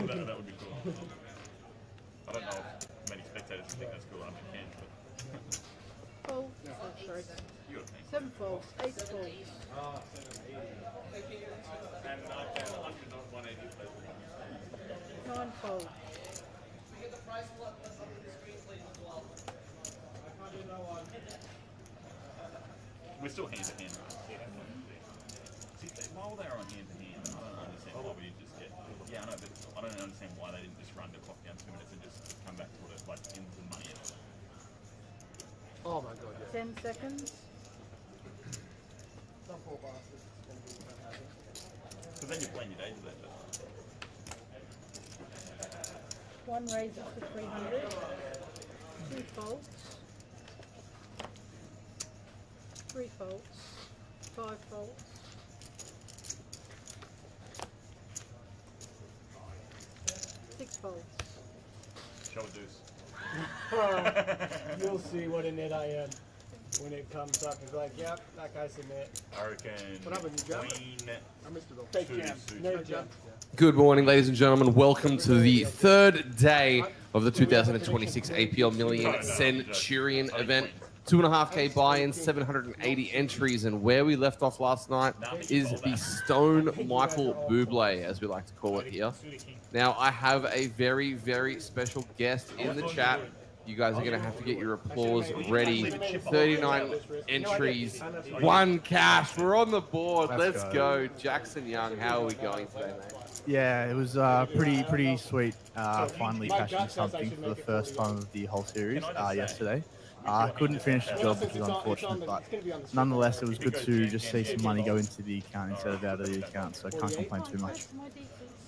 that would be cool. I don't know if many spectators would think that's cool. I can, but... Fold. Oh, sorry. 7 folds, 8 folds. And 9 folds. We're still hand to hand. See, while they're on hand to hand, I don't understand why we just get. Yeah, I know, but I don't understand why they didn't just run the clock down 2 minutes and just come back to it like into the money. Oh my god, yeah. 10 seconds. So then you're playing your days with that. 1 raises to 300. 2 folds. 3 folds. 5 folds. 6 folds. Show a deuce. You'll see what a net I am when it comes up. It's like, yep, that guy's a net. I reckon. What happened, you jump? Queen. I missed it all. Fake jam. No jump. Good morning, ladies and gentlemen. Welcome to the third day of the 2026 APL Million Centurion event. 2.5K buy-ins, 780 entries, and where we left off last night is the Stone Michael Bublé, as we like to call it here. Now, I have a very, very special guest in the chat. You guys are going to have to get your applause ready. 39 entries, 1 cash. We're on the board. Let's go. Jackson Young, how are we going today, mate? Yeah, it was pretty sweet. Finally cashing something for the first time of the whole series yesterday. I couldn't finish the job, which is unfortunate, but nonetheless, it was good to just see some money go into the account instead of out of the account, so I can't complain too much.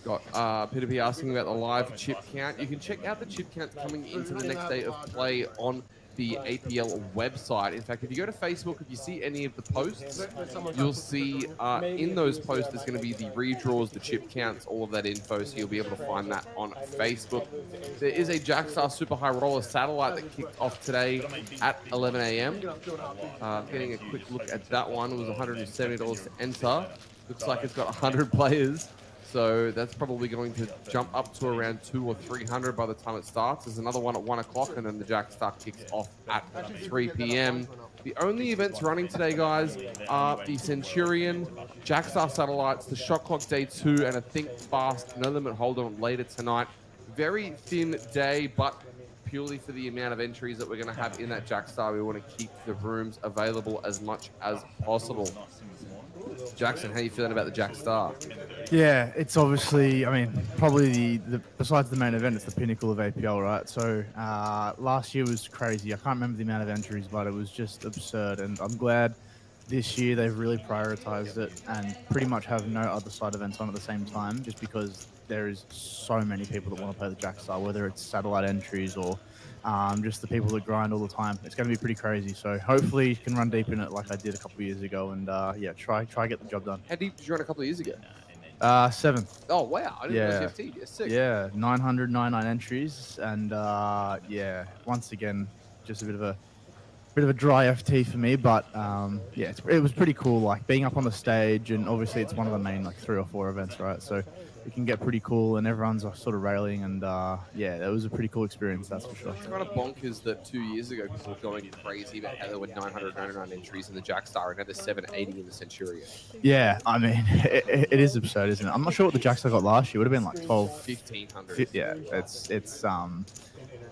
Got Peter P asking about the live chip count. You can check out the chip count coming into the next day of play on the APL website. In fact, if you go to Facebook, if you see any of the posts, you'll see in those posts there's going to be the redraws, the chip counts, all of that info, so you'll be able to find that on Facebook. There is a Jackstar Super High Roller satellite that kicked off today at 11 a.m. Getting a quick look at that one, it was $170 to enter. Looks like it's got 100 players. So that's probably going to jump up to around 200 or 300 by the time it starts. There's another one at 1 o'clock, and then the Jackstar kicks off at 3 p.m. The only events running today, guys, are the Centurion, Jackstar Satellites, the Shot Clock Day 2, and I think Fast No Limit Hold'em later tonight. Very thin day, but purely for the amount of entries that we're going to have in that Jackstar, we want to keep the rooms available as much as possible. Jackson, how are you feeling about the Jackstar? Yeah, it's obviously, I mean, probably the besides the main event, it's the pinnacle of APL, right? So last year was crazy. I can't remember the amount of entries, but it was just absurd. And I'm glad this year they've really prioritized it and pretty much have no other side events on at the same time, just because there is so many people that want to play the Jackstar, whether it's satellite entries or just the people that grind all the time. It's going to be pretty crazy. So hopefully you can run deep in it like I did a couple of years ago, and yeah, try get the job done. How deep did you run a couple of years ago? 7th. Oh wow! I didn't know CFT. Yeah, sick. Yeah, 999 entries, and yeah, once again, just a bit of a dry FT for me, but yeah, it was pretty cool. Like being up on the stage, and obviously it's one of the main like 3 or 4 events, right? So it can get pretty cool, and everyone's sort of railing, and yeah, it was a pretty cool experience, that's for sure. It's kind of bonkers that 2 years ago people were going crazy about how there were 999 entries in the Jackstar, and now there's 780 in the Centurion. Yeah, I mean, it is absurd, isn't it? I'm not sure what the Jackstar got last year. It would have been like 1,500. Yeah,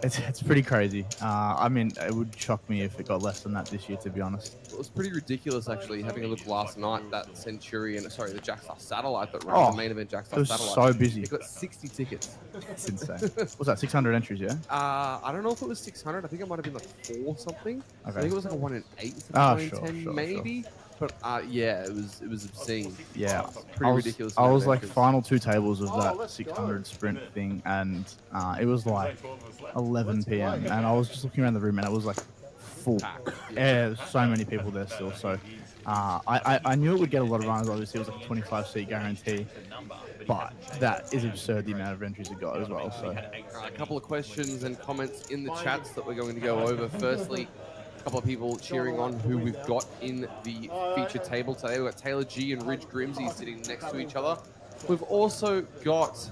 it's pretty crazy. I mean, it would shock me if it got less than that this year, to be honest. It was pretty ridiculous, actually, having a look last night, that Centurion, sorry, the Jackstar Satellite that ran the main event Jackstar it was Satellite. So busy. It got 60 tickets. It's insane. What's that, 600 entries, yeah? I don't know if it was 600. I think it might have been like 4 something. Okay. I think it was like a 1 in 8, Oh, 1 in 10 maybe. Sure. But yeah, it was obscene. Yeah, pretty ridiculous. I was like final 2 tables of that 600 sprint thing, and it was like 11 p.m. and I was just looking around the room, and it was like full. Yeah, there's so many people there still. So I knew it would get a lot of runners. Obviously, it was like a 25-seat guarantee, but that is absurd the amount of entries it got as well. So a couple of questions and comments in the chats that we're going to go over. Firstly, a couple of people cheering on who we've got in the feature table today. We've got Taylor G and Ridge Grimsey sitting next to each other. We've also got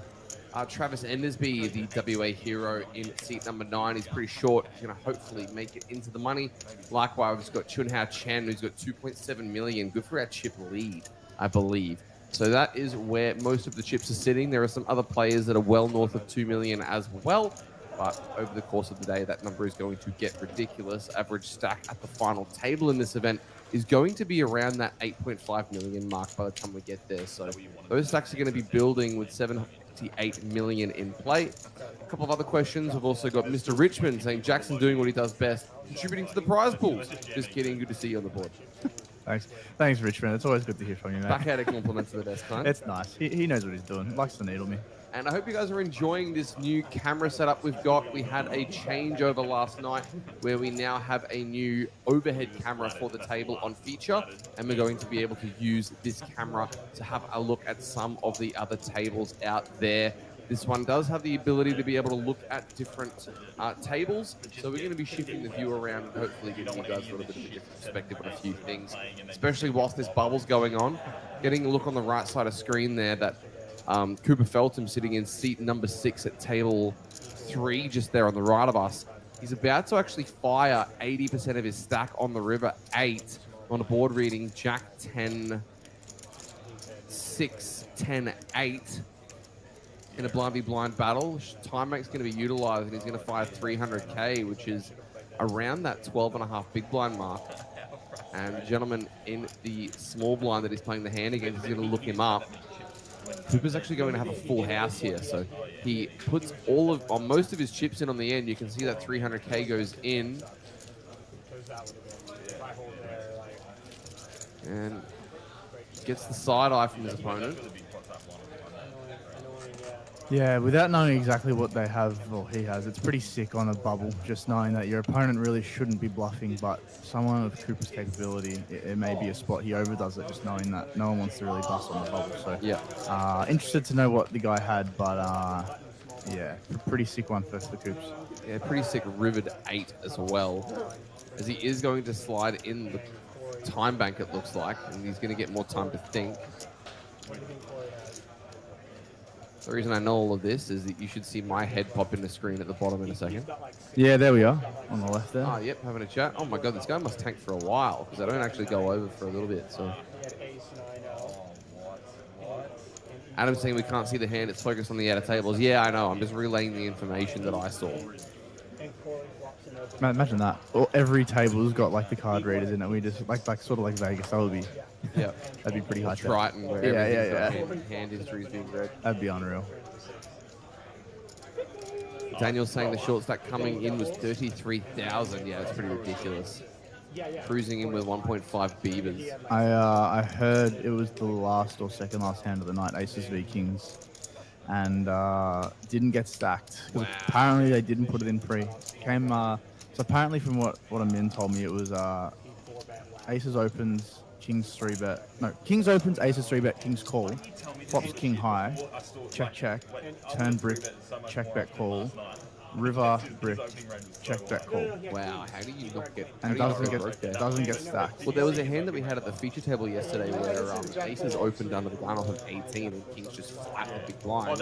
Travis Endersby, the WA hero in seat number 9, is pretty short. He's going to hopefully make it into the money. Likewise, we've got Chun Hao Chen, who's got 2.7 million. Good for our chip lead, I believe. So that is where most of the chips are sitting. There are some other players that are well north of 2 million as well. But over the course of the day, that number is going to get ridiculous. Average stack at the final table in this event is going to be around that 8.5 million mark by the time we get there. So those stacks are going to be building with 78 million in play. A couple of other questions. We've also got Mr. Richmond saying Jackson doing what he does best, contributing to the prize pools. Just kidding. Good to see you on the board. Thanks, Richmond. It's always good to hear from you, mate. Backhanded compliments are the best kind. It's nice. He knows what he's doing. Likes to needle me. And I hope you guys are enjoying this new camera setup we've got. We had a changeover last night where we now have a new overhead camera for the table on feature. And we're going to be able to use this camera to have a look at some of the other tables out there. This one does have the ability to be able to look at different tables. So we're going to be shifting the view around and hopefully giving you guys a little bit of a different perspective on a few things, especially whilst this bubble's going on. Getting a look on the right side of screen there that Cooper Feltham sitting in seat number 6 at table 3, just there on the right of us. He's about to actually fire 80% of his stack on the river 8 on a board reading Jack 10, 6, 10, 8 in a blind v blind battle. Time Bank's going to be utilized and he's going to fire 300k, which is around that 12.5 big blind mark. And the gentleman in the small blind that he's playing the hand against is going to look him up. Cooper's actually going to have a full house here, so he puts most of his chips in on the end. You can see that 300k goes in, and gets the side eye from his opponent. Yeah, without knowing exactly what they have, or he has, it's pretty sick on a bubble, just knowing that your opponent really shouldn't be bluffing, but someone of Cooper's capability, it may be a spot he overdoes it, just knowing that no one wants to really bust on the bubble. So, yeah. Interested to know what the guy had, but yeah, pretty sick one for Coops. Yeah, pretty sick rivered 8 as well, as he is going to slide in the time bank, it looks like, and he's going to get more time to think. The reason I know all of this is that you should see my head pop in the screen at the bottom in a second. Yeah, there we are, on the left there. Oh, yep, having a chat. Oh my god, this guy must tank for a while, because I don't actually go over for a little bit, so. Adam's saying we can't see the hand, it's focused on the outer tables. Yeah, I know, I'm just relaying the information that I saw. Man, imagine that. Every table's got like the card readers in it. We just like sort of like Vegas. That would be, yeah, that'd be pretty high. Triton, where hand history is being read. That'd be unreal. Daniel's saying the short stack coming in was 33,000. Yeah, it's pretty ridiculous. Cruising in with 1.5 beavers. I heard it was the last or second last hand of the night, Aces v Kings, and didn't get stacked. Wow. Apparently they didn't put it in pre. Came so apparently from what Amin told me, it was Aces opens, Kings 3-bet. No, Kings opens, Aces 3-bet, Kings call, flops King high, check, turn brick, check bet call, river brick, check bet call. Wow, how do you not get? And doesn't get stacked. Well, there was a hand that we had at the feature table yesterday where Aces opened under the gun off of 18 and Kings just flat with big blind.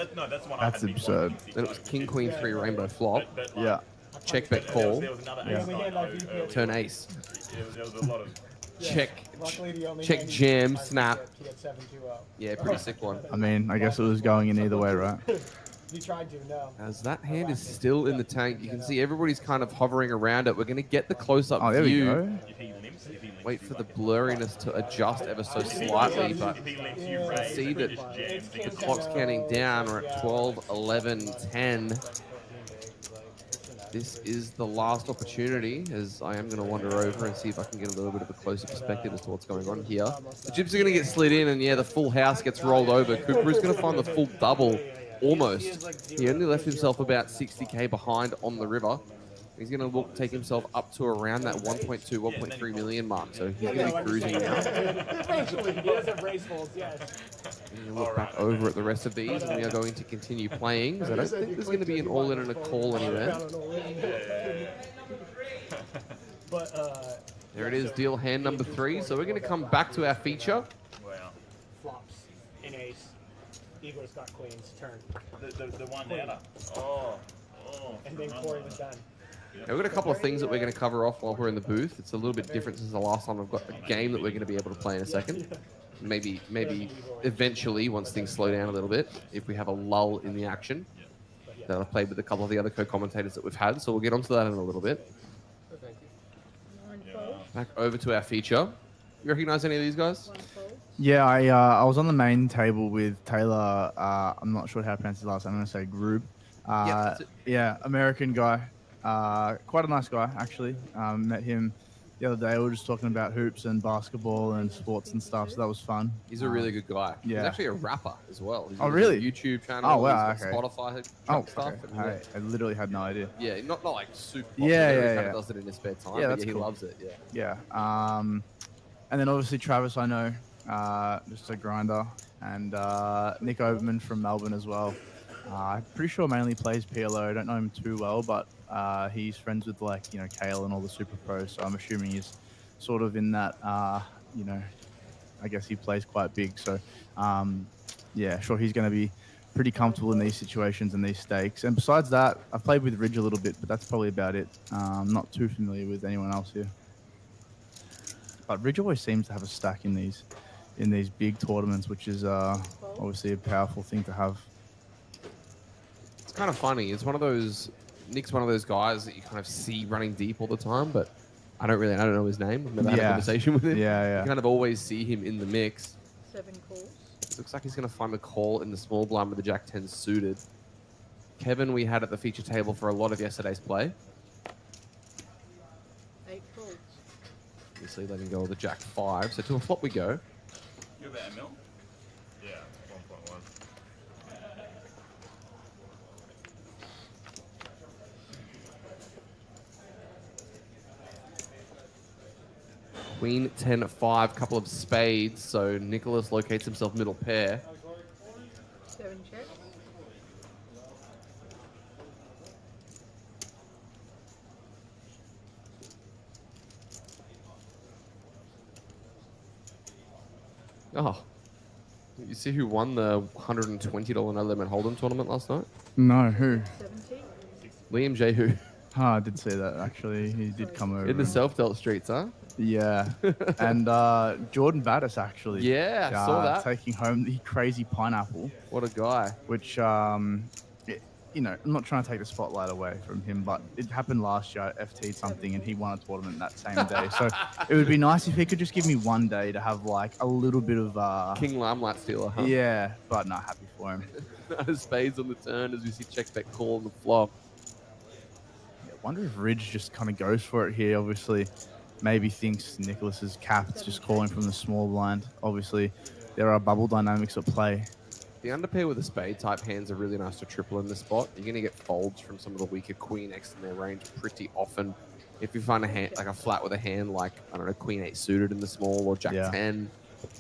That's absurd. Then it was King Queen 3 rainbow flop. Yeah. Check bet call. Turn ace. Check jam snap. Yeah, pretty sick one. I mean, I guess it was going in either way, right? He tried to, no. As that hand is still in the tank, you can see everybody's kind of hovering around it. We're going to get the close-up there view. We go. Wait for the blurriness to adjust ever so slightly, but you can see that the clock's counting down. We're at 12, 11, 10. This is the last opportunity, as I am going to wander over and see if I can get a little bit of a closer perspective as to what's going on here. The chips are going to get slid in, and yeah, the full house gets rolled over. Cooper is going to find the full double, almost. He only left himself about 60k behind on the river. He's going to take himself up to around that 1.2, 1.3 million mark, so he's going to be cruising now. Eventually, he does have race folds, yes. And look back over at the rest of these, and we are going to continue playing, because I don't think there's going to be an all-in and a call anywhere. There it is, deal hand number 3. So we're going to come back to our feature. Flops, an ace, would have got Queen's turn. The one outer. Oh. And then Corey was done. Now, we've got a couple of things that we're going to cover off while we're in the booth. It's a little bit different since the last time. I've got a game that we're going to be able to play in a second. Maybe eventually, once things slow down a little bit, if we have a lull in the action, that I've played with a couple of the other co-commentators that we've had. So we'll get onto that in a little bit. Back over to our feature. You recognize any of these guys? Yeah, I was on the main table with Taylor. I'm not sure how to pronounce his last name. I'm going to say Grub. Yeah, American guy. Quite a nice guy, actually. Met him the other day. We were just talking about hoops and basketball and sports and stuff, so that was fun. He's a really good guy. Yeah. He's actually a rapper as well. He's Oh, really? YouTube channel. Oh, wow, He's got okay. Spotify stuff. Okay. I literally had no idea. Yeah, not like super popular. Yeah, He yeah, kind yeah. of does it in his spare time. Yeah, but that's he cool. loves it. Yeah. Yeah. And then obviously Travis, I know, just a grinder, and Nick Overman from Melbourne as well. I'm pretty sure mainly plays PLO. I don't know him too well, but he's friends with Kale and all the super pros. So I'm assuming he's sort of in that. I guess he plays quite big. So yeah, sure he's going to be pretty comfortable in these situations and these stakes. And besides that, I've played with Ridge a little bit, but that's probably about it. I'm not too familiar with anyone else here. But Ridge always seems to have a stack in these big tournaments, which is obviously a powerful thing to have. It's kind of funny. It's one of those. Nick's one of those guys that you kind of see running deep all the time, but I don't know his name. I've never had a conversation with him. Yeah. You kind of always see him in the mix. 7 calls. Looks like he's going to find the call in the small blind with the Jack 10 suited. Kevin, we had at the feature table for a lot of yesterday's play. 8 calls. Obviously letting go of the Jack 5. So to a flop we go. You're about a mil? Yeah, 1.1. Queen 10-5, couple of spades. So Nicholas locates himself middle pair. 7 checks. Oh. You see who won the $120 no limit hold'em tournament last night? No, who? 70. Liam Jehu. I did see that, actually. He did come over. In the self-dealt streets, huh? Yeah. And Jordan Battis, actually. Yeah, I saw that. Taking home the crazy pineapple, What a guy. which, I'm not trying to take the spotlight away from him, but it happened last year. I FT'd something and he won a tournament that same day. So it would be nice if he could just give me one day to have like a little bit of King Limelight stealer, huh? yeah, but not happy for him. Spades on the turn as we see check bet call on the flop. Yeah, wonder if Ridge just kind of goes for it here. Obviously, maybe thinks Nicholas is capped, just calling from the small blind. Obviously, there are bubble dynamics at play. The underpair with the spade type hands are really nice to triple in this spot. You're going to get folds from some of the weaker queen X in their range pretty often. If you find a hand like a flat with a hand like, I don't know, queen 8 suited in the small or jack 10,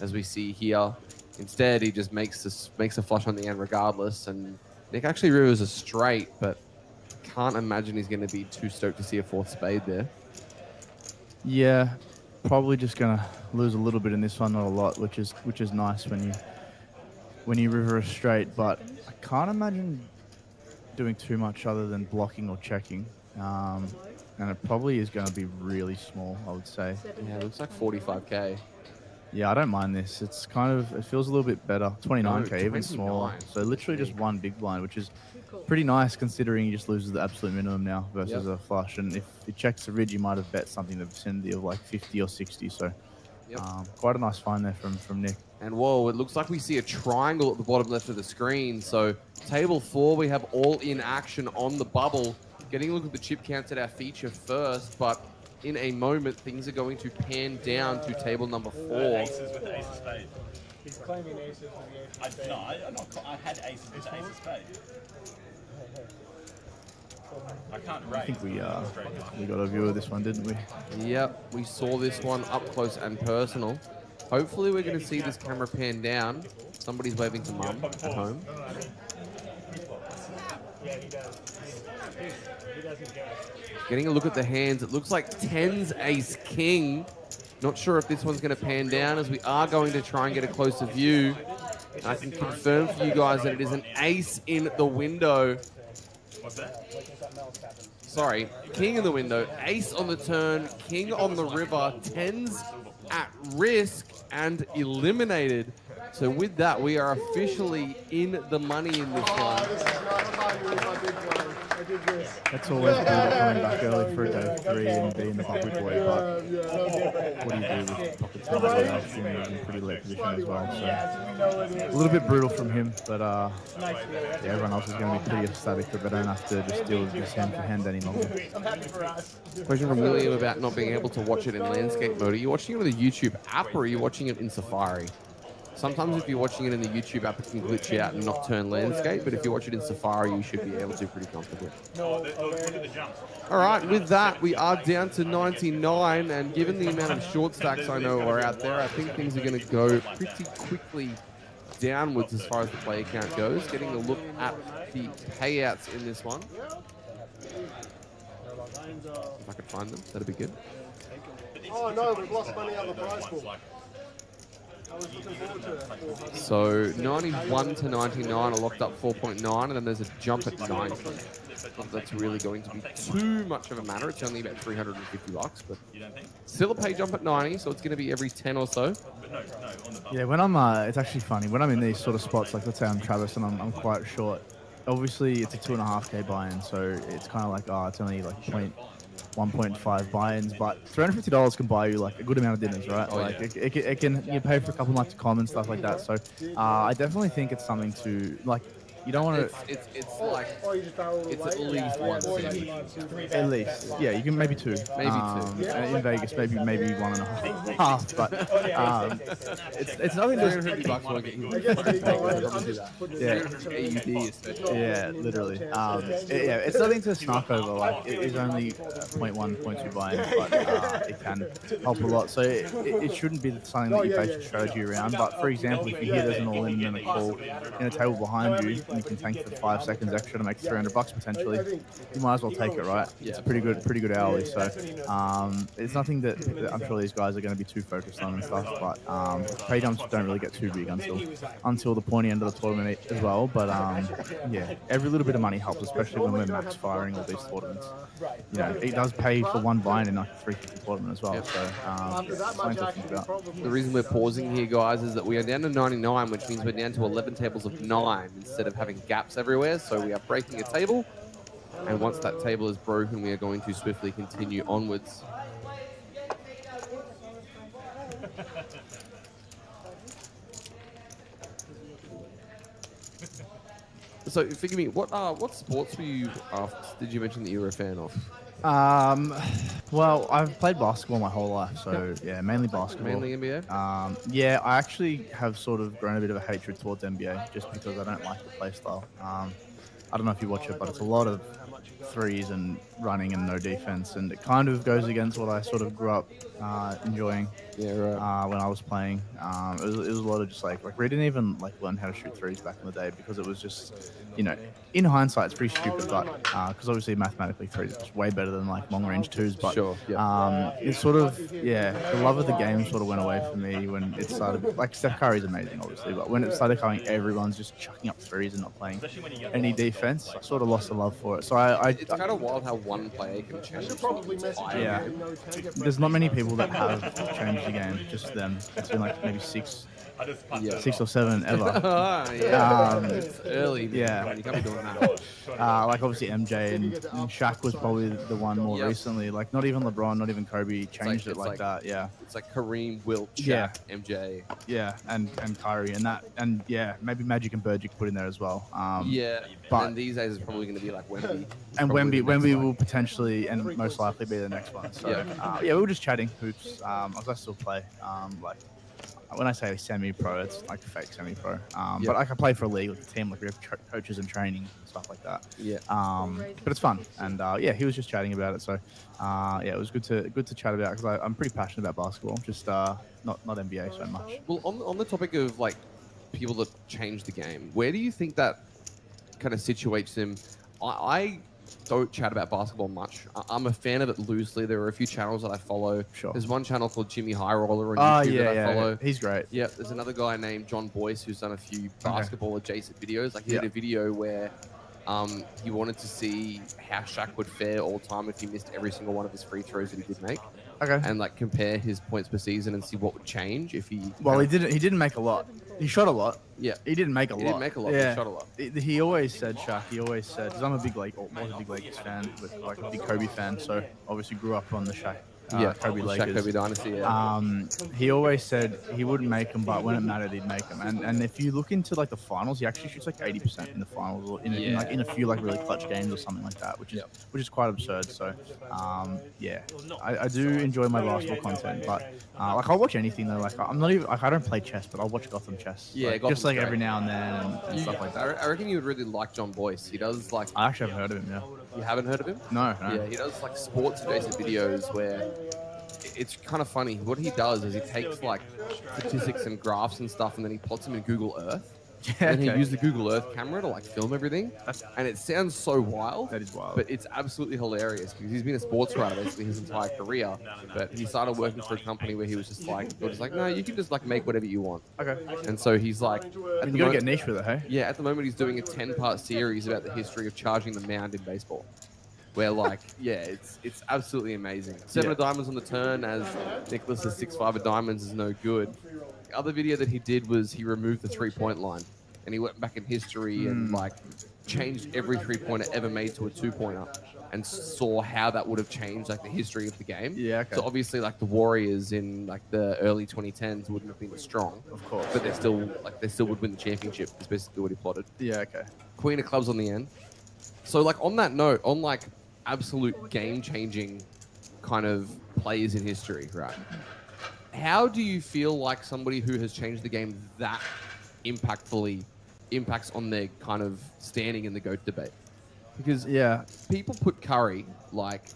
as we see here. Instead, he just makes a flush on the end regardless. And Nick actually rivers a straight, but can't imagine he's going to be too stoked to see a 4th spade there. Yeah, probably just going to lose a little bit in this one, not a lot, which is nice when you river a straight, but I can't imagine doing too much other than blocking or checking. And it probably is going to be really small, I would say. Yeah, it looks like 45k. Yeah, I don't mind this. It's kind of, it feels a little bit better. 29k, even smaller. 29. So literally just one big blind, which is pretty nice considering he just loses the absolute minimum now versus a flush. And if he checks the ridge, he might have bet something in the vicinity of like 50 or 60. So quite a nice find there from Nick. And whoa, it looks like we see a triangle at the bottom left of the screen. So table 4, we have all in action on the bubble. Getting a look at the chip counts at our feature first, but in a moment, things are going to pan down to table number 4. Aces with the ace of spade. He's claiming aces with the ace of spade. I had aces with the ace of spade. I can't I think we got a view of this one, didn't we? Yep, we saw this one up close and personal. Hopefully we're going to see this camera pan down. Somebody's waving to mum at home. Yeah, he does. He doesn't guess. Getting a look at the hands, it looks like 10's ace king. Not sure if this one's going to pan down as we are going to try and get a closer view. And I can confirm for you guys that it is an ace in the window. What's that? Sorry, king in the window, ace on the turn, king on the river, tens at risk and eliminated. So with that, we are officially in the money in this one. That's always good coming back early for a day 3 and being the public boy, but what do you do with pocket tens in pretty late position as well? So a little bit brutal from him, but yeah, everyone else is going to be pretty ecstatic that they don't have to just deal with this hand for hand any longer. Question from William about not being able to watch it in landscape mode. Are you watching it on the YouTube app or are you watching it in Safari? Sometimes if you're watching it in the YouTube app, it can glitch out and not turn landscape, but if you watch it in Safari, you should be able to pretty comfortably. Look at the jumps. All right, with that, we are down to 99, and given the amount of short stacks I know are out there, I think things are going to go pretty quickly downwards as far as the player count goes. Getting a look at the payouts in this one. If I could find them, that'd be good. Oh no, we've lost money on the prize pool. I was looking forward to it. So 91 to 99 are locked up 4.9, and then there's a jump at 90. Not that's really going to be too much of a matter. It's only about $350, but still a pay jump at 90, so it's going to be every 10 or so. Yeah, when I'm, it's actually funny, when I'm in these sort of spots, like let's say I'm Travis and I'm quite short, obviously it's a 2.5K buy-in, so it's kind of like, oh, it's only like 1.5 buy-ins, but $350 can buy you like a good amount of dinners, right? Oh, like yeah. it can, you pay for a couple nights to com and stuff like that. So I definitely think it's something to like. You don't want to. It's like Or you just barrel it's away. at least one. At least, yeah, you can maybe 2. Maybe 2. And in Vegas, maybe 1.5. But it's nothing to. $350 will get you. Yeah. Yeah, literally. Yeah, it's nothing to snark over. Like it is only 0.1, 0.2 buy-in, but it can help a lot. So it shouldn't be something that you base your strategy around. But for example, if you hear there's an all-in and then a call in a table behind you, and you can tank for 5 seconds extra to make $300 potentially, you might as well take it, right? Yeah. It's pretty good hourly. So it's nothing that I'm sure these guys are going to be too focused on and stuff. But pay jumps don't really get too big until the pointy end of the tournament as well. But yeah, every little bit of money helps, especially when we're max firing all these tournaments. You know, it does pay for one buy-in in like a 350 tournament as well. Yep. So something to think about. The reason we're pausing here, guys, is that we are down to 99, which means we're down to 11 tables of 9 instead of having gaps everywhere. So we are breaking a table, and once that table is broken, we are going to swiftly continue onwards. So, forgive me, what sports were you? Did you mention that you were a fan of? Well, I've played basketball my whole life, so yeah, mainly basketball. Mainly NBA? Yeah, I actually have sort of grown a bit of a hatred towards NBA just because I don't like the play style. I don't know if you watch it, but it's a lot of threes and running and no defense, and it kind of goes against what I sort of grew up enjoying. Yeah, right. When I was playing. It was a lot of just like we didn't even like learn how to shoot threes back in the day because it was just, you know, in hindsight it's pretty stupid, but because obviously mathematically threes is way better than like long range twos, but Sure, yeah. it's sort of, yeah, the love of the game sort of went away from me when it started. Like Steph Curry's amazing obviously, but when it started coming, everyone's just chucking up threes and not playing any defense, I sort of lost the love for it. So It's kind of wild how one player can change the entire yeah, game. there's not many people that have changed the game, just them. It's been like maybe 6 or 7 ever. Yeah. It's early. Yeah. Man. You can't be doing that. Like obviously MJ and Shaq was probably the one more recently. Like not even LeBron, not even Kobe changed it like that. Yeah. It's like Kareem, Wilt, Shaq, Yeah. MJ. Yeah, and Kyrie and yeah, maybe Magic and Bird you could put in there as well. Yeah. but- And these days it's probably going to be like Wemby. And Probably the next Wemby one. will potentially and most likely be the next one. So Yeah. yeah, we were just chatting hoops. I still play. Like when I say semi-pro, it's like fake semi-pro. But I can play for a league, like a team, like we have coaches and training and stuff like that. Yeah. But it's fun, and yeah, he was just chatting about it. So yeah, it was good to chat about because I'm pretty passionate about basketball, just not NBA so much. Well, on the topic of like people that change the game, where do you think that kind of situates them? I don't chat about basketball much. I'm a fan of it loosely. There are a few channels that I follow. Sure. There's one channel called Jimmy High Roller on Oh, YouTube that I follow. yeah. He's great. Yeah, there's another guy named John Boyce who's done a few basketball adjacent videos. Like he Yeah. did a video where he wanted to see how Shaq would fare all time if he missed every single one of his free throws that he did make, Okay. and like compare his points per season and see what would change if he. Well, he didn't make a lot. He shot a lot. Yeah. He didn't make a lot. He didn't make a lot, but he shot a lot. He always said, Shaq, because I'm a big was a big Lakers fan, but like a big Kobe fan, so obviously grew up on the Shaq, Kobe Lakers. Shaq Kobe dynasty. Yeah. He always said he wouldn't make them, but when it mattered, he'd make them. And if you look into like the finals, he actually shoots like 80% in the finals, or in a few like really clutch games or something like that, which is quite absurd. So, I do enjoy my basketball content, but like I'll watch anything though. Like I'm not even like I don't play chess, but I'll watch Gotham chess. Yeah, like, Gotham's just like great. every now and then and stuff like that. I reckon you would really like John Boyce. He does like. I actually haven't heard of him. Yeah. You haven't heard of him? No. Yeah, he does like sports adjacent videos where it's kind of funny. What he does is he takes like statistics and graphs and stuff, and then he plots them in Google Earth. Yeah, And he okay. used the Google Earth camera to like film everything. And it sounds so wild. That is wild. But it's absolutely hilarious because he's been a sports writer basically his entire career. But he started working for a company where he was just like, no, you can just like make whatever you want. Okay. And so he's like, You gotta get niche with it, hey? yeah, at the moment he's doing a 10-part series about the history of charging the mound in baseball. Where like, yeah, it's absolutely amazing. 7 of diamonds on the turn as Nicholas's 6-5 of diamonds is no good. The other video that he did was he removed the 3-point line. And he went back in history and like changed every 3-pointer ever made to a 2-pointer and saw how that would have changed like the history of the game. Yeah, okay. So obviously like the Warriors in like the early 2010s wouldn't have been as strong. Of course. But they still would win the championship. Is basically what he plotted. Yeah, okay. Queen of clubs on the end. So like on that note, on like absolute game-changing kind of players in history, right? How do you feel like somebody who has changed the game that impactfully impacts on their kind of standing in the GOAT debate? Because people put Curry like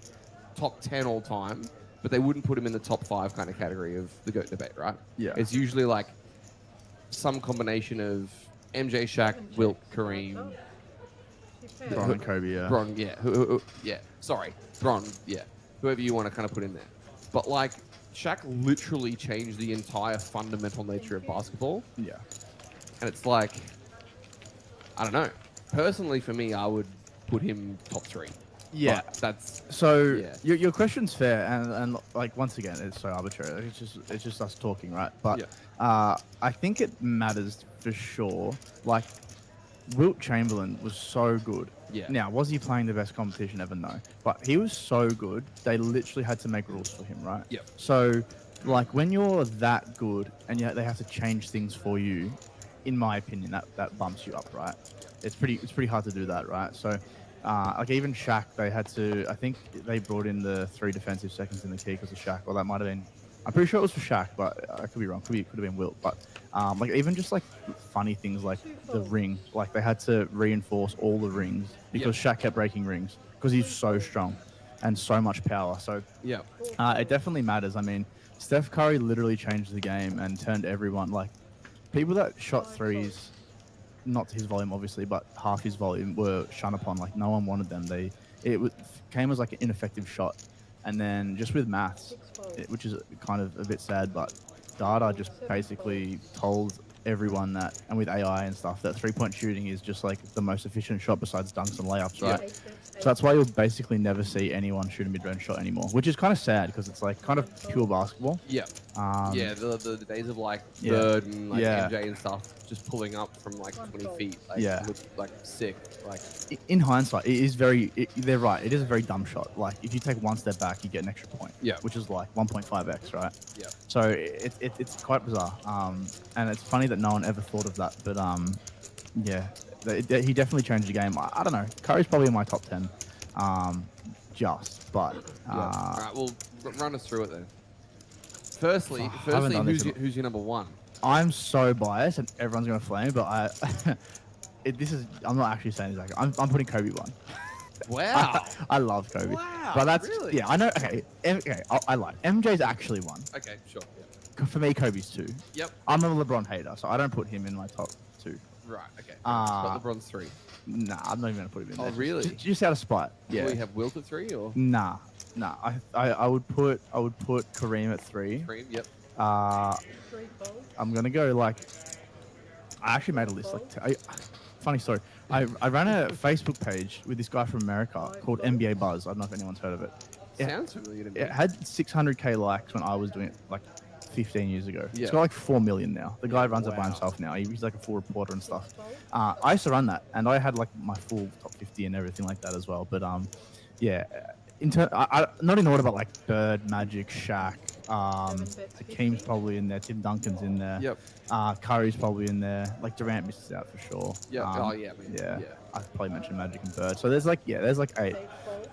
top 10 all time, but they wouldn't put him in the top 5 kind of category of the GOAT debate, right? Yeah. It's usually like some combination of MJ, Shaq, Wilt, Kareem, Bron and Kobe, yeah. Bron, yeah. Sorry, Bron, yeah. Whoever you want to kind of put in there. But like, Shaq literally changed the entire fundamental nature of basketball. Yeah. And it's like, I don't know. Personally, for me, I would put him top 3. Yeah. But that's So yeah. your question's fair, and like once again, it's so arbitrary. Like, it's just us talking, right? But I think it matters for sure. Like Wilt Chamberlain was so good. Yeah. Now, was he playing the best competition ever? No. But he was so good, they literally had to make rules for him, right? Yep. So, like when you're that good and yet they have to change things for you, in my opinion, that bumps you up, right? It's pretty hard to do that, right? So. Like even Shaq, they had to. I think they brought in the 3 defensive seconds in the key because of Shaq. Or that might have been. I'm pretty sure it was for Shaq, but I could be wrong. Could have been Wilt. But like even just like funny things like the ring. Like they had to reinforce all the rings because Shaq kept breaking rings because he's so strong and so much power. So yeah, it definitely matters. I mean, Steph Curry literally changed the game and turned everyone like people that shot threes. Not to his volume, obviously, but half his volume were shunned upon. Like no one wanted them. Came as like an ineffective shot, and then just with maths, which is kind of a bit sad, but data just basically told everyone that, and with AI and stuff, that 3-point shooting is just like the most efficient shot besides dunks and layups, right? So that's why you'll basically never see anyone shoot a mid-range shot anymore, which is kind of sad because it's like kind of pure basketball. Yeah. Yeah, the days of like Bird and like Yeah. MJ and stuff just pulling up from like 20 feet. Like, Yeah. looked like sick. Like In hindsight, it is they're right. It is a very dumb shot. Like if you take one step back, you get an extra point. Yeah. Which is like 1.5x, right? Yeah. So it's quite bizarre. And it's funny that no one ever thought of that. But yeah, he definitely changed the game. I don't know. Curry's probably in my top 10. But All right, well, run us through it then. Firstly, I haven't done this who's your number 1? I'm so biased, and everyone's gonna flame me. But I'm not actually saying this. I'm putting Kobe 1. Wow. I love Kobe. Wow, But that's really? yeah. I know. Okay. I lied. MJ's actually 1. Okay, sure. Yeah. For me, Kobe's 2. Yep. I'm a LeBron hater, so I don't put him in my top 2. Right. Okay. Uh, But LeBron's 3. Nah, I'm not even gonna put him in Oh, there. really? Just out of spite. Yeah. Will you have Wilt at 3 or Nah. I would put Kareem at 3. Kareem? Yep. I'm gonna go like. I actually made a list. Funny story. I ran a Facebook page with this guy from America called NBA Buzz. I don't know if anyone's heard of it. Sounds familiar to me. It had 600k likes when I was doing it like 15 years ago. Yeah. It's got like 4 million now. The guy runs it by wow. himself now. He's like a full reporter and stuff. I used to run that, and I had like my full top 50 and everything like that as well. But yeah. Not in order, but like Bird, Magic, Shaq, Hakeem's probably in there. Tim Duncan's in there. Yep. Curry's probably in there. Like Durant misses out for sure. Yep. Yeah. I probably mentioned Magic and Bird. So there's like 8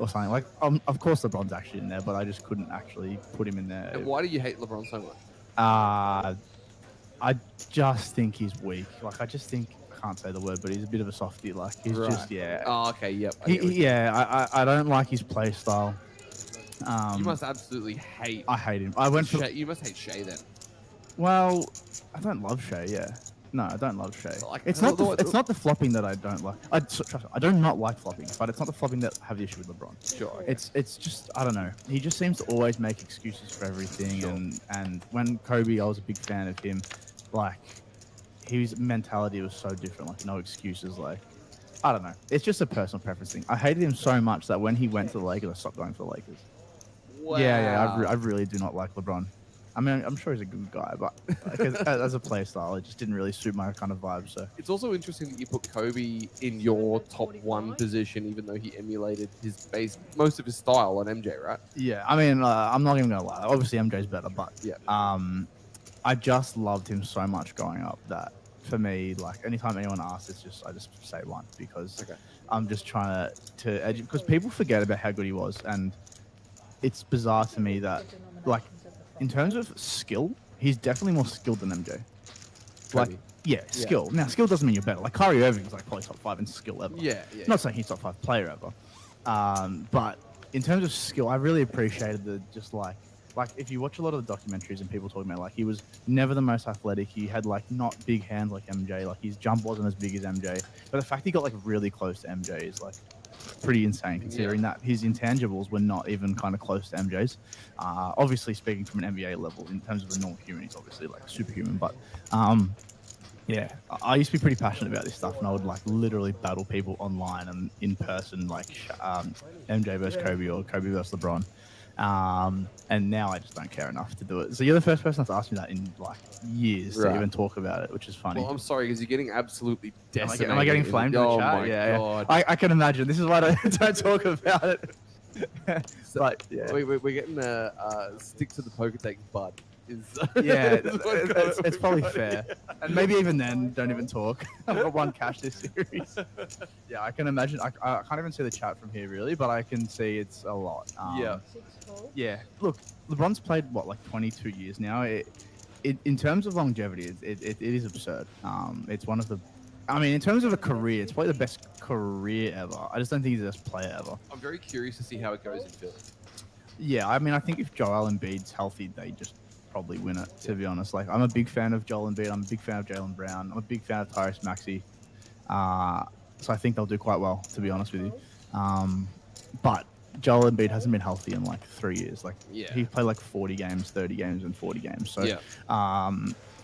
or something. Like of course LeBron's actually in there, but I just couldn't actually put him in there. And why do you hate LeBron so much? I just think he's weak. Like I just think. I can't say the word, but he's a bit of a softie. Like he's just Oh, okay. Yep. I don't like his play style. You must absolutely hate. I hate him. I went for. You must hate Shea then. Well, I don't love Shea. Yeah. No, I don't love Shea. Like, it's not the flopping that I don't like. I do not like flopping, but it's not the flopping that I have the issue with LeBron. Sure. It's just I don't know. He just seems to always make excuses for everything, Sure. and when Kobe, I was a big fan of him. Like his mentality was so different. Like no excuses. Like I don't know. It's just a personal preference thing. I hated him so much that when he went to the Lakers, I stopped going for the Lakers. Wow. Yeah. I really do not like LeBron. I mean, I'm sure he's a good guy, but as a play style, it just didn't really suit my kind of vibe. So It's also interesting that you put Kobe in your top 1 position, even though he emulated most of his style on MJ, right? yeah, I mean, I'm not even gonna lie. Obviously, MJ's better, but Yeah. I just loved him so much growing up that for me, like anytime anyone asks, I just say one because I'm just trying to because people forget about how good he was, and it's bizarre to me that like. In terms of skill, he's definitely more skilled than MJ. Like, skill. Now, skill doesn't mean you're better. Like, Kyrie Irving's like probably top 5 in skill ever. Yeah. Not saying he's top 5 player ever. But in terms of skill, I really appreciated the just like if you watch a lot of the documentaries and people talking about like he was never the most athletic. He had like not big hands like MJ. Like his jump wasn't as big as MJ. But the fact he got like really close to MJ is like pretty insane considering that his intangibles were not even kind of close to MJ's. Obviously speaking from an NBA level in terms of a normal human, he's obviously like superhuman, but yeah, I used to be pretty passionate about this stuff and I would like literally battle people online and in person like MJ versus Kobe or Kobe versus LeBron. And now I just don't care enough to do it. So you're the first person that's asked me that in like years to even talk about it, which is funny. Well, I'm sorry because you're getting absolutely decimated. Am I getting flamed in the chat? Oh my god! I can imagine. This is why I don't talk about it. But yeah, we're getting stick to the poker take bud. It's probably fair. And maybe even then, don't even talk. I've got 1 cash this series. Yeah, I can imagine. I can't even see the chat from here really, but I can see it's a lot. Yeah. Look, LeBron's played like 22 years now. In terms of longevity, it is absurd. It's one of the. I mean, in terms of a career, it's probably the best career ever. I just don't think he's the best player ever. I'm very curious to see how it goes in Philly. Yeah, I mean, I think if Joel Embiid's healthy, they just probably win it, to be honest. Like, I'm a big fan of Joel Embiid. I'm a big fan of Jaylen Brown. I'm a big fan of Tyrese Maxey. So I think they'll do quite well, to be honest with you. But Joel Embiid hasn't been healthy in like 3 years. Like, he played like 40 games, 30 games, and 40 games. So,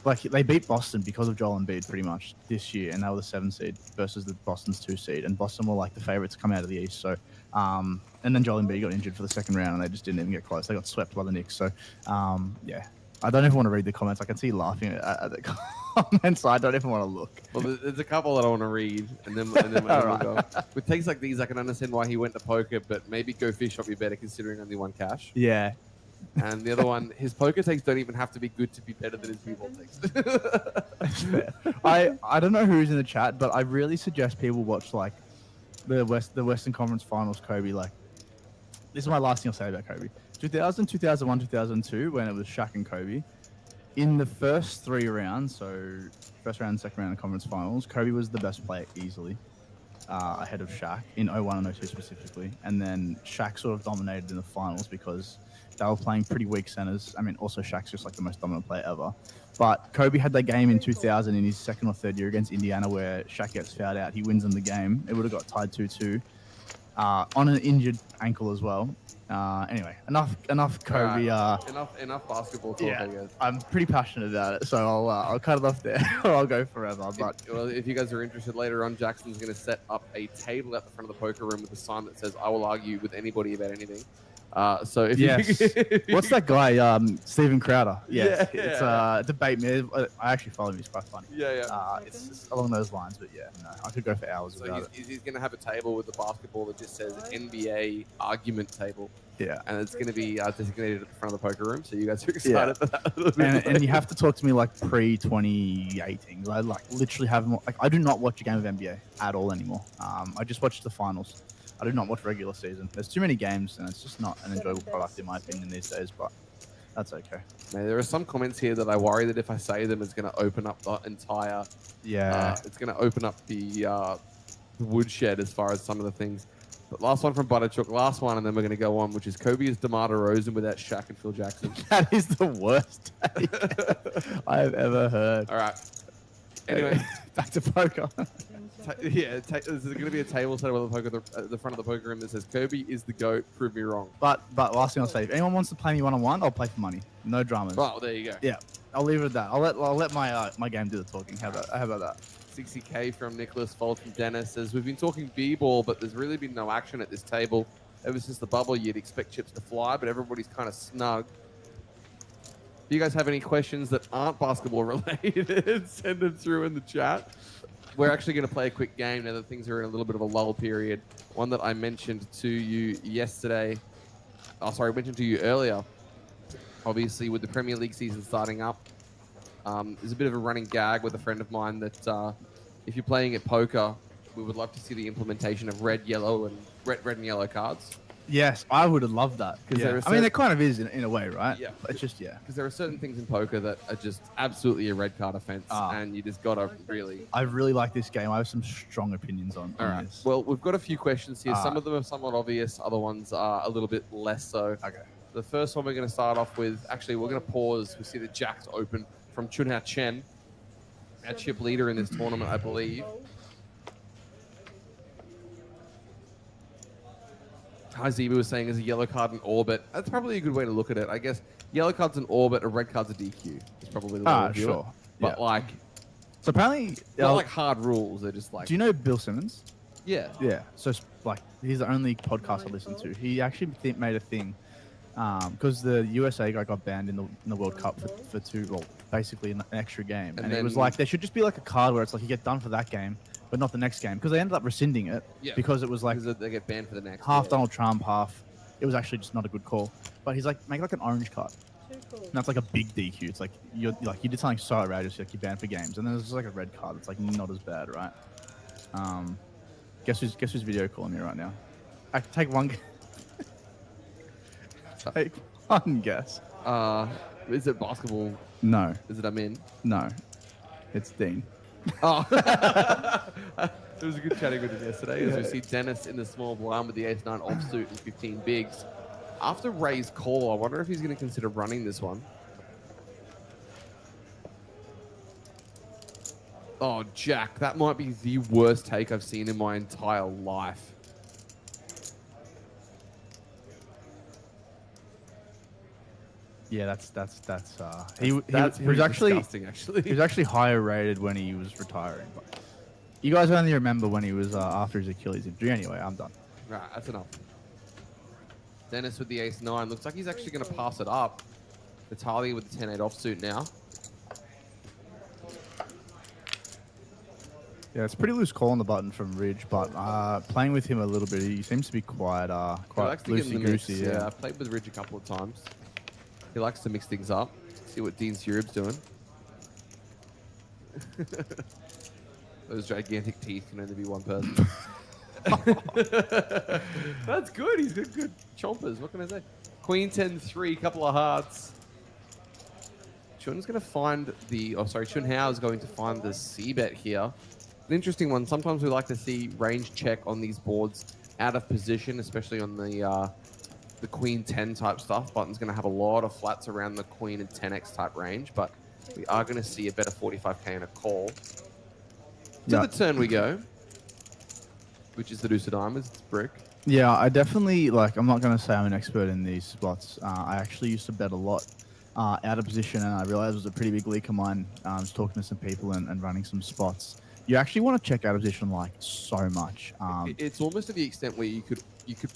like they beat Boston because of Joel Embiid pretty much this year, and they were the 7 seed versus the Boston's 2 seed, and Boston were like the favorites to come out of the East. So, and then Joel Embiid got injured for the second round, and they just didn't even get close. They got swept by the Knicks. So, yeah, I don't even want to read the comments. I can see you laughing at the comments, so I don't even want to look. Well, there's a couple that I want to read, and then we'll go. With takes like these, I can understand why he went to poker, but maybe go fish shop be better considering only 1 cash. Yeah. And the other one, his poker takes don't even have to be good to be better than his b-ball takes. I don't know who's in the chat, but I really suggest people watch like the Western Conference Finals Kobe. Like, this is my last thing I'll say about Kobe. 2000, 2001, 2002, when it was Shaq and Kobe. In the first 3 rounds, so first round, second round of conference finals, Kobe was the best player easily. ahead of Shaq in 01 and 02 specifically. And then Shaq sort of dominated in the finals because they were playing pretty weak centers. I mean, also Shaq's just like the most dominant player ever. But Kobe had that game in 2000 in his second or third year against Indiana where Shaq gets fouled out. He wins them the game. It would have got tied 2-2 on an injured ankle as well. Anyway, enough Kobe. Enough basketball talk. Yeah, I guess. I'm pretty passionate about it, so I'll cut it off there, or I'll go forever. But Well, if you guys are interested, later on, Jackson's going to set up a table at the front of the poker room with a sign that says, "I will argue with anybody about anything." So if yes, what's that guy? Steven Crowder. Yeah, It's debate me. I actually follow him. He's quite funny. Yeah. It's just along those lines, but yeah, no, I could go for hours So about it. he's going to have a table with the basketball that just says NBA argument table. Yeah. And it's going to be designated at the front of the poker room. So you guys are excited for that. And you have to talk to me like pre-2018. I like literally have like I do not watch a game of NBA at all anymore. I just watch the finals. I do not watch regular season. There's too many games, and it's just not an enjoyable product in my opinion these days. But that's okay. Now, there are some comments here that I worry that if I say them, it's going to open up the entire. It's going to open up the woodshed as far as some of the things. But last one from Butterchuck, last one, and then we're going to go on, which is Kobe is DeMar DeRozan without Shaq and Phil Jackson. That is the worst take I have ever heard. All right. Anyway, back to poker. This is going to be a table set up at the front of the poker room that says Kobe is the GOAT, prove me wrong. But last thing I'll say, if anyone wants to play me one-on-one, I'll play for money. No dramas. Well, there you go. Yeah, I'll leave it at that. I'll let my game do the talking. How about that? 60k from Nicholas, fold from Dennis says, we've been talking b-ball, but there's really been no action at this table. Ever since the bubble, you'd expect chips to fly, but everybody's kind of snug. If you guys have any questions that aren't basketball related, send them through in the chat. We're actually going to play a quick game now that things are in a little bit of a lull period. One that I mentioned to you yesterday. Mentioned to you earlier. Obviously, with the Premier League season starting up, there's a bit of a running gag with a friend of mine that if you're playing at poker, we would love to see the implementation of red, and yellow cards. Yes, I would have loved that. Yeah. I mean, it kind of is in a way, right? Yeah. It's just, yeah. Because there are certain things in poker that are just absolutely a red card offense, and you just got to really... I really like this game. I have some strong opinions on this. Well, we've got a few questions here. Some of them are somewhat obvious. Other ones are a little bit less so. Okay. The first one we're going to start off with... Actually, we're going to pause. We see the Jacks open from Chunhao Chen, our chip leader in this tournament, I believe. Ziba was saying is a yellow card in orbit. That's probably a good way to look at it. I guess yellow card's in orbit, a red card's a DQ. It's probably the way to view it. But so apparently, not like hard rules. They're just like. Do you know Bill Simmons? Yeah. Yeah. So like, he's the only podcast I listen to. He actually made a thing because the USA guy got banned in the World Cup for basically an extra game, and it was like there should just be like a card where it's like you get done for that game, but not the next game, because they ended up rescinding it because it was like they get banned for the next. Half Donald Trump, half. It was actually just not a good call. But he's like, make like an orange card. And that's like a big DQ. It's like you did something so outrageous, like you're banned for games, and then there's just like a red card. It's like not as bad, right? Guess who's video calling me right now? I can take one. Take one guess. Is it basketball? No. Is it Amin? No. It's Dean. Oh. It was a good chatting with him yesterday. As we see Dennis in the small blind with the ace-9 offsuit and 15 bigs. After Ray's call, I wonder if he's going to consider running this one. Oh, Jack, that might be the worst take I've seen in my entire life. Yeah, that's he was actually disgusting, actually. He was actually higher rated when he was retiring. But you guys only remember when he was after his Achilles injury. Anyway, I'm done. Right, that's enough. Dennis with the ace-9. Looks like he's actually going to pass it up. Vitaly with the 10-8 offsuit now. Yeah, it's a pretty loose call on the button from Ridge, but playing with him a little bit, he seems to be quite loosey-goosey. Yeah, I've played with Ridge a couple of times. He likes to mix things up. See what Dean Surib's doing. Those gigantic teeth can only be one person. That's good. He's got good chompers. What can I say? Queen 10-3, couple of hearts. Chun's going to find Chunhao is going to find the C bet here. An interesting one. Sometimes we like to see range check on these boards out of position, especially on the queen 10 type stuff. Button's going to have a lot of flats around the queen and 10x type range, but we are going to see a better 45k and a call. To the turn we go, which is the deuce of diamonds. It's brick. Yeah, I definitely, like, I'm not going to say I'm an expert in these spots. I actually used to bet a lot out of position, and I realized it was a pretty big leak of mine. I was talking to some people and running some spots. You actually want to check out of position, like, so much. It's almost to the extent where you could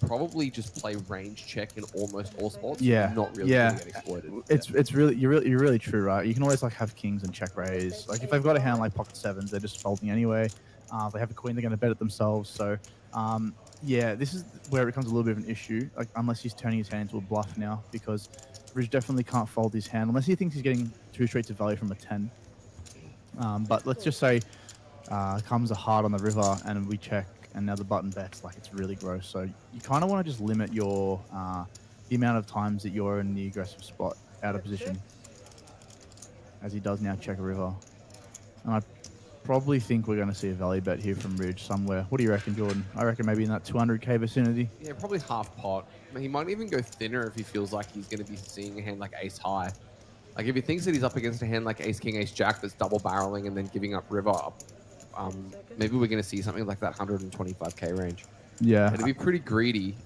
probably just play range check in almost all spots. Yeah, and not really get exploited. It's really you're really true, right? You can always like have kings and check raise. Like if they've got a hand like pocket sevens, they're just folding anyway. If they have a queen, they're going to bet it themselves. So yeah, this is where it becomes a little bit of an issue. Like unless he's turning his hand into a bluff now, because Ridge definitely can't fold his hand unless he thinks he's getting 2 straights of value from a 10. But let's just say comes a heart on the river and we check. And now the button bets, like it's really gross. So you kind of want to just limit your the amount of times that you're in the aggressive spot out of position, as he does now check a river. And I probably think we're going to see a value bet here from Ridge somewhere. What do you reckon, Jordan? I reckon maybe in that 200k vicinity. Yeah, probably half pot. I mean, he might even go thinner if he feels like he's going to be seeing a hand like ace high. Like if he thinks that he's up against a hand like ace king, ace jack that's double barreling and then giving up river up. Maybe we're going to see something like that 125k range. Yeah. It'd be pretty greedy.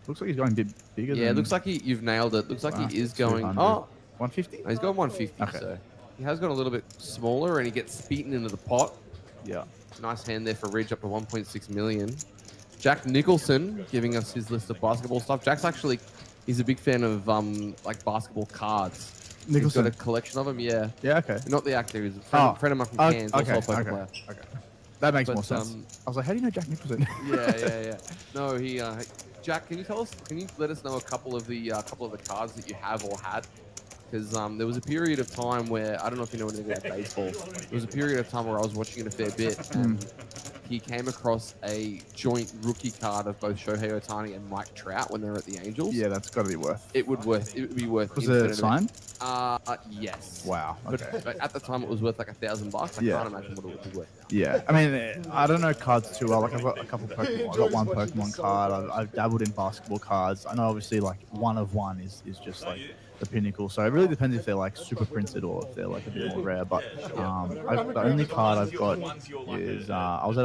Looks like he's going a bit bigger. Yeah, it looks like you've nailed it. Looks like he is going... Oh! 150? Oh, he's going 150, okay. So he has gone a little bit smaller and he gets beaten into the pot. Yeah. Nice hand there for Ridge, up to 1.6 million. Jack Nicholson giving us his list of basketball stuff. Jack's actually... He's a big fan of like basketball cards. Nicholson. He's got a collection of them, yeah. Yeah, okay. Not the actor, he's a friend of mine from Cairns, also a poker player. Okay. That makes But, more sense. I was like, how do you know Jack Nicholson? Yeah. No, he. Jack, can you tell us? Can you let us know a couple of the cards that you have or had? Because there was a period of time where I don't know if you know anything about baseball. There was a period of time where I was watching it a fair bit. And he came across a joint rookie card of both Shohei Ohtani and Mike Trout when they were at the Angels. Yeah, that's got to be worth. It would be worth. Was it signed? Yes. Wow. Okay. But at the time, it was worth like $1,000. I can't imagine what it would be worth. Yeah, I mean, I don't know cards too well. Like, I've got a couple Pokemon. I've got one Pokemon card. I've dabbled in basketball cards. I know, obviously, like, one of one is just, like, the pinnacle. So it really depends if they're, like, super printed or if they're, like, a bit more rare. But the only card I've got is I was at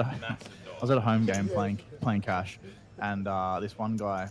a home game playing cash, and this one guy,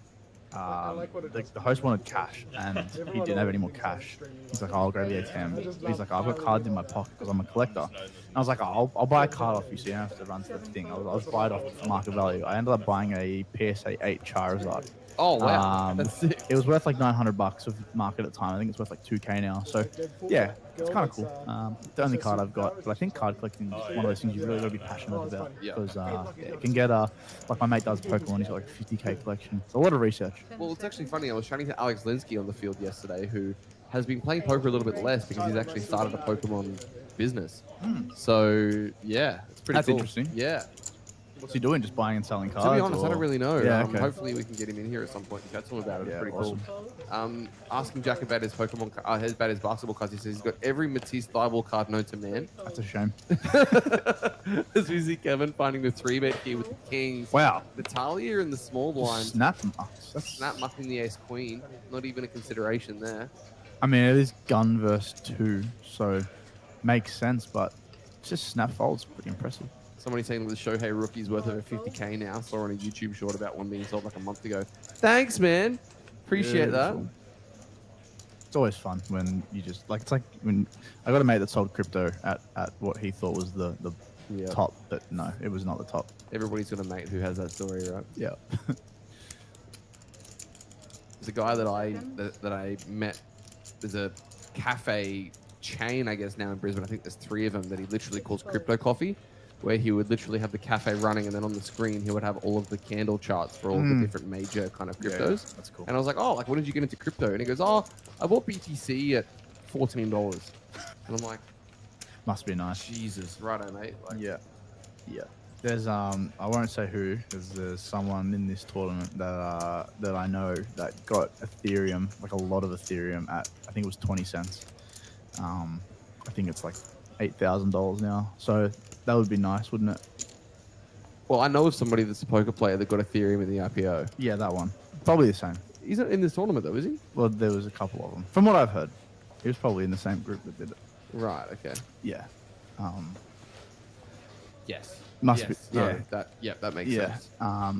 the host wanted cash, and he didn't have any more cash. He's like, I'll go to the ATM. He's like, I've got cards in my pocket because I'm a collector. And I was like, I'll buy a card off you so you don't have to run to the thing. I'll just buy it off for market value. I ended up buying a PSA 8 Charizard. Oh, wow. That's sick. It was worth like $900 of market at the time. I think it's worth like 2K now. So, yeah, it's kind of cool. The only card I've got, but I think card collecting is one of those things you really got to be passionate about. Because it can get, like my mate does Pokemon, he's got like a 50K collection. It's a lot of research. Well, it's actually funny. I was chatting to Alex Linsky on the field yesterday, who has been playing poker a little bit less because he's actually started a Pokemon business. So, yeah, it's pretty That's cool. interesting. Yeah. What's he doing? Just buying and selling cards? To be honest, I don't really know. Yeah, okay. Hopefully we can get him in here at some point and chat to him about it. It's pretty awesome. cool. Asking Jack about his Pokemon, about his basketball cards. He says he's got every Matisse Thibault card known to man. That's a shame. As we see Kevin finding the 3-bet here with the Kings. Wow. Natalia in the small blind. Snap mucks. Snap mucking the Ace Queen. Not even a consideration there. I mean, it is gun versus 2, so makes sense, but just snap folds pretty impressive. Somebody saying that the Shohei rookie's worth over 50k now. Saw on a YouTube short about one being sold like a month ago. Thanks, man. Appreciate that. It's always fun when you just like. It's like when I got a mate that sold crypto at what he thought was the top, but no, it was not the top. Everybody's got a mate who has that story, right? Yeah. There's a guy that I met. There's a cafe chain, I guess, now in Brisbane. I think there's 3 of them that he literally calls Crypto Coffee, where he would literally have the cafe running, and then on the screen he would have all of the candle charts for all of the different major kind of cryptos. Yeah, that's cool. And I was like, oh, like, when did you get into crypto? And he goes, oh, I bought BTC at $14. And I'm like, must be nice. Jesus, righto, mate. Like, Yeah. There's I won't say who, because there's someone in this tournament that I know that got Ethereum, like a lot of Ethereum at, I think it was 20 cents. I think it's like $8,000 now. So That would be nice, wouldn't it? Well, I know of somebody that's a poker player that got Ethereum in the IPO. Yeah, that one. Probably the same. He's not in this tournament though, is he? Well, there was a couple of them. From what I've heard, he was probably in the same group that did it. Right. Okay. Yeah. Yes. Must yes. be. No, Yeah. that makes Yeah. sense.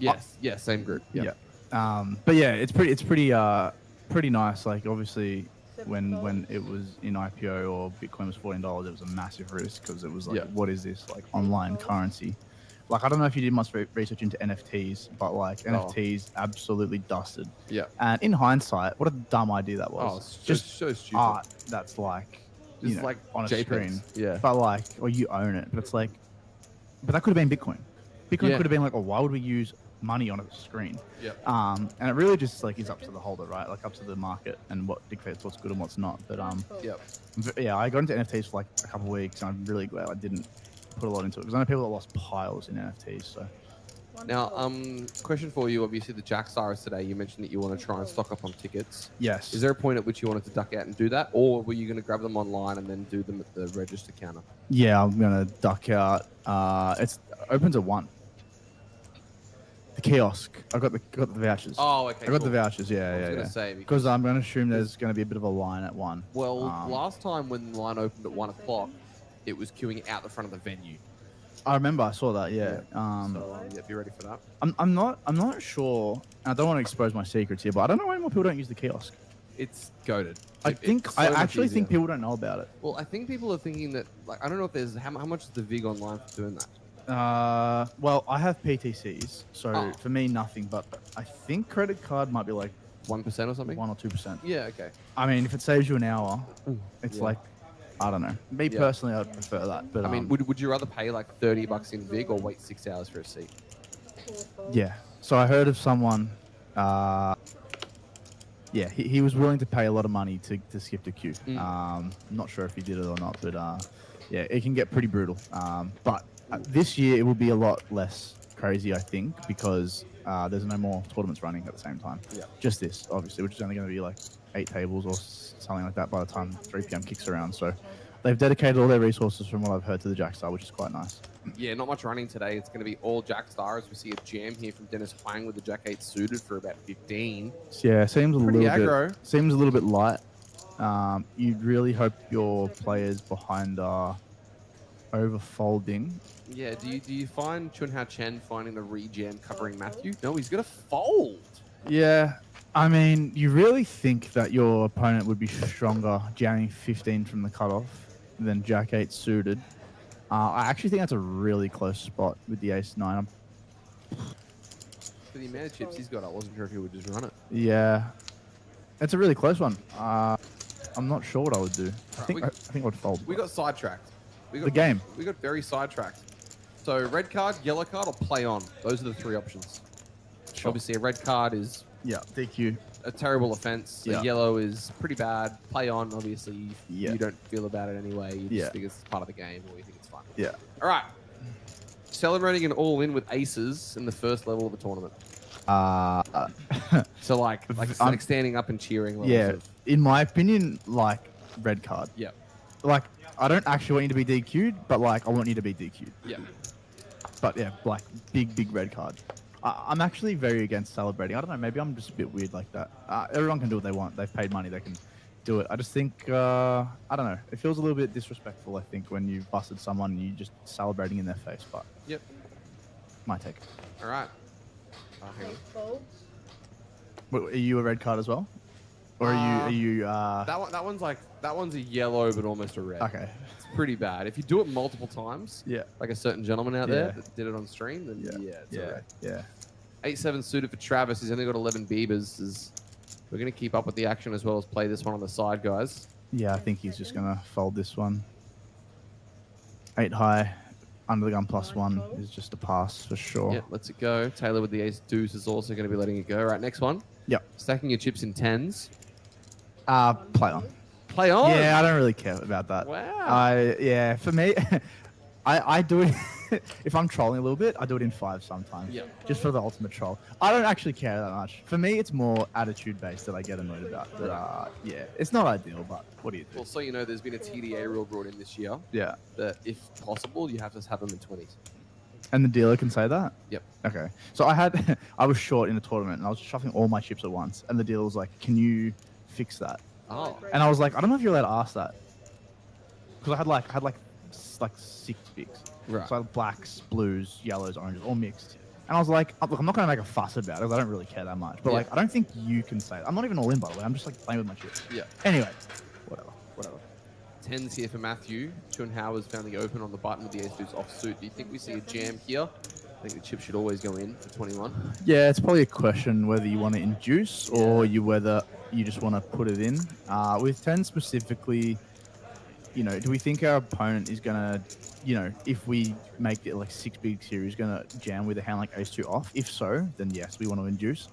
Yes. Yeah. Same group. Yeah. But yeah, it's pretty nice. Like obviously, when it was in IPO or Bitcoin was $14, it was a massive risk because it was like, what is this like online currency? Like I don't know if you did much research into NFTs, but like NFTs absolutely dusted. Yeah. And in hindsight, what a dumb idea that was. Oh, it's just so stupid. art that's like, you know, like on a JPEGs. screen. Yeah. But like, or you own it. But it's like, but that could have been Bitcoin. Bitcoin Yeah. could have been like, oh, why would we use money on a screen? Yeah. And it really just like is up to the holder, right? Like up to the market and what dictates what's good and what's not. But Yep. yeah, I got into NFTs for like a couple of weeks, and I'm really glad I didn't put a lot into it because I know people that lost piles in NFTs. So Now, question for you. Obviously, the Jack Stars today. You mentioned that you want to try and stock up on tickets. yes, Is there a point at which you wanted to duck out and do that, or were you going to grab them online and then do them at the register counter? yeah, I'm gonna duck out. It opens at 1. The kiosk. I got the vouchers. Oh, okay. I got cool. the vouchers. I Yeah, was yeah, gonna yeah. say Because I'm gonna assume there's gonna be a bit of a line at 1. Well, last time when the line opened at 1 o'clock, it was queuing out the front of the venue. I remember I saw that. Yeah. So yeah, be ready for that. I'm not sure. I don't want to expose my secrets here, but I don't know why more people don't use the kiosk. It's goaded. I actually think people don't know about it. Well, I think people are thinking that, like, I don't know if there's how much is the VIG online for doing that. Well, I have PTCs, so Oh. for me nothing. But I think credit card might be like 1% or something. 1 or 2%. Yeah. Okay. I mean, if it saves you an hour, it's Yeah. like, I don't know. Me Yeah. personally, I'd prefer that. But I mean, would you rather pay like $30 in VIG or wait 6 hours for a seat? yeah. So I heard of someone. Yeah, he was willing to pay a lot of money to skip the queue. Not sure if he did it or not, but yeah, it can get pretty brutal. But this year it will be a lot less crazy, I think, because there's no more tournaments running at the same time. Yeah. Just this, obviously, which is only going to be like 8 tables or something like that by the time 3 p.m. kicks around. So they've dedicated all their resources, from what I've heard, to the Jackstar, which is quite nice. Yeah, not much running today. It's going to be all Jack Stars. We see a jam here from Dennis Huang with the Jack 8 suited for about 15. Yeah, seems a Pretty little aggro. bit. Seems a little bit light. You'd really hope your players behind are overfolding. Yeah, do you find Chun Hao Chen finding the rejam covering Matthew? No, he's going to fold. Yeah, I mean, you really think that your opponent would be stronger jamming 15 from the cutoff than Jack 8 suited. I actually think that's a really close spot with the Ace 9. For the amount of chips he's got, I wasn't sure if he would just run it. Yeah, it's a really close one. I'm not sure what I would do. I think I'd fold. We got sidetracked. We got, The game. We got very sidetracked. So red card, yellow card, or play on. Those are the 3 options. Sure. Obviously, a red card is Yeah, DQ. a terrible offense. Yeah. A yellow is pretty bad. Play on, obviously, Yeah. you don't feel about it anyway. You Yeah. just think it's part of the game, or you think it's fun. Yeah. All right. Celebrating an all-in with aces in the first level of the tournament. So like standing up and cheering. Levels Yeah, of, in my opinion, like red card. yeah. Like I don't actually want you to be DQ'd, but like I want you to be DQ'd. Yeah. But yeah, like big red card. I'm actually very against celebrating. I don't know. Maybe I'm just a bit weird like that. Everyone can do what they want. They've paid money. They can do it. I just think I don't know. It feels a little bit disrespectful. I think when you've busted someone and you're just celebrating in their face. But Yep. my take. All right. Hang on. Folds. Wait, are you a red card as well, or are you? That one's a yellow but almost a red. Okay. It's pretty bad. If you do it multiple times, Yeah. like a certain gentleman out there Yeah. that did it on stream, then it's a Yeah. red. Yeah. 8-7 suited for Travis. He's only got 11 beavers. We're going to keep up with the action as well as play this one on the side, guys. Yeah, I think he's just gonna fold this one. 8 high, under the gun +1 is just a pass for sure. Yep, lets it go. Taylor with the ace deuce is also going to be letting it go. All right, next one. Yep. Stacking your chips in 10s. Play on. Play on. Yeah, I don't really care about that. Wow. Yeah, for me, I do it. if I'm trolling a little bit, I do it in 5 sometimes. Yeah. Just for the ultimate troll. I don't actually care that much. For me, it's more attitude based that I get annoyed about. But yeah, it's not ideal, but what do you do? Well, so you know, there's been a TDA rule brought in this year Yeah. that, if possible, you have to have them in 20s. And the dealer can say that? Yep. Okay. So I was short in a tournament and I was shuffling all my chips at once, and the dealer was like, "Can you fix that?" Oh. And I was like, "I don't know if you're allowed to ask that," because I had like 6 picks. Right. So I had blacks, blues, yellows, oranges, all mixed. And I was like, "Look, I'm not going to make a fuss about it because I don't really care that much. But Yeah. like, I don't think you can say it. I'm not even all in, by the way. I'm just like playing with my chips." Yeah. Anyway, whatever. 10s here for Matthew. Chun Hao has found the open on the button with the ace deuce offsuit. Do you think we see a jam here? I think the chip should always go in for 21. Yeah, it's probably a question whether you want to induce or whether you just want to put it in. With 10 specifically, you know, do we think our opponent is going to, you know, if we make it like 6 big series, going to jam with a hand like ace 2 off? If so, then yes, we want to induce.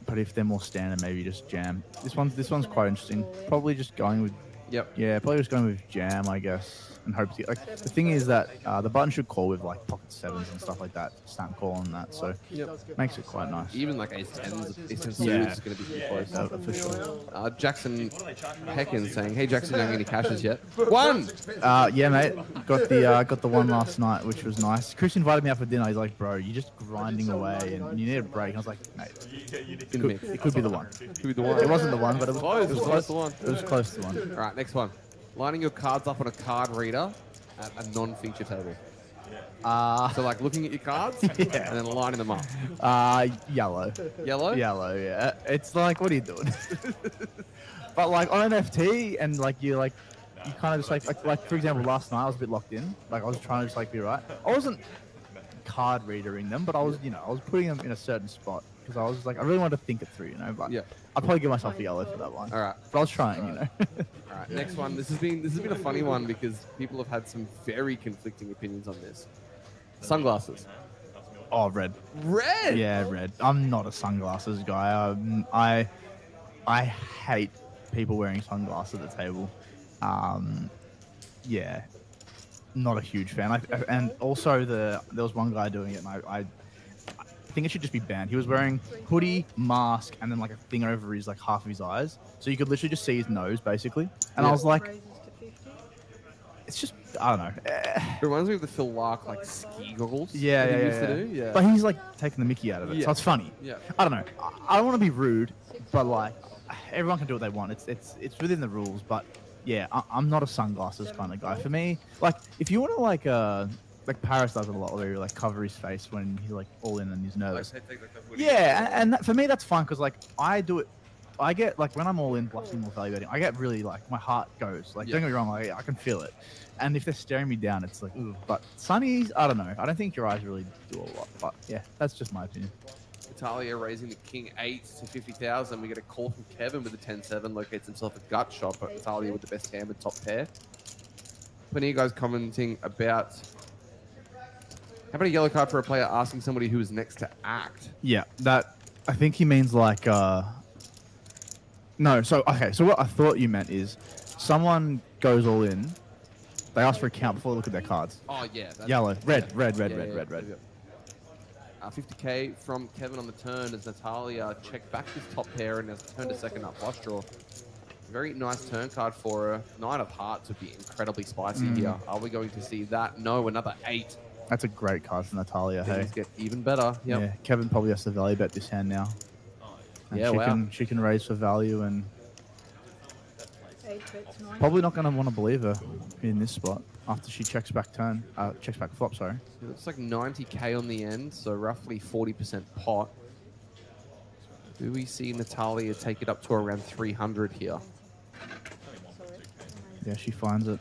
But if they're more standard, maybe just jam. This one's quite interesting. Probably just going with, yeah, probably just going with jam, I guess, and hope to get, like, the thing is that the button should call with like pocket 7s and stuff like that, snap call on that, so makes it quite nice. Even like ace 10s, ace 10 suits Yeah. is going to be pretty close. For sure. Jackson Heckin saying, "Hey Jackson, don't get any cashes yet." One! Yeah, mate. Got the one last night, which was nice. Chris invited me out for dinner. He's like, "Bro, you're just grinding away, and you need a break." And I was like, "Mate, it could be the one." Could be the one. It wasn't the one, but it was Close, It was close close. to one. It was close to one. All right, next one. Lining your cards up on a card reader at a non-feature table. So like looking at your cards and then lining them up. Yellow. Yellow? Yellow, yeah. It's like, what are you doing? But like on an FT and like you kind of just like for example, last night I was a bit locked in. Like I was trying to just like be right. I wasn't card readering them, but I was putting them in a certain spot because I was like, I really wanted to think it through, you know. But Yeah. I'd probably give myself a yellow for that one. All right. But I was trying, you know. All right, next one. This has been a funny one because people have had some very conflicting opinions on this. Sunglasses. Oh, red. Red. Yeah, red. I'm not a sunglasses guy. I hate people wearing sunglasses at the table. Yeah, not a huge fan. And also there was one guy doing it, and I think it should just be banned. He was wearing hoodie, mask, and then like a thing over his like half of his eyes, so you could literally just see his nose basically. And I was like, Raises to 50. it's just, I don't know. It reminds me of the Phil Lark like ski goggles. Yeah, that he yeah, used yeah. to do. Yeah. But he's like taking the mickey out of it, Yeah. so it's funny. Yeah. I don't know. I don't want to be rude, but like everyone can do what they want. It's within the rules. But yeah, I'm not a sunglasses kind of guy. For me, like if you want to like Paris does it a lot, where you like cover his face when he's like all in and he's nervous. Yeah, and that, for me that's fine because like I do it. I get like when I'm all in bluffing or value betting, I get really like my heart goes. Like don't get me wrong, like, I can feel it. And if they're staring me down, it's like, ooh. But sunnies, I don't know. I don't think your eyes really do a lot. But yeah, that's just my opinion. Italia raising the king 8 to 50,000. We get a call from Kevin with the 10-7. Locates himself a gut shot, but Italia with the best hand and top pair. Plenty of guys commenting about how about a yellow card for a player asking somebody who is next to act. Yeah, that I think he means like no. So okay, so what I thought you meant is someone goes all in. They ask for a count before they look at their cards. Oh yeah, that's Yellow, red, red. 50k from Kevin on the turn as Natalia checked back his top pair and has turned a second up flush draw. Very nice turn card for her. 9 of hearts would be incredibly spicy here. Are we going to see that? No, another 8. That's a great card for Natalia. Hey, Things get even better. Yep. yeah. Kevin probably has to value bet this hand now. And Yeah, she wow. she can raise for value and 8 bets, 9. probably not going to want to believe her in this spot after she checks back flop. Sorry. It looks like 90k on the end, so roughly 40% pot. Do we see Natalia take it up to around 300 here? Sorry. Yeah, she finds it.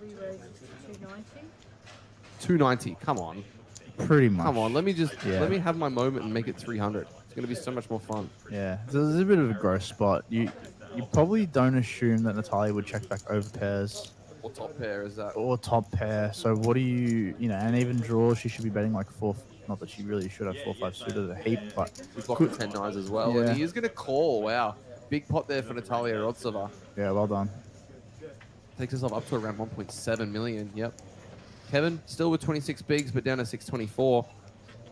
Re-raises to 290. 290. Come on. Pretty much. Come on. Let me Yeah. let me have my moment and make it 300. It's going to be so much more fun. Yeah, so there's a bit of a gross spot. You probably don't assume that Natalia would check back over pairs What top pair is that? or top pair. So what do you know? And even draws, she should be betting like 4. Not that she really should have 4-5 suited at a heap, but We've got 10-9s as well. Yeah. And he is going to call. Wow. Big pot there for Natalia Rodzova. yeah, well done. Takes herself up to around 1.7 million. Yep. Kevin, still with 26 bigs, but down to 624. All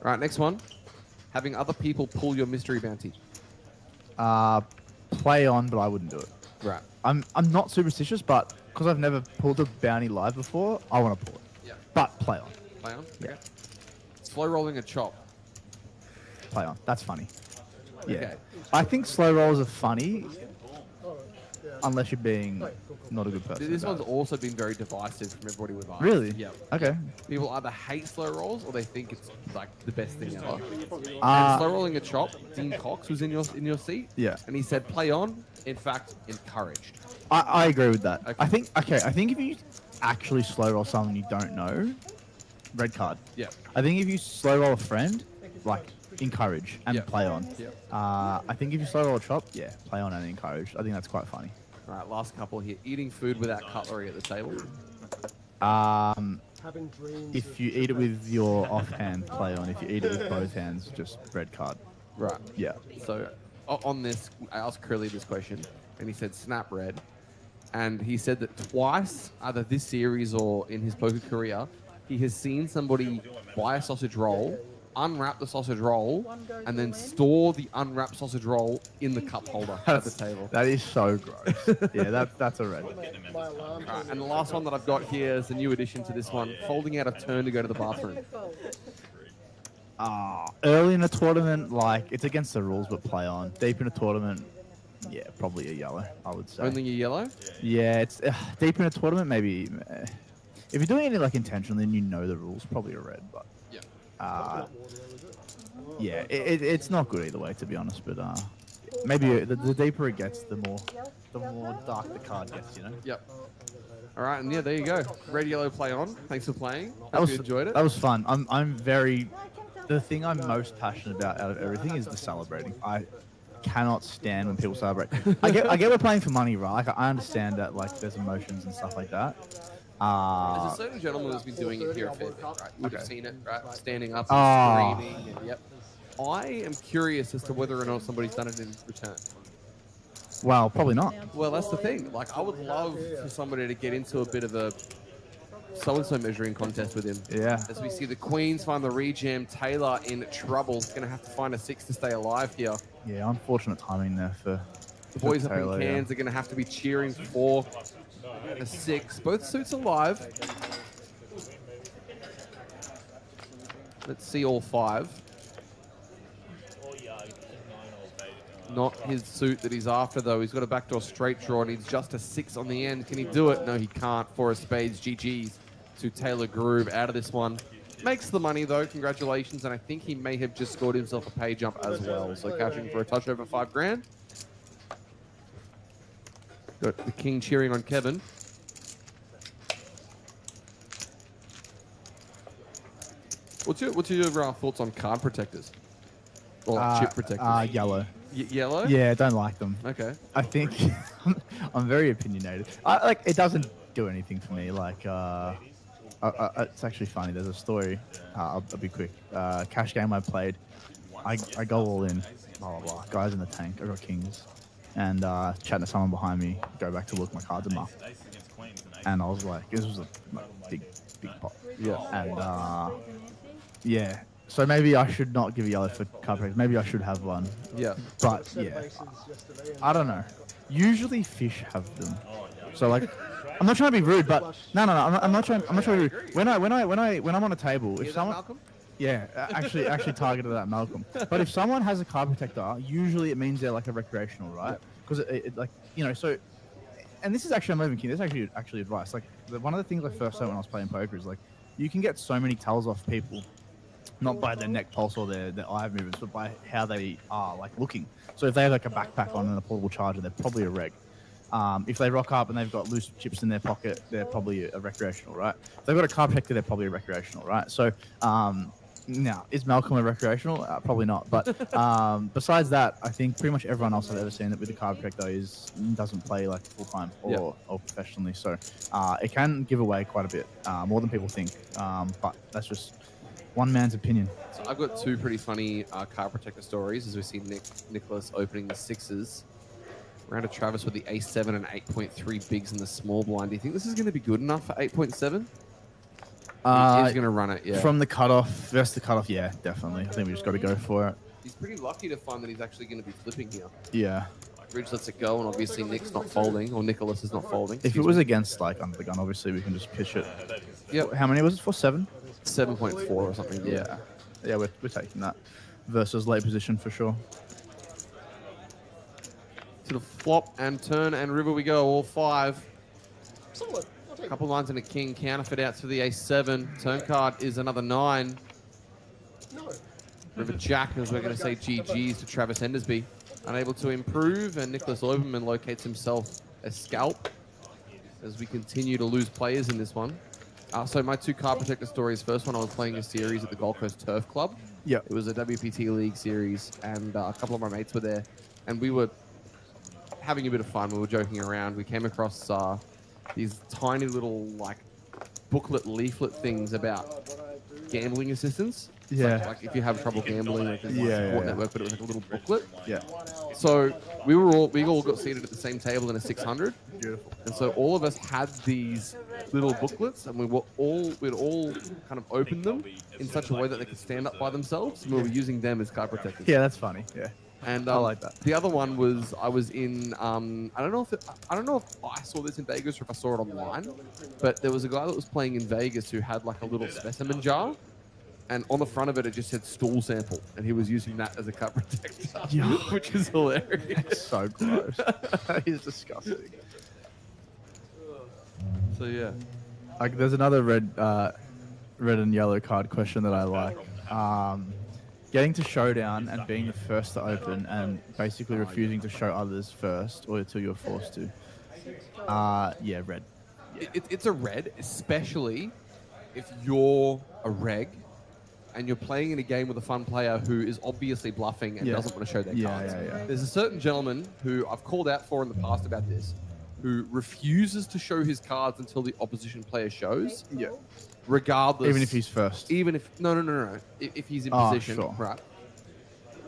right, next one. Having other people pull your mystery bounty. Play on, but I wouldn't do it. Right. I'm not superstitious, but because I've never pulled a bounty live before, I want to pull it. Yeah. But play on. Play on? Yeah. Okay. Slow rolling a chop. Play on. That's funny. Yeah. Okay. I think slow rolls are funny unless you're being not a good person. This about one's it. also been very divisive from everybody we've asked. Really? Yeah. Okay. People either hate slow rolls or they think it's like the best thing ever. And Uh, slow rolling a chop, Dean Cox was in your seat. Yeah. And he said play on, in fact, encouraged. I agree with that. Okay. I think if you actually slow roll someone you don't know, red card. Yeah. I think if you slow roll a friend, like encourage and Yeah. play on. Yeah. I think if you slow roll a chop, yeah, play on and encourage. I think that's quite funny. All right, last couple here. Eating food without cutlery at the table. Having dreams. If you eat it with your offhand, play on. If you eat it with both hands, just red card. Right. Yeah. So on this, I asked Curly this question, and he said snap red. And he said that twice, either this series or in his poker career, he has seen somebody buy a sausage roll, unwrap the sausage roll, and then store the unwrapped sausage roll in the cup holder at the table. That is so gross. Yeah, that's a red. My alarm. All right, and the last one that I've got here is a new addition to this one, folding out a turn to go to the bathroom. Early in a tournament, like it's against the rules, but play on. Deep in a tournament, yeah, probably a yellow, I would say. Only a yellow? Yeah, it's deep in a tournament, maybe. If you're doing it like intentionally and you know the rules, probably a red. But Yeah. yeah, it's not good either way, to be honest. But maybe the deeper it gets, the more dark the card gets. You know. Yep. All right, and yeah, there you go. Red, yellow, play on. Thanks for playing. That was Hope you enjoyed it. That was fun. I'm very. The thing I'm most passionate about out of everything is the celebrating. I cannot stand when people celebrate. I get we're playing for money, right? Like, I understand that like there's emotions and stuff like that. There's a certain gentleman who's been doing it here a fair bit, right? You've Okay. seen it, right? Standing up Ah. and screaming. And, yep. I am curious as to whether or not somebody's done it in return. Well, probably not. Well, that's the thing. Like, I would love for somebody to get into a bit of a so-and-so measuring contest with him. Yeah. As we see the Queens find the rejam, Taylor in trouble. He's going to have to find a 6 to stay alive here. Yeah, unfortunate timing there for The boys up Taylor, in Cairns are going to have to be cheering for a 6. Both suits alive. Let's see all 5. Not his suit that he's after, though. He's got a backdoor straight draw, and he's just a 6 on the end. Can he do it? No, he can't. 4 of spades. GG's to Taylor Groove out of this one. Makes the money, though. Congratulations. And I think he may have just scored himself a pay jump as well. So cashing for a touch over 5 grand. Got the king cheering on Kevin. What's your thoughts on card protectors? Or chip protectors? Yellow. Yellow? Yeah, don't like them. Okay. I think I'm very opinionated. Like, it doesn't do anything for me. Like, it's actually funny. There's a story. I'll be quick. Cash game I played. I go all in. Blah, blah, blah. Guys in the tank. I got kings. And chatting to someone behind me. Go back to look. My cards are marked. And I was like, this was a big pot. Yeah. And yeah. So maybe I should not give a yellow for card protectors. Maybe I should have one. Yeah. But yeah, I don't know. Usually fish have them. So like, I'm not trying to be rude, but no, I'm not trying. I'm not trying to be rude. When I'm on a table, if someone, Malcolm? yeah, actually targeted that Malcolm. But if someone has a card protector, usually it means they're like a recreational, right? Because it like, you know, so. And this is actually, I'm not even kidding. This is actually advice. Like, one of the things I first learned when I was playing poker is like, you can get so many tells off people. Not by their neck pulse or their eye movements, but by how they are like looking. So if they have like a backpack on and a portable charger, they're probably a reg. If they rock up and they've got loose chips in their pocket, they're probably a recreational, right? If they've got a card protector, they're probably a recreational, right? So now, is Malcolm a recreational? Probably not. But besides that, I think pretty much everyone else I've ever seen that with a card protector doesn't play like full time or professionally. So it can give away quite a bit, more than people think. But that's just one man's opinion. So I've got 2 pretty funny card protector stories as we see Nicholas opening the 6s. Round of Travis with the A7 and 8.3 bigs in the small blind. Do you think this is going to be good enough for 8.7? He's going to run it, yeah. From the cutoff, versus the cutoff, yeah, definitely. I think we just got to go for it. He's pretty lucky to find that he's actually going to be flipping here. Yeah. Ridge lets it go, and obviously Nick's not folding, or Nicholas is not folding. If it was against, like, under the gun, obviously we can just pitch it. Yep. How many was it for? 7? 7.4 or something. Yeah. Yeah, we're taking that. Versus late position for sure. To the flop and turn and river we go, all 5. Solid. I'll take it. Couple lines and a king. Counterfeit outs for the ace-7. Turn card is another 9. No. River Jack, as we're going to say GG's to Travis Hendersby. Unable to improve, and Nicholas Oberman locates himself a scalp as we continue to lose players in this one. So my 2 card protector stories. First one, I was playing a series at the Gold Coast Turf Club. Yeah. It was a WPT League series, and a couple of my mates were there, and we were having a bit of fun. We were joking around. We came across these tiny little, like, booklet leaflet things about gambling assistance. It's Yeah. like if you have trouble gambling, like there's one Yeah, support yeah. network, but it was like a little booklet. Yeah. So we all got seated at the same table in a 600. Beautiful. And so all of us had these little booklets, and we'd all kind of open them in such a way that they could stand up by themselves. And we were using them as card protectors. Yeah, that's funny. Yeah. And I like that. The other one was I was in I don't know if I saw this in Vegas or if I saw it online, but there was a guy that was playing in Vegas who had like a little specimen jar, and on the front of it just said stool sample, and he was using that as a card protector, Yeah. which is hilarious. So gross. That is disgusting. So yeah, Like, there's another red and yellow card question that I like. Getting to showdown and being the first to open and basically refusing to show others first or until you're forced to. Yeah, red. it's a red, especially if you're a reg and you're playing in a game with a fun player who is obviously bluffing and Yeah. doesn't want to show their Yeah, cards. yeah, yeah. There's a certain gentleman who I've called out for in the past about this, who refuses to show his cards until the opposition player shows. Yeah. Regardless. Even if he's first. Even if no. If he's in Oh, position, sure. right?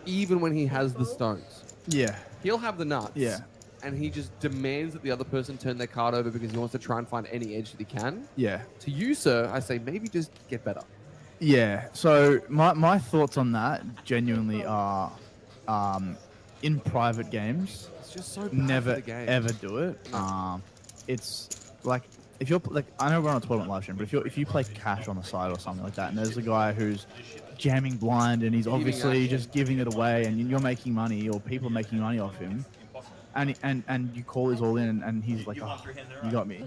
Even when he has the stones, Yeah. he'll have the nuts. Yeah. And he just demands that the other person turn their card over because he wants to try and find any edge that he can. Yeah. To you, sir, I say maybe just get better. Yeah. So my thoughts on that genuinely are, in private games, It's just so bad never for the game. ever do it. It's like if you're like, I know we're on a tournament live stream, but if you play cash on the side or something like that, and there's a guy who's jamming blind and he's obviously just giving it away, and you're making money or people are making money off him, and you call his all in, and he's like, oh, you got me.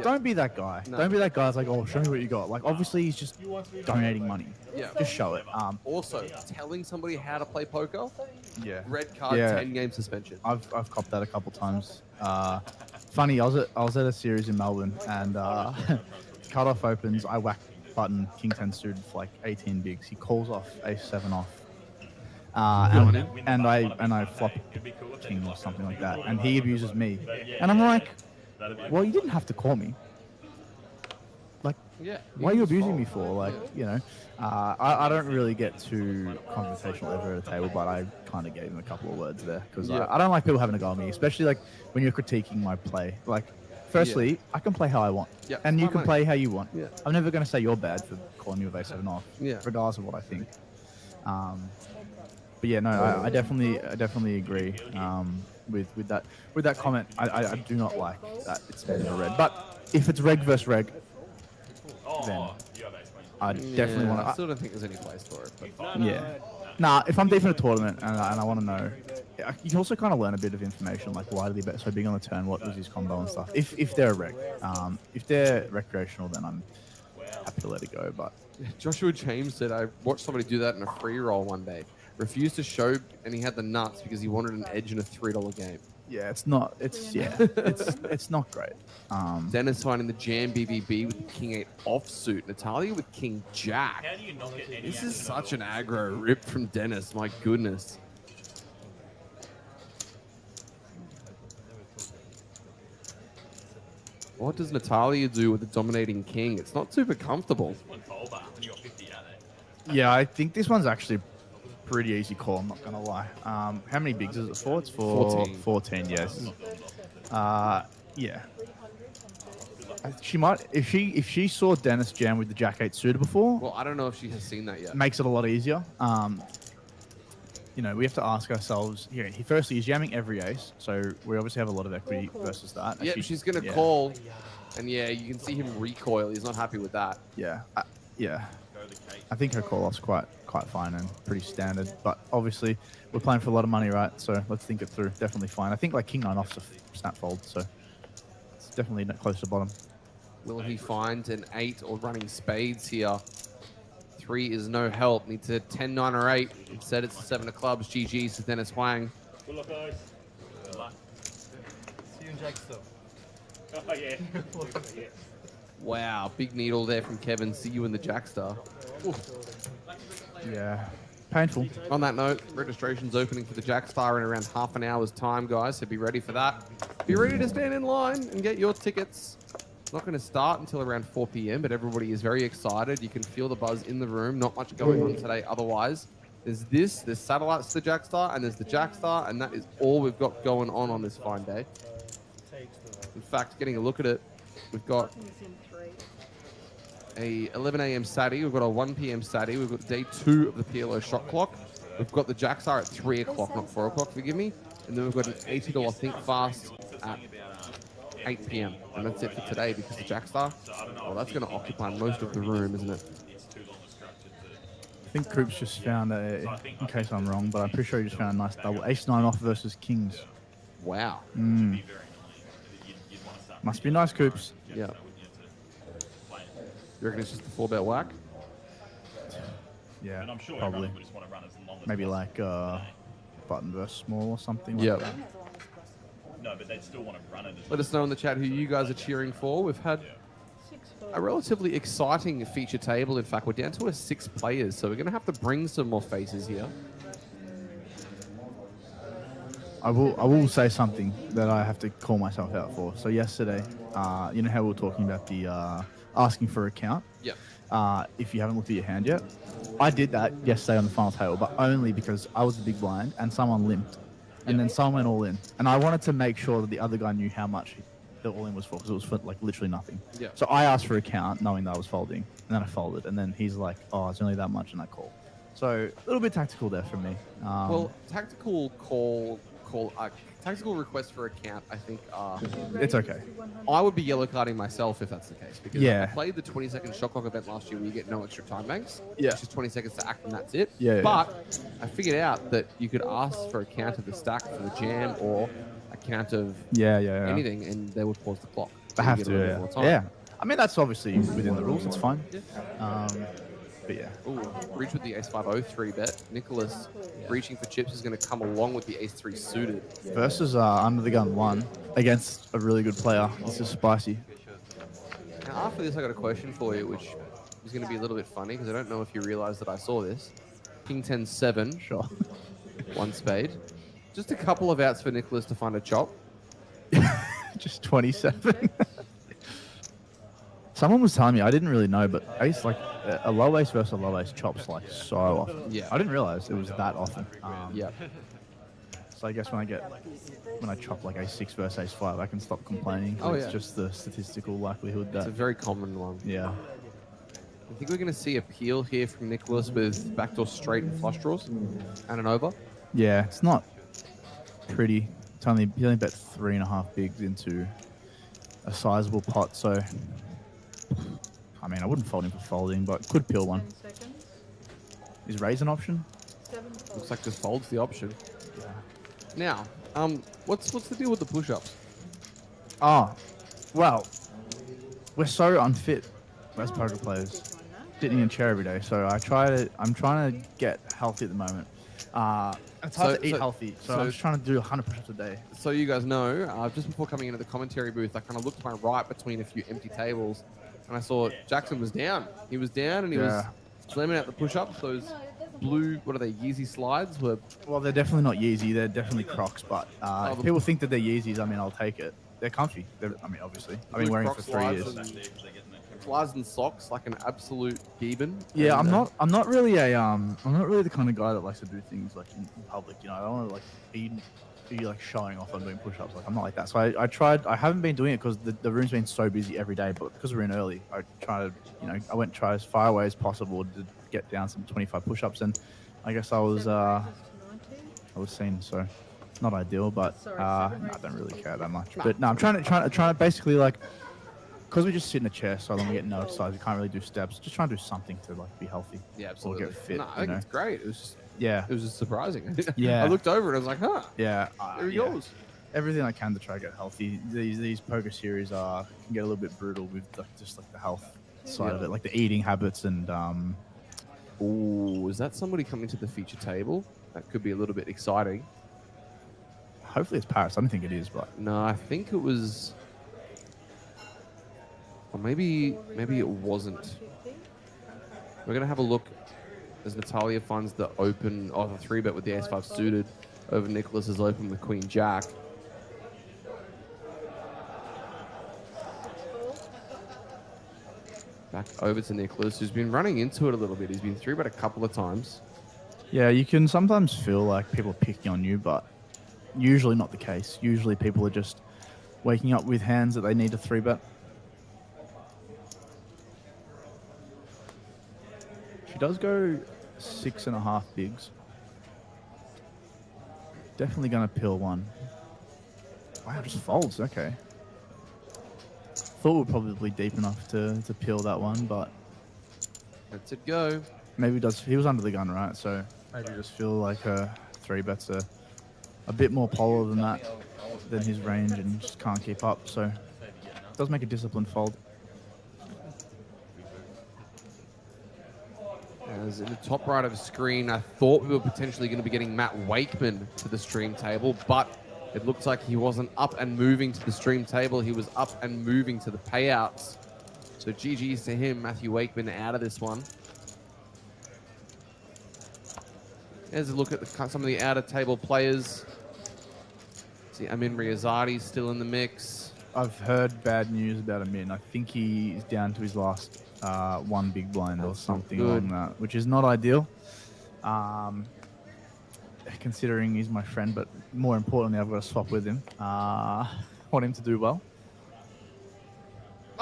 Don't be that guy. No. Don't be that guy that's like, oh, show me what you got. Like, obviously he's just donating money. Yeah. Just show it. Also, telling somebody how to play poker, Yeah. red card, Yeah. 10-game suspension. I've copped that a couple times. Funny, I was at a series in Melbourne, and cutoff opens. I whack button King 10 suited for like 18 bigs. He calls off Ace 7 off, and I flop King or something like that, and he abuses me, and I'm like, well, you didn't have to call me. Like, Yeah. why are you abusing me for? Like, you know, I don't really get too confrontational ever at a table, but I kind of gave him a couple of words there because Yeah. I don't like people having a go at me, especially like when you're critiquing my play. Like, firstly, I can play how I want, Yeah, and you fine, can mate. play how you want. Yeah. I'm never going to say you're bad for calling me with A7 off, Yeah. regardless of what I think. But yeah, no, I definitely agree with that comment. I do not like that it's made a red, but if it's reg versus reg, then I definitely I want still don't think there's any place for it. But Yeah. Nah, if I'm deep in a tournament and I want to know, you can also kind of learn a bit of information, like why did he bet so big on the turn, what was his combo and stuff. If they're a reg, if they're recreational, then I'm happy to let it go. But Joshua James said, I watched somebody do that in a free roll one day. Refused to show, and he had the nuts because he wanted an edge in a $3 game. yeah, it's not not great. Dennis finding the jam BBB with the King 8 offsuit. Natalia with King Jack. How do you not get any This out is of such an aggro rip from Dennis. My goodness. What does Natalia do with the dominating king? It's not super comfortable. one fold bar and you got 50 out there? Yeah, I think this one's actually pretty easy call. I'm not gonna lie. How many bigs is it for? It's for 14. 14. Yes. Yeah. She might if she saw Dennis jam with the Jack 8 suitor before. Well, I don't know if she has seen that yet. Makes it a lot easier. You know, we have to ask ourselves. Firstly, he's jamming every ace, so we obviously have a lot of equity versus that. Yep, she's gonna call, and yeah, you can see him recoil. He's not happy with that. Yeah, I think her call off's quite fine and pretty standard. But obviously, we're playing for a lot of money, right? So let's think it through. Definitely fine. I think like King 9 off's a snap fold, so it's definitely not close to bottom. Will he find an 8 or running spades here? 3 is no help. Needs a 10, 9, or 8. Instead, it's a 7 of clubs. GG's to Dennis Huang. Good luck, guys. Good luck. See you in Jackson. Oh, yeah. Yeah. Wow, big needle there from Kevin. See you in the Jackstar. Yeah, painful. On that note, registration's opening for the Jackstar in around half an hour's time, guys, so be ready for that. Be ready to stand in line and get your tickets. It's not going to start until around 4 p.m., but everybody is very excited. You can feel the buzz in the room. Not much going on today otherwise. There's satellites to the Jackstar, and there's the Jackstar, and that is all we've got going on this fine day. In fact, getting a look at it, we've got a 11 a.m. Saturday, we've got a 1 p.m. Saturday, we've got day 2 of the PLO shot clock, we've got the Jackstar at 3 o'clock, not 4 o'clock, forgive me, and then we've got an $80 think fast at 8 p.m. And that's it for today because the Jackstar, well, that's going to occupy most of the room, isn't it? I think Coops just found in case I'm wrong, but I'm pretty sure he just found a nice double. Ace 9 off versus Kings. Wow. Must be nice, Coops. Yeah. You reckon it's just a 4-bet whack? Yeah, And I'm sure probably. everyone would just want to run as long as Maybe possible. like button versus small or something Yeah. like that. No, but they'd still want to run it. Let us know in the chat who you guys are cheering for. We've had a relatively exciting feature table. In fact, we're down to 6 players, so we're going to have to bring some more faces here. I will say something that I have to call myself out for. So yesterday, you know how we were talking about the asking for a count? Yeah. If you haven't looked at your hand yet. I did that yesterday on the final table, but only because I was the big blind and someone limped. And then someone went all in. And I wanted to make sure that the other guy knew how much the all in was for, because it was for like literally nothing. Yeah. So I asked for a count knowing that I was folding. And then I folded. And then he's like, oh, it's only that much, and I call. So a little bit tactical there from me. Well, tactical tactical requests for a count, I think, are... It's okay. I would be yellow carding myself if that's the case, because Yeah. I played the 20-second shot clock event last year where you get no extra time banks. Yeah. Which is 20 seconds to act and that's it. Yeah. But I figured out that you could ask for a count of the stack for the jam or a count of Yeah. anything, and they would pause the clock. I So have you to, get a little bit more time. yeah. I mean, that's obviously within the rules. It's fine. But yeah. Ooh, reach with the ace-5 3 bet. Nicholas reaching for chips is going to come along with the ace-3 suited. Versus under the gun 1 against a really good player. This is spicy. Now, after this, I got a question for you, which is going to be a little bit funny because I don't know if you realize that I saw this. King 10-7, Sure. 1 spade. Just a couple of outs for Nicholas to find a chop. Just 27. Someone was telling me, I didn't really know, but ace, like a low ace versus a low ace chops like so often. Yeah. I didn't realize it was that often. Yeah. So I guess when I chop like ace 6 versus ace 5, I can stop complaining. Oh, It's yeah. just the statistical likelihood It's a that, very common one. yeah. I think we're going to see a peel here from Nicholas with backdoor straight and flush draws and an over. Yeah, it's not pretty. He only bet 3.5 bigs into a sizable pot, so I mean, I wouldn't fold him for folding, but could peel one. 10 seconds. Is raise an option? 7 fold. Looks like just folds the option. Yeah. Now, what's the deal with the push-ups? Oh, well, we're so unfit as poker players, sitting in a chair every day. So I'm trying to get healthy at the moment. It's hard to eat healthy, so I'm just trying to do 100 push-ups a day. So you guys know, just before coming into the commentary booth, I kind of looked to my right between a few empty tables, and I saw Jackson was down. He was down, and he was slamming out the push-ups. Those blue, what are they, Yeezy slides? Were Well, they're definitely not Yeezy. They're definitely Crocs, but if people think that they're Yeezys, I mean, I'll take it. They're comfy. I mean, obviously. I've been Blue wearing Croc them for 3 slides years. and butterflies and socks like an absolute Gieben. Yeah, And, I'm not really I'm not really the kind of guy that likes to do things like in public. You know, I don't want to like be like showing off on doing push-ups. Like I'm not like that. So I tried. I haven't been doing it because the room's been so busy every day. But because we're in early, I try to, I went and try as far away as possible to get down some 25 push-ups, and I guess I was seen. So not ideal, but I don't really care that much. But no, I'm trying to basically like. Because we just sit in a chair so long, we get no exercise. We can't really do steps. Just trying to do something to like be healthy. Yeah, absolutely. Or get fit. No, I think it's great. It was just, yeah, it was just surprising. Yeah. I looked over and I was like, huh. Yeah. There he goes. Everything I can to try to get healthy. These poker series can get a little bit brutal with just the health side of it, like the eating habits and. Ooh, is that somebody coming to the feature table? That could be a little bit exciting. Hopefully it's Paris. I don't think it is, but no, I think it was. Or maybe it wasn't. We're gonna have a look as Natalia finds the open, the 3-bet with the ace-5 suited over Nicholas's open with Queen Jack. Back over to Nicholas, who's been running into it a little bit. He's been 3-bet a couple of times. yeah, you can sometimes feel like people are picking on you, but usually not the case. Usually people are just waking up with hands that they need to 3-bet. She does go 6.5 bigs. Definitely going to pill one. Wow, just folds. Okay. Thought we're probably deep enough to peel that one, but Lets it go. maybe he does. He was under the gun, right? So maybe just feel like 3-bets are a bit more polar than his range and just can't keep up. So it does make a disciplined fold. As in the top right of the screen, I thought we were potentially going to be getting Matt Wakeman to the stream table, but it looks like he wasn't up and moving to the stream table. He was up and moving to the payouts. So GG's to him, Matthew Wakeman out of this one. There's a look at some of the outer table players. See, Amin Riazati's still in the mix. I've heard bad news about Amin. I think he is down to his last one big blind or something along that, which is not ideal. Considering he's my friend, but more importantly, I've got to swap with him. Want him to do well.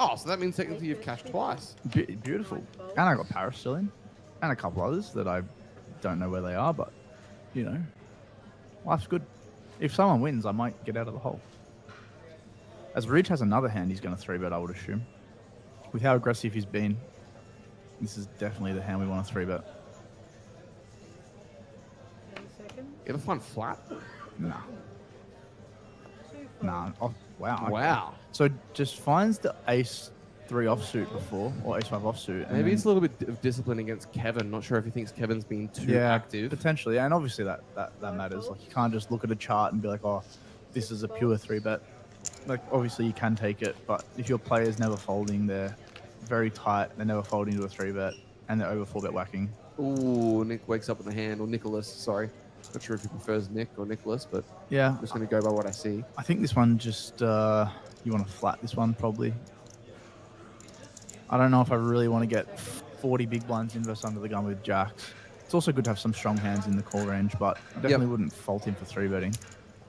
Oh, so that means technically you've cashed twice. Beautiful. And I got Paris still in, and a couple others that I don't know where they are, but life's good. If someone wins, I might get out of the hole. As Ridge has another hand, he's going to 3-bet, I would assume. With how aggressive he's been, this is definitely the hand we want to 3-bet. You ever find flat? Nah. Nah. Oh, wow. Okay. Wow. So just finds the ace-3 offsuit before, or ace-5 offsuit. Maybe it's a little bit of discipline against Kevin. Not sure if he thinks Kevin's been too active. Potentially. And obviously that matters. Like, you can't just look at a chart and be like, oh, this is a pure 3-bet. Like, obviously you can take it, but if your player's never folding, they're very tight, they're never folding to a 3-bet, and they're over 4-bet whacking. Ooh, Nick wakes up in the hand, or Nicholas, sorry. Not sure if he prefers Nick or Nicholas, but yeah, I'm just going to go by what I see. I think this one just, you want to flat this one probably. I don't know if I really want to get 40 big blinds in versus under the gun with jacks. It's also good to have some strong hands in the call range, but I definitely wouldn't fault him for 3-betting.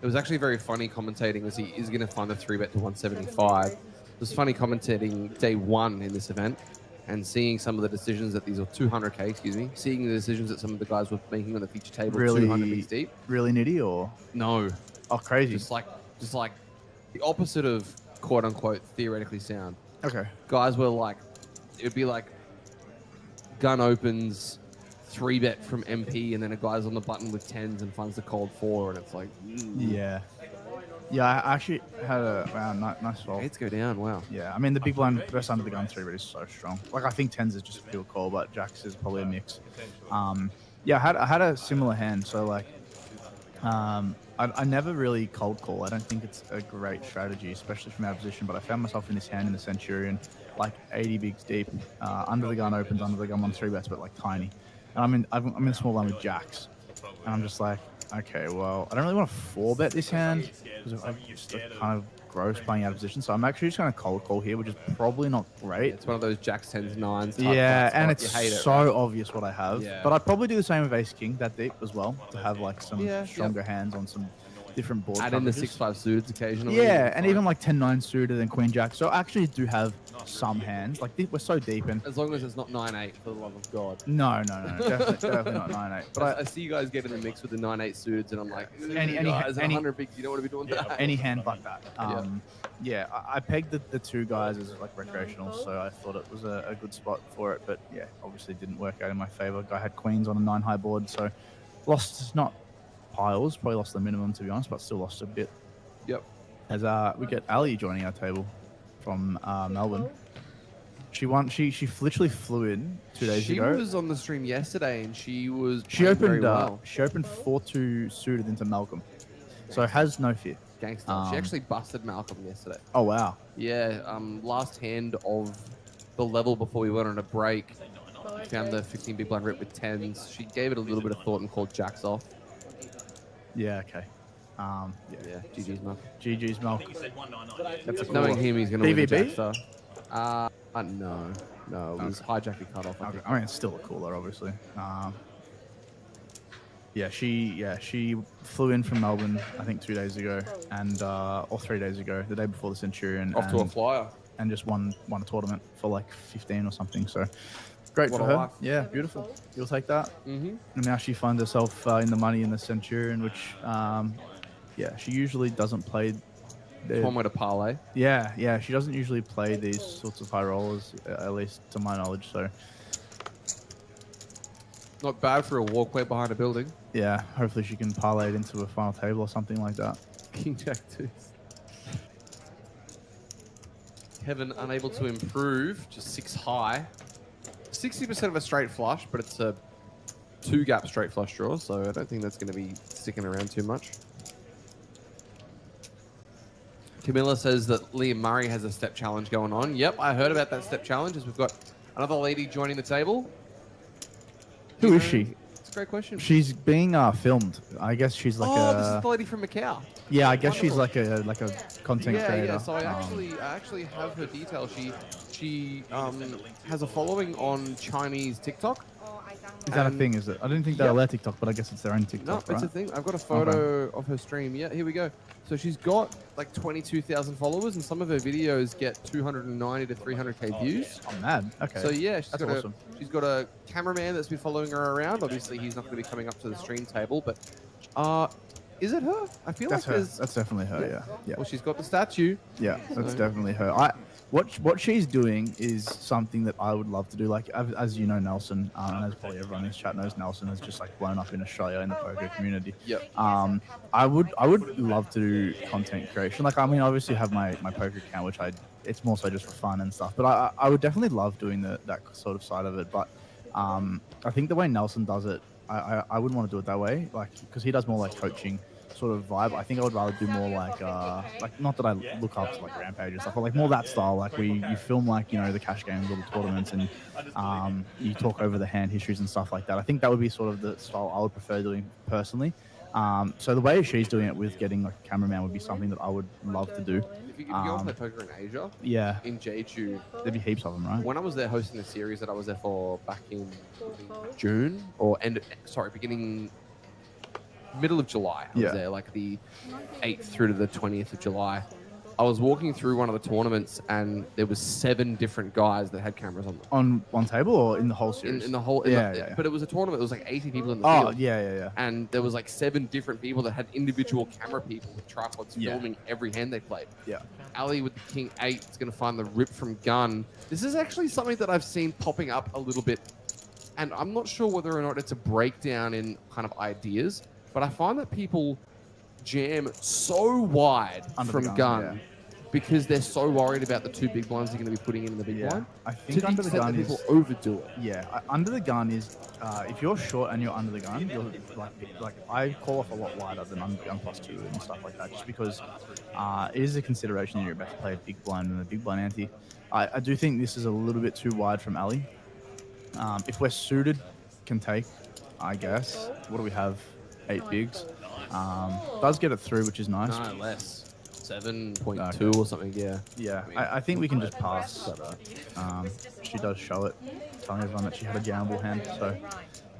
It was actually very funny commentating as he is going to find the 3-bet to 175. It was funny commentating day one in this event and seeing some of the decisions that these are 200k, excuse me, seeing the decisions that some of the guys were making on the feature table, really, 200 bigs deep. Really nitty or? No. Oh, crazy. Just like the opposite of quote unquote theoretically sound. Okay. Guys were like, it would be like gun opens, 3-bet from MP, and then a guy's on the button with 10s and finds the cold 4, and it's like, yeah. Yeah, I actually had a nice fold. Eights go down, wow. Yeah, I mean, the big blind versus under the gun 3-bet is so strong. Like, I think 10s is just a pure call, but jacks is probably a mix. Yeah, I had a similar hand, so like, I never really cold call. I don't think it's a great strategy, especially from our position, but I found myself in this hand in the Centurion, like 80 bigs deep, under the gun opens, under the gun on 3-bets, but like tiny. And I'm in small blind with jacks, and I'm just like, okay, well, I don't really want to 4-bet this hand because I just kind of gross playing out of position. So I'm actually just going to cold call here, which is probably not great. It's one of those jacks, 10s, 9s. Type Yeah, flat and spot. it's You hate so it, right? obvious what I have. Yeah. But I'd probably do the same with Ace King that deep as well to have like some Yeah, stronger hands on some different board Add in the coverages. 6-5 suited occasionally. Yeah, and even like 10-9 suited and Queen Jack. So I actually do have some hands. Like we're so deep in. As long as it's not 9-8, for the love of God. No, definitely not 9-8. But I see you guys get in the mix with the 9-8 suits, and I'm like, Any- guys, any- 100 bigs, you don't want to be doing that. any hand but that. Yeah, I pegged the two guys as like recreational, so I thought it was a good spot for it. But yeah, obviously didn't work out in my favor. Guy had queens on a 9 high board, so lost not piles, probably lost the minimum to be honest, but still lost a bit. Yep. As we get Ali joining our table from Melbourne. She won. She literally flew in 2 days ago. She was on the stream yesterday, and she was. She playing very opened. well. She opened 4-2 suited into Malcolm, so has no fear. Gangster. She actually busted Malcolm yesterday. Oh wow. Yeah. Last hand of the level before we went on a break. Found the 15 big blind rip with 10s. She gave it a little bit of thought and called jacks off. Yeah. Okay. Yeah. GG's Malcolm. GG's Malc. That's a Knowing cool. him, he's going to win the PVB? Jackstar. No. It was hijacker cut off. I Okay. think. I mean, it's still a cooler, obviously. She flew in from Melbourne, I think 2 days ago, and or 3 days ago, the day before the Centurion, Off to a flyer. and just won a tournament for like 15 or something. So great What for a her. life. Yeah, beautiful. You'll take that. Mm-hmm. And now she finds herself in the money in the Centurion, which she usually doesn't play. One way to parlay. Yeah, she doesn't usually play these sorts of high rollers, at least to my knowledge. So Not bad for a walkway behind a building. yeah, hopefully she can parlay it into a final table or something like that. King Jack 2. Kevin unable to improve, just 6 high. 60% of a straight flush, but it's a 2-gap straight flush draw, so I don't think that's going to be sticking around too much. Camilla says that Liam Murray has a step challenge going on. Yep, I heard about that step challenge as we've got another lady joining the table. Who is she? It's a great question. She's being filmed. I guess she's like this is the lady from Macau. yeah. I guess she's Wonderful. like a content creator. Yeah. So I actually have her details. She has a following on Chinese TikTok. Is that a and- thing? Is it? I didn't think they Yep. were TikTok, but I guess it's their own No, TikTok, it's a right? thing. I've got a photo of her stream. Yeah, here we go. So she's got like 22,000 followers, and some of her videos get 290 to 300k views. I'm mad. Okay. So yeah, That's awesome. she's got a cameraman that's been following her around. Obviously, he's not going to be coming up to the stream table, but is it her? I feel That's like her. there's. That's definitely her. Yeah. Well, she's got the statue. Yeah, that's So- definitely her. What she's doing is something that I would love to do. Like as you know, Nelson, and as probably everyone in this chat knows, Nelson has just like blown up in Australia in the poker community. Yep. I would love to do content creation. Like I mean, obviously have my poker account, which it's more so just for fun and stuff. But I would definitely love doing that sort of side of it. But I think the way Nelson does it, I wouldn't want to do it that way. Like because he does more like coaching sort of vibe. I think I would rather do more like not that I look up to like Rampage and stuff, but like more that style. Like you film like the cash games or the tournaments, and you talk over the hand histories and stuff like that. I think that would be sort of the style I would prefer doing personally. So the way she's doing it with getting like a cameraman would be something that I would love to do. If you go and play poker in Asia, Yeah, in Jeju, there'd be heaps of them, right? when I was there hosting the series that I was there for back in June or beginning middle of July. I was Yeah. there like the 8th through to the 20th of July. I was walking through one of the tournaments and there was 7 different guys that had cameras on them. On one table or in the whole series? In the whole, Yeah. But it was a tournament. It was like 80 people in the Oh field. yeah. And there was like 7 different people that had individual camera people with tripods Yeah. filming every hand they played. Yeah. Ali with the King 8 is going to find the rip from gun. This is actually something that I've seen popping up a little bit. And I'm not sure whether or not it's a breakdown in kind of ideas, but I find that people jam so wide Under the from gun, gun yeah. because they're so worried about the 2 big blinds they're going to be putting in the big Yeah. blind. I To think the under the extent gun that is people overdo it. Yeah, under the gun is if you're short and you're under the gun, you're like I call off a lot wider than under the gun +2 and stuff like that, just because it is a consideration that you're about to play a big blind and a big blind ante. I do think this is a little bit too wide from Ali. If we're suited, can take, I guess. What do we have? 8 bigs. Does get it through, which is nice. No, less. 7.2 or something. Yeah. Yeah, I think we can just pass. She does show it, telling everyone that she had a gamble hand. So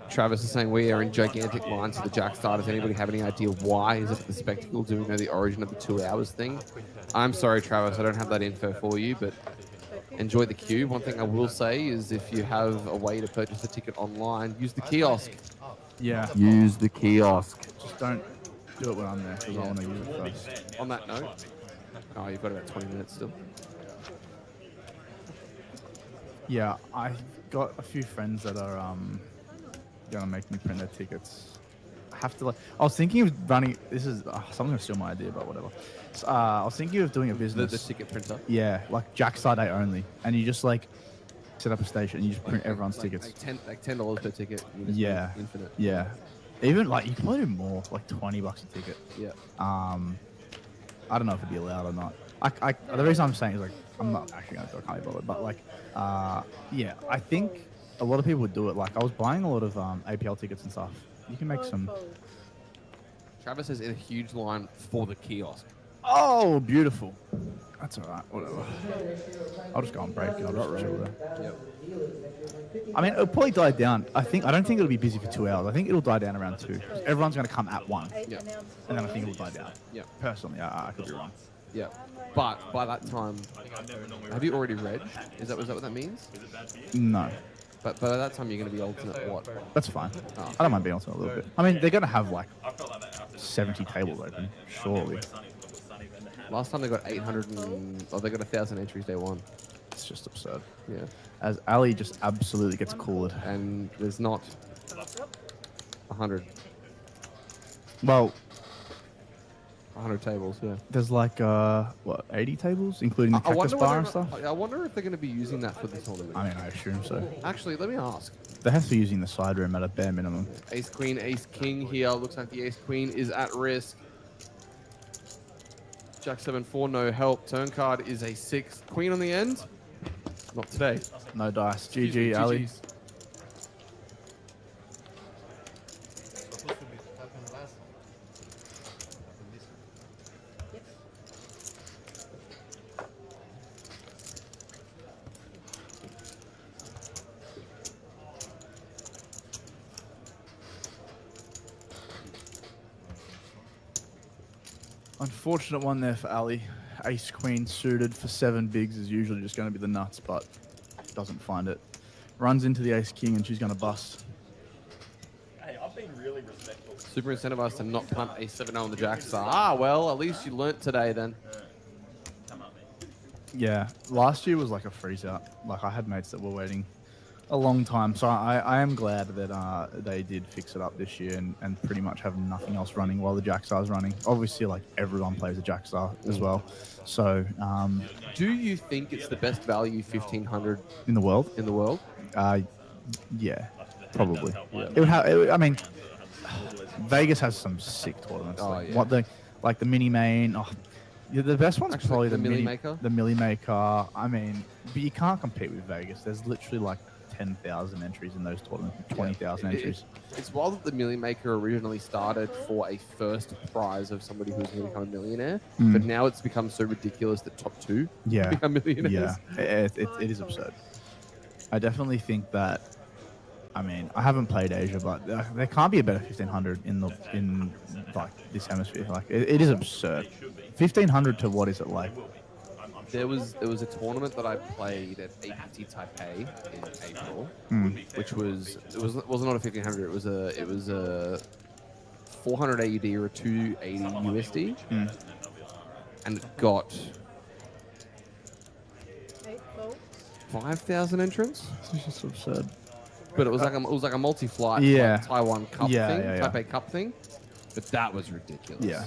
Travis is saying we are in gigantic lines for the Jackstar. Does anybody have any idea why? Is it for the spectacle? Do we know the origin of the 2 hours thing? I'm sorry, Travis, I don't have that info for you, but enjoy the queue. One thing I will say is if you have a way to purchase a ticket online, use the kiosk. yeah, Use the kiosk. just don't do it when I'm there because I want to use it first. On that note, oh, you've got about 20 minutes still. Yeah, I got a few friends that are gonna make me print their tickets. I have to I was thinking of running. This is someone's gonna steal my idea, but whatever. So, I was thinking of doing a business. The ticket printer. Yeah, like Jackstar Day only, and you just like set up a station and you just print everyone's tickets. Like $10 per ticket. You just Yeah, make infinite. yeah. Even like you can probably do more, like $20 a ticket. Yeah. I don't know if it'd be allowed or not. The reason I'm saying is like I'm not actually gonna go, I can't be bothered, but like yeah, I think a lot of people would do it. Like I was buying a lot of APL tickets and stuff. You can make some. Travis says in a huge line for the kiosk. Oh, beautiful. That's all right. Whatever. I'll just go on break and I'll just chill there. Yep. I mean, it'll probably die down. I don't think it'll be busy for 2 hours. I think it'll die down around 2. Everyone's going to come at 1. Yeah. And then I think it'll die down. Yeah. Personally, I could be wrong. Yeah. But by that time, have you already read? Is that what that means? No. But by that time, you're going to be alternate what? That's fine. I don't mind being on a little bit. I mean, they're going to have like 70 tables open, surely. Last time they got 800 and... Oh, they got 1,000 entries day one. It's just absurd. Yeah. As Ali just absolutely gets cooled. And there's not 100. Well, 100 tables, yeah. there's like, what, 80 tables, including the cactus bar and stuff? I wonder if they're going to be using that for the tournament. I mean, I assume so. Actually, let me ask. They have to be using the side room at a bare minimum. Ace Queen, Ace King here. Looks like the Ace Queen is at risk. Jack 7-4, no help. Turn card is a 6. Queen on the end? Not today. No dice. GG, Ali. GG's. Unfortunate one there for Ali. Ace Queen suited for 7 bigs is usually just going to be the nuts, but doesn't find it. Runs into the Ace King and she's going to bust. Hey, I've been really respectful. Super incentivized to not punt a 7-0 on the Jackstar. Ah, well, at least you learnt today then. Come up, man. Yeah, last year was like a freeze out. Like I had mates that were waiting a long time, so I am glad that they did fix it up this year and pretty much have nothing else running while the Jackstar's running. Obviously, like everyone plays a Jackstar as well. So, Do you think it's the best value 1,500 in the world, in the world? yeah, probably. Yeah. It would have. I mean, Vegas has some sick tournaments. Oh, like, yeah. Like the mini main. Oh, yeah, the best one's Actually, probably the the Milli Maker? The Milli Maker. I mean, but you can't compete with Vegas. There's literally like 10,000 entries in those tournaments, 20,000 entries. It's wild that the Milli Maker originally started for a first prize of somebody who's going to become a millionaire, but now it's become so ridiculous that top 2 Yeah, become millionaires. yeah, it is absurd. I definitely think that. I mean, I haven't played Asia, but there can't be a better 1,500 in like this hemisphere. Like it is absurd. 1,500 to what is it like? There was a tournament that I played at APT Taipei in April, which wasn't a 1,500. It was a 400 AUD or a 280 USD, and it got 5,000 entrants. This is just absurd. But it was like a multi-flight Yeah. like Taiwan Cup thing, Yeah. Taipei Cup thing. But that was ridiculous. Yeah.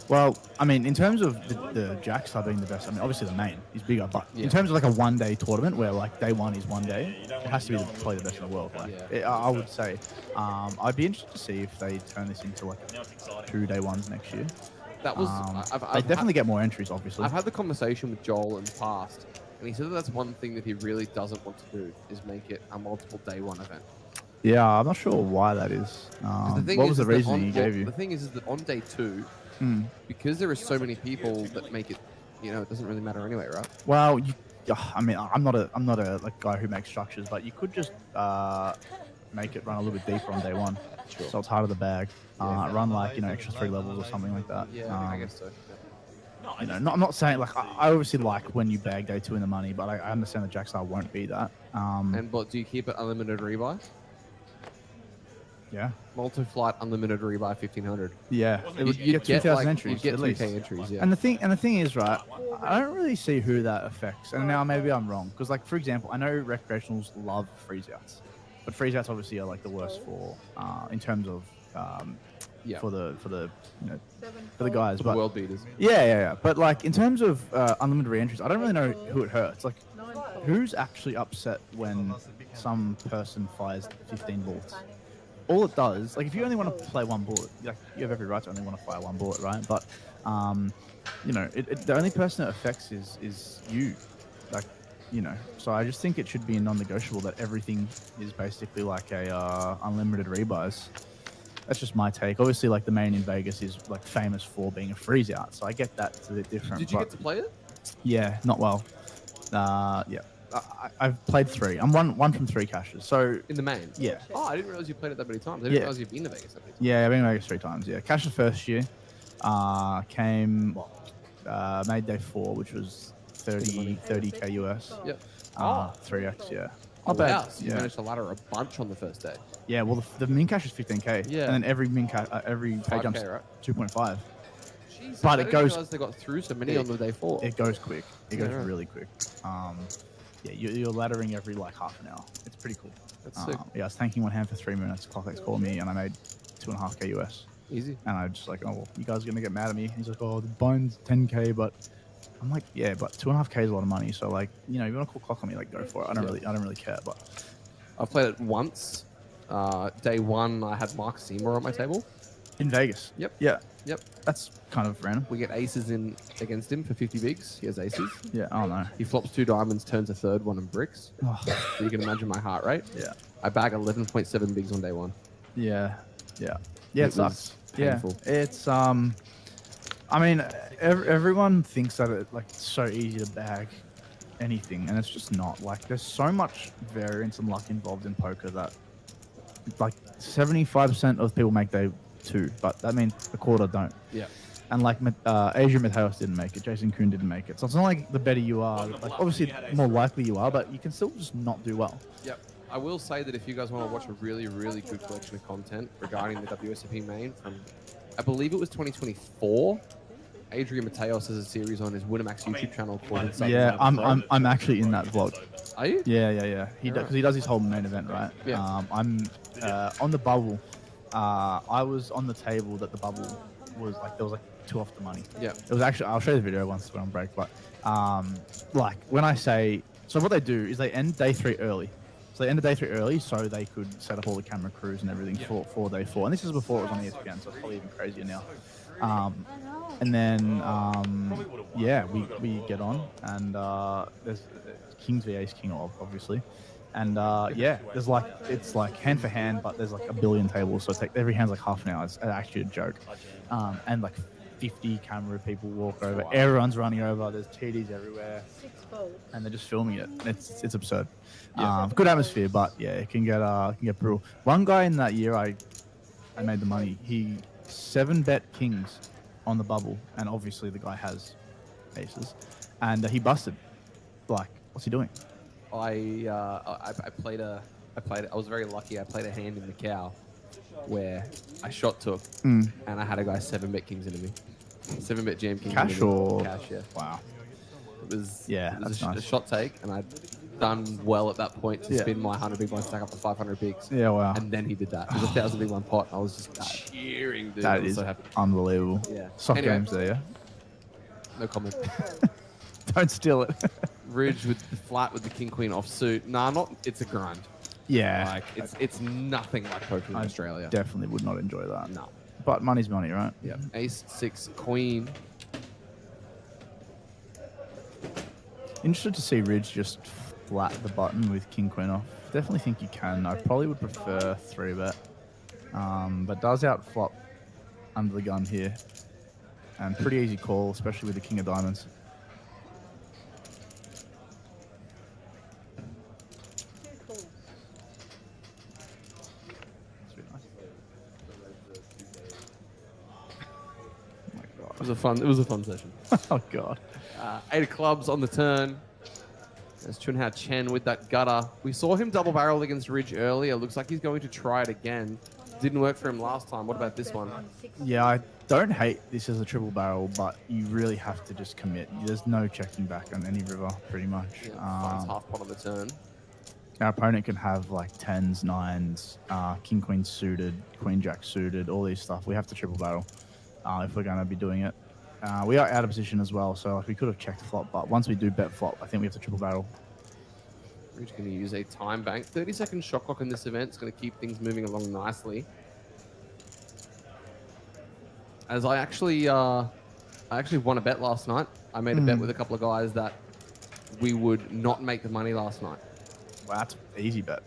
Well, I mean, in terms of the Jackstar being the best, I mean, obviously the main is bigger, but Yeah. in terms of like a one-day tournament where like day one is one day, it has to be probably the best in the world. Like, I would say. I'd be interested to see if they turn this into like 2 day ones next year. That was. They definitely get more entries, obviously. I've had the conversation with Joel in the past, and he said that that's one thing that he really doesn't want to do is make it a multiple day one event. Yeah, I'm not sure why that is. 'Cause the thing What is was the that reason on- he gave you? The thing is that on day 2, because there are so many people that make it, it doesn't really matter anyway, right? Well, I mean, I'm not a like guy who makes structures, but you could just make it run a little bit deeper on day one, so it's harder to bag. Run like extra 3 levels or something like that. Yeah, I guess so. I'm not saying like I obviously like when you bag day 2 in the money, but I understand that Jackstar won't be that. And but do you keep it unlimited rebuy? Yeah. Multi-flight unlimited rebuy 1500. Yeah. It would You'd get 2,000 like, entries. You'd get at 2K least. entries, yeah. And the thing is, right, I don't really see who that affects. And now maybe I'm wrong. Because, like, for example, I know recreationals love freeze outs. But freeze outs obviously are, like, the worst for, in terms of, for the guys. For but the world beaters. Yeah. But, like, in terms of unlimited re-entries, I don't really know who it hurts. Like, who's actually upset when some person fires 15 bullets? All it does, like if you only want to play 1 bullet, like you have every right to only want to fire 1 bullet, right? But, the only person it affects is you, like, So I just think it should be non-negotiable that everything is basically like a unlimited rebuys. That's just my take. Obviously, like the main in Vegas is like famous for being a freeze out, so I get that it's a bit different. Did you get to play it? Yeah, not well. Yeah. I've played 3. I'm one from 3 caches. So In the main? yeah, Oh, I didn't realize you played it that many times. I didn't Yeah. realize you've been to Vegas that many times. yeah, I've been to Vegas 3 times. Yeah, cache the first year. Made day 4, which was 30k US. Yep. 3x. Yeah. Oh, Not bad. wow. So you Yeah. managed to ladder a bunch on the first day. Yeah. Well, the min cache is 15k. Yeah. And then every every pay 5K, jump's right? 2.5. Jesus, But I it didn't goes- realize they got through so many on the day 4. It goes quick. It goes Yeah. really quick. Yeah, you're laddering every like half an hour. It's pretty cool. That's sick. Yeah, I was tanking one hand for 3 minutes. Clockx called me and I made 2.5k US. Easy. And I just like, oh, well, you guys are gonna get mad at me. He's like, oh, the bind's 10k, but I'm like, yeah, but 2.5k is a lot of money. So like, you want to call clock on me, like, go for it. I don't really care. But I've played it once. Day 1, I had Mark Seymour on my table. in Vegas, Yep. yeah, Yep. that's kind of random. We get aces in against him for 50 bigs. He has aces. Yeah, I don't know. He flops 2 diamonds, turns a third one and bricks. Oh, So you can imagine my heart rate. yeah, I bag 11.7 bigs on day 1. yeah. It It sucks. was painful. Yeah, it's I mean, everyone thinks that it's so easy to bag anything, and it's just not. Like, there's so much variance and luck involved in poker that, like, 75% of people make day 2, but that means a quarter don't. Yeah. And like Adrian Mateos didn't make it, Jason Kuhn didn't make it. So it's not like the better you are, like obviously more likely you are, but you can still just not do well. Yep. I will say that if you guys want to watch a really, really good collection of content regarding the WSOP main from, I believe it was 2024, Adrian Mateos has a series on his Winamax YouTube channel called Insane. Yeah, I'm actually in that vlog. Are you? Yeah. He does his whole main event, right? Yeah. I'm on the bubble. I was on the table that the bubble was like, there was like 2 off the money. Yeah. It was actually, I'll show you the video once we're on break, but like when I say, so what they do is they end day 3 early. So they ended day 3 early so they could set up all the camera crews and everything for day 4. And this is before it was on ESPN, so it's probably even crazier now. And then, yeah, we get on and there's Kings v Ace King, obviously. And yeah, there's like, it's like hand for hand, but there's like a billion tables. So it's like every hand's like half an hour. It's actually a joke. And like 50 camera people walk over. Everyone's running over. There's TDs everywhere. And they're just filming it. It's absurd. Good atmosphere, but yeah, it can get brutal. One guy in that year I made the money. He 7-bet kings on the bubble, and obviously the guy has aces, and he busted. Like, what's he doing? I was very lucky. I played a hand in the cow where I shot took and I had a guy 7-bet kings into me. 7-bet jam kings. Cash into me. or Cash, yeah. Wow. It was that's a nice. shot take, and I'd done well at that point to Yeah. spin my 100 big blind stack up to 500 bigs. Yeah, wow. And then he did that. It was a 1,000 big blind pot. I was just cheering, dude. I That was is so happy. unbelievable. Yeah. Soft Anyway. games there, yeah? No comment. Don't steal it. Ridge with the flat with the king queen offsuit. Nah, not. It's a grind. Yeah. Like it's nothing like poker in I Australia. definitely would not enjoy that. No. But money's money, right? Yeah. Ace 6 queen. Interested to see Ridge just flat the button with King Queen off. Definitely think you can. I probably would prefer 3-bet. But does outflop under the gun here. and pretty easy call, especially with the king of diamonds. Two calls. That's really nice. Oh my god. It was a fun session. Oh god. 8 of clubs on the turn. There's Chunhao Chen with that gutter. We saw him double barrel against Ridge earlier. Looks like he's going to try it again. Didn't work for him last time. What about this one? Yeah, I don't hate this as a triple barrel, but you really have to just commit. There's no checking back on any river, pretty much. Finds half pot on the turn. Our opponent can have like 10s, 9s, king, queen suited, queen, jack suited, all these stuff. We have to triple barrel if we're going to be doing it. We are out of position as well, so like we could have checked flop, but once we do bet flop, I think we have to triple barrel. Ridge going to use a time bank. 30-second shot clock in this event is going to keep things moving along nicely. As I actually won a bet last night. I made a bet with a couple of guys that we would not make the money last night. Wow, that's an easy bet.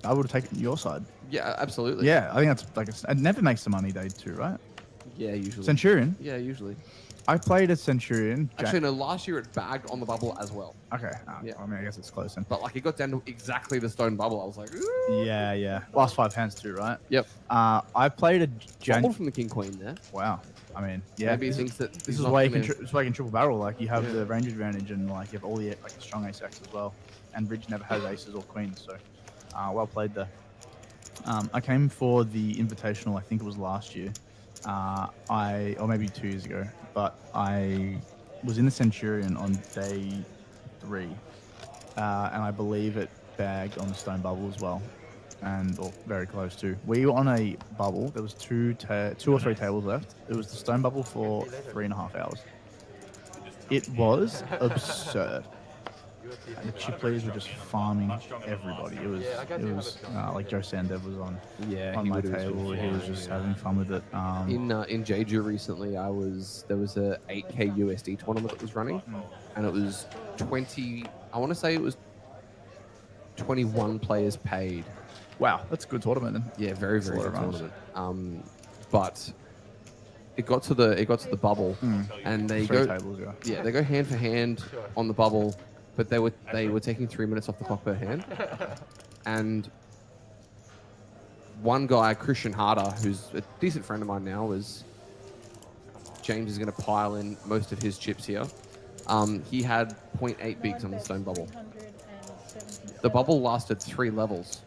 I would have taken your side. Yeah, absolutely. Yeah, I think that's like it never makes the money day too, right? Yeah, usually. Centurion. Yeah, usually. I played a Centurion. Actually, no, last year it bagged on the bubble as well. Okay. Yeah. I mean, I guess it's close then. But like it got down to exactly the stone bubble. I was like, ooh. Yeah, yeah. Last 5 hands too, right? Yep. I played a Bubble from the king queen there. Wow. I mean, yeah. Maybe he thinks that This he's is not why you gonna- can this is why you can triple barrel. Like you have the range advantage, and like you have all the like the strong ace X as well. And Ridge never has aces or queens, so well played there. I came for the invitational. I think it was last year. Or maybe 2 years ago. But I was in the Centurion on day 3, and I believe it bagged on the stone bubble as well, or very close to. We were on a bubble. There was 2 or 3 tables left. It was the stone bubble for 3.5 hours. It was absurd. And the chip leaders were just farming everybody. It was like Joe Sandev was on my would have table. He was just having fun with it. In Jeju recently, there was a 8K USD tournament that was running, and it was 20. I want to say it was 21 players paid. Wow, that's a good tournament then. Yeah, very That's a very lot good of runs. tournament. But it got to the bubble, and they 3 go tables, yeah. yeah they go hand for hand on the bubble, but they were taking 3 minutes off the clock per hand, and one guy, Christian Harder, who's a decent friend of mine now, was James is going to pile in most of his chips here. He had 0.8 bigs on the stone bubble. 377. The bubble lasted 3 levels.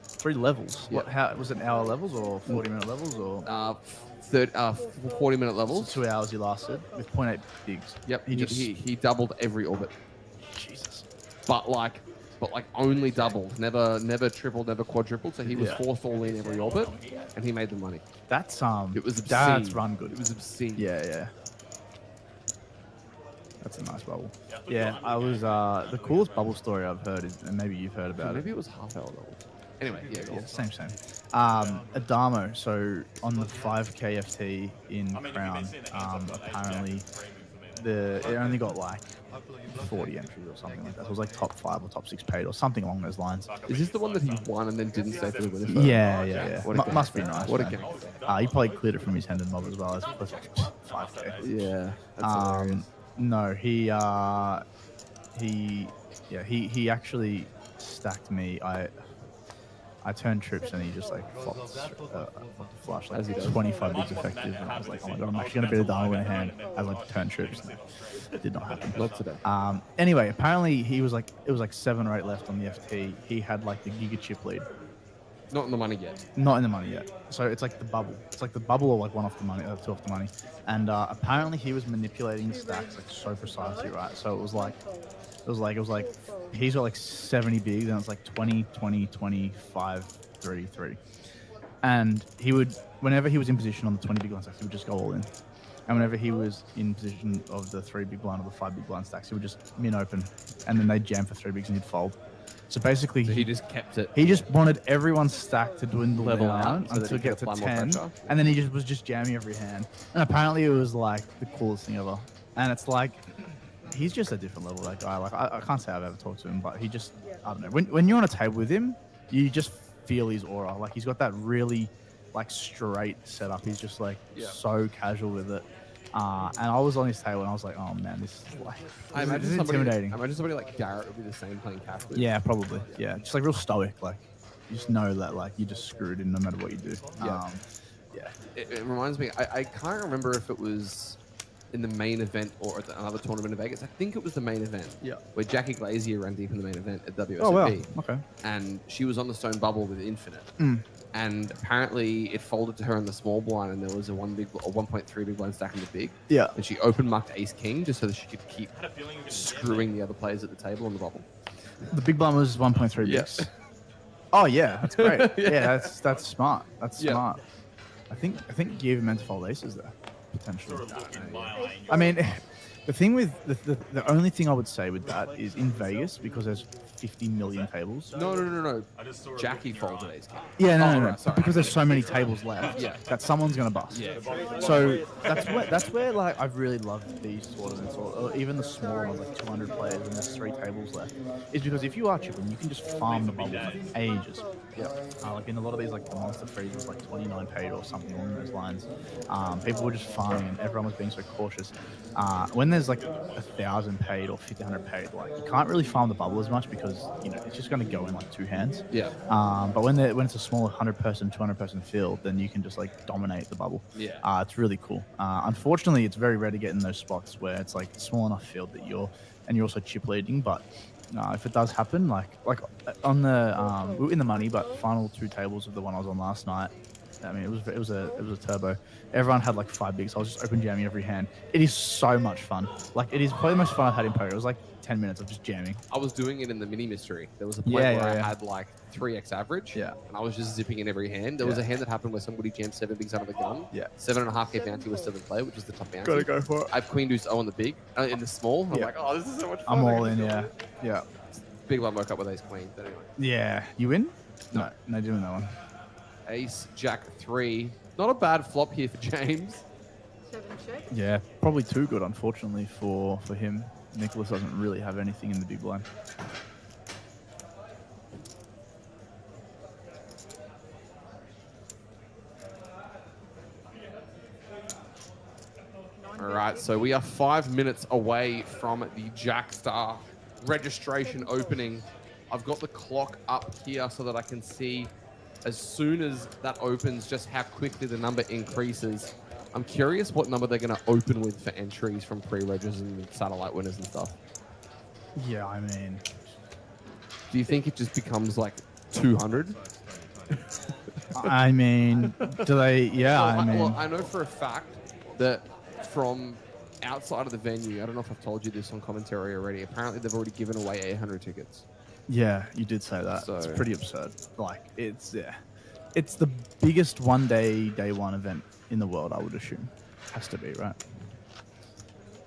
3 levels. Yeah. What? How was it? Hour levels or 40-minute levels or? 40-minute levels. 2 hours he lasted with 0.8 bigs. Yep, He just he doubled every orbit, Jesus. but like only doubled, never tripled, never quadrupled. So he was Yeah. forced all in every orbit, and he made the money. That's It was That's obscene. run good. It was obscene. Yeah. That's a nice bubble. Yeah, I was the coolest bubble story I've heard is, and maybe you've heard about Maybe it was half hour level. Anyway, yeah, go on. Yeah, same. Adamo, so on the 5K FT in Crown, apparently it only got like 40 entries or something like that. It was like top 5 or top 6 paid or something along those lines. Is this the one that he won and then didn't stay for the winner? Yeah. What a gang. Must be nice. What a man. gang. He probably cleared it from his Hendon mob as well as 5K. Yeah, that's hilarious. No, he actually stacked me. I turned trips and he just like flopped the flush like As he does. 25 bigs effective, and I was like, oh my god, I'm actually gonna beat a Dharma in a hand. I went to turn trips. It did not happen. Not today. Anyway, apparently it was like 7 or 8 left on the FT. He had like the Giga chip lead. Not in the money yet. Not in the money yet. So it's like the bubble. It's like the bubble or like 1 off the money, 2 off the money. And apparently he was manipulating the stacks like so precisely, right? So it was like he's got like 70 bigs and it's like 20, 20, 25, 3, 3. And he would, whenever he was in position on the 20 big blind stacks, he would just go all in. And whenever he was in position of the 3 big blind or the 5 big blind stacks, he would just min open and then they'd jam for 3 bigs and he'd fold. So basically, So he just kept it. he just wanted everyone's stack to dwindle Level down out so that until he could get to apply more 10, pressure. and then he was just jamming every hand. And apparently, it was like the coolest thing ever. And it's like he's just a different level. That guy. Like I can't say I've ever talked to him, but he just when you're on a table with him, you just feel his aura. Like he's got that really like straight setup. He's just like Yeah. so casual with it. And I was on his table and I was like, oh man, this is like this is intimidating. I imagine somebody like Garrett would be the same playing cash with. Yeah, probably. Yeah, just like real stoic. Like you just know that like you're just screwed in no matter what you do. Yeah. Yeah. It reminds me, I can't remember if it was in the main event or at another tournament in Vegas. I think it was the main event. Yeah. Where Jackie Glazier ran deep in the main event at WSOP. Oh wow. Okay. And she was on the stone bubble with Infinite. Mm. And apparently it folded to her in the small blind, and there was a 1.3 big blind stacking the big. Yeah. And she open mucked Ace King just so that she could keep I had a feeling you were gonna screwing the other players at the table on the bubble. The big blind was 1.3 Yes. bigs. Oh yeah, that's great. Yeah. yeah, that's smart. That's Yeah. smart. I think you even meant to fold aces there potentially. sort of looking my eye. I mean, the thing with the only thing I would say with that is in Vegas, because there's 50 million tables. No. I just saw a Jackie look in your folded eye. Ace King. Yeah, no, Oh, no, no. right, sorry. Because there's so many tables left. Yeah. That someone's gonna bust. Yeah. So that's where like I've really loved these tournaments, or even the smaller ones, like 200 players, and there's 3 tables left. Is because if you are chipping, you can just farm the bubble for ages. Yeah. Like in a lot of these, like the Monster Freeze was like 29 paid or something along those lines. People were just farming, and everyone was being so cautious. When there's like 1,000 paid or 1,500 paid, like you can't really farm the bubble as much because it's just going to go in like 2 hands. Yeah. But when it's a small 100-person, 200-person field, then you can just like dominate the bubble. Yeah. It's really cool. Unfortunately, it's very rare to get in those spots where it's like a small enough field that you're also chip leading. But if it does happen, like on the we were in the money, but final 2 tables of the one I was on last night. I mean, it was a turbo. Everyone had like 5 bigs. I was just open jamming every hand. It is so much fun. Like it is probably the most fun I've had in poker. It was like 10 minutes of just jamming. I was doing it in the mini mystery. There was a point Yeah, where yeah. I had like 3x average. Yeah. And I was just zipping in every hand. There was Yeah. a hand that happened where somebody jammed 7 bigs out of the gun. Yeah. 7.5k bounty was still in play, which is the top bounty. Gotta go for it. I have queen deuce O on the big, in the small. I'm Yeah. like, oh, this is so much fun. I'm I all can in. just Yeah. go. Yeah. Big one woke up with ace queen. But anyway. Yeah. You win? No, doing that one. Ace jack 3. Not a bad flop here for James. 7 check. Yeah, probably too good, unfortunately, for him. Nicholas doesn't really have anything in the big blind. All right, so we are 5 minutes away from the Jackstar registration opening. I've got the clock up here so that I can see as soon as that opens just how quickly the number increases. I'm curious what number they're going to open with for entries from pre-regis and satellite winners and stuff. Yeah, I mean, Do you think it just becomes like 200? I mean, do they? Yeah, I mean, Well, I know for a fact that from outside of the venue, I don't know if I've told you this on commentary already, apparently they've already given away 800 tickets. yeah, you did say that. So- It's pretty absurd. Like, it's the biggest day one event in the world, I would assume. Has to be, right?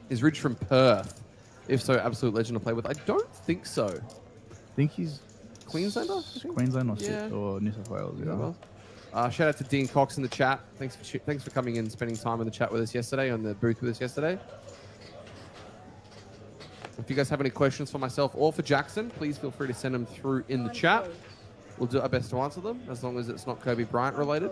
Is Ridge from Perth? If so, absolute legend to play with. I don't think so. I think he's Queenslander? I think? Queensland or, Yeah. or New South Wales. Yeah. Well, shout out to Dean Cox in the chat. Thanks for coming in and spending time in the chat with us yesterday, on the booth with us yesterday. If you guys have any questions for myself or for Jackson, please feel free to send them through in the chat. We'll do our best to answer them, as long as it's not Kobe Bryant related.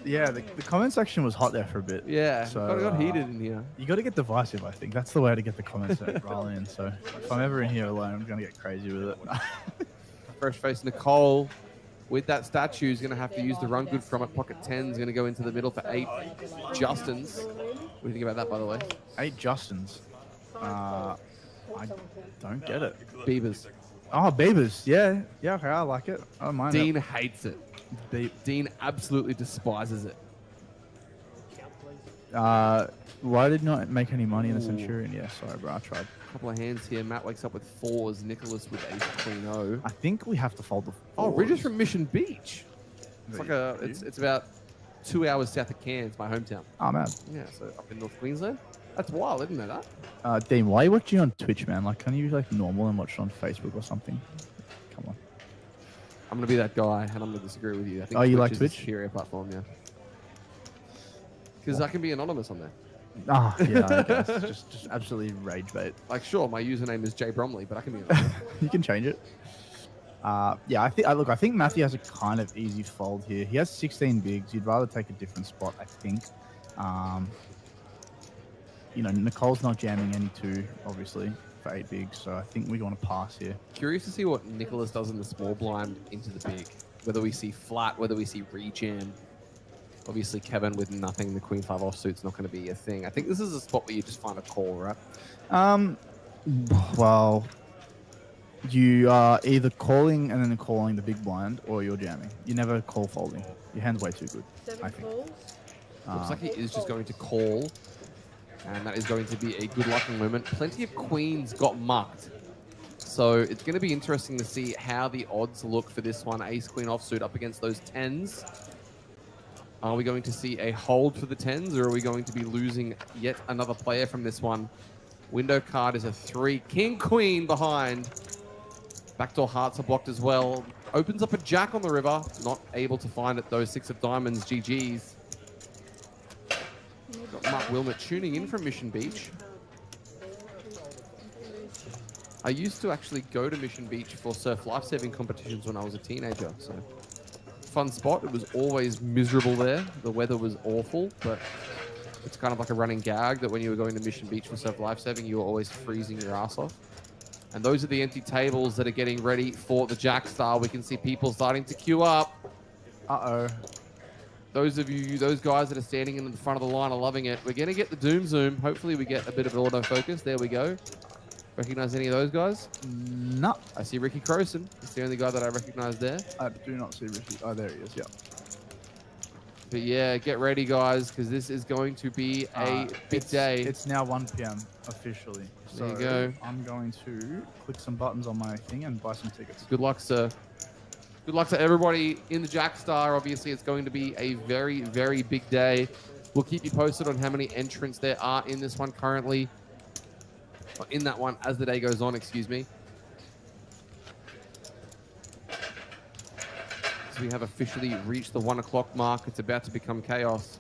Yeah, the comment section was hot there for a bit. Yeah, So, got heated in here. You got to get divisive, I think. That's the way to get the comments rolling in. So if I'm ever in here alone, I'm going to get crazy with it. Fresh face Nicole with that statue is going to have to use the run good from it. Pocket 10 is going to go into the middle for 8 Justins. What do you think about that, by the way? 8 Justins. I don't get it. Beavers. Oh, Beavers. Yeah. Yeah, okay, I like it. I don't mind Dean it. hates it. Dean absolutely despises it. Why did not make any money in the Centurion? Yeah, sorry, bro. I tried. Couple of hands here. Matt wakes up with 4s. Nicholas with ace queen O. I think we have to fold the Oh, fours. Ridge is from Mission Beach. It's like There a. you- It's about 2 hours south of Cairns, my hometown. Oh, man. Yeah, so up in North Queensland. That's wild, isn't it? That? Dean, why are you watching on Twitch, man? Like, can't you like normal and watch it on Facebook or something? Come on. I'm gonna be that guy, and I'm gonna disagree with you. I think Oh, you like is Twitch? a superior platform, yeah. Because I can be anonymous on there. Ah, yeah, I guess. just absolutely rage bait. Like, sure, my username is Jay Bromley, but I can be anonymous. You can change it. Yeah, I think Matthew has a kind of easy fold here. He has 16 bigs. You'd rather take a different spot, I think. Nicole's not jamming any two, obviously, for 8 bigs, so I think we want to pass here. Curious to see what Nicholas does in the small blind into the big. Whether we see flat, whether we see rejam. Obviously, Kevin with nothing, the Queen 5 offsuit's not going to be a thing. I think this is a spot where you just find a call, right? Well, you are either calling and then calling the big blind, or you're jamming. You never call folding. Your hand's way too good, I 7 think. calls. Looks like he is just going to call. And that is going to be a good lucky moment. Plenty of queens got mucked. So it's going to be interesting to see how the odds look for this one. Ace-Queen offsuit up against those 10s. Are we going to see a hold for the 10s, or are we going to be losing yet another player from this one? Window card is a 3. King-Queen behind. Backdoor hearts are blocked as well. Opens up a jack on the river. Not able to find it, though. 6 of diamonds, GG's. Got Mark Wilmot tuning in from Mission Beach. I used to actually go to Mission Beach for surf lifesaving competitions when I was a teenager, so fun spot. It was always miserable there. The weather was awful, but it's kind of like a running gag that when you were going to Mission Beach for surf lifesaving, you were always freezing your ass off. And those are the empty tables that are getting ready for the Jack Star. We can see people starting to queue up. Uh-oh. Those guys that are standing in the front of the line are loving it. We're going to get the Doom Zoom. Hopefully we get a bit of autofocus. There we go. Recognize any of those guys? No. I see Ricky Croson. He's the only guy that I recognize there. I do not see Ricky. Oh, there he is, yeah. But yeah, get ready, guys, because this is going to be a big day. It's now 1 p.m. officially. There you go. I'm going to click some buttons on my thing and buy some tickets. Good luck, sir. Good luck to everybody in the Jack Star. Obviously, it's going to be a very, very big day. We'll keep you posted on how many entrants there are in this one currently. Or in that one as the day goes on, excuse me. So we have officially reached the 1 o'clock mark. It's about to become chaos.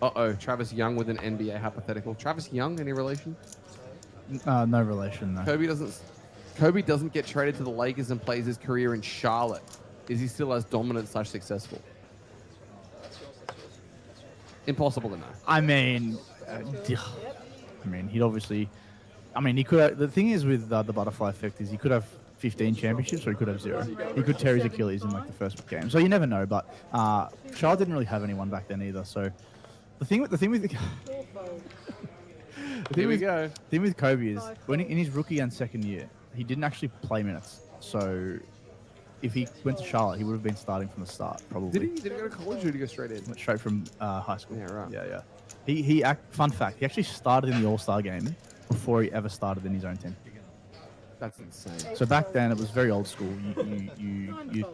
Uh-oh, Travis Young with an NBA hypothetical. Travis Young, any relation? No relation, no. Kobe doesn't get traded to the Lakers and plays his career in Charlotte. Is he still as dominant / successful? Impossible to know. I mean, he'd obviously... he could have... The thing is with the butterfly effect is he could have 15 championships or he could have 0. He could tear his Achilles in the first game. So you never know, but Charlotte didn't really have anyone back then either. So the thing with Kobe is in his rookie and second year, he didn't actually play minutes. So if he went to Charlotte, he would have been starting from the start, probably. Did he go to college or did he go straight in? Went straight from high school. Yeah, right. Yeah. Fun fact, he actually started in the All-Star game before he ever started in his own team. That's insane. So back then, it was very old school. You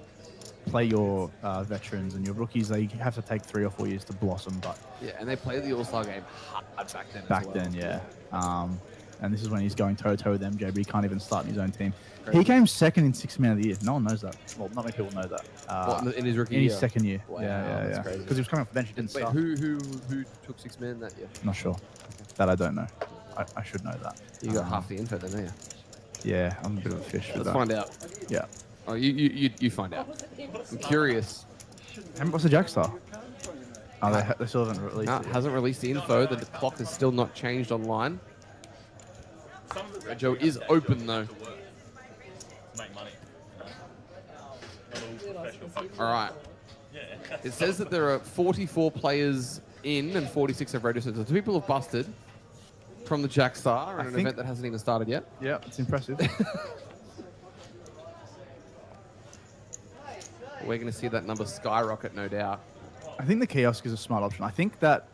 play your veterans and your rookies. They have to take 3 or 4 years to blossom. But yeah, and they played the All-Star game hard back then. Back then, yeah. And this is when he's going toe-to-toe with MJ, but he can't even start in his own team. He came second in 6 Man of the Year. No one knows that. Well, not many people know that. In his rookie year? In his second year. Wow, yeah. that's crazy. Because he was coming off the bench, he didn't Wait, start. who took 6 men that year? Not sure. That I don't know. I should know that. You got half the info then, don't you? Yeah, I'm a bit of a fish for Let's that. find out. Yeah. Oh, you find out. I'm curious. What's the Jack Star? Oh, they still haven't released No, it yet. hasn't released the info. The clock has still not changed online. Joe is open though. Make money. All right. It says that there are 44 players in and 46 have registered. So 2 people have busted from the Jack Star in an event that hasn't even started yet. Yeah, it's impressive. We're going to see that number skyrocket, no doubt. I think the kiosk is a smart option. I think that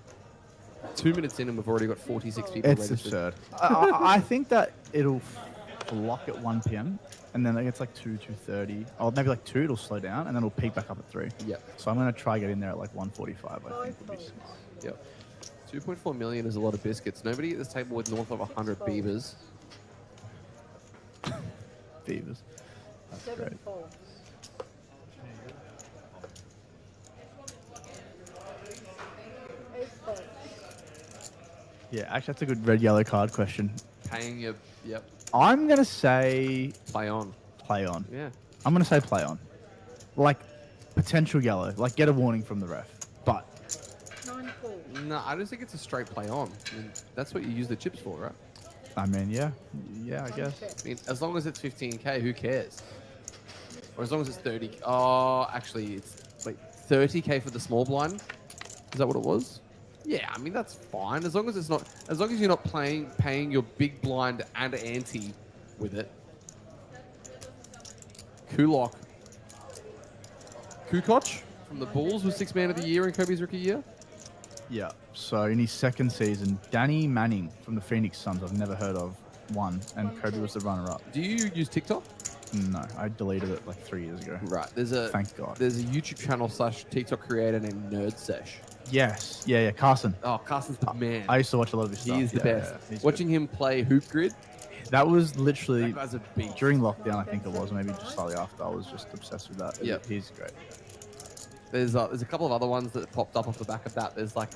2 minutes in and we've already got 46 people it's registered. absurd. I think that it'll lock at 1 p.m. and then it gets like 2:30, or maybe like 2. It'll slow down and then it'll peak back up at 3. Yep. So I'm gonna try get in there at like 1:45. I think would be. Yep. 2.4 million is a lot of biscuits. Nobody at this table with north of 100 beavers. Beavers. That's 7 great. folds. 8 folds. Yeah, actually, that's a good red-yellow card question. Paying your, yep, I'm gonna say play on. play on. Yeah. I'm gonna say play on. Like potential yellow. Like get a warning from the ref. But 9-4. No, I just think it's a straight play on. I mean, that's what you use the chips for, right? I mean, yeah, I guess. I mean, as long as it's 15k, who cares? Or as long as it's 30. Oh, actually, it's wait 30k for the small blind. Is that what it was? Yeah, I mean that's fine as long as it's not. As long as you're not paying your big blind and ante with it. Kukoc from the Bulls was 6th man of the year in Kobe's rookie year. Yeah. So in his second season, Danny Manning from the Phoenix Suns, I've never heard of, won, and Kobe was the runner-up. Do you use TikTok? No, I deleted it like 3 years ago. Right. Thank God. There's a YouTube channel / TikTok creator named Nerd Sesh. Yes. Yeah. Carson. Oh, Carson's the man. I used to watch a lot of his stuff. He is the best. Yeah, he's Watching him play Hoop Grid. good. That was literally That guy's a beast. during lockdown, I think it was, maybe just slightly after. I was just obsessed with that. Yep. He's great. There's a couple of other ones that popped up off the back of that. There's like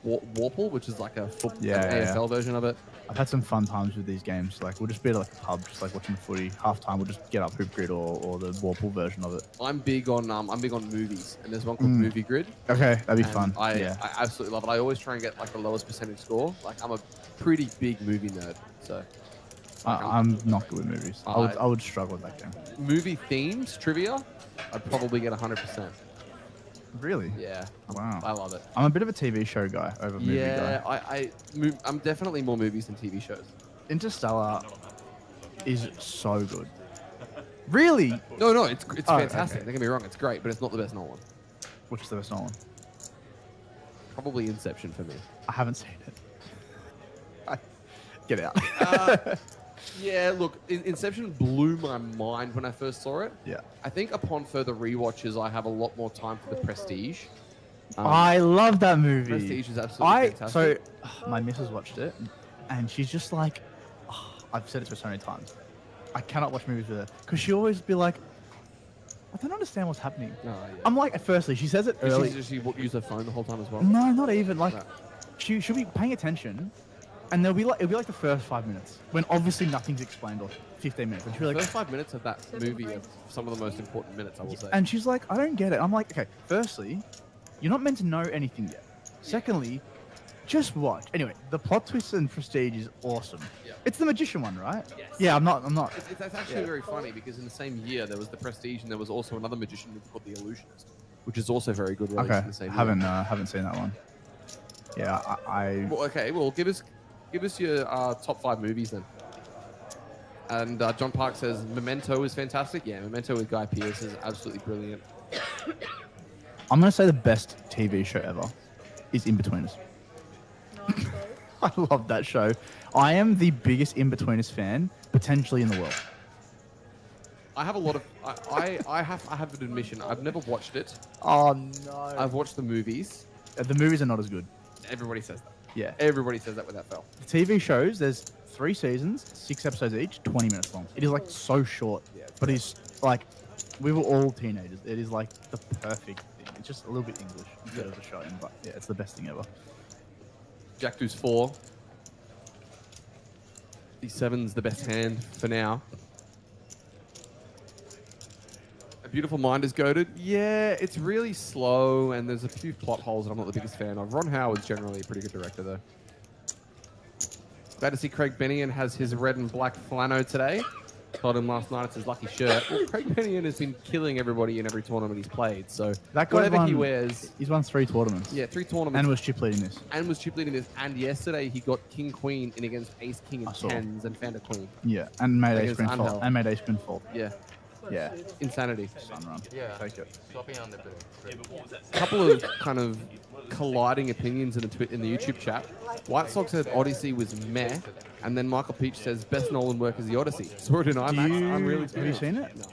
Warple, which is like a AFL version of it. I've had some fun times with these games. Like we'll just be at like a pub, just like watching the footy. Halftime, we'll just get up Hoop Grid or the Warple version of it. I'm big on movies, and there's one called Movie Grid. Okay, that'd be And fun. I absolutely love it. I always try and get like the lowest percentage score. Like I'm a pretty big movie nerd, so I'm not good with movies. I would struggle with that game. movie themes trivia, I'd probably get 100%. Really? Yeah. Wow. I love it. I'm a bit of a TV show guy over movie Yeah, guy. I'm definitely more movies than TV shows. Interstellar is so good. Really? No, it's fantastic. Okay. Don't get me wrong, it's great, but it's not the best Nolan. Which is the best Nolan? Probably Inception for me. I haven't seen it. Get out. Yeah, look, Inception blew my mind when I first saw it. Yeah. I think upon further rewatches, I have a lot more time for The Prestige. I love that movie. Prestige is absolutely fantastic. So, my missus watched it, and she's just like, I've said it to her so many times. I cannot watch movies with her because she always be like, I don't understand what's happening. Oh, yeah. I'm like, firstly, she says it early. Does she use her phone the whole time as well? No, not even. Like, No. she'll be paying attention, and it'll be like the first 5 minutes when obviously nothing's explained, or 15 minutes, and she'll be The like, first 5 minutes of that movie are some of the most important minutes, I will say. and she's like, I don't get it. I'm like, okay, firstly, you're not meant to know anything yet. Secondly, just watch. Anyway, the plot twist in Prestige is awesome. Yeah. It's the magician one, right? Yes. Yeah, I'm not. It's actually very funny because in the same year there was The Prestige and there was also another magician movie called The Illusionist, which is also very good. Released Okay, in the same haven't seen that one. Yeah, Well, give us your top 5 movies then. And John Park says Memento is fantastic. Yeah, Memento with Guy Pearce is absolutely brilliant. I'm gonna say the best TV show ever is In-Betweeners. 9-4. I love that show. I am the biggest In-Betweeners fan potentially in the world. I have a lot of. I have an admission. I've never watched it. Oh no! I've watched the movies. The movies are not as good. Everybody says that. Yeah. Everybody says that without fail. The TV shows, there's 3 seasons, 6 episodes each, 20 minutes long. It is like so short, but it's like we were all teenagers. It is like the perfect thing. It's just a little bit English instead of the show, but yeah, it's the best thing ever. Jack Deuce 4. D7's the best hand for now. A Beautiful Mind is goated. Yeah, it's really slow, and there's a few plot holes that I'm not the biggest fan of. Ron Howard's generally a pretty good director, though. Glad to see Craig Bennion has his red and black flannel today. Told him last night it's his lucky shirt. Well, Craig Bennion has been killing everybody in every tournament he's played, so That guy whatever he won- wears... He's won 3 tournaments. Yeah, 3 tournaments. And was chip leading this. And was chip leading this. And yesterday he got King Queen in against Ace King I and saw. Tens and Founder Queen. Yeah, and made ace Against spin Angel. fault. And made ace spin fault. Yeah, Yeah, insanity. sun run. Yeah. Take it. Swapping on the bit. Couple of kind of colliding opinions in the YouTube chat. White Sox said Odyssey was meh, and then Michael Peach says best Nolan work is the Odyssey. Saw it in IMAX. I'm really Have you seen it? No,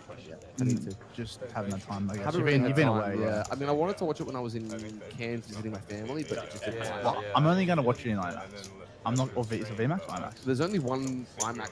I need to. Just haven't had time. I guess. Haven't You've really been, had you've been time, away. yeah. I mean, I wanted to watch it when I was in Cairns visiting my family, but it just didn't happen. Well, I'm only going to watch it in IMAX. I'm not. Or is it VMAX or IMAX? There's only one IMAX,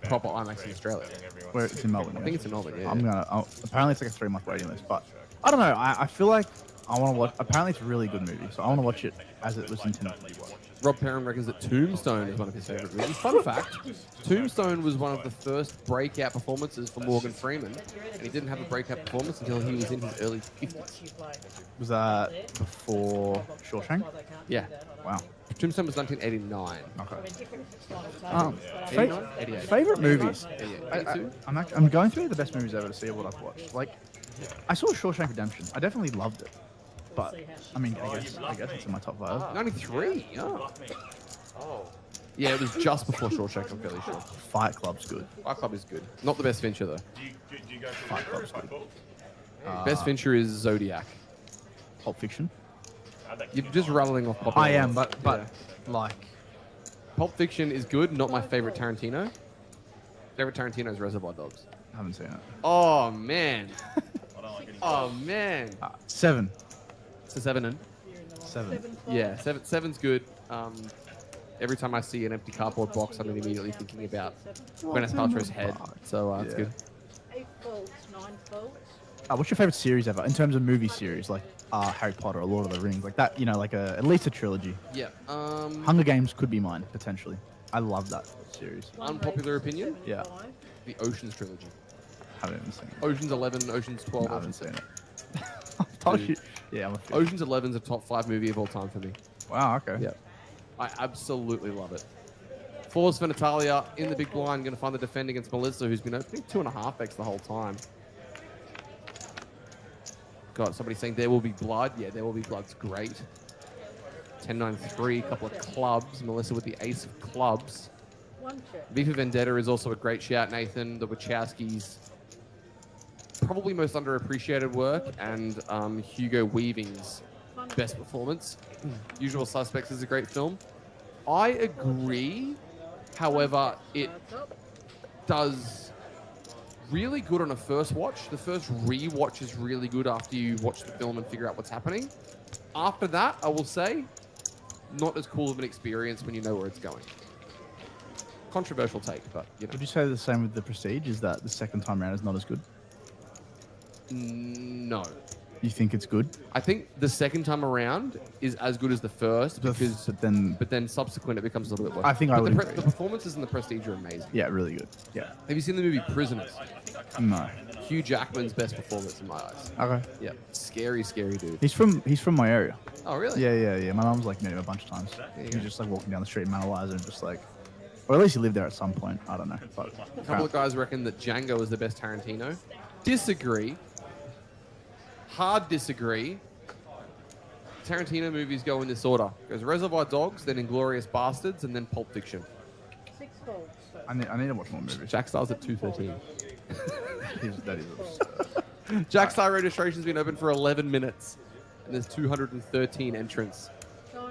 proper IMAX in Australia. Where it's in Melbourne. I think it's in Melbourne, yeah. I'm gonna. Apparently, it's like a 3-month waiting list, but I don't know. I feel like I want to watch. Apparently, it's a really good movie, so I want to watch it as it was intended to be watched. Rob Perrin reckons that Tombstone is one of his favorite movies. Fun fact, Tombstone was one of the first breakout performances for Morgan Freeman, and he didn't have a breakout performance until he was in his early 50s. Was that before Shawshank? Yeah. Wow. Tombstone was 1989. Okay. 89? 88. Favorite movies. 82? I'm going through the best movies ever to see what I've watched. Like, I saw Shawshank Redemption. I definitely loved it, but I mean, I guess it's in my top 5. 93? Oh. Yeah, it was just before Shawshank, I'm fairly sure. Fight Club's good. Fight Club is good. Not the best Fincher, though. Do you go for Fight Club's good. Best Fincher is Zodiac. Pulp Fiction. You're just rattling off popular I am, ones. but Yeah. like, Pulp Fiction is good, not my favorite Tarantino. Favorite Tarantino is Reservoir Dogs. I haven't seen it. Oh, man. I don't like any Oh, man. 7. It's a 7 in. 7. Yeah, seven's good. Every time I see an empty cardboard box, I'm immediately thinking about Gwyneth Paltrow's head. So it's Yeah. good. 8 faults, 9 faults. What's your favorite series ever in terms of movie series, like Harry Potter or Lord of the Rings, like that? You know, like at least a trilogy. Yeah. Hunger Games could be mine potentially. I love that series. Unpopular opinion? Yeah. The Oceans trilogy. Haven't even seen it. Oceans 11, Oceans 12. No, I haven't Oceans seen it. I've told Dude. you. Yeah, I'm a fan. Oceans 11 is a top 5 movie of all time for me. Wow. Okay. Yeah. I absolutely love it. Force for Natalia in the big blind, going to find the defend against Melissa, who's been opening 2.5x the whole time. God, somebody saying There Will Be Blood. Yeah, There Will Be Blood's great. 10-9-3, couple of clubs. Melissa with the ace of clubs. 1 check. V for Vendetta is also a great shout, Nathan. The Wachowskis' probably most underappreciated work, and Hugo Weaving's best performance. Usual Suspects is a great film. I agree. However, it does really good on a first watch. The first re-watch is really good after you watch the film and figure out what's happening. After that, I will say, not as cool of an experience when you know where it's going. Controversial take, but you know. Would you say the same with The Prestige? Is that the second time around is not as good? No. You think it's good? I think the second time around is as good as the first because, but then subsequent it becomes a little bit worse. I think I But would agree. the performances in The Prestige are amazing. yeah, really good. Yeah. Have you seen the movie Prisoners? No. Hugh Jackman's best performance in my eyes. Okay. Yeah, scary dude. He's from my area. Oh really? Yeah. My mum's like met him a bunch of times. He was just like walking down the street in Mount Eliza and just like, or at least he lived there at some point. I don't know. But A couple of guys reckon that Django is the best Tarantino. Disagree. Hard disagree. Tarantino movies go in this order. It goes Reservoir Dogs, then Inglourious Bastards, and then Pulp Fiction. 6 faults. I need to watch more movies. Jack Star's at 2:13. That is absurd. Jack Star registration's been open for 11 minutes, and there's 213 entrants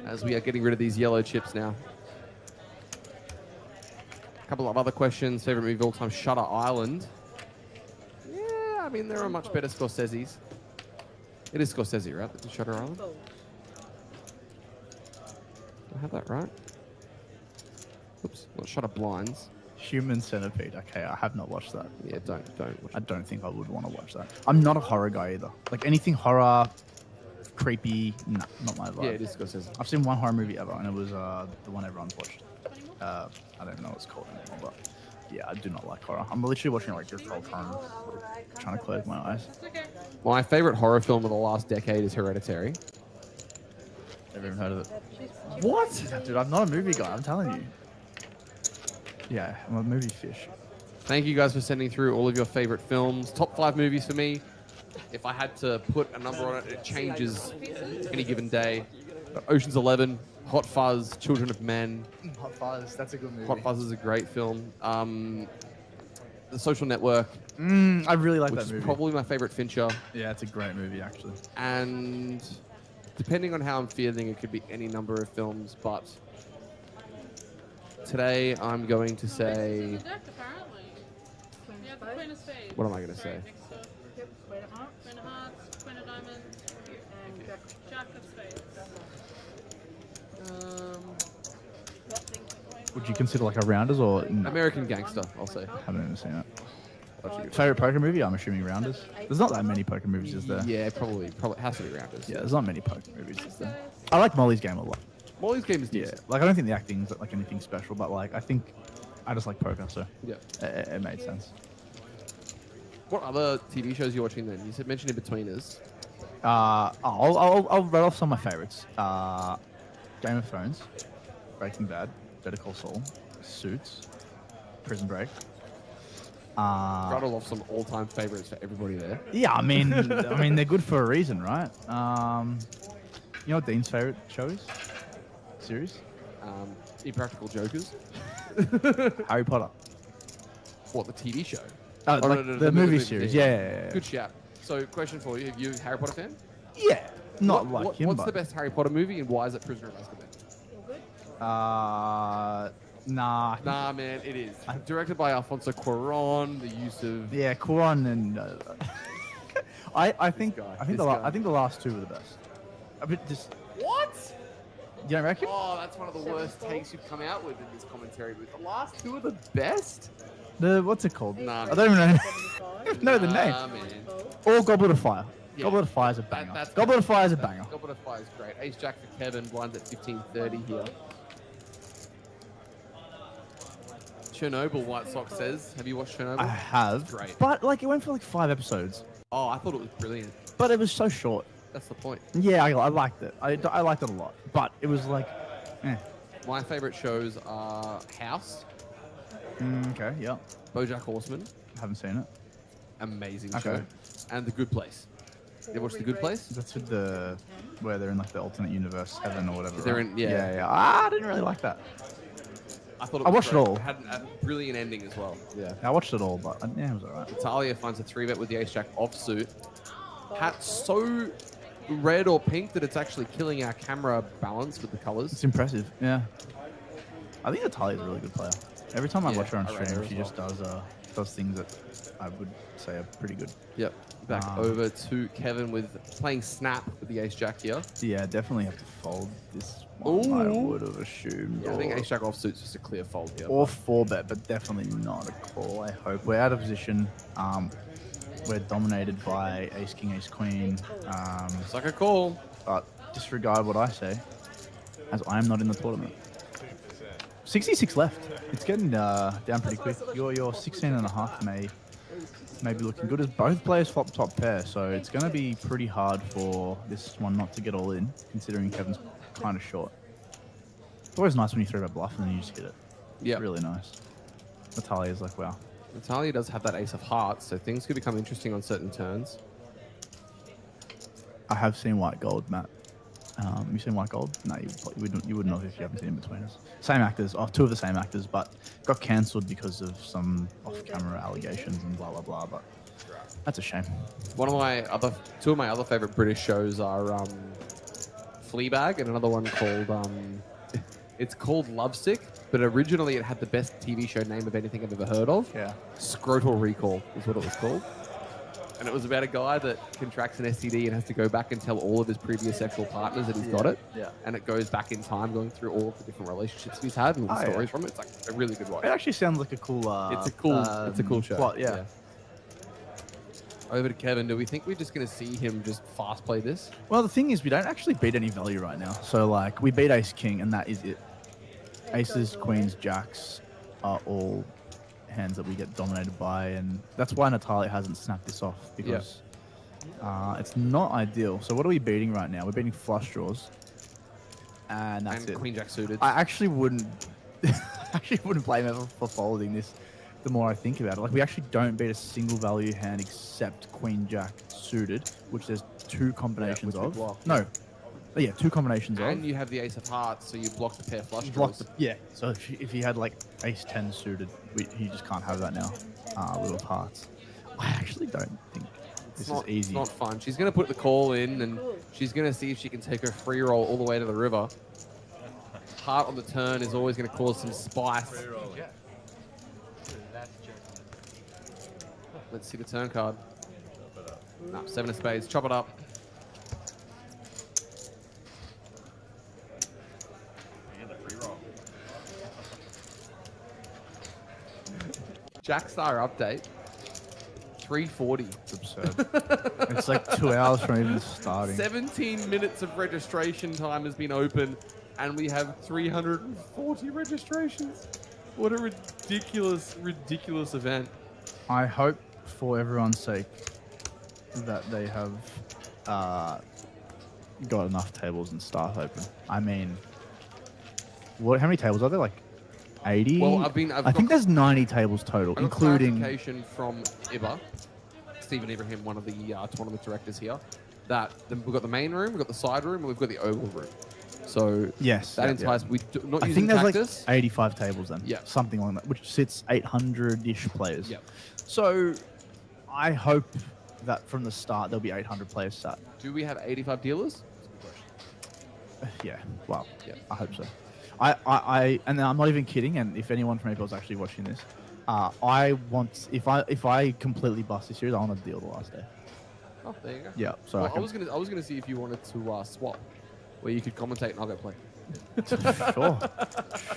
as we are getting rid of these yellow chips now. A couple of other questions. Favorite movie of all time, Shutter Island. Yeah, I mean, there are much better Scorsese's. It is Scorsese, right? That's Shutter Island. Faults. I have that right? Oops, not Shutter Blinds. Human Centipede. Okay, I have not watched that. Yeah, don't watch I it. don't think I would want to watch that. I'm not a horror guy either. Like anything horror, creepy, nah, not my vibe. Yeah, it is Scorsese. I've seen one horror movie ever, and it was the one everyone's watched. I don't even know what it's called anymore, but yeah, I do not like horror. I'm literally watching like your whole time, trying to close my eyes. My favorite horror film of the last decade is Hereditary. Never even heard of it. What? Dude, I'm not a movie guy. I'm telling you. Yeah, I'm a movie fish. Thank you guys for sending through all of your favorite films. Top 5 movies for me. If I had to put a number on it, it changes any given day. But Ocean's 11, Hot Fuzz, Children of Men. Hot Fuzz, that's a good movie. Hot Fuzz is a great film. The Social Network, I really like which that is movie. probably my favorite Fincher. Yeah, it's a great movie actually. And depending on how I'm feeling, it could be any number of films. But today I'm going to say... What am I going to say? Yep, Queen of Hearts. Queen of Hearts, Queen of Diamonds, And Jack. Jack of Spades. Would you consider like a rounders or no? American Gangster, I'll say. Haven't even seen it. Favorite poker movie? I'm assuming Rounders. There's not that many poker movies, is there? Yeah, probably has to be Rounders. Yeah, there's not many poker movies, is there? I like Molly's Game a lot. Molly's Game is Yeah, decent. like I don't think the acting's like anything special, but like I think I just like poker, so Yeah. it made sense. What other TV shows are you watching then? You said mention In Betweeners. I'll read off some of my favorites. Game of Thrones, Breaking Bad, Better Call Saul, Suits, Prison Break. Rattle off some all-time favorites for everybody there. Yeah, I mean they're good for a reason, right? You know what Dean's favorite show is? Series? Impractical Jokers. Harry Potter. What, the TV show? Oh, Oh, like the movie series. Yeah. Good shout. So, question for you: Are you a Harry Potter fan? Yeah. Not like him, What's but the best Harry Potter movie, and why is it Prisoner of Azkaban? Nah. Nah, man, it is. Directed by Alfonso Cuarón. The use of Yeah, Cuarón and I think guy, I think this guy. I think the last two were the best. A bit just what? you don't reckon? Oh, that's one of the worst takes you've come out with in this commentary. But the last two are the best. The what's it called? Nah, I don't even know, 75. know the name. Nah, man. Or Goblet of Fire. Yeah. Goblet of Fire is a banger. That's Goblet of Fire is a banger. Goblet of Fire is great. Ace Jack for Kevin. Blinds at 15:30 here. Chernobyl, White Sox says. Have you watched Chernobyl? I have. Great. But like it went for like 5 episodes. Oh, I thought it was brilliant. But it was so short. That's the point. Yeah, I liked it. I liked it a lot. But it was like, My favorite shows are House, okay, yeah. BoJack Horseman, Haven't seen it. amazing Okay. show, and The Good Place. You ever watched The Good Place? That's with where they're in like the alternate universe heaven or whatever. They're right? in- yeah. Yeah. I didn't really like that. I thought I watched it great. all. It had a brilliant ending as well. Yeah. I watched it all, but yeah, it was alright. Natalia finds a 3-bet with the Ace Jack offsuit. Hat so red or pink that it's actually killing our camera balance with the colors. It's impressive. Yeah. I think Natalia's a really good player. Every time I Yeah, watch her on I rate her stream, as she well. just does things that I would say are pretty good. Yep. Back over to Kevin with playing Snap with the Ace Jack here. Yeah, definitely have to fold this one. I Ooh. would have assumed. Yeah, I think or- Ace Jack offsuit's just a clear fold here. Or 4-bet, but definitely not a call, I hope. We're out of position. We're dominated by Ace King, Ace Queen. It's like a call. But disregard what I say, as I am not in the tournament. 66 left. It's getting down pretty quick. Your 16 and a half may be looking good as both players flop top pair, so it's going to be pretty hard for this one not to get all in, considering Kevin's kind of short. It's always nice when you throw a bluff and then you just hit it. Yeah. Really nice. Natalia's like, wow. Natalia does have that Ace of Hearts, so things could become interesting on certain turns. I have seen White Gold, Matt. You seen White Gold? No, you wouldn't know if you haven't seen In Between Us. Same actors, two of the same actors, but got cancelled because of some off-camera allegations and blah blah blah. But that's a shame. Two of my other favorite British shows are Fleabag and another one called it's called Lovesick, but originally it had the best TV show name of anything I've ever heard of. Yeah. Scrotal Recall is what it was called. And it was about a guy that contracts an STD and has to go back and tell all of his previous sexual partners that he's got it. Yeah. And it goes back in time, going through all of the different relationships he's had and all the Oh, stories yeah. from it. It's like a really good watch. It actually sounds like a cool. It's a cool show. Plot, yeah. Over to Kevin. Do we think we're just going to see him just fast play this? Well, the thing is, we don't actually beat any value right now. So like, we beat Ace King, and that is it. Aces, Queens, Jacks are all hands that we get dominated by, and that's why Natalia hasn't snapped this off because it's not ideal. So what are we beating right now? We're beating flush draws, and that's And it. Queen Jack suited. I actually wouldn't blame her for folding this. The more I think about it, like we actually don't beat a single value hand except Queen Jack suited, which there's two combinations which we of. block. No, yeah, two combinations And of. you have the Ace of Hearts, so you block the pair flush Block draws. yeah. So if he had like Ace 10 suited, he just can't have that now. With hearts. I actually don't think this is easy. It's not fun. She's going to put the call in, and she's going to see if she can take her free roll all the way to the river. Heart on the turn is always going to cause some spice. Let's see the turn card. No, 7 of spades. Chop it up. And the free roll. Jackstar update. 3:40. It's absurd. It's like 2 hours from even starting. 17 minutes of registration time has been open, and we have 340 registrations. What a ridiculous, ridiculous event. I hope, for everyone's sake, that they have got enough tables and staff open. I mean, what? How many tables are there? Like 80? Well, I think there's 90 tables total, I got including. clarification from Iba, Stephen Ibrahim, one of the tournament directors here, that we've got the main room, we've got the side room, and we've got the oval room. So Yes, that yeah, entire yeah. we do, not I using think there's cactus. like 85 tables then. Yeah. Something like that, which sits 800-ish players. Yep. So I hope that from the start there'll be 800 players sat. Do we have 85 dealers? Yeah. Well, Yeah. I hope so. I and I'm not even kidding. And if anyone from April is actually watching this, I want if I completely bust this series, I want to deal the last day. Oh, there you go. Yeah. So Well, I was gonna see if you wanted to swap, where you could commentate and I'll go play.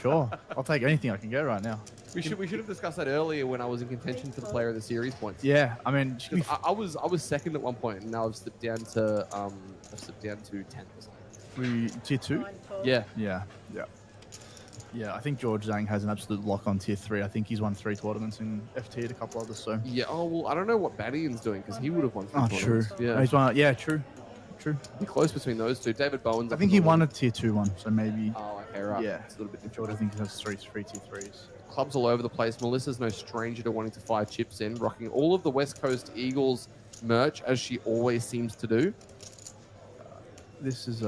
Sure. I'll take anything I can get right now. We should have discussed that earlier when I was in contention for the player of the series points. Yeah. I mean, 'Cause I was second at one point, and now I've slipped down to 10th or something. we tier 2. 9-4. Yeah. Yeah. I think George Zhang has an absolute lock on tier 3. I think he's won 3 tournaments and FT'd a couple others. So. Yeah. Oh well, I don't know what Badian's doing because he would have won. Oh, 3 true. tournaments. Yeah. He's won. Yeah. True. Be close between those two. David Bowen's. I up think in he the won a lead. tier 2 one. So maybe. Oh, okay, right. Yeah. It's a little bit George, I different. think he has three tier 3s. Clubs all over the place. Melissa's no stranger to wanting to fire chips in, rocking all of the West Coast Eagles merch as she always seems to do. This is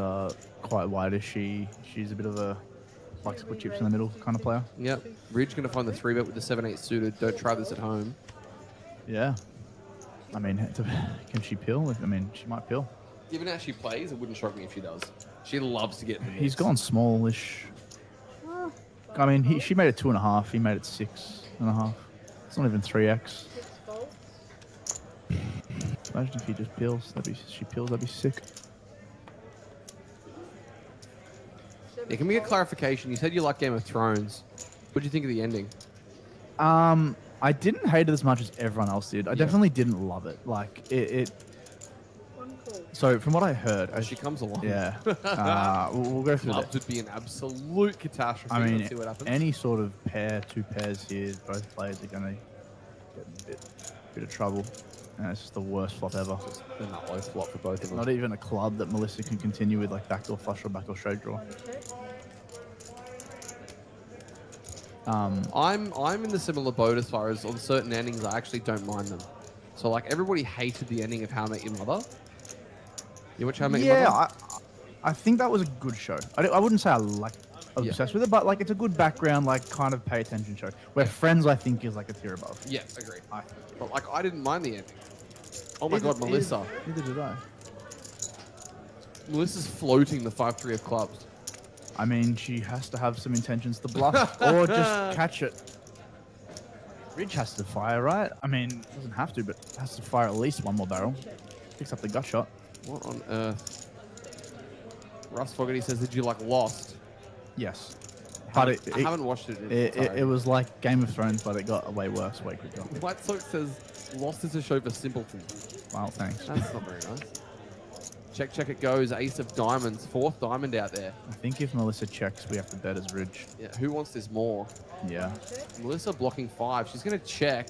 quite wide. She's a bit of a likes to put chips in the middle kind of player. Yep. Ridge going to find the 3-bet with the 7-8 suited. Don't try this at home. Yeah. I mean, can she pill? I mean, she might pill. Given how she plays, it wouldn't shock me if she does. She loves to get in the mix. He's gone smallish. I mean, she made it 2.5. He made it 6.5. It's not even 3x. 6 volts. Imagine if he just pills. She pills. That'd be sick. Yeah, can we get clarification? You said you like Game of Thrones. What do you think of the ending? I didn't hate it as much as everyone else did. I definitely didn't love it. Like it. One call. So from what I heard, As she comes along. yeah, we'll go through that. Clubs would be an absolute catastrophe. I mean, Let's see what happens. any sort of two pairs here, both players are going to get a bit of trouble. And it's just the worst flop ever. Then that low flop for both of them. Not even a club that Melissa can continue with, like backdoor flush or backdoor straight draw. One check. I'm in the similar boat as far as on certain endings I actually don't mind them. So like everybody hated the ending of How I Met Your Mother. You watch How I Met Your Mother? I think that was a good show. I wouldn't say I like obsessed with it, but like it's a good background, like kind of pay attention show. Where Friends, I think, is like a tier above. Yeah, agree. But like I didn't mind the ending. Oh my god, Melissa. Neither did I. Melissa's floating the 5-3 of clubs. I mean, she has to have some intentions to bluff or just catch it. Ridge has to fire, right? I mean, doesn't have to, but has to fire at least one more barrel. Picks up the gut shot. What on earth? Russ Fogarty says, did you like Lost? Yes. I But haven't watched it. In it was like Game of Thrones, but it got way worse way quicker. White Sox says, Lost is a show for simpletons. Wow, thanks. That's not very nice. Check it goes. Ace of diamonds. 4th diamond out there. I think if Melissa checks, we have to bet as Ridge. Yeah, who wants this more? Yeah. Melissa blocking 5. She's going to check.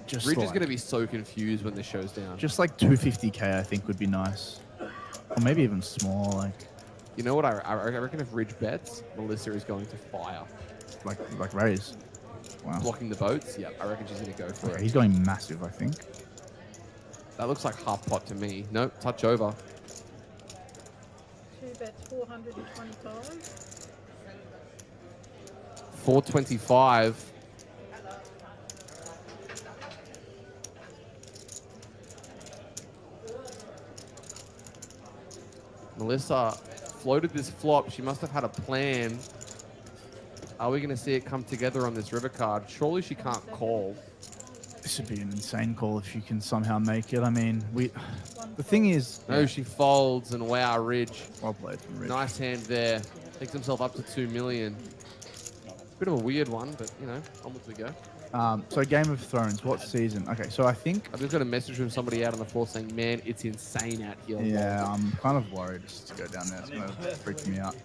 Just Ridge is like, going to be so confused when this show's down. just like 250k, I think would be nice. Or maybe even small, like You know what? I reckon if Ridge bets, Melissa is going to fire. like raise. Wow. Blocking the boats? Yeah, I reckon she's going to go for Okay, it. he's going massive, I think. That looks like half pot to me. Nope, touch over. 2 bets 425. 425. Melissa floated this flop. She must have had a plan. Are we going to see it come together on this river card? Surely she can't call. This would be an insane call if you can somehow make it. I mean, the thing is, No, she folds, and wow, Ridge. well played from Ridge. Nice hand there. Takes himself up to 2 million. Bit of a weird one, but, you know, onwards we go. So Game of Thrones, what season? Okay, so I think. I've just got a message from somebody out on the floor saying, "Man, it's insane out here." Yeah, I'm kind of worried just to go down there. It's going to freak me out.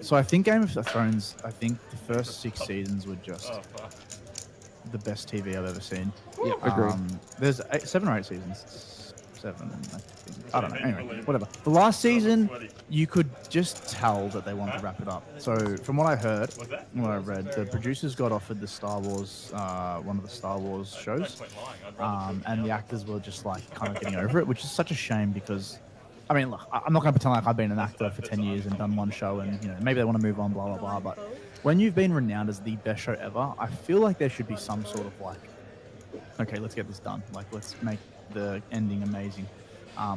So I think Game of Thrones, I think the first 6 seasons were just the best TV I've ever seen. Yeah, agree. There's 7 or 8 seasons. 7, I think. I don't know. Anyway, whatever. The last season, you could just tell that they wanted to wrap it up. So from what I heard, what I read, the producers got offered the Star Wars, one of the Star Wars shows, and the actors were just like kind of getting over it, which is such a shame because, I mean, look, I'm not going to pretend like I've been an actor for 10 years and done one show and, you know, maybe they want to move on, blah, blah, blah. But when you've been renowned as the best show ever, I feel like there should be some sort of like, okay, let's get this done. Like, let's make the ending amazing.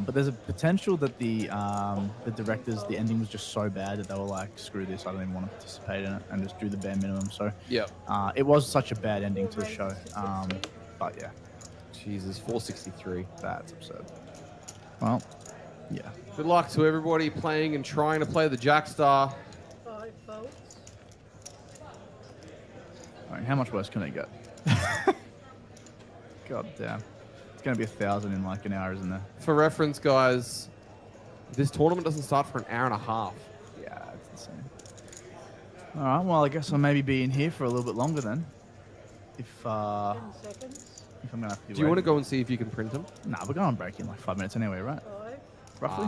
But there's a potential that the directors, the ending was just so bad that they were like, screw this, I don't even want to participate in it, and just do the bare minimum. So it was such a bad ending to the show. But yeah. Jesus, 463. That's absurd. Well, yeah. Good luck to everybody playing and trying to play the Jackstar. 5 volts. I mean, how much worse can it get? God damn. It's going to be 1,000 in like an hour, isn't there? For reference, guys, this tournament doesn't start for an hour and a half. Yeah, it's insane. All right, well, I guess I'll maybe be in here for a little bit longer then. If 10 seconds. I'm going to have to Do you want to go and see if you can print them? Nah, we're going on break in like 5 minutes anyway, right? 5. Roughly?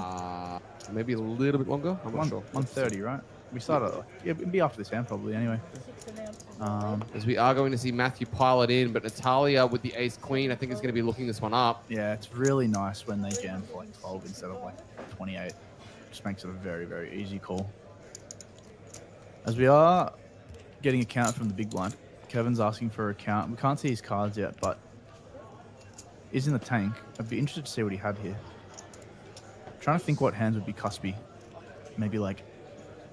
Maybe a little bit longer. I'm not sure. 1:30, right? We started, it'll be after this hand probably anyway. 6 announcements. As we are going to see Matthew pile it in, but Natalia with the ace queen, I think is going to be looking this one up. Yeah, it's really nice when they jam for like 12 instead of like 28. Just makes it a very, very easy call. As we are getting a count from the big blind, Kevin's asking for a count. We can't see his cards yet, but he's in the tank. I'd be interested to see what he had here. Trying to think what hands would be cuspy. Maybe like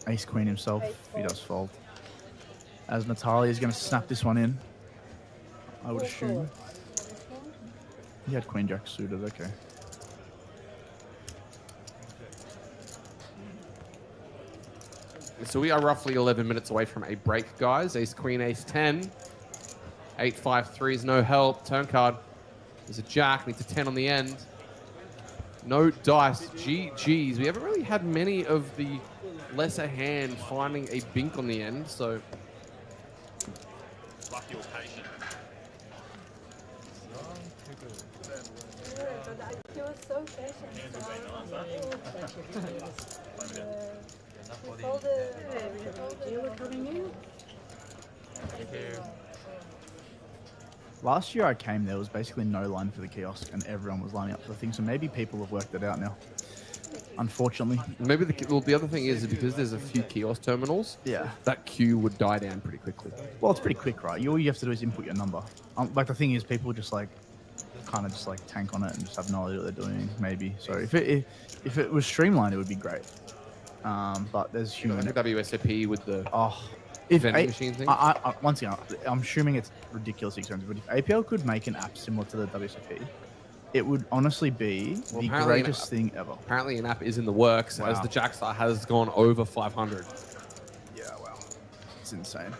ace queen himself if he does fold. As Natalia is going to snap this one in, I would assume. He had queen jack suited, okay. So we are roughly 11 minutes away from a break, guys. Ace queen, ace 10. 8-5-3 is no help. Turn card. There's a jack, needs a 10 on the end. No dice. GG's. We haven't really had many of the lesser hand finding a bink on the end, so. Lucky or patient. He was so patient. You were coming in? Last year I came, there was basically no line for the kiosk and everyone was lining up for the thing, so maybe people have worked it out now. Unfortunately. Maybe the other thing is because there's a few kiosk terminals, that queue would die down pretty quickly. Well, it's pretty quick, right? All you have to do is input your number. Like the thing is, people just like kind of just like tank on it and just have no idea what they're doing. Maybe. So if it was streamlined, it would be great. But there's human. WSOP with the if vending machine thing. Once again, I'm assuming it's ridiculously expensive. But if APL could make an app similar to the WSOP, it would honestly be the greatest thing ever. Apparently, an app is in the works as the Jackstar has gone over 500. Yeah, wow, it's insane.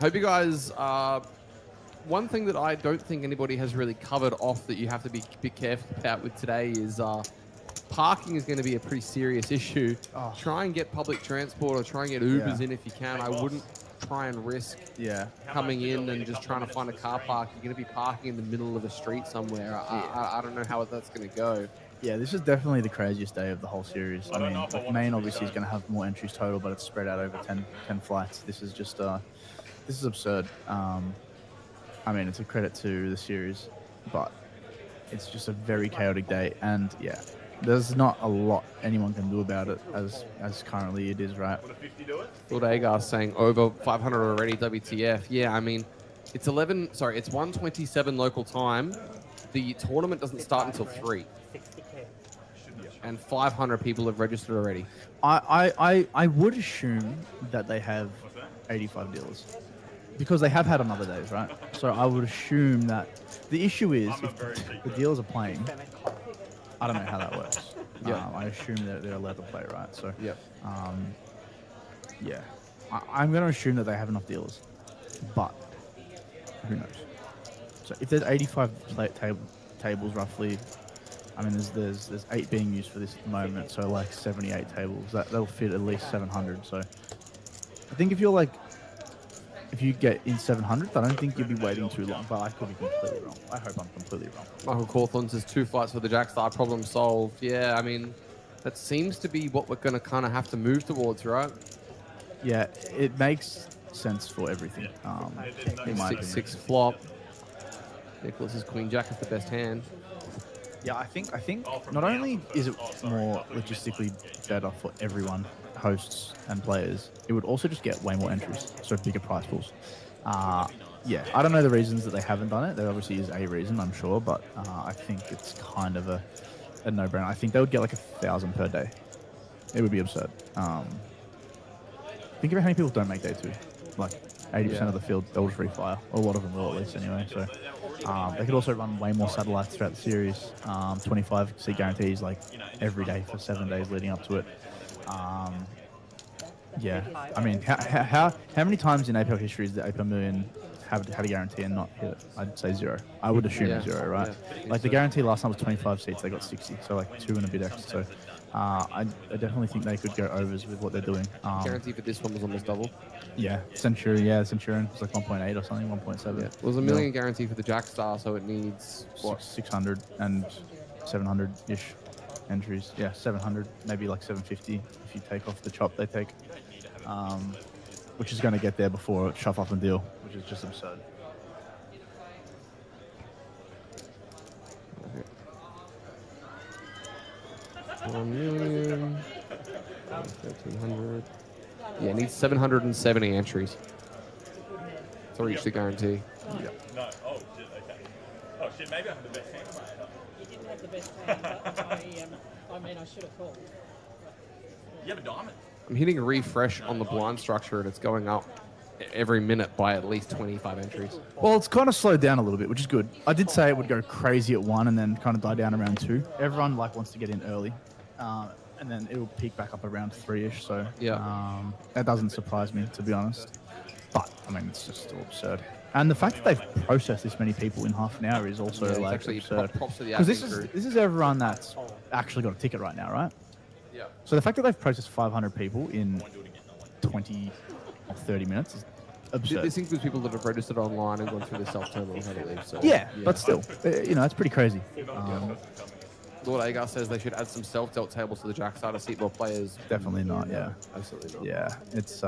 Hope you guys. One thing that I don't think anybody has really covered off that you have to be careful about with today is parking is going to be a pretty serious issue. Try and get public transport or try and get Ubers in if you can. I wouldn't try and risk coming in and just trying to find a car park. You're going to be parking in the middle of a street somewhere. I don't know how that's going to go. Yeah, this is definitely the craziest day of the whole series. I mean, like main obviously is going to have more entries total, but it's spread out over 10 flights. This is just, this is absurd. I mean, it's a credit to the series, but it's just a very chaotic day. And yeah, there's not a lot anyone can do about it as currently it is, right? Lord Agar saying over 500 already, WTF. Yeah, I mean, it's 1:27 local time. The tournament doesn't start until 3. And 500 people have registered already. I would assume that they have 85 dealers. Because they have had on other days, right? So I would assume that the issue is if the dealers are playing, I don't know how that works. I assume that they're allowed to play, right? So, yeah. I'm going to assume that they have enough dealers, but who knows? So if there's 85 tables roughly, I mean, there's 8 being used for this at the moment, so like 78 tables. That'll fit at least 700. So I think if you get in 700, I don't think you'll be waiting too long, but I could be completely wrong. I hope I'm completely wrong. Michael Cawthorne says 2 fights for the Jackstar, problem solved. Yeah, I mean, that seems to be what we're going to kind of have to move towards, right? Yeah, it makes sense for everything. In my opinion. 6-6 flop. Nicholas's Queen Jack is the best hand. Yeah, I think not only is it more logistically better for everyone, hosts and players, it would also just get way more entries, so bigger prize pools. Yeah, I don't know the reasons that they haven't done it. There obviously is a reason, I'm sure, but I think it's kind of a no-brainer. I think they would get like 1,000 per day. It would be absurd. Think about how many people don't make day 2. Like 80% of the field, they'll just refire. A lot of them will, at least, anyway. So they could also run way more satellites throughout the series. 25 seat guarantees, like every day for 7 days leading up to it. Yeah, I mean, how many times in APL history has the APL Million had a guarantee and not hit it? I'd say 0. I would assume 0, right? Yeah. Like the guarantee last time was 25 seats, they got 60, so like 2 and a bit extra. So I definitely think they could go overs with what they're doing. Guarantee for this one was almost double. Yeah, Centurion. Yeah, Centurion was like 1.8 or something, 1.7. Yeah. It was a million guarantee for the Jackstar, so it needs what? 600 and 700-ish entries. Yeah, 700, maybe like 750 if you take off the chop they take, which is going to get there before Shuff Up and Deal, which is just absurd. Okay. 1 million. 1,300. Yeah, it needs 770 entries to reach the guarantee. No. Oh shit. Okay. Oh shit. Maybe I have the best hand. You didn't have the best hand, but I mean, I should have called. You have a diamond. I'm hitting refresh on the blind structure, and it's going up every minute by at least 25 entries. Well, it's kind of slowed down a little bit, which is good. I did say it would go crazy at 1 and then kind of die down around 2. Everyone wants to get in early, and then it will peak back up around 3-ish. So that doesn't surprise me, to be honest. But I mean, it's just still absurd. And the fact that they've processed this many people in half an hour is also like actually absurd. props to the Because admin crew. this is everyone that's actually got a ticket right now, right? Yeah. So the fact that they've processed 500 people in 20 or 30 minutes is absurd. This includes people that have registered online and gone through the self-terminal and had to leave. So Yeah, but still, it's pretty crazy. Lord Agar says they should add some self-dealt tables to the Jackstar to seat more players. Definitely not, yeah. Absolutely not. Yeah, it's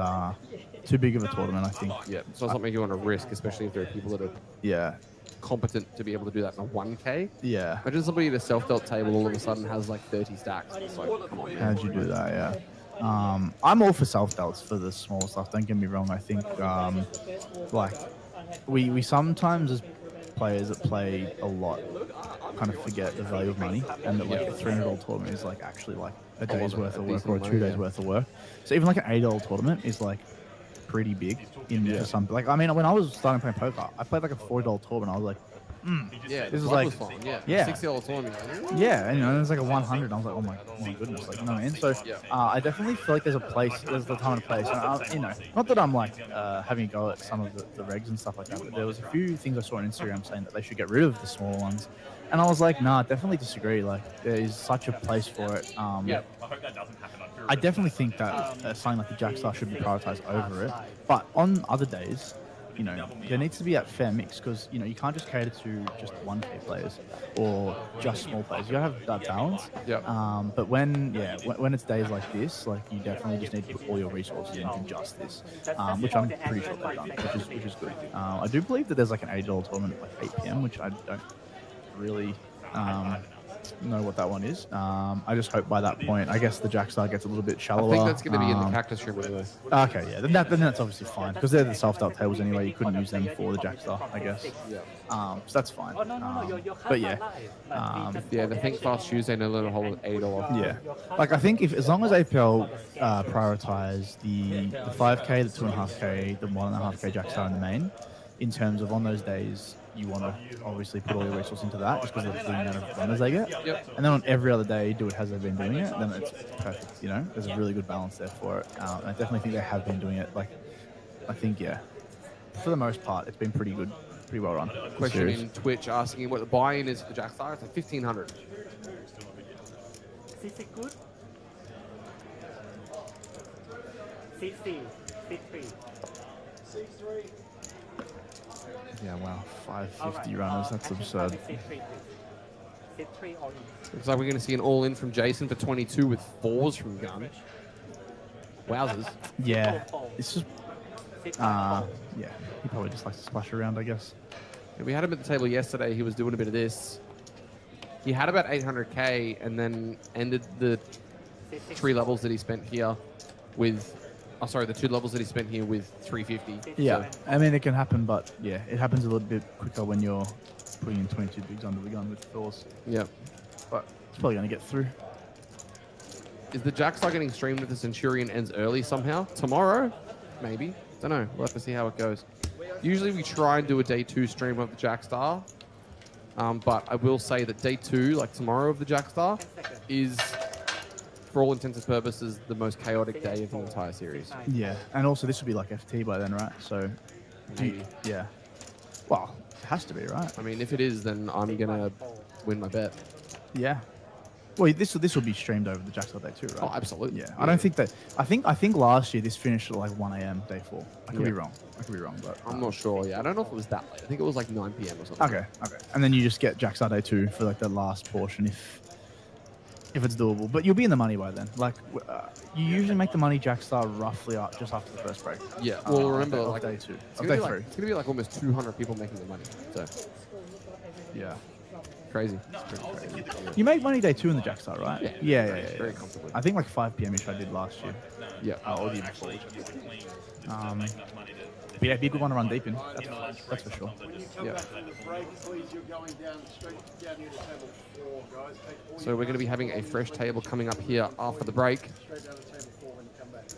too big of a tournament, I think. Yeah, it's not something you want to risk, especially if there are people that are Yeah, competent to be able to do that in a 1K. yeah. Imagine somebody at a self-dealt table all of a sudden has like 30 stacks. It's like, come on, man. How'd you do that, yeah? I'm all for self-delts for the small stuff, don't get me wrong. I think, like, we sometimes as players that play a lot kind of forget the value of money, and that like a $300 tournament is like actually like a day's worth of work or 2 days worth of work. So even like an $80 tournament is like pretty big for some. Like, I mean, when I was starting playing poker, I played like a $40 tournament. I was like, Yeah, This is blood like- was fine. Yeah, Yeah. $60 tournament. yeah, and it was like a 100. I was like, oh my goodness, like, you know what I mean? So I definitely feel like there's the time and a place. And not that I'm like having a go at some of the regs and stuff like that, but there was a few things I saw on Instagram saying that they should get rid of the small ones. And I was like, nah, I definitely disagree. Like, there is such a place for it. I hope that doesn't happen. I definitely think that something like the Jackstar should be prioritized over it. But on other days, there needs to be that fair mix, because, you can't just cater to just 1K players or just small players. You gotta have that balance. Yep. But when it's days like this, like, you definitely just need to put all your resources into just this, which I'm pretty sure they've done, which is good. I do believe that there's like an $80 tournament at like 8 PM, which I don't really know what that one is. I just hope by that point, I guess the Jackstar gets a little bit I shallower. think that's going to be in the cactus room anyway. Okay, yeah, then that's obviously fine, because they're the self-dealt tables anyway. You couldn't use them for the Jackstar, I guess. So that's fine. But yeah, Yeah, the Think Fast Tuesday no longer hold at $80. yeah. Like, I think as long as APL prioritize the 5K, the 2.5K, the 1.5K Jackstar in the main, in terms of on those days, you want to obviously put all your resources into that just because of the amount of runners they get. Yep. And then on every other day, do it as they've been doing it. Then it's perfect. You know, there's a really good balance there for it. And I definitely think they have been doing it. Like, I think for the most part, it's been pretty good, pretty well run. Question Series. in Twitch asking what the buy-in is for the Jackstar. It's like 1,500. Is it good? 60, 53. Yeah, wow, 550 runners. That's absurd. 63 all in. Looks like we're going to see an all-in from Jason for 22 with 4s from Gun. Wowzers. Yeah, it's just yeah, he probably just likes to splash around, I guess. And we had him at the table yesterday. He was doing a bit of this. He had about 800k and then ended the 3 levels that he spent here with... Oh, sorry, the 2 levels that he spent here with 350. Yeah, I mean, it can happen, but yeah, it happens a little bit quicker when you're putting in 22 bigs under the gun with Thors. Yep. But it's probably going to get through. Is the Jackstar getting streamed if the Centurion ends early somehow? Tomorrow? Maybe. Don't know. We'll have to see how it goes. Usually we try and do a day 2 stream of the Jackstar. But I will say that day 2, like tomorrow of the Jackstar, is, for all intents and purposes, the most chaotic day of the entire series. Yeah, and also this will be like FT by then, right? So, yeah. Well, it has to be, right? I mean, if it is, then I'm going to win my bet. Yeah. Well, this will be streamed over the Jackstar Day too, right? Oh, absolutely. Yeah. I don't think that. I think last year this finished at like 1 a.m. day 4. I could be wrong. But I'm not sure. Yeah, I don't know if it was that late. I think it was like 9 p.m. or something. Okay. And then you just get Jackstar Day 2 for like the last portion if it's doable. But you'll be in the money by then. Like you usually make the money Jackstar roughly just after the first break. Yeah. Well, remember, of like day 2, it's of gonna day be 3. it's gonna be like almost 200 people making the money. So Yeah. crazy. You make money day 2 in the Jackstar, right? Yeah. Very comfortably. I think like 5 p.m.-ish I did last year. Yeah. Or the year before. But yeah, it'd be a good one to run deep in. That's for sure. When you come back from the break, please, you're going down straight down here to table 4, guys. Take all So your we're going to be having a fresh table coming up here after the break. straight down to table 4 when you come back.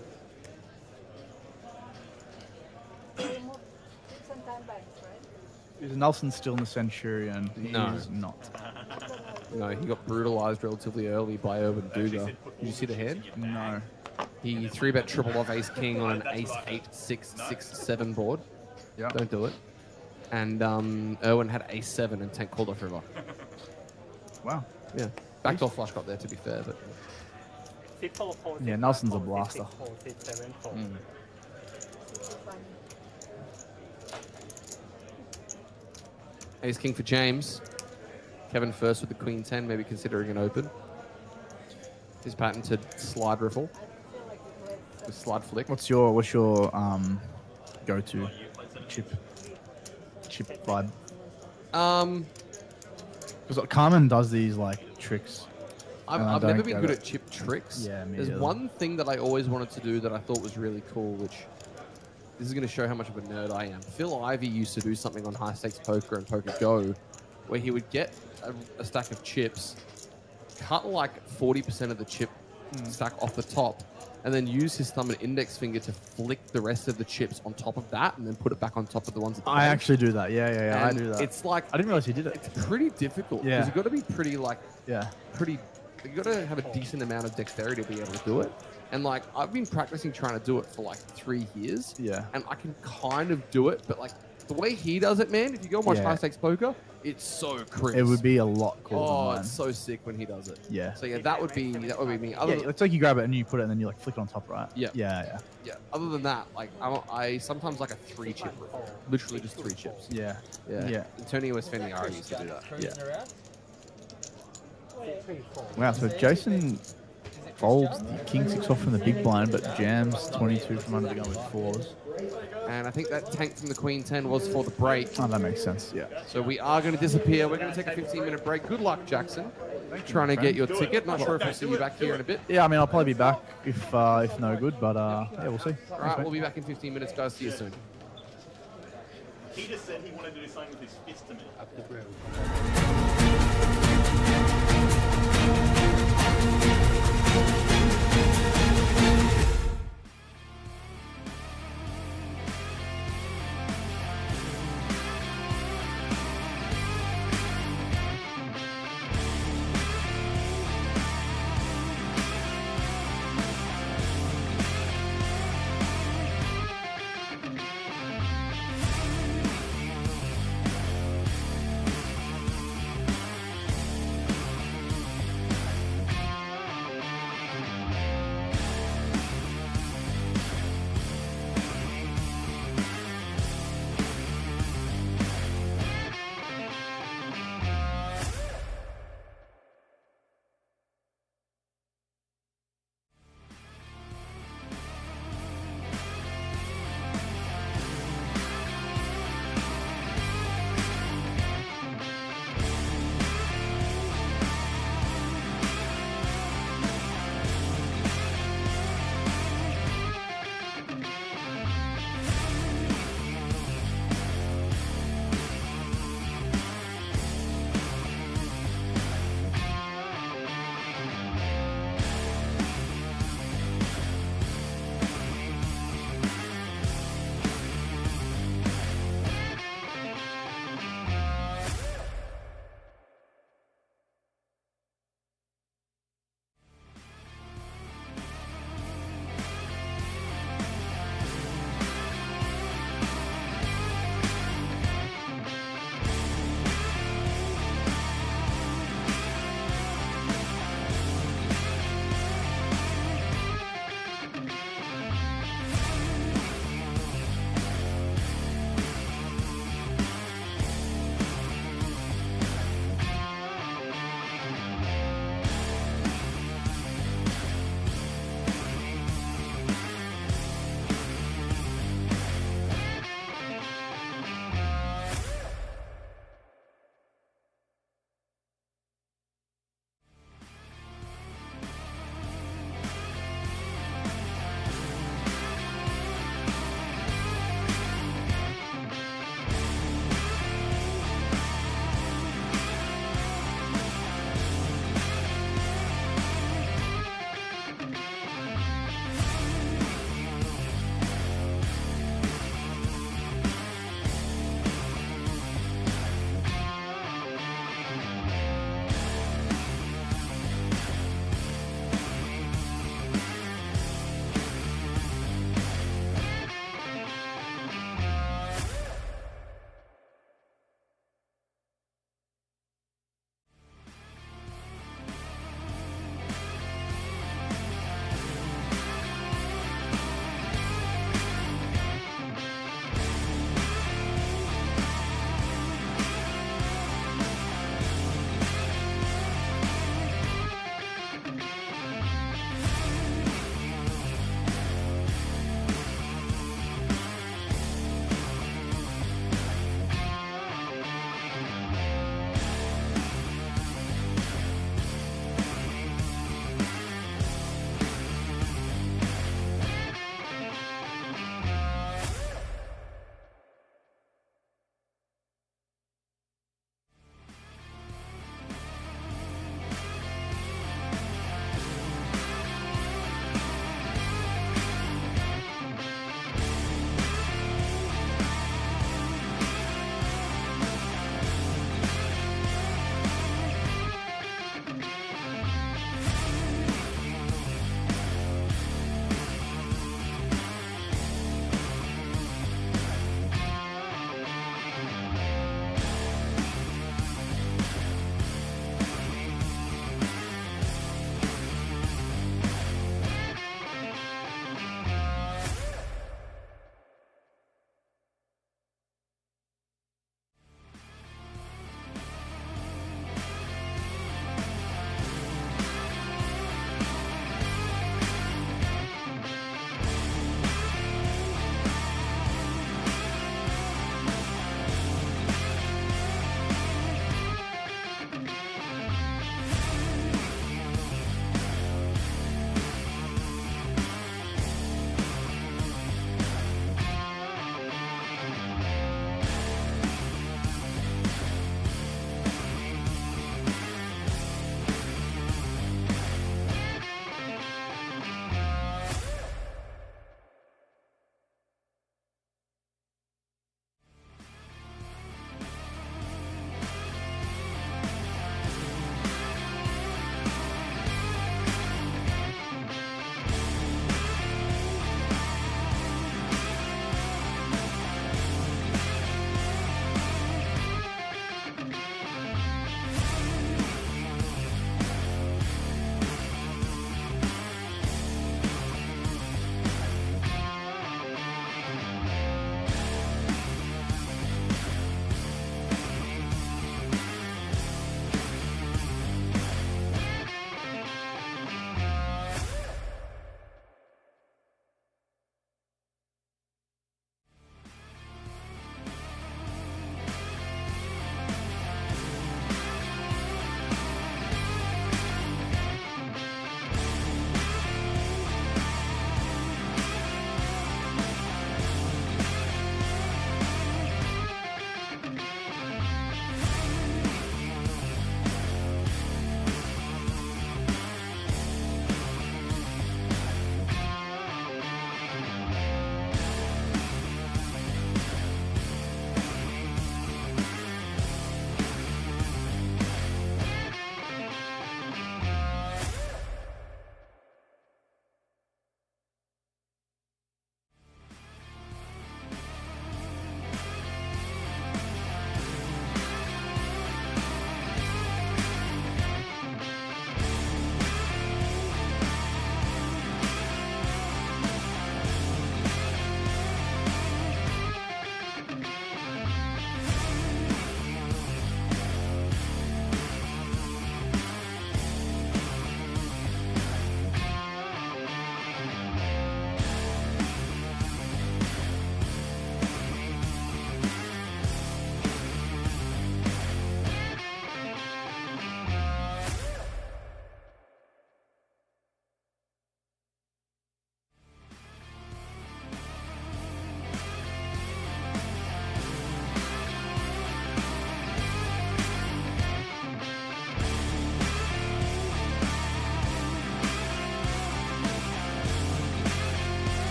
Is Nelson still in the Centurion? He No. is not. No, he got brutalized relatively early by Urban Duga. Did you see the hand? No. He 3-bet triple off Ace King on an Ace 8 6 6 7 board. Yeah. Don't do it. And Irwin had Ace 7 and Tank called off river. Wow. Yeah. Backdoor flush got there, to be fair, but Yeah, Nelson's a blaster. Ace King for James. Kevin first with the Queen 10, maybe considering an open. His patented slide riffle. The slide flick. What's your go-to chip vibe? Because Carmen does these like tricks. and I I've don't never been get good it. at chip tricks. Yeah, me There's either. one thing that I always wanted to do that I thought was really cool, which this is going to show how much of a nerd I am. Phil Ivey used to do something on High Stakes Poker and Poker Go, where he would get a stack of chips, cut like 40% of the chip stack off the top, and then use his thumb and index finger to flick the rest of the chips on top of that, and then put it back on top of the ones at the I bottom. actually do that. Yeah. I And do that. It's like I didn't realize he did it. it's pretty difficult. Yeah. Because you've got to be pretty like Yeah. pretty. You got to have a decent amount of dexterity to be able to do it. And like I've been practicing trying to do it for like 3 years. Yeah. And I can kind of do it, but like the way he does it, man. If you go and watch Yeah. High Stakes Poker, it's so crisp. It would be a lot cooler Oh, than mine. it's so sick when he does it. Yeah. So yeah, that would be me. Other Yeah, than, it's like you grab it and you put it and then you like flick it on top, right? Yeah. Yeah. yeah. Other than that, like I sometimes like a 3 chip, literally just 3 chips. Yeah. Yeah. Yeah. Antonio Esfendiari used to do that. Yeah. Wow, so Jason folds the king 6 off from the big blind, but jams 22 from under the gun with 4s. And I think that tank from the Queen 10 was for the break. Oh, that makes sense. Yeah. So we are going to disappear. We're going to take a 15-minute break. Good luck, Jackson. Trying to get your ticket. Not sure if we'll see you back here in a bit. Yeah, I mean, I'll probably be back if no good, but yeah, we'll see. All right, we'll be back in 15 minutes, guys. See you soon. He just said he wanted to do something with his fist to me.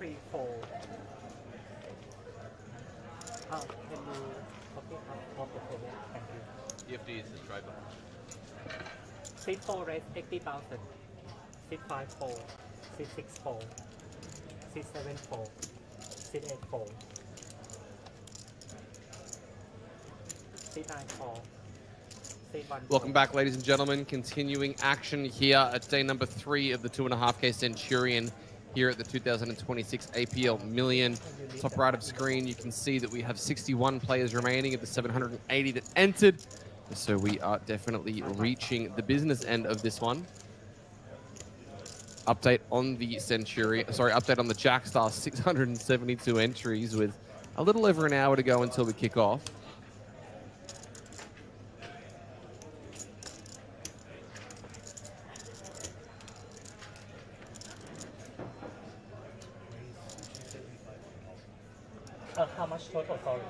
3 4. Can you copy off the table? Thank you. You have to use the driver. Seat 4 raise 80,000. Seat 5 4. Seat 6 4. Seat 7 4. Seat 8 4. Seat 9 4. Seat 1 Welcome 4. back, ladies and gentlemen. Continuing action here at day number 3 of the 2.5K Centurion here at the 2026 APL Million. Top right of screen, you can see that we have 61 players remaining of the 780 that entered. So we are definitely reaching the business end of this one. Update on the Centurion, sorry, update on the Jackstar, 672 entries with a little over an hour to go until we kick off. How much total? Sorry.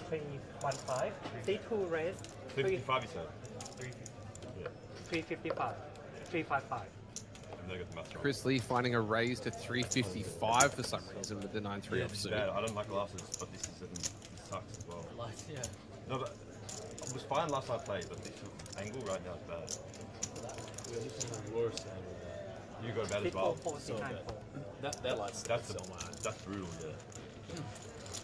315. C2 raise 355, you said. 355. 355. I've never got the math right. Chris Lee finding a raise to 355 for some reason with the 9-3 Yeah, off it's suit. bad. I don't like glasses, but this sucks as well. Lights, yeah. No, but it was fine last time I played, but this angle right now is bad. We're looking at worse than You got bad as Seat 4 well. 4. Seat 9 4. that lights That's so much. that's brutal, yeah.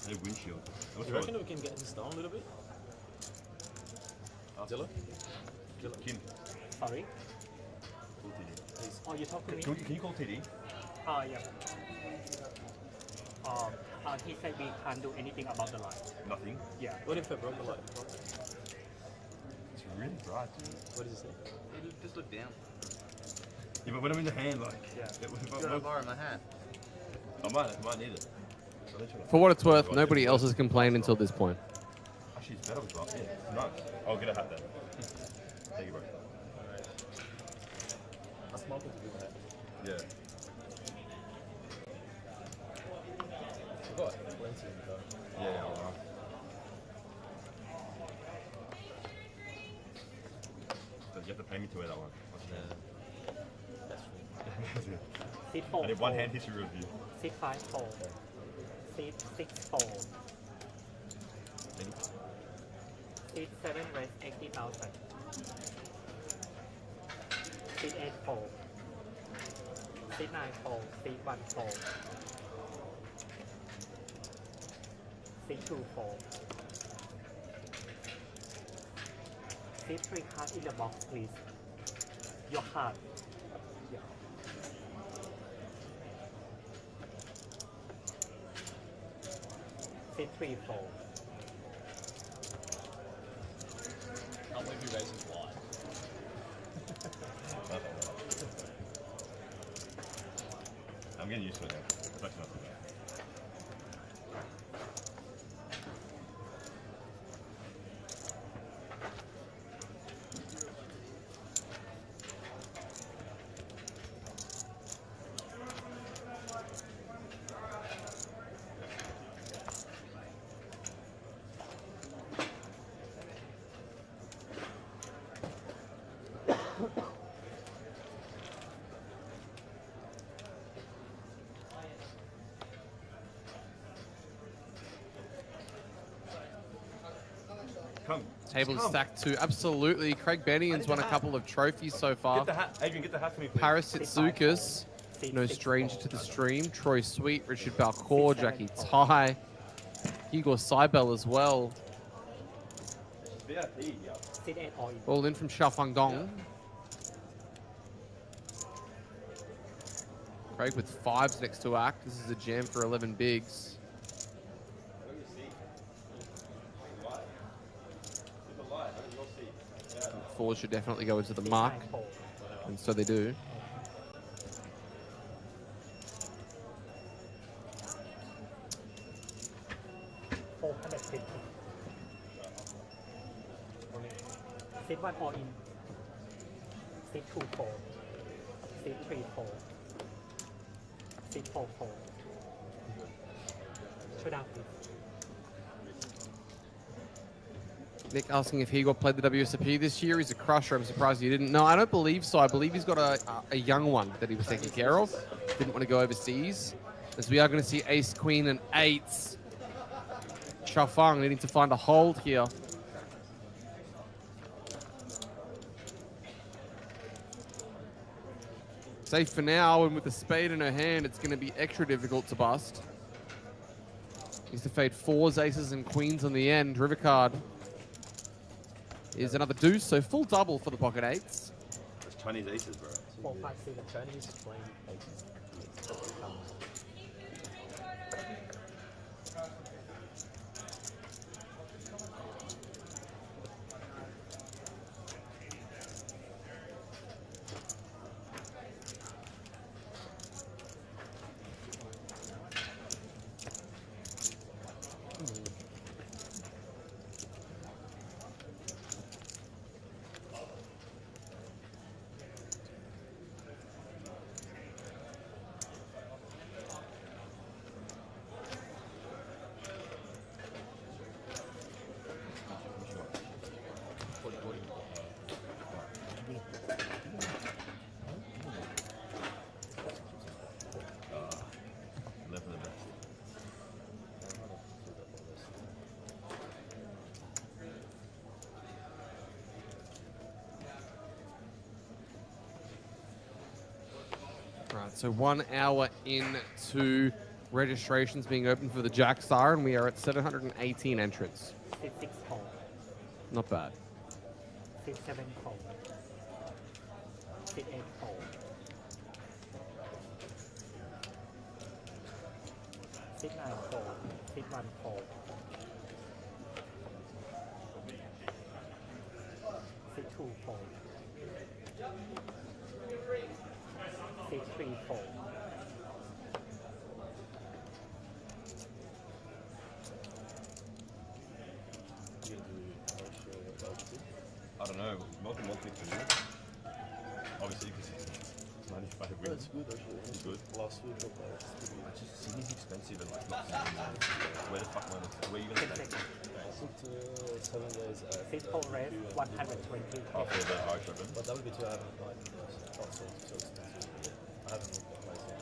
No windshield. What's You wrong? reckon we can get this down a little bit? Zilla? Kim, Sorry. call TD. Oh, you talk to me? Can you call TD? Yeah. He said we can't do anything about the light. Nothing. Yeah. What if I broke the light? It's really bright. What does it say? Just look down. Yeah, but when I'm in the hand, like, Yeah. Got a bar in my hand. I might need it. So they should- For what it's worth, nobody else has complained until this point. Actually, it's better with glass. Yeah, nice. I'll get a hat then. Thank you, bro. I smelled it to do that. Yeah. I got plenty in the car. Yeah, alright. So you have to pay me to wear that one. That's true. Seat 4 I need one 4. hand history review. Seat 5 4. Seat 6 4. Seat 7 raise 80,000. Seat 8 4. Seat 9 4. Seat 1 4. Seat 2 4. Seat 3 card in the box, please. Your card. Yeah. Seat 3 4. Can't believe you raised it wide. I'm getting used to it now. It's actually not too bad. Come. Table Come. stacked too. Absolutely. Craig Bennigan's won a couple of trophies so far. Get the hat. Adrian, get the hat for me, please. Paris Sitsukas, Seat no 6 stranger 4. to the stream. Troy Sweet, Richard Balcour, Jackie Tai, Igor Seibel as well. VIP, yeah. Seat 8 all in. All in from Xiaofang Dong. Craig with 5s next to act. This is a jam for 11 bigs. Fours should definitely go into the Seat mark, 9 4. and so they do. $450. Seat 1 all in. Seat 2 4. Seat 3 4. Seat 4 4. Show down please. Nick asking if he got played the WSOP this year. He's a crusher. I'm surprised you didn't. No, I don't believe so. I believe he's got a young one that he was taking care of. Didn't want to go overseas. As we are going to see ace, queen, and eights. Xiaofang needing to find a hold here. Safe for now, and with the spade in her hand, it's going to be extra difficult to bust. Needs to fade fours, aces, and queens on the end. River card is another deuce, so full double for the pocket eights. That's Chinese aces, bro. 4, 5, 6. Chinese playing aces. Right, so 1 hour into registrations being open for the Jack Star, and we are at 718 entrants. 6, 6, 4. Not bad. 6, 7, 4. 6, 8, 4. 6, 9, 4. 6, 1, 4. 6, 2, 4. 6, 3, 4. I don't know. Multi for you. Obviously, because it's 95 wins. It's good actually. It's good. Last week, it's Just Sydney's expensive and like not where the fuck am I? Where are you gonna 10 stay? seconds. I took 7 days at 6, 4, race, 120. Oh, for the Irish Open. but that would be too. I haven't applied for so expensive. I haven't looked at pricing.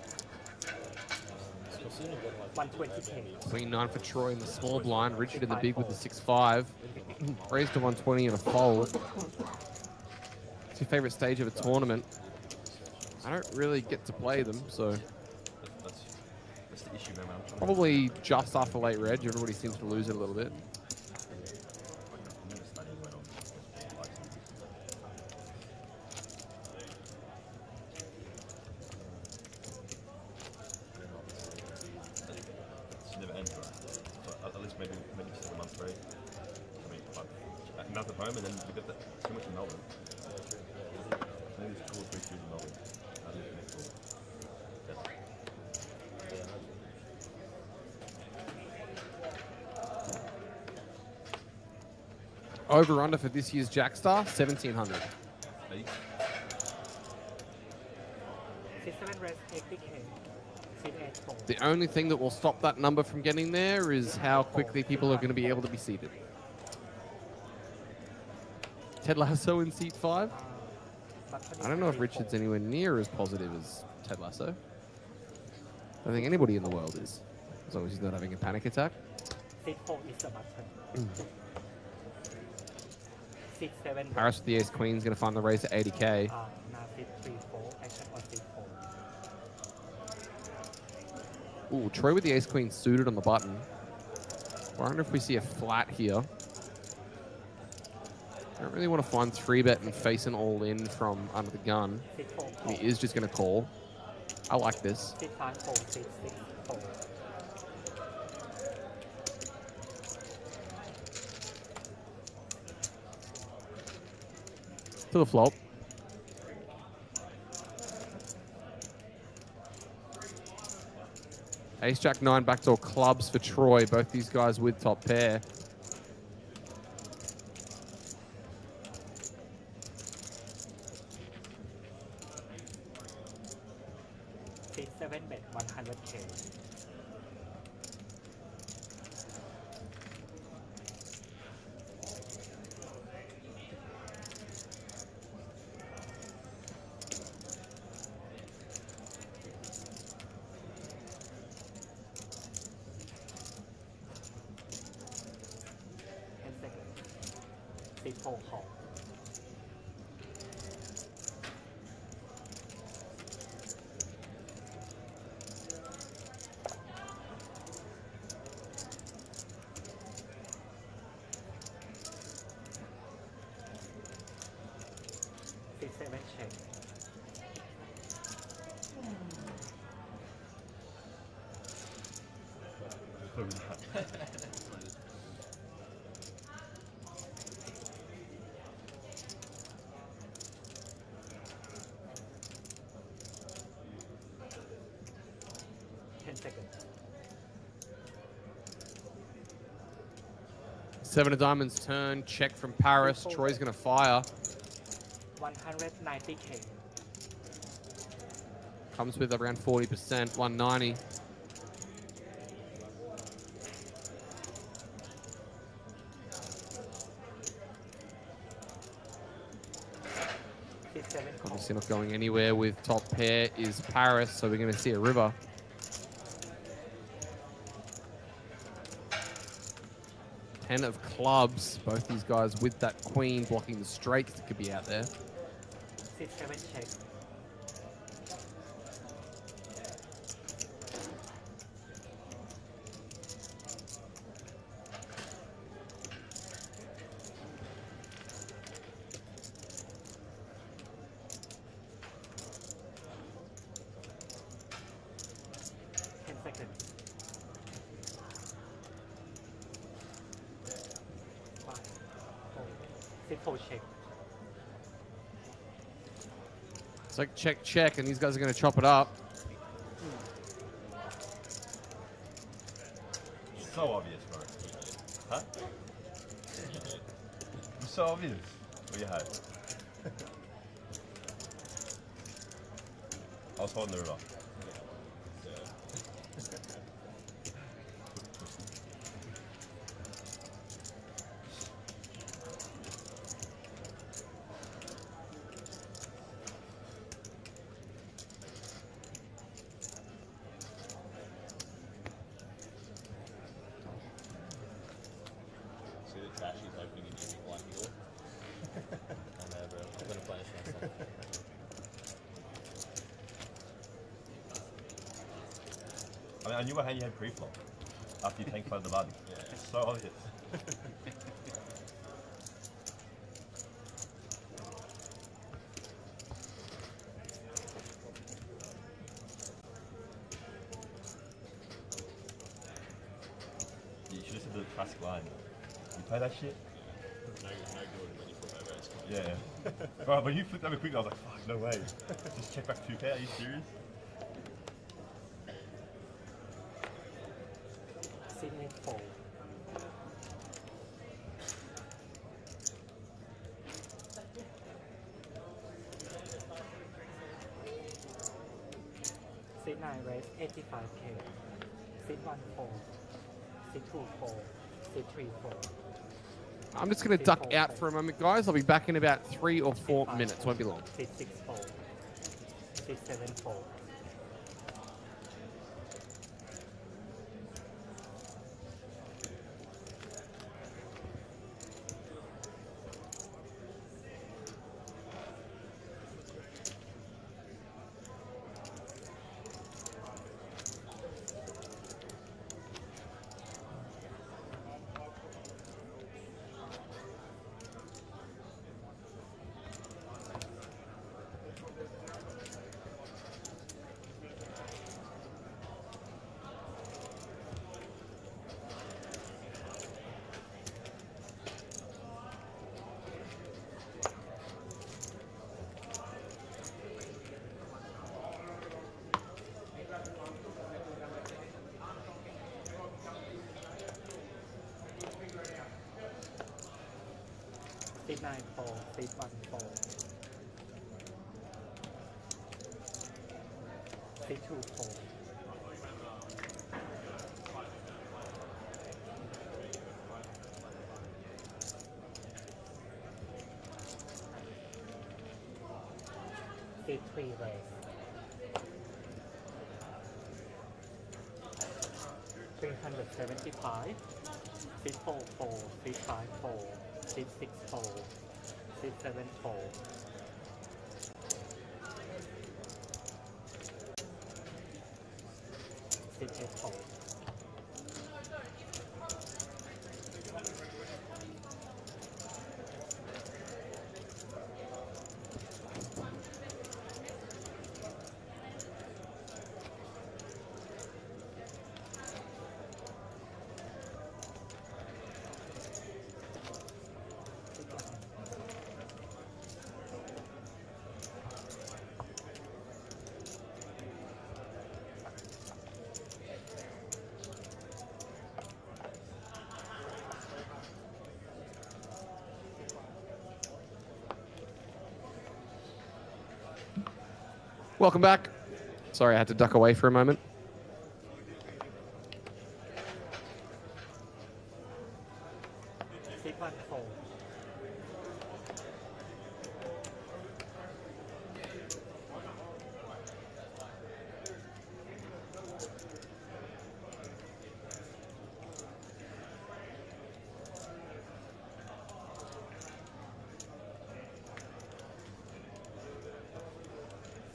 Considering what like 120K. Queen 9 for Troy in the small blind. Richard in the big with the 6-5. Raised to 120 and a fold. It's your favorite stage of a tournament. I don't really get to play them, so That's the issue, man. I'm trying probably just after late reg. Everybody seems to lose it a little bit. to study well. It's never ends, right? So at least maybe 7 months straight. I mean, like, enough at home, and then we got too much in Melbourne. Maybe it's 2 or 3 shoes in Melbourne. I live next door. Over under for this year's Jack Star, 1,700. Hey, 6, 7, race, 80K. 6, 8, 4. The only thing that will stop that number from getting there is how quickly people are going to be able to be seated. Ted Lasso in seat 5. I don't know if Richard's anywhere near as positive as Ted Lasso. I don't think anybody in the world is, as long as he's not having a panic attack. 6, 4 is the button. 6, 7, Paris with the ace queen is going to find the race at 80k. now 6, 3, 4. Action on 6, 4. Ooh, Troy with the ace queen suited on the button. I wonder if we see a flat here. I don't really want to find 3-bet and face an all-in from under the gun. 6, 4, He is just going to call. I like this. 6, 5, 4, 6, 6, 4. To the flop. Ace Jack 9 backdoor clubs for Troy. Both these guys with top pair. Six, 7, bet 100K. seat 4 call. Seat 7 check. Seconds. 7 of diamonds turn. Check from Paris. Troy's going to fire. 190k. Comes with around 40%. 190. Seat 7 call. Obviously not going anywhere with top pair is Paris, so we're going to see a river. Ten of clubs. Both these guys with that queen blocking the straights that could be out there. Seat 7 check. Check. It's like check, check, and these guys are going to chop it up. So obvious, bro. Huh? It's so obvious. What you had? I was holding the river. I mean, I knew what hand you had pre-flop after you tank flooded the button. Yeah. It's so obvious. You should have said the classic line. You play that shit? No good when you flip over. Yeah. Bro, but you flipped over quickly, I was like, fuck, no way. Just check back 2K, are you serious? Seat 4. Seat 9 raise 85k. Seat 1 4. Seat 2 4. Seat 3 4. I'm just going to duck out for a moment, guys. I'll be back in about 3 or 4 minutes. Won't be long. Seat 6 4. Seat 7 4. Seat 9 4. Seat 1 4. Seat 2 4. Seat 3 raise. 375. Seat 4 4. Seat 5 4. Sit 6 fold. Sit 7 fold. Sit 8 fold. Welcome back. Sorry, I had to duck away for a moment. Sit 1 fold.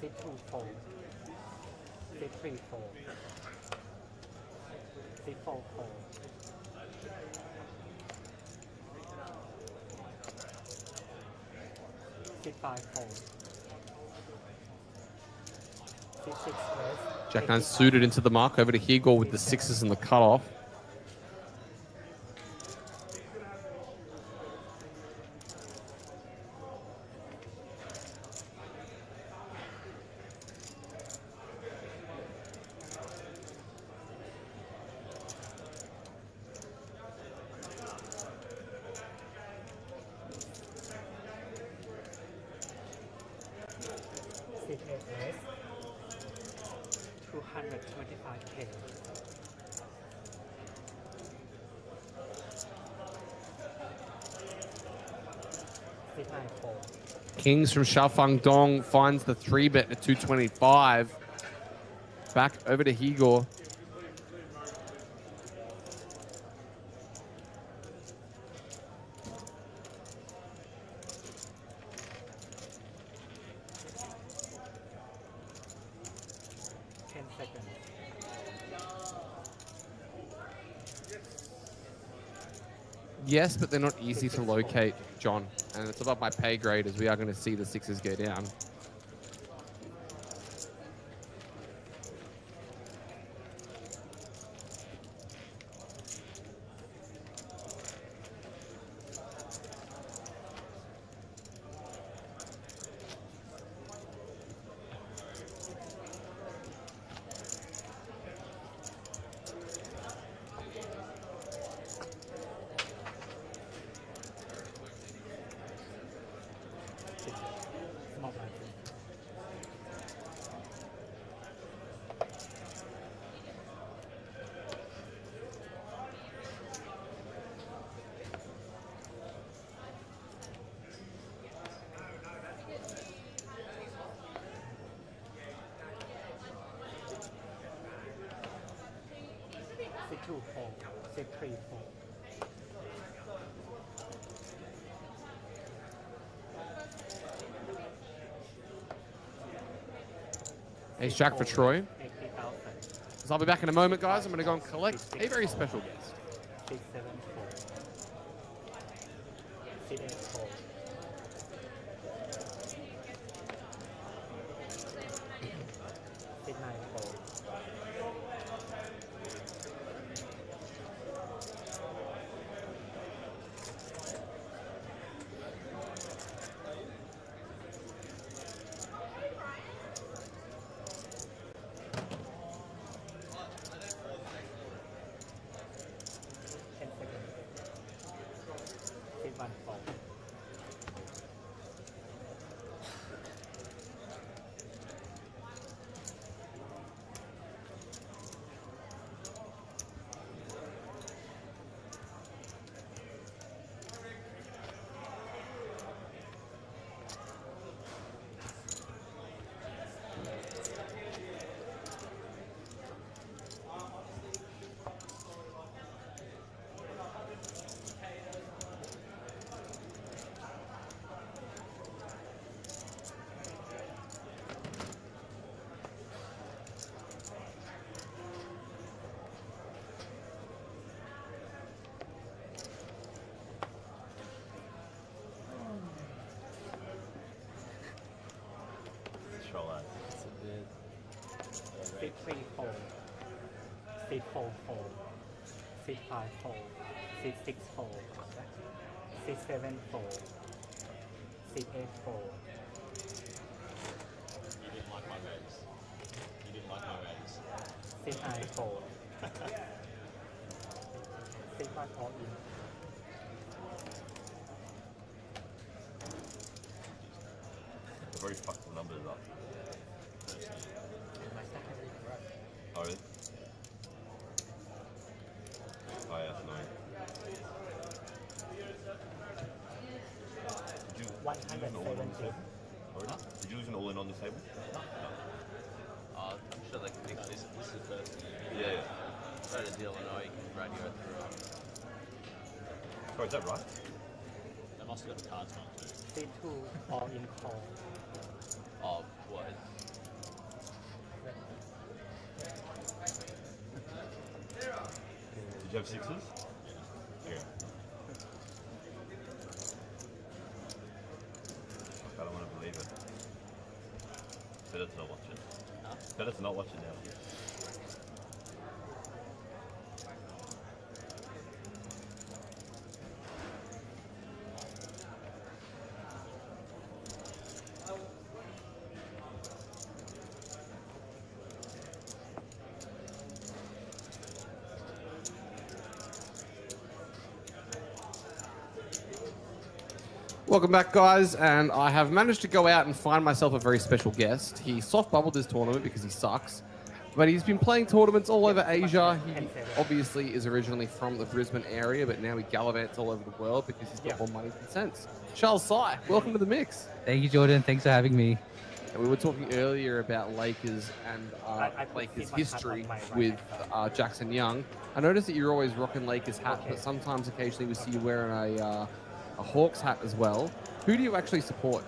Sit 2 fold. Sit 3 fold. Sit 4 fold. Sit 5 fold. Sit 6 rest. Jack 9 suited into the mark over to Hegel with the sixes and the cutoff. Sit 8 rest. 225k. Sit 9 fold. Kings from Xiaofang Dong finds the 3-bet at 225. Back over to Hegel. Yes, but they're not easy to locate, John. And it's above my pay grade as we are going to see the sixes go down. Sit 2 fold. Sit 3 fold. Ace Jack for Troy. 80,000. So I'll be back in a moment, guys. I'm going to go and collect a very special guest. Sit 7 fold. Sit 8 fold. Sit 9 fold. control A. Sit 3 4. Sit 4 4. Sit 5 4. Sit 6 4. Sit 7 4. Sit 8 4. You didn't like my raise. You didn't like my raise. Sit 9 4. Sit 1 all in. They've already fucked the numbers up. My second is correct. Oh, really? Oh, yeah, that's annoying. Did you 170. Did you lose an all-in on this table? I'm sure they can fix this. This is the first thing. Yeah. Try to deal and know you can radio through. Sorry, is that right? They must have got the cards wrong too. Sit 2 all in call. Oh, what? Did you have sixes? Yeah. Fuck, I don't want to believe it. Better to not watch it. Better to not watch it now. Welcome back, guys, and I have managed to go out and find myself a very special guest. He soft bubbled this tournament because he sucks, but he's been playing tournaments all over Asia. He obviously is originally from the Brisbane area, but now he gallivants all over the world because he's got more money than sense. Charles Sai, welcome to the mix. Thank you, Jordan. Thanks for having me. And we were talking earlier about Lakers and Lakers history with Jackson Young. I noticed that you're always rocking Lakers hat, but sometimes occasionally we see you wearing a Hawks hat as well. Who do you actually support?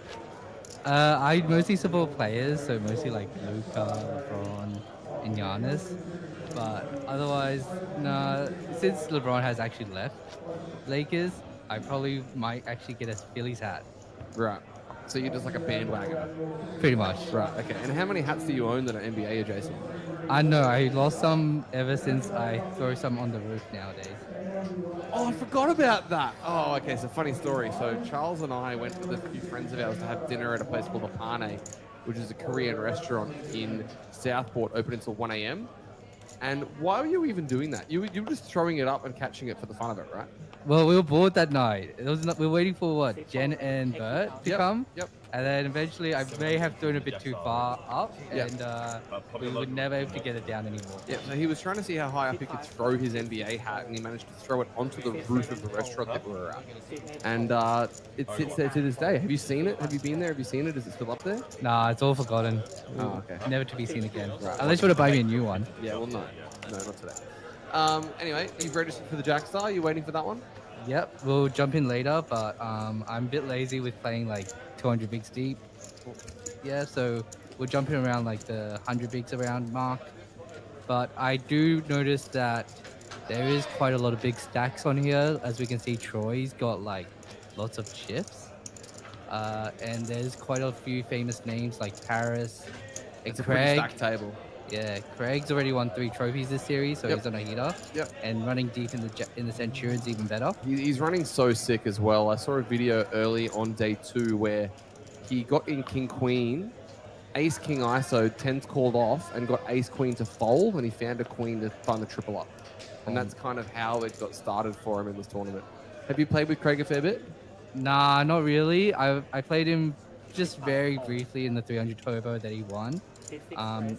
I mostly support players, so mostly like Luka, LeBron, and Giannis. But otherwise, nah, since LeBron has actually left Lakers, I probably might actually get a Phillies hat. Right. So you're just like a bandwagoner? Pretty much. Right, okay. And how many hats do you own that are NBA adjacent? I know, I lost some ever since I throw some on the roof nowadays. Oh, I forgot about that. Oh, okay, so funny story. So Charles and I went with a few friends of ours to have dinner at a place called the Pane, which is a Korean restaurant in Southport, open until 1 a.m. And why were you even doing that? You were just throwing it up and catching it for the fun of it, right? Well, we were bored that night. We were waiting for what, Jen and Bert to come? Yep. And then eventually I may have thrown a bit too far up, and we would never able to get it down anymore. Yeah, so he was trying to see how high up he could throw his NBA hat, and he managed to throw it onto the roof of the restaurant that we were at. And it sits there to this day. Have you seen it? Have you been there? Have you seen it? Is it still up there? Nah, it's all forgotten. Oh, okay. Never to be seen again. Right. Unless you want to buy me a new one. Yeah, well, no, not today. Anyway, you've registered for the Jackstar. Are you waiting for that one? Yep, we'll jump in later, but I'm a bit lazy with playing like 200 bigs deep. Yeah, so we're jumping around like the 100 bigs around mark. But I do notice that there is quite a lot of big stacks on here. As we can see, Troy's got like lots of chips. And there's quite a few famous names like Paris and It's a Craig. pretty stacked table. Yeah, Craig's already won 3 trophies this series, so Yep. he's on a heater. Yep. And running deep in the Centurion's even better. He's running so sick as well. I saw a video early on day 2 where he got in King Queen, Ace King ISO, 10's called off, and got Ace Queen to fold, and he found a Queen to find the triple up. And that's kind of how it got started for him in this tournament. Have you played with Craig a fair bit? Nah, not really. I played him just very briefly in the 300 turbo that he won.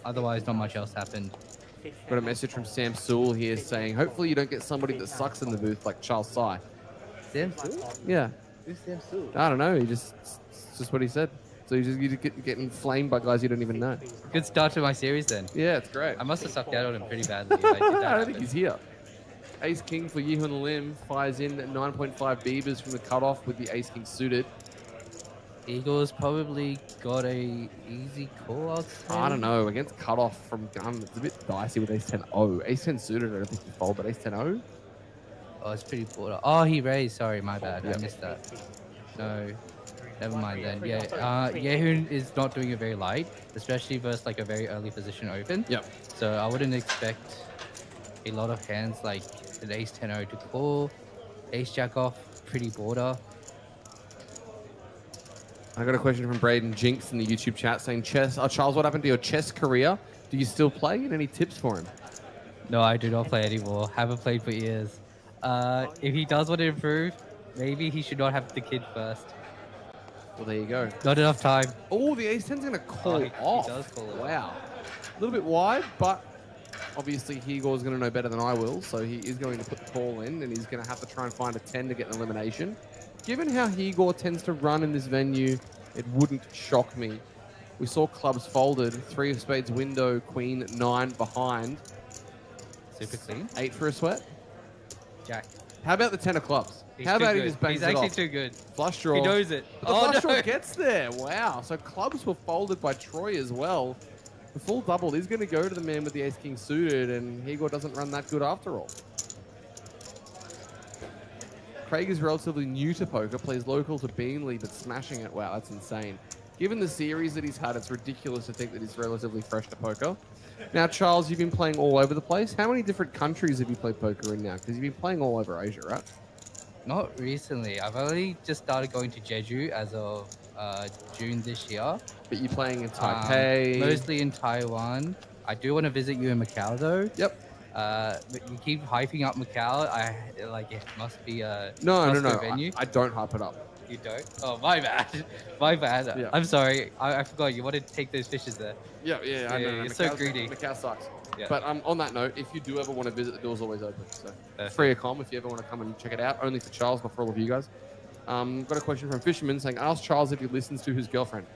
Otherwise, not much else happened. Got a message from Sam Sewell here saying, hopefully you don't get somebody that sucks in the booth like Charles Sai. Sam Sewell? Yeah. Who's Sam Sewell? I don't know. It's just what he said. So you just get inflamed by guys you don't even know. Good start to my series then. Yeah, it's great. I must have sucked out on him pretty badly. If I did that I don't think he's here. Ace King for Johan Lim fires in at 9.5 beavers from the cutoff with the Ace King suited. Eagles probably got a easy call, I'd say. I don't know. Against cutoff from gun, it's a bit dicey with Ace 10-0. Ace 10 suited, I don't think you fold, but Ace 10-0? Oh, it's pretty border. Oh, he raised. Sorry, my bad. Yep. I missed that. No. Never mind then. Yeah, Yehun is not doing it very light, especially versus like a very early position open. Yep. So I wouldn't expect a lot of hands like an ace 10-0 to call, ace jack off, pretty border. I got a question from Braden Jinx in the YouTube chat saying, Charles, what happened to your chess career? Do you still play? And any tips for him? No, I do not play anymore. Haven't played for years. If he does want to improve, maybe he should not have the kid first. Well, there you go. Not enough time. Oh, the ace 10's going to call he off. does call it. Wow. A little bit wide, but obviously Igor's going to know better than I will, so he is going to put the call in, and he's going to have to try and find a 10 to get an elimination. Given how Igor tends to run in this venue, it wouldn't shock me. We saw clubs folded, 3 of spades window, queen, 9 behind. Super clean. 8 for a sweat. Jack. How about the 10 of clubs? He's How about too he good. just bangs He's it actually off? too good. Flush draw. He knows it. But the Oh, flush draw no. gets there. Wow. So clubs were folded by Troy as well. The full double is going to go to the man with the ace-king suited, and Igor doesn't run that good after all. Craig is relatively new to poker, plays local to Beanley, but smashing it. Wow, that's insane. Given the series that he's had, it's ridiculous to think that he's relatively fresh to poker. Now, Charles, you've been playing all over the place. How many different countries have you played poker in now? Because you've been playing all over Asia, right? Not recently. I've only just started going to Jeju as of June this year. But you're playing in Taipei. Mostly in Taiwan. I do want to visit you in Macau, though. Yep. But you keep hyping up Macau. It must be a No. venue. I don't hype it up. You don't? Oh, my bad. My bad. Yeah. I'm sorry. I forgot. You wanted to take those fishes there. Yeah, I know. You're so greedy. Macau sucks. Yeah. But on that note, if you do ever want to visit, the door's always open. So free a com if you ever want to come and check it out. Only for Charles, not for all of you guys. Got a question from Fisherman saying, ask Charles if he listens to his girlfriend.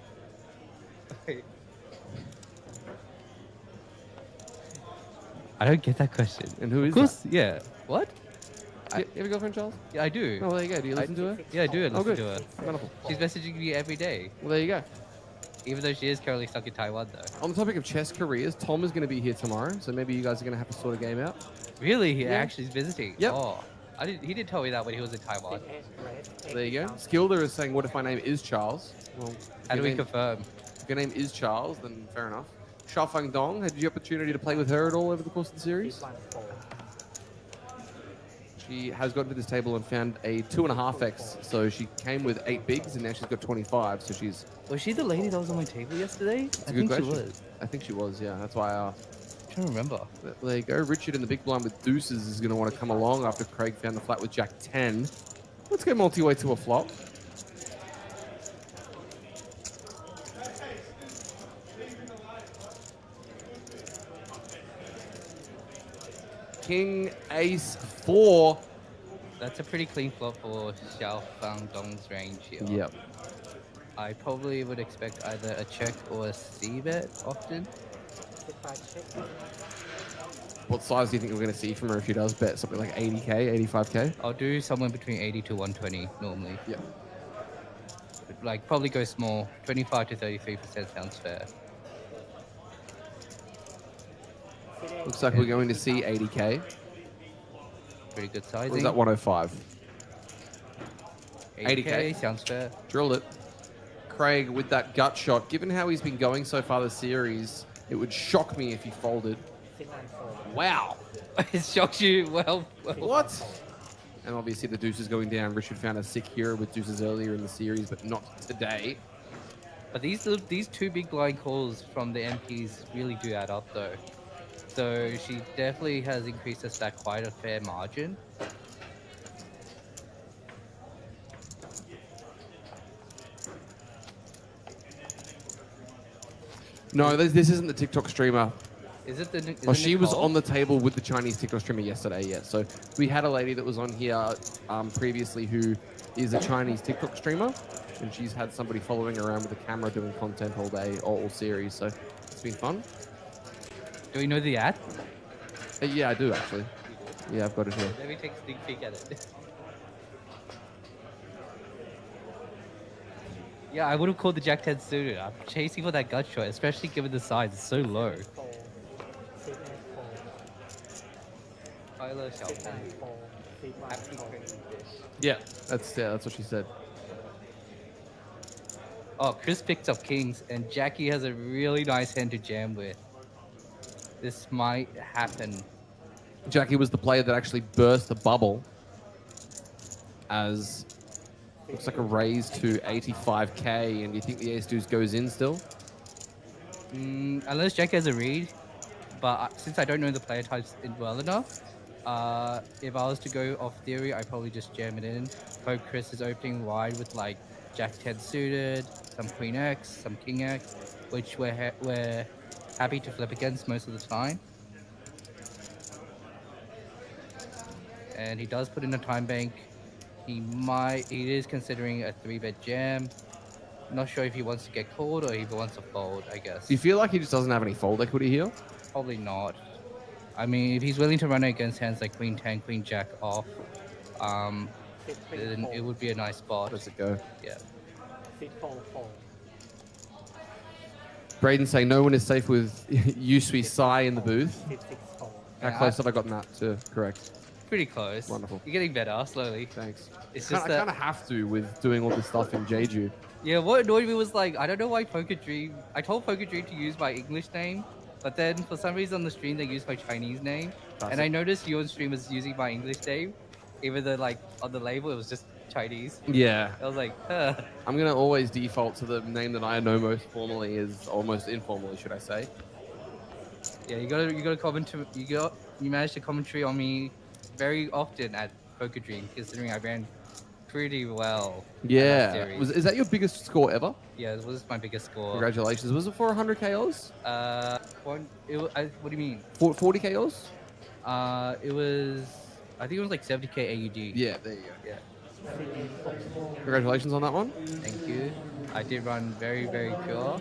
I don't get that question. And who is Of course, that? yeah. What? You have a girlfriend, Charles? Yeah, I do. Oh, well, there you go. Do you listen to her? Yeah, I do listen good. to her. Wonderful. She's messaging me every day, Well, there you go. even though she is currently stuck in Taiwan, though. On the topic of chess careers, Tom is going to be here tomorrow, so maybe you guys are going to have to sort a game out. Really? He Yeah. actually is visiting? Yep. Oh, he didn't tell me that when he was in Taiwan. There you go. Skilder is saying, what if my name is Charles? Well, How do we confirm? if your name is Charles, then fair enough. Xiaofeng Dong, had you the opportunity to play with her at all over the course of the series? She has gotten to this table and found a 2.5x, so she came with 8 bigs, and now she's got 25, so she's... Was she the lady that was on my table yesterday? That's a good question. She was. I think she was, yeah. That's why I asked. I'm trying to remember. There you go. Richard in the big blind with deuces is going to want to come along after Craig found the flat with Jack 10. Let's go multi-way to a flop. King, ace, 4. That's a pretty clean flop for Xiao Fang Dong's range here. Yep. I probably would expect either a check or a C-bet often. What size do you think we're going to see from her if she does bet something like 80k, 85k? I'll do somewhere between 80 to 120 normally. Yep. Like, probably go small. 25 to 33% sounds fair. Looks like we're going to see 80k. Pretty good Or sizing. is that 105? 80k sounds fair. Drilled it. Craig with that gut shot. Given how he's been going so far this series, it would shock me if he folded. Wow. It shocks you. Well. What? And obviously the deuce is going down. Richard found a sick hero with deuces earlier in the series, but not today. But these two big blind calls from the MPs really do add up, though. So she definitely has increased her stack quite a fair margin. No, this isn't the TikTok streamer. Is it the? Well, she was on the table with the Chinese TikTok streamer yesterday, yeah. So we had a lady that was on here previously who is a Chinese TikTok streamer, and she's had somebody following around with a camera doing content all day, all series. So it's been fun. Do we know the ad? Yeah, I do actually. Yeah, I've got it here. Let me take a sneak peek at it. Yeah, I would have called the Jack 10 suited. I'm chasing for that gut shot, especially given the size. It's so low. Tyler Shelton. Yeah, that's what she said. Oh, Chris picked up kings, and Jackie has a really nice hand to jam with. This might happen. Jackie was the player that actually burst the bubble as looks like a raise to 85k. And do you think the ace deuce goes in still? Unless Jackie has a read, but since I don't know the player types well enough, if I was to go off theory, I'd probably just jam it in. Hope Chris is opening wide with like Jack 10 suited, some Queen X, some King X, which we're happy to flip against most of the time. And he does put in a time bank. He is considering a 3-bet jam. Not sure if he wants to get called or if he wants to fold, I guess. Do you feel like he just doesn't have any fold equity here? Probably not. I mean, if he's willing to run it against hands like Queen 10, Queen Jack off, then it would be a nice spot. Let's it go. Yeah. Sit fold fold. Braden saying no one is safe with Yusui Sai in the booth. Sit 6 fold. How close have I gotten that to correct? Pretty close. Wonderful. You're getting better slowly. Thanks. It's I just kind of have to with doing all this stuff in Jeju. Yeah, what annoyed me was like, I don't know why Poker Dream. I told Poker Dream to use my English name, but then for some reason on the stream they used my Chinese name, and I noticed you on stream was using my English name, even though like on the label it was just Chinese. Yeah. I was like, I'm gonna always default to the name that I know most formally is, or most informally, should I say? Yeah, you gotta comment. You managed to commentary on me very often at Poker Dream, considering I ran pretty well. Yeah. Is that your biggest score ever? Yeah, it was my biggest score. Congratulations. Was it for 100k Oz? What do you mean? 40k Oz? It was. I think it was like 70k AUD. Yeah, there you go. Yeah. Congratulations on that one. Thank you. I did run very, very pure.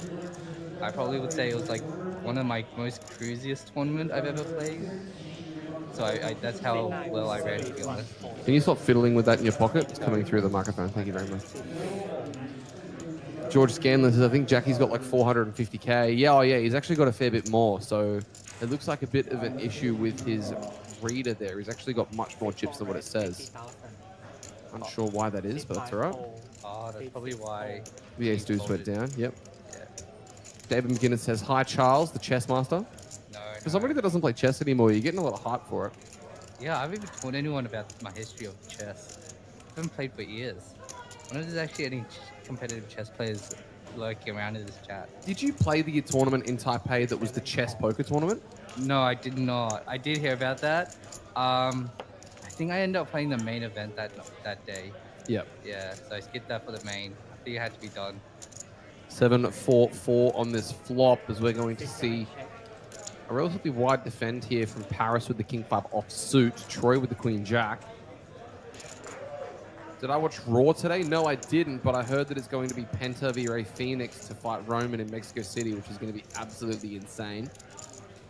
I probably would say it was like one of my most cruisiest tournament I've ever played. So that's how well I ran, to be honest. Can you stop fiddling with that in your pocket? It's coming through the microphone. Thank you very much. George Scanlon says, I think Jackie's got like 450k. Yeah, oh yeah, he's actually got a fair bit more. So it looks like a bit of an issue with his reader there. He's actually got much more chips than what it says. Unsure why that is, but that's all right. Oh, that's probably why. The ace deuce went down. Yep. Yeah. David McGinnis says, hi Charles, the chess master. For somebody that doesn't play chess anymore, you're getting a lot of hype for it. Yeah, I haven't even told anyone about my history of chess. I haven't played for years. I wonder if there's actually any competitive chess players lurking around in this chat. Did you play the tournament in Taipei that was the chess poker tournament? No, I did not. I did hear about that. I think I ended up playing the main event that day. Yep. Yeah, so I skipped that for the main. I think it had to be done. 7-4-4 on this flop as we're going to see a relatively wide defend here from Paris with the King 5 offsuit, Troy with the Queen Jack. Did I watch Raw today? No, I didn't, but I heard that it's going to be Penta v Rey Phoenix to fight Roman in Mexico City, which is going to be absolutely insane.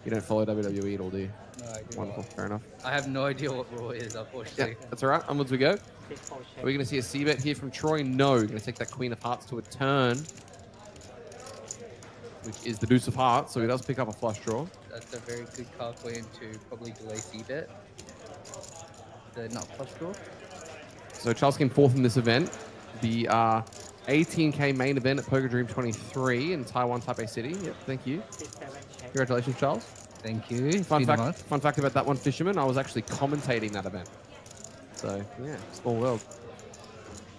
You don't follow WWE at all, do you? No, I do Wonderful, not. fair enough. I have no idea what Raw is, unfortunately. Yeah, that's all right. Onwards we go. Are we going to see a C-bet here from Troy? No. Going to take that Queen of Hearts to a turn, which is the Deuce of Hearts, so he does pick up a flush draw. That's a very good card for him to probably delay C-bet. The not flush draw. So Charles came fourth in this event. The 18k main event at Poker Dream 23 in Taiwan, Taipei City. Yep, thank you. Congratulations, Charles. Thank you. It's Fun been a month. fact about that one, Fisherman, I was actually commentating that event. So, yeah, small world.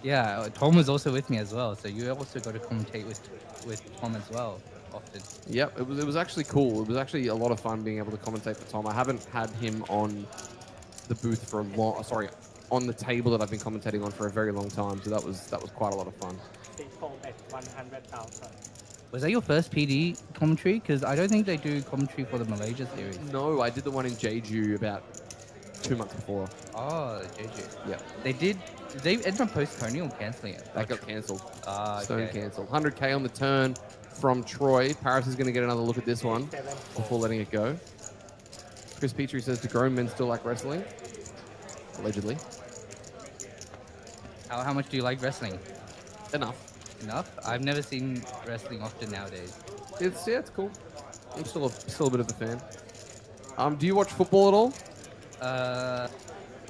Yeah, Tom was also with me as well, so you also got to commentate with Tom as well often. Yep, it was actually cool. It was actually a lot of fun being able to commentate for Tom. I haven't had him on the booth for a long, on the table that I've been commentating on for a very long time. So that was quite a lot of fun. Was that your first PD commentary? Because I don't think they do commentary for the Malaysia series. No, I did the one in Jeju about 2 months before. Oh, Jeju. Yeah. Did they end up postponing or cancelling it? That got cancelled. Ah, Stone okay. cancelled. 100k on the turn from Troy. Paris is going to get another look at this one before letting it go. Chris Petrie says, do grown men still like wrestling? Allegedly. How much do you like wrestling? Enough. Enough? I've never seen wrestling often nowadays. It's cool. I'm still a bit of a fan. Do you watch football at all?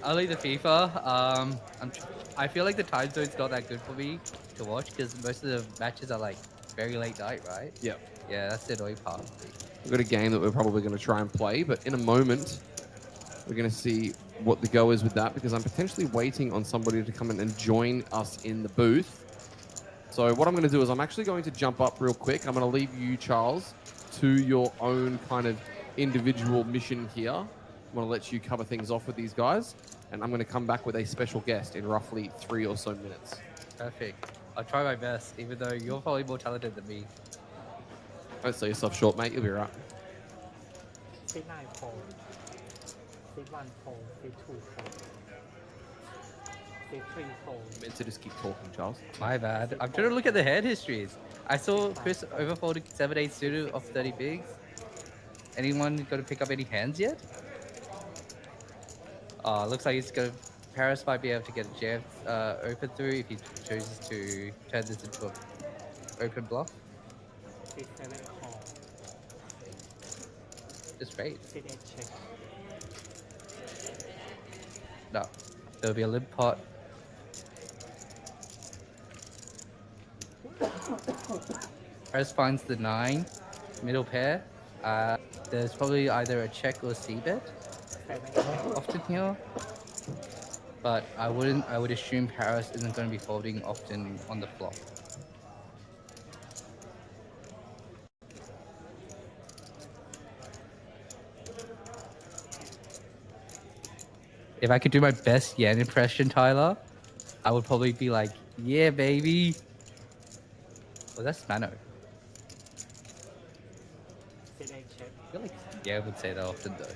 Only the FIFA. I feel like the time zone's not that good for me. to watch because most of the matches are like very late night, right? Yep. Yeah, that's the annoying part. We've got a game that we're probably going to try and play, but in a moment, we're going to see what the go is with that because I'm potentially waiting on somebody to come in and join us in the booth. So what I'm going to do is I'm actually going to jump up real quick. I'm going to leave you, Charles, to your own kind of individual mission here. I'm going to let you cover things off with these guys, and I'm going to come back with a special guest in roughly 3 or so minutes. Perfect. I'll try my best, even though you're probably more talented than me. Don't sell yourself short, mate. You'll be right. C9 fold. C1 fold. C2 fold. C3 fold. Meant to just keep talking, Charles. My bad. I'm trying to look at the hand histories. I saw Chris overfolding 7-8 suited off 30 bigs. Anyone got to pick up any hands yet? Looks like he's going to... Paris might be able to get a jam open through if he chooses to turn this into an open bluff. C7 call. Just raise. C8 check. No. There'll be a limp pot. Paris finds the 9, middle pair. There's probably either a check or c-bet often here. But I would assume Paris isn't going to be folding often on the flop. If I could do my best Yan impression, Tyler, I would probably be like, yeah, baby. Well, that's Mano. C8 check. I feel like Yan would say that often, though.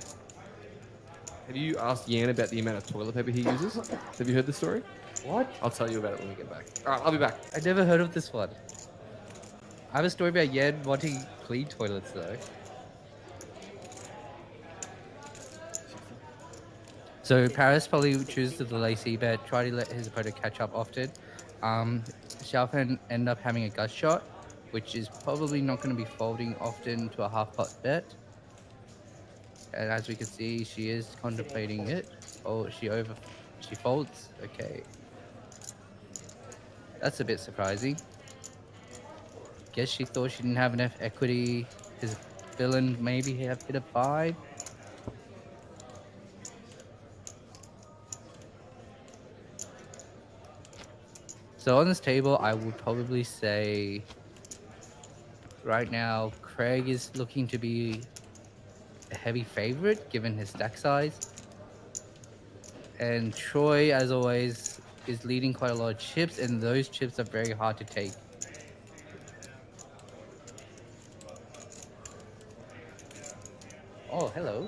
Have you asked Yan about the amount of toilet paper he uses? Have you heard the story? What? I'll tell you about it when we get back. All right, I'll be back. I never heard of this one. I have a story about Yan wanting clean toilets, though. So Paris probably chooses to delay c-bet, try to let his opponent catch up often. Xiaofan end up having a gut shot, which is probably not going to be folding often to a half-pot bet. And as we can see, she is contemplating it. Oh, she folds. Okay. That's a bit surprising. Guess she thought she didn't have enough equity. His villain maybe have hit a 5. So on this table, I would probably say right now, Craig is looking to be a heavy favorite given his stack size. And Troy, as always, is leading quite a lot of chips, and those chips are very hard to take. Oh, hello.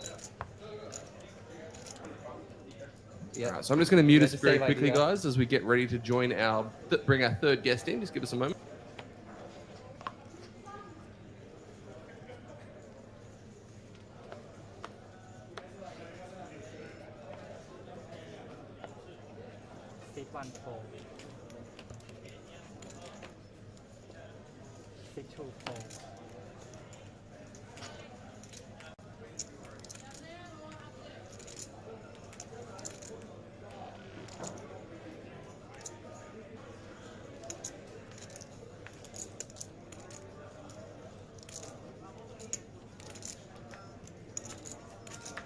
Yeah. All right, so I'm just going to mute us Just very save quickly, idea. guys, as we get ready to join our bring our third guest in. Just give us a moment. C1 fold. C2 fold.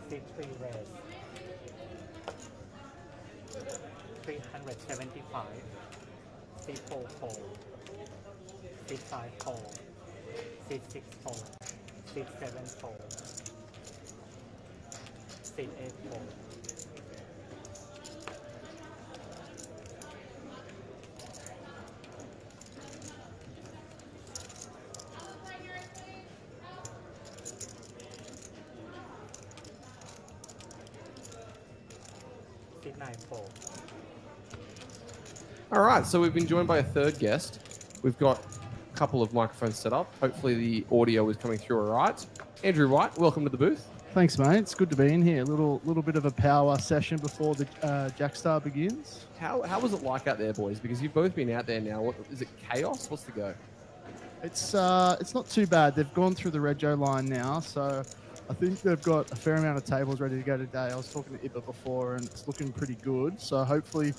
C3 raise. 375. C4 fold. C5 fold. C6 fold. C7 fold. C8 fold. C9 fold. All right, so we've been joined by a third guest. We've got a couple of microphones set up. Hopefully the audio is coming through all right. Andrew White, welcome to the booth. Thanks, mate. It's good to be in here. A little bit of a power session before the Jackstar begins. How was it like out there, boys? Because you've both been out there now. What is it? Chaos? What's the go? It's not too bad. They've gone through the Rego line now, so I think they've got a fair amount of tables ready to go today. I was talking to Iba before, and it's looking pretty good. So hopefully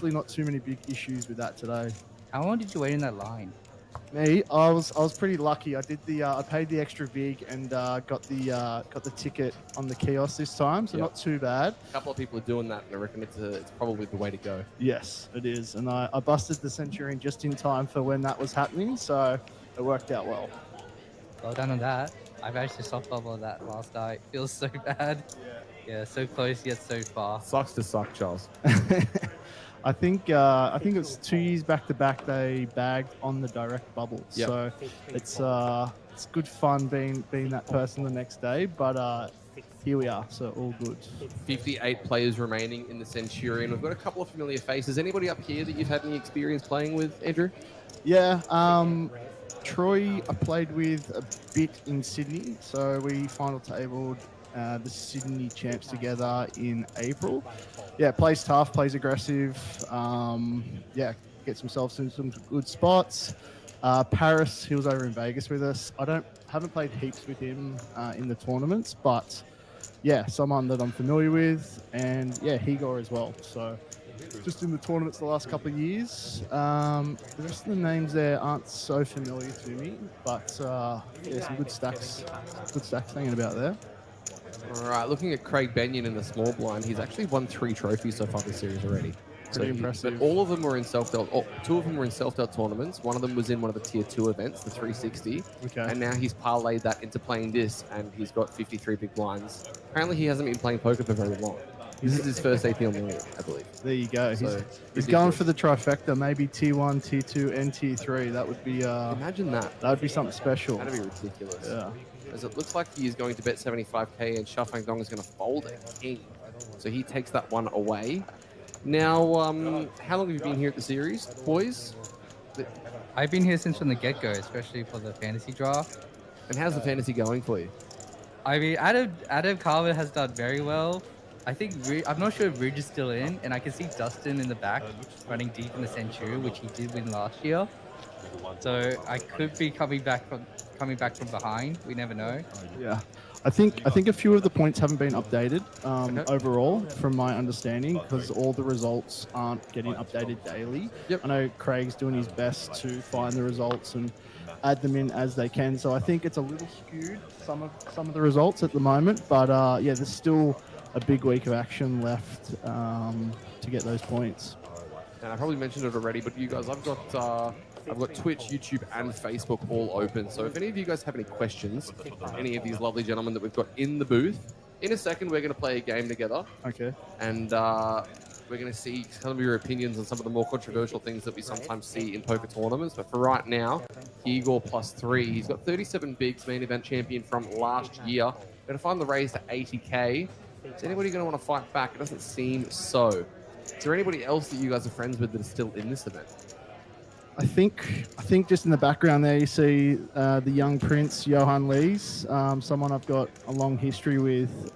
not too many big issues with that today. How long did you wait in that line? Me, I was pretty lucky. I did the I paid the extra vig and got the ticket on the kiosk this time, so Yeah. not too bad. A couple of people are doing that, and I reckon it's probably the way to go. Yes, it is, and I busted the Centurion just in time for when that was happening, so it worked out well. Well done on that. I managed to soft bubble that last night. Feels so bad. Yeah, so close yet so far. Sucks to suck, Charles. I think it was 2 years back to back they bagged on the direct bubble. Yep. So it's good fun being that person the next day. But here we are, so all good. 58 players remaining in the Centurion. We've got a couple of familiar faces. Anybody up here that you've had any experience playing with, Andrew? Yeah, Troy I played with a bit in Sydney, so we final tabled the Sydney champs together in April. Yeah, plays tough, plays aggressive. Yeah, gets himself in some good spots. Paris, he was over in Vegas with us. Haven't played heaps with him in the tournaments, but yeah, someone that I'm familiar with, and yeah, Higor as well. So just in the tournaments the last couple of years. The rest of the names there aren't so familiar to me, but yeah, some good stacks hanging about there. All right, looking at Craig Benyon in the small blind, he's actually won 3 trophies so far this series already. Pretty impressive. But all of them were in self-dealt. Oh, 2 of them were in self-dealt tournaments. One of them was in one of the tier 2 events, the 360. Okay. And now he's parlayed that into playing this, and he's got 53 big blinds. Apparently, he hasn't been playing poker for very long. This is his first APL million, I believe. There you go. So, he's going for the trifecta, maybe T1, T2, and T3. That would be imagine that. That would be something special. That'd be ridiculous. Yeah. As it looks like he is going to bet 75k, and Shafang Dong is going to fold a king. So he takes that one away. Now, how long have you been here at the series, boys? I've been here since from the get-go, especially for the fantasy draft. And how's the fantasy going for you? I mean, Adam Carver has done very well. I think I'm not sure if Ridge is still in, and I can see Dustin in the back running deep in the Centurion, which he did win last year. So I could be coming back from behind. We never know. Yeah, I think a few of the points haven't been updated overall, from my understanding, because all the results aren't getting updated daily. Yep. I know Craig's doing his best to find the results and add them in as they can. So I think it's a little skewed, some of the results at the moment. But yeah, there's still a big week of action left to get those points. And I probably mentioned it already, but you guys, I've got Twitch, YouTube, and Facebook all open. So if any of you guys have any questions, any of these lovely gentlemen that we've got in the booth, in a second we're going to play a game together. Okay. And we're going to see some of your opinions on some of the more controversial things that we sometimes see in poker tournaments. But for right now, Igor +3. He's got 37 bigs, main event champion from last year. Going to find the raise to 80k. Is anybody going to want to fight back? It doesn't seem so. Is there anybody else that you guys are friends with that is still in this event? I think just in the background there you see the young prince, Johan Lees, someone I've got a long history with,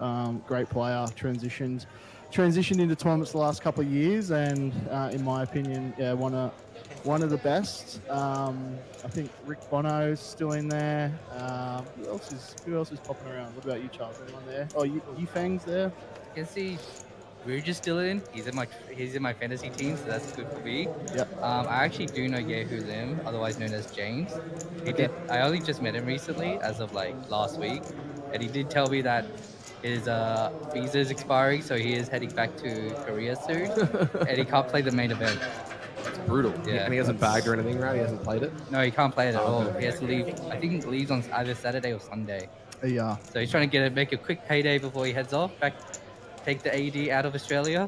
great player, transitioned into tournaments the last couple of years, and in my opinion, yeah, one of the best. I think Rick Bono's still in there. Who else is popping around? What about you, Charles? Anyone there? Oh, Yifeng's there. You can see Ridge is still in. He's in my fantasy team, so that's good for me. Yep. I actually do know Yehu Lim, otherwise known as James. I only just met him recently, as of like last week, and he did tell me that his visa is expiring, so he is heading back to Korea soon, and he can't play the main event. It's brutal. Yeah. And he hasn't bagged or anything, right? He hasn't played it? No, he can't play it at all. He has to leave. I think he leaves on either Saturday or Sunday. Yeah. So he's trying to make a quick payday before he heads off. Take the AD out of Australia.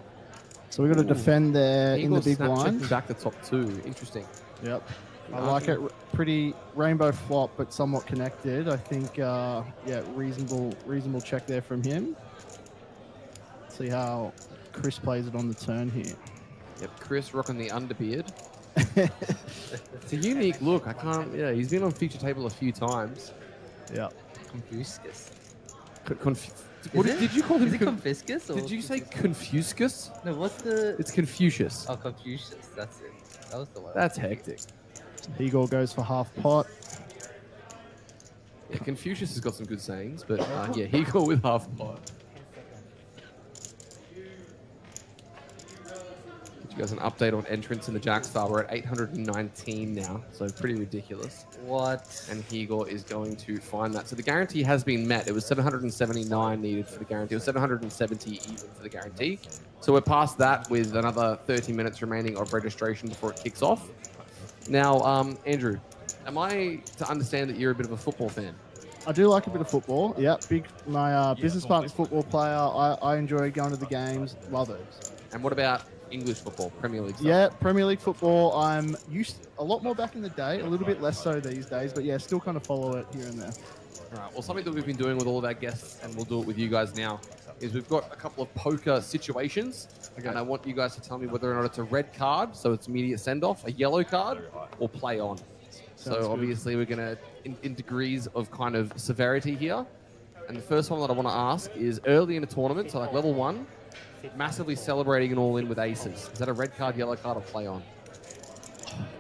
So we've got to defend there in the big blind. Back the top 2. Interesting. Yep. I like it. Pretty rainbow flop, but somewhat connected. I think, yeah, reasonable check there from him. See how Chris plays it on the turn here. Yep, Chris rocking the underbeard. It's a unique look. Yeah, he's been on feature table a few times. Yeah. Confucius. Did you call him? Is it Confucius? Or did you say Confucius? No, what's the... It's Confucius. Oh, Confucius. That's it. That was the one. That's hectic. Igor goes for half pot. Yeah, Confucius has got some good sayings, but yeah, Igor with half pot. You guys an update on entrance in the Jackstar. We're at 819 now, so pretty ridiculous. What? And Hegor is going to find that. So the guarantee has been met. It was 779 needed for the guarantee. It was 770 even for the guarantee. So we're past that with another 30 minutes remaining of registration before it kicks off. Now, Andrew, am I to understand that you're a bit of a football fan? I do like a bit of football. Yeah, my business partner's football player. I enjoy going to the games. Love it. And what about English football, Premier League stuff? Yeah, Premier League football. I'm used a lot more back in the day, a little bit less so these days, but yeah, still kind of follow it here and there. All right. Well, something that we've been doing with all of our guests, and we'll do it with you guys now, is we've got a couple of poker situations, and I want you guys to tell me whether or not it's a red card, so it's immediate send-off, a yellow card, or play on. So obviously we're going to, in degrees of kind of severity here. And the first one that I want to ask is early in a tournament, so like level 1, massively celebrating an all-in with aces. Is that a red card, yellow card, or play on?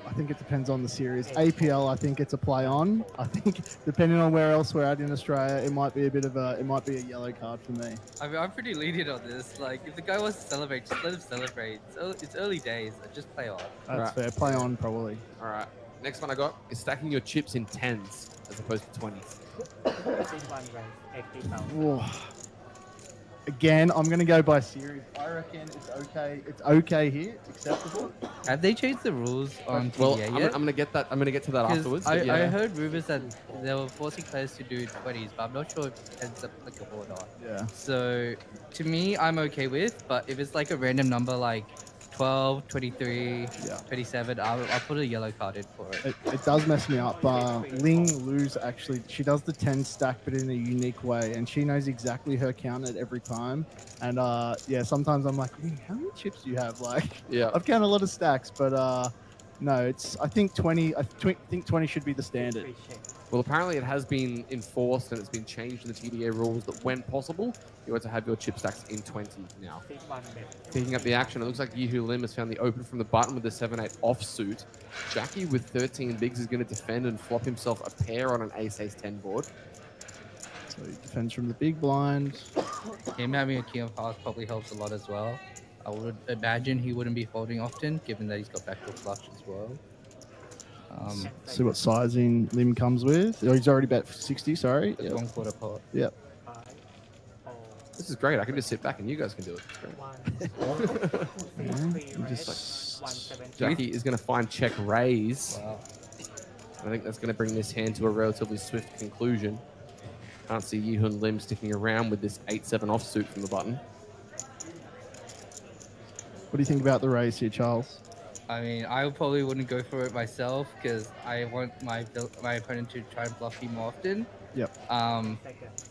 I think it depends on the series. APL, I think it's a play on. I think depending on where else we're at in Australia, it might be a yellow card for me. I mean, I'm pretty lenient on this. Like, if the guy wants to celebrate, just let him celebrate. It's early days. Just play on. That's fair. Play on, probably. All right. Next one I got is stacking your chips in 10s as opposed to 20s. Whoa. Again, I'm going to go by series. I reckon it's okay. It's okay here. It's acceptable. Have they changed the rules on TDA Well, yet? I'm gonna get that. I'm gonna get to that 'Cause afterwards. I but yeah. heard rumors that they were forcing players to do 20s, but I'm not sure if it's applicable or not. Yeah. So, to me, I'm okay with, but if it's like a random number like 12, 23, 27, I'll put a yellow card in for it. It does mess me up. Ling Lu's actually, she does the 10 stack, but in a unique way, and she knows exactly her count at every time. And yeah, sometimes I'm like, Ling, how many chips do you have? Like, yeah, I've counted a lot of stacks, but no, it's. I think 20. I think 20 should be the standard. Well, apparently it has been enforced and it's been changed in the TDA rules that when possible, you are to have your chip stacks in 20 now. Picking up the action, it looks like Yehu Lim has found the open from the button with the 7-8 offsuit. Jackie with 13 bigs is going to defend and flop himself a pair on an ace-ace 10 board. So he defends from the big blind. Him having a king of hearts probably helps a lot as well. I would imagine he wouldn't be folding often, given that he's got backdoor flush as well. See what sizing Lim comes with. Oh, he's already bet 60, sorry. Yep. 1/4 pot. Yep. This is great. I can just sit back and you guys can do it. Jackie is going to find check raise. Wow. I think that's going to bring this hand to a relatively swift conclusion. Can't see Yehun Lim sticking around with this 8-7 offsuit from the button. What do you think about the raise here, Charles? I mean, I probably wouldn't go for it myself because I want my opponent to try and bluff me more often. Yep.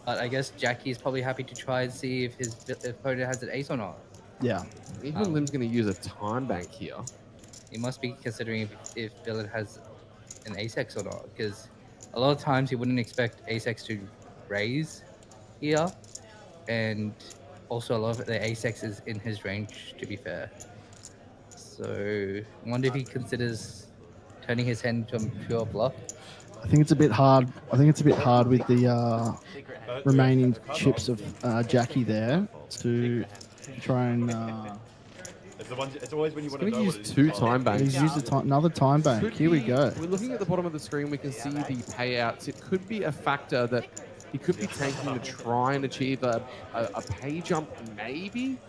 But I guess Jackie is probably happy to try and see if his opponent has an ace or not. Yeah. Yehun Lim's going to use a time bank here. He must be considering if villain has an ace-x or not, because a lot of times he wouldn't expect ace-x to raise here, and also a lot of the ace-x is in his range, to be fair. So I wonder if he considers turning his hand into a pure bluff. I think it's a bit hard. I think it's a bit hard with the remaining chips of Jackie there to try and. It's always when you want to know use two time banks. He's used another time bank. Here we go. We're looking at the bottom of the screen. We can see the payouts. It could be a factor that he could be taking to try and achieve a pay jump, maybe.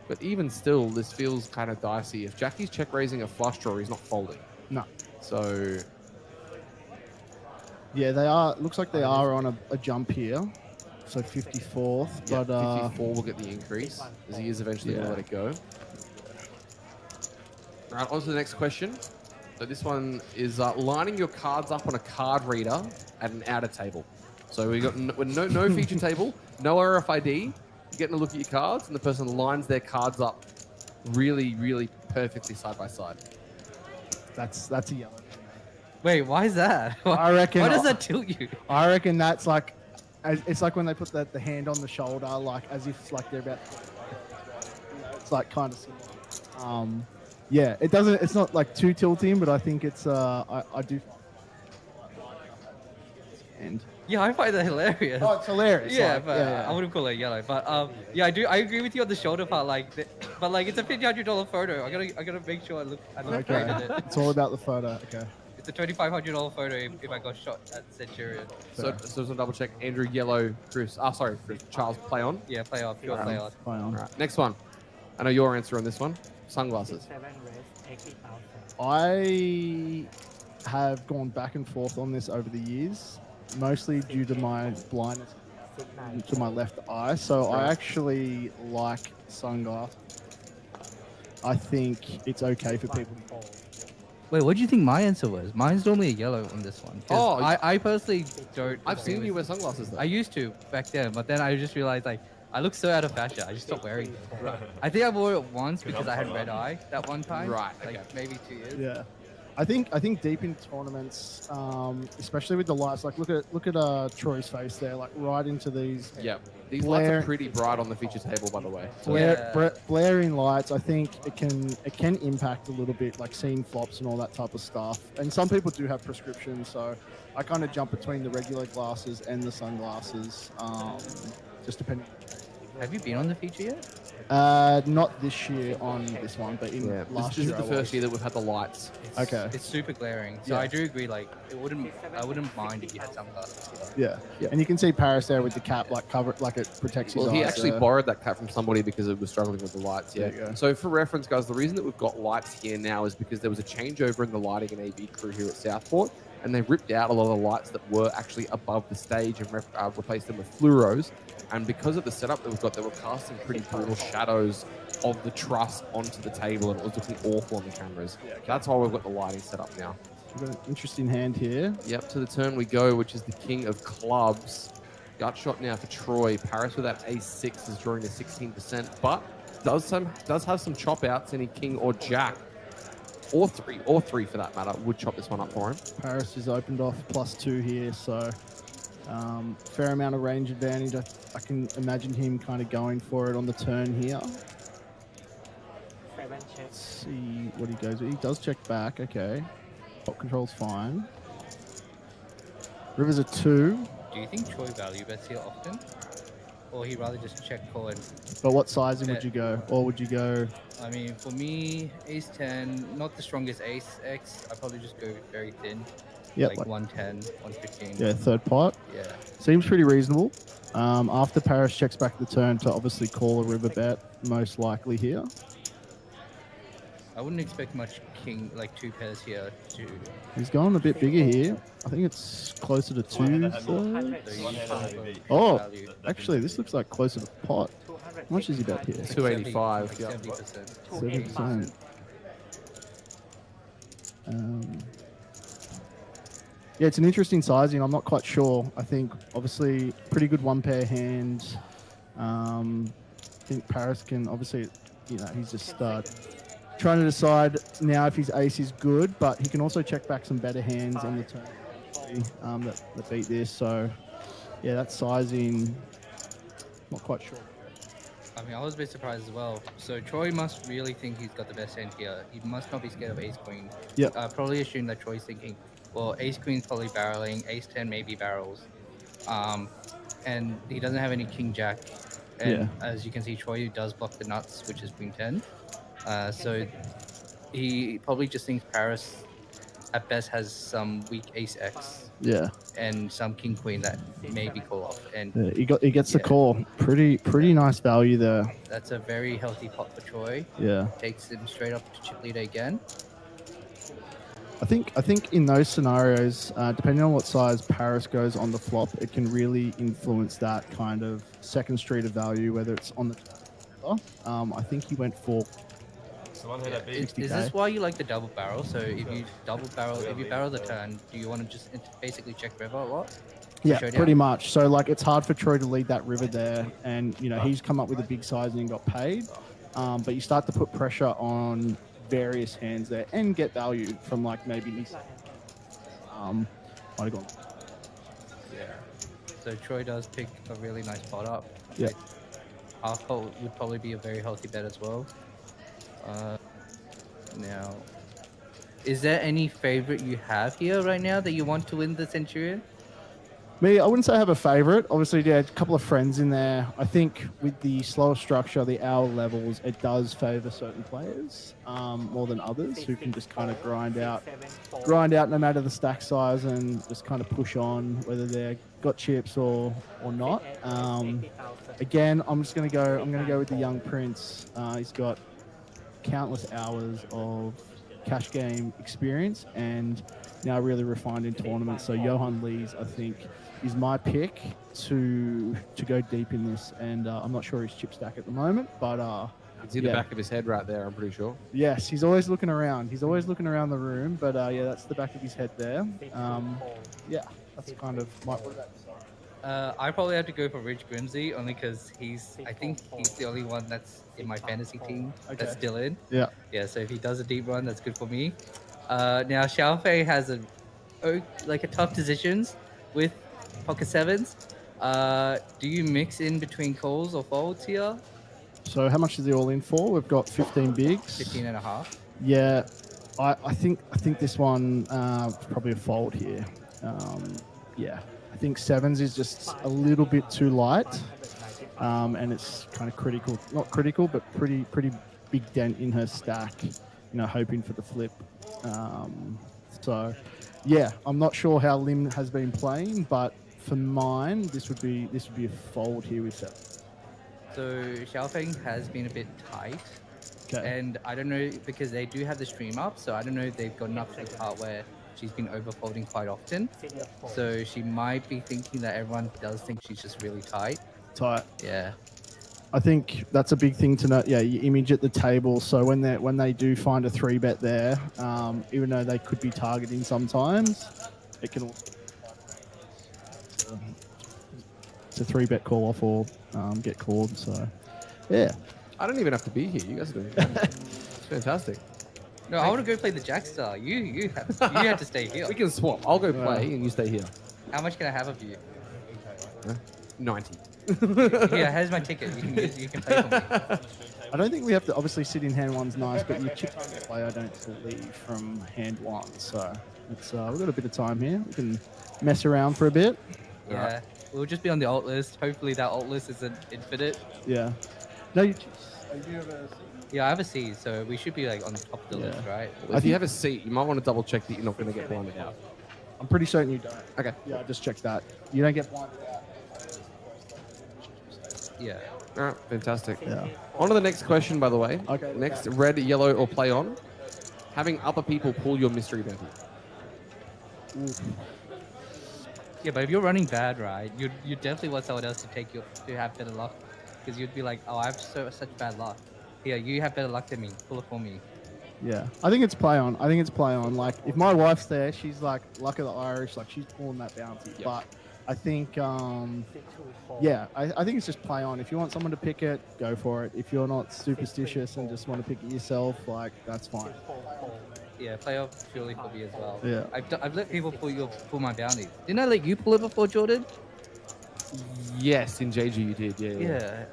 But even still, this feels kind of dicey. If Jackie's check raising a flush draw, he's not folding. No. So. Yeah, they are. Looks like they are on a jump here. So 54th. Yeah, but 54 will get the increase, as he is eventually going to let it go. All right, on to the next question. So this one is lining your cards up on a card reader at an outer table. So we got no feature table, no RFID. You're getting a look at your cards, and the person lines their cards up really, really perfectly side by side. That's a yellow. Wait, why is that? I reckon. Why does that tilt you? I reckon that's like, it's like when they put the hand on the shoulder, like as if it's like they're about. It's like kind of similar. Yeah, it doesn't. It's not like too tilting, but I think it's. I do. hand. Yeah, I find that hilarious. Oh, it's hilarious. Yeah, like, but yeah. I wouldn't call it yellow. But yeah, I agree with you on the shoulder part. Like, but like, it's a $1,500 photo. I gotta make sure I look great Okay. in it. It's all about the photo. Okay. It's a $2,500 photo if I got shot at Centurion. So just to double check, Andrew, yellow, Chris. Sorry, Chris, Charles, play on. Yeah, play off. Pure play off. Fine on. All right, next one. I know your answer on this one. Sunglasses. 7 race 80,000. I have gone back and forth on this over the years, mostly due to my blindness to my left eye. So I actually like sunglasses. I think it's okay for people. Wait, what do you think my answer was? Mine's normally a yellow on this one. 'Cause Oh, I personally don't. I've agree seen with- you wear sunglasses though. I used to back then, but then I just realized like I look so out of fashion. I just stopped wearing them. I think I wore it once because I had red eye that one time. Right, Like okay. maybe 2 years. Yeah, I think deep in tournaments, especially with the lights, like look at Troy's face there, like right into these Yep. These lights Blair- are pretty bright on the feature table, by the way. So blaring lights. I think it can impact a little bit, like seeing flops and all that type of stuff. And some people do have prescriptions, so I kind of jump between the regular glasses and the sunglasses, just depending. Have you been on the feature yet? Not this year on this one, but in yeah, last this year. is the I first was. year that we've had the lights. Okay. It's super glaring. So Yeah. I do agree. Like I wouldn't mind if you had sunglasses. Yeah. And you can see Paris there with the cap, like covered, like it protects his Well, eyes. he actually there. borrowed that cap from somebody because it was struggling with the lights. Yeah. There you go. So for reference, guys, the reason that we've got lights here now is because there was a changeover in the lighting and AV crew here at Southport, and they ripped out a lot of the lights that were actually above the stage and replaced them with fluoros. And because of the setup that we've got, they were casting pretty brutal shadows of the truss onto the table, and it was looking awful on the cameras. That's why we've got the lighting set up now. We've got an interesting hand here. Yep, to the turn we go, which is the king of clubs. Gut shot now for Troy. Paris with that ace-6 is drawing to 16%, but does have some chop outs. Any king or jack, or three for that matter, would chop this one up for him. Paris is opened off +2 here, so fair amount of range advantage. I can imagine him kind of going for it on the turn here. 7 check. Let's see what he goes with. He does check back. Okay. Top control's fine. River's a 2. Do you think Troy value bets here often, or he rather just check call and? But what sizing would you go? Or would you go? I mean, for me, ace 10, not the strongest ace X. I probably just go very thin. Yeah, like 110, 115. Yeah, third pot. Yeah. Seems pretty reasonable. After Paris checks back the turn to obviously call a river bet, most likely here. I wouldn't expect much king, like 2 pairs here to. He's going a bit bigger here. I think it's closer to 2. Oh, actually, this looks like closer to pot. How much is he bet here? 285. Like Yeah. 70%. 70%. Yeah, it's an interesting sizing. I'm not quite sure. I think obviously pretty good one pair hand. I think Paris can obviously, he's just stud. Trying to decide now if his ace is good, but he can also check back some better hands on the turn that beat this. So yeah, that sizing, not quite sure. I mean, I was a bit surprised as well. So Troy must really think he's got the best hand here. He must not be scared of ace queen. Yep. I probably assume that Troy's thinking, well, ace queen's probably barreling, ace 10 maybe barrels. And he doesn't have any king jack. And as you can see, Troy does block the nuts, which is queen 10. So he probably just thinks Paris at best has some weak ace X. Yeah. And some king queen that maybe call off. And Yeah, he gets the call. Pretty nice value there. that's a very healthy pot for Troy. Yeah. Takes him straight up to chip leader again. I think in those scenarios, depending on what size Paris goes on the flop, it can really influence that kind of second street of value, whether it's on the. I think he went for. Is this why you like the double barrel? So if you barrel the turn, do you want to just basically check river a lot? Yeah, Showdown? pretty much. So like it's hard for Troy to lead that river there, and he's come up with a big size and got paid. But you start to put pressure on various hands there and get value from like maybe might have gone. Yeah. So Troy does pick a really nice pot up. Yeah. Half pot would probably be a very healthy bet as well. Now, is there any favorite you have here right now that you want to win the Centurion? Me, I wouldn't say I have a favorite. Obviously, yeah, a couple of friends in there. I think with the slower structure, the hour levels, it does favor certain players more than others who can just kind of grind out no matter the stack size and just kind of push on whether they're got chips or not. Again, I'm going to go with the young prince. He's got countless hours of cash game experience and now really refined in tournaments. So Johan Lees, I think, is my pick to go deep in this. And I'm not sure his chip stack at the moment, but it's in the back of his head right there, I'm pretty sure. yes, he's always looking around. He's always looking around the room, but yeah, that's the back of his head there. Yeah, that's kind of my. I probably have to go for Rich Grimsey only because I think he's the only one that's in my fantasy team that's still in. Yeah. Yeah, so if he does a deep run, that's good for me. Now, Xiaofei has a tough decisions with pocket sevens. Do you mix in between calls or folds here? So how much is he all in for? We've got 15 bigs. 15 and a half. Yeah, I think this one is probably a fold here. Yeah, I think sevens is just a little bit too light, and it's kind of critical. Not critical, but pretty big dent in her stack. Hoping for the flip. So, yeah, I'm not sure how Lim has been playing, but for mine, this would be a fold here with seven. So Xiaofeng has been a bit tight. Okay. And I don't know, because they do have the stream up, so I don't know if they've gotten up to the part where she's been overfolding quite often. So she might be thinking that everyone does think she's just really tight. Tight. Yeah. I think that's a big thing to note. Yeah, you image at the table. So when they do find a 3-bet there, even though they could be targeting sometimes, it can also it's a 3-bet call off or get called. So yeah, I don't even have to be here. You guys are doing it. It's fantastic. No, I want to go play the Jackstar. You have to stay here. We can swap. I'll go play and you stay here. How much can I have of you? 90. Yeah, here's my ticket. You can pay for me. I don't think we have to obviously sit in hand one's nice, but you chip play I don't believe from hand one. So it's we've got a bit of time here. We can mess around for a bit. Yeah, we'll just be on the alt list. Hopefully that alt list isn't infinite. Yeah. No, you Yeah, I have a C, so we should be like on top of the list, right? Well, if you have a seat, you might want to double check that you're not going to get blinded out. I'm pretty certain you don't. Okay. Yeah, I just checked that. You don't get blinded out. Yeah. All right, fantastic. Yeah. On to the next question, by the way. Okay. Next, red, yellow, or play on. Having other people pull your mystery bounty. Yeah, but if you're running bad, right, you definitely want someone else to have better luck, because you'd be like, oh, I have such bad luck. Here, you have better luck than me. Pull it for me. Yeah, I think it's play on. Like, if my wife's there, she's like, luck of the Irish, like she's pulling that bounty. Yep. But I think, yeah, I think it's just play on. If you want someone to pick it, go for it. If you're not superstitious and just want to pick it yourself, like, that's fine. Yeah, playoff purely for me as well. Yeah. I've let people pull my bounties. Didn't I let you pull it before, Jordan? Yes, in JG you did. Yeah.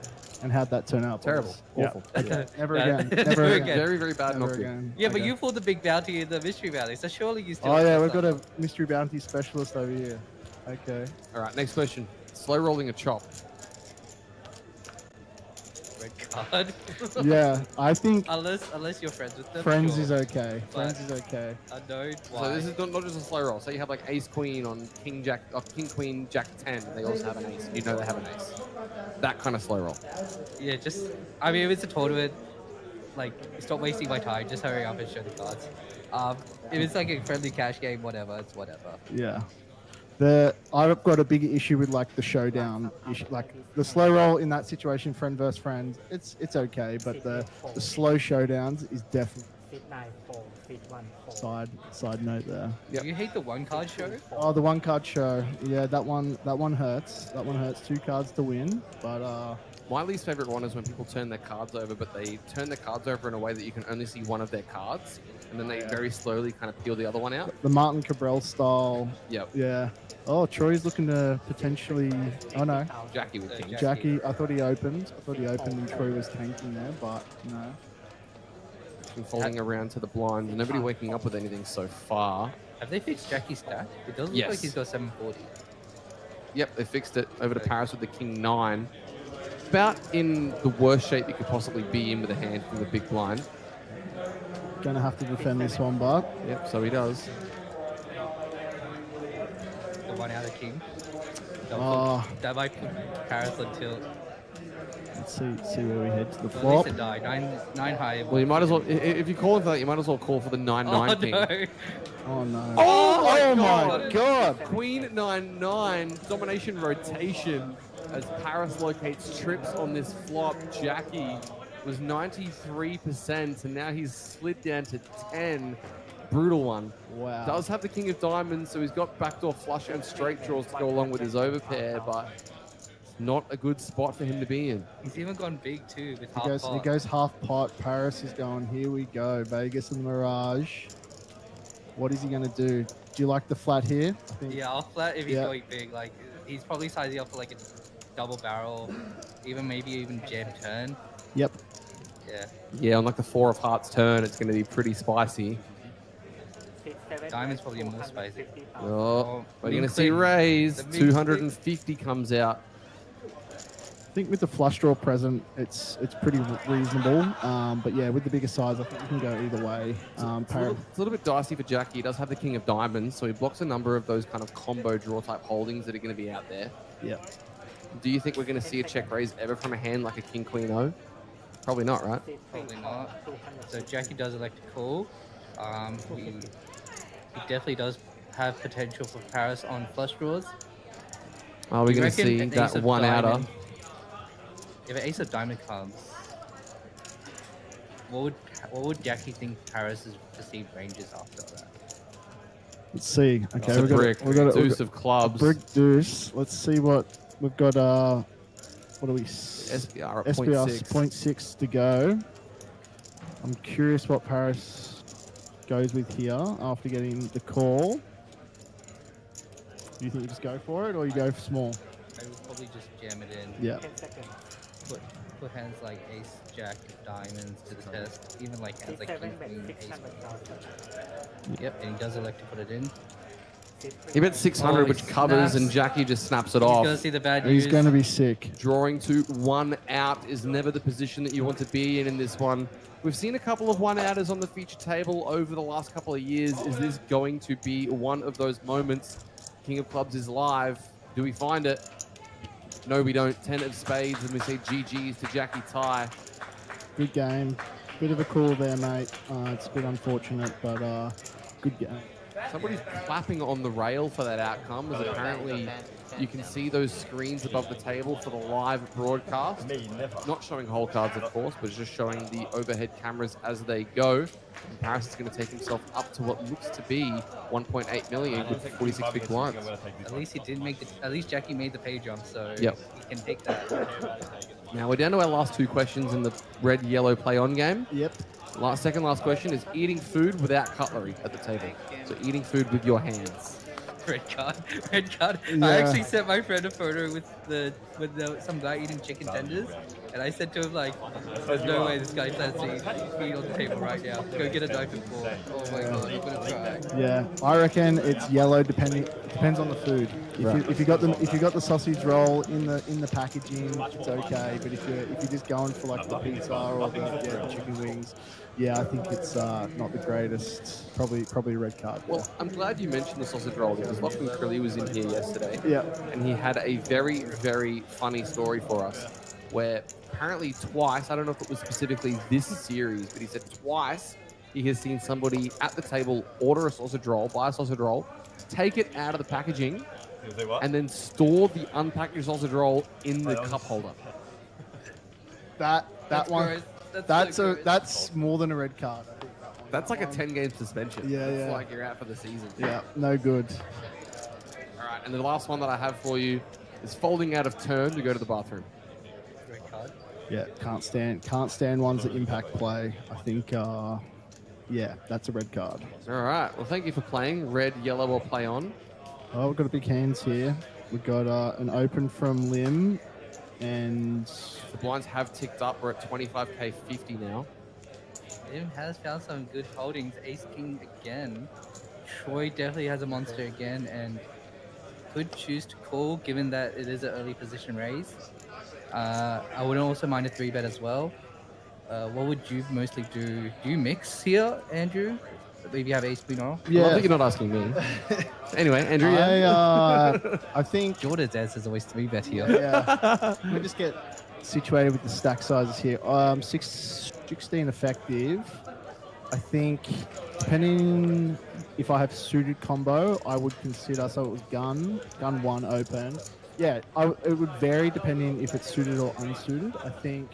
And how'd that turn out? Terrible. Awful. Yeah. Never No, again. never again. Very, very bad. Never Not good. again. Yeah, but Okay. you pulled the big bounty in the mystery bounty, so surely you still. Oh yeah, we've got a mystery bounty specialist over here. Okay. All right, next question. Slow rolling a chop. Red card. Yeah, I think unless you're friends with them. friends sure. is okay. But Friends is okay. Unknown. Why? So this is not just a slow roll. Say you have like ace queen on king jack, king queen jack 10. They also have an ace. You know they have an ace. That kind of slow roll. Yeah, I mean, if it's a tournament, like, stop wasting my time. Just hurry up and show the cards. If it's like a friendly cash game, whatever, it's whatever. Yeah. I've got a bigger issue with like the showdown issue, like the slow roll in that situation, friend versus friend. It's okay, but the slow showdowns is definitely side note there. Do you hate the one card show? Oh, the 1-card show. Yeah, that one hurts. That one hurts. 2 cards to win, but my least favorite one is when people turn their cards over, but they turn their cards over in a way that you can only see one of their cards, and then they very slowly kind of peel the other one out. The Martin Cabral style. Yep. Yeah. Oh, Troy's looking to potentially. Oh no. Jackie with king. Jackie. I thought he opened. and Troy was tanking there, but no. And falling around to the blind. Nobody waking up with anything so far. Have they fixed Jackie's stack? It doesn't look like he's got 740. Yep, they fixed it over to Paris with the king 9. About in the worst shape you could possibly be in with a hand from the big blind. Gonna have to defend this one, but Yep, so he does. The one out of king. Oh. That might put Paris on tilt. let's see where we head to the At least flop. it died. Nine high. Well, you might as well, if you're calling for that, you might as well call for the 9-9 Oh king. no! Oh no! Oh my god! Queen 9-9, domination rotation as Paris locates trips on this flop. Jackie was 93%, and now he's slid down to 10. Brutal one. Wow. Does have the king of diamonds, so he's got backdoor flush and straight draws to go along with his overpair, but it's not a good spot for him to be in. He's even gone big too with He half goes, pot. he goes half pot. Paris is going, here we go. Vegas and the Mirage. What is he going to do? Do you like the flat here? I think, Yeah, I'll flat if he's Yeah. going big. Like he's probably sizing up for like a double barrel, maybe even jam turn. Yep. Yeah. Yeah, on like the 4 of hearts turn, it's going to be pretty spicy. Diamond's probably more spicy. Oh, we're going to Min see click. raise. The min 250 comes out. I think with the flush draw present, it's pretty reasonable. But yeah, with the bigger size, I think you can go either way. It's a little bit dicey for Jackie. He does have the king of diamonds, so he blocks a number of those kind of combo draw type holdings that are going to be out there. Yep. Do you think we're going to see a check raise ever from a hand like a king queen O? Probably not, right? Probably not. So Jackie does elect to call. He definitely does have potential for Paris on flush draws. Are we You going to reckon see an that ace of one outer? diamond- If an ace of diamond comes, what would Jackie think Paris's perceived range is after that? Let's see. It's Okay, a we've got brick, deuce of clubs. brick deuce. Let's see what we've got. What are we? SPR at SPR 0.6. 0.6 to go. I'm curious what Paris goes with here after getting the call. Do you think you just go for it or you go for small? I would probably just jam it in. Yeah. Put hands like ace, jack, diamonds to the test. Even like hands like king, queen, ace. Yep, and he does elect to put it in. He bet 600, Oh, which he covers, snaps. and Jackie just snaps it He's off. gonna see the bad news. He's going to be sick. Drawing to 1 out is never the position that you want to be in this one. We've seen a couple of 1-outers on the feature table over the last couple of years. Is this going to be one of those moments? King of Clubs is live. Do we find it? No, we don't. 10 of spades, and we say GG's to Jackie Ty. Good game. Bit of a call there, mate. It's a bit unfortunate, but good game. Somebody's clapping on the rail for that outcome, as apparently you can see those screens above the table for the live broadcast. Me, never. Not showing hole cards, of course, but just showing the overhead cameras as they go. And Paris is going to take himself up to what looks to be 1.8 million with 46 big blinds. At least he did make the. At least Jackie made the pay jump, so Yep. he can take that. Now we're down to our last 2 questions in the red-yellow play-on game. Yep. Second last question is eating food without cutlery at the table. So eating food with your hands. Red card. Red card. Yeah. I actually sent my friend a photo with some guy eating chicken tenders, and I said to him like, "There's no way this guy plans to eat meat on the table right now. Go get a knife and fork." Oh my god, I'm gonna try. Yeah, I reckon it's yellow. Depends on the food. If you got the sausage roll in the packaging, it's okay. But if you're just going for like the pizza or the chicken wings, yeah, I think it's not the greatest. Probably a red card. Well, I'm glad you mentioned the sausage roll because Lachlan Crilly was in here yesterday. Yeah. And he had a very, very funny story for us where apparently twice, I don't know if it was specifically this series, but he said twice he has seen somebody at the table order a sausage roll, buy a sausage roll, take it out of the packaging, and then store the unpackaged sausage roll in the cup holder. That one. Gross. That's more than a red card. I think that one. That's like a 10-game suspension. Yeah, It's yeah. like you're out for the season. Yeah, no good. All right, and the last one that I have for you is folding out of turn to go to the bathroom. Red card. Yeah, can't stand ones that impact play. I think, yeah, that's a red card. All right. Well, thank you for playing. Red, yellow, or play on. Oh, we've got a big hands here. We've got an open from Lim, and The blinds have ticked up. We're at 25k 50 now. Lim has found some good holdings. Ace King again. Troy definitely has a monster again, and could choose to call, given that it is an early position raise. I wouldn't also mind a 3-bet as well. What would you mostly do? Do you mix here, Andrew? Maybe you have ace queen off. I love that you're not asking me. Anyway, Andrew, I think Jordan's answer is always 3-bet here. Yeah. Let me just get situated with the stack sizes here. 16 effective. I think, depending if I have suited combo, I would consider, so it was gun 1 open. Yeah, it would vary depending if it's suited or unsuited. I think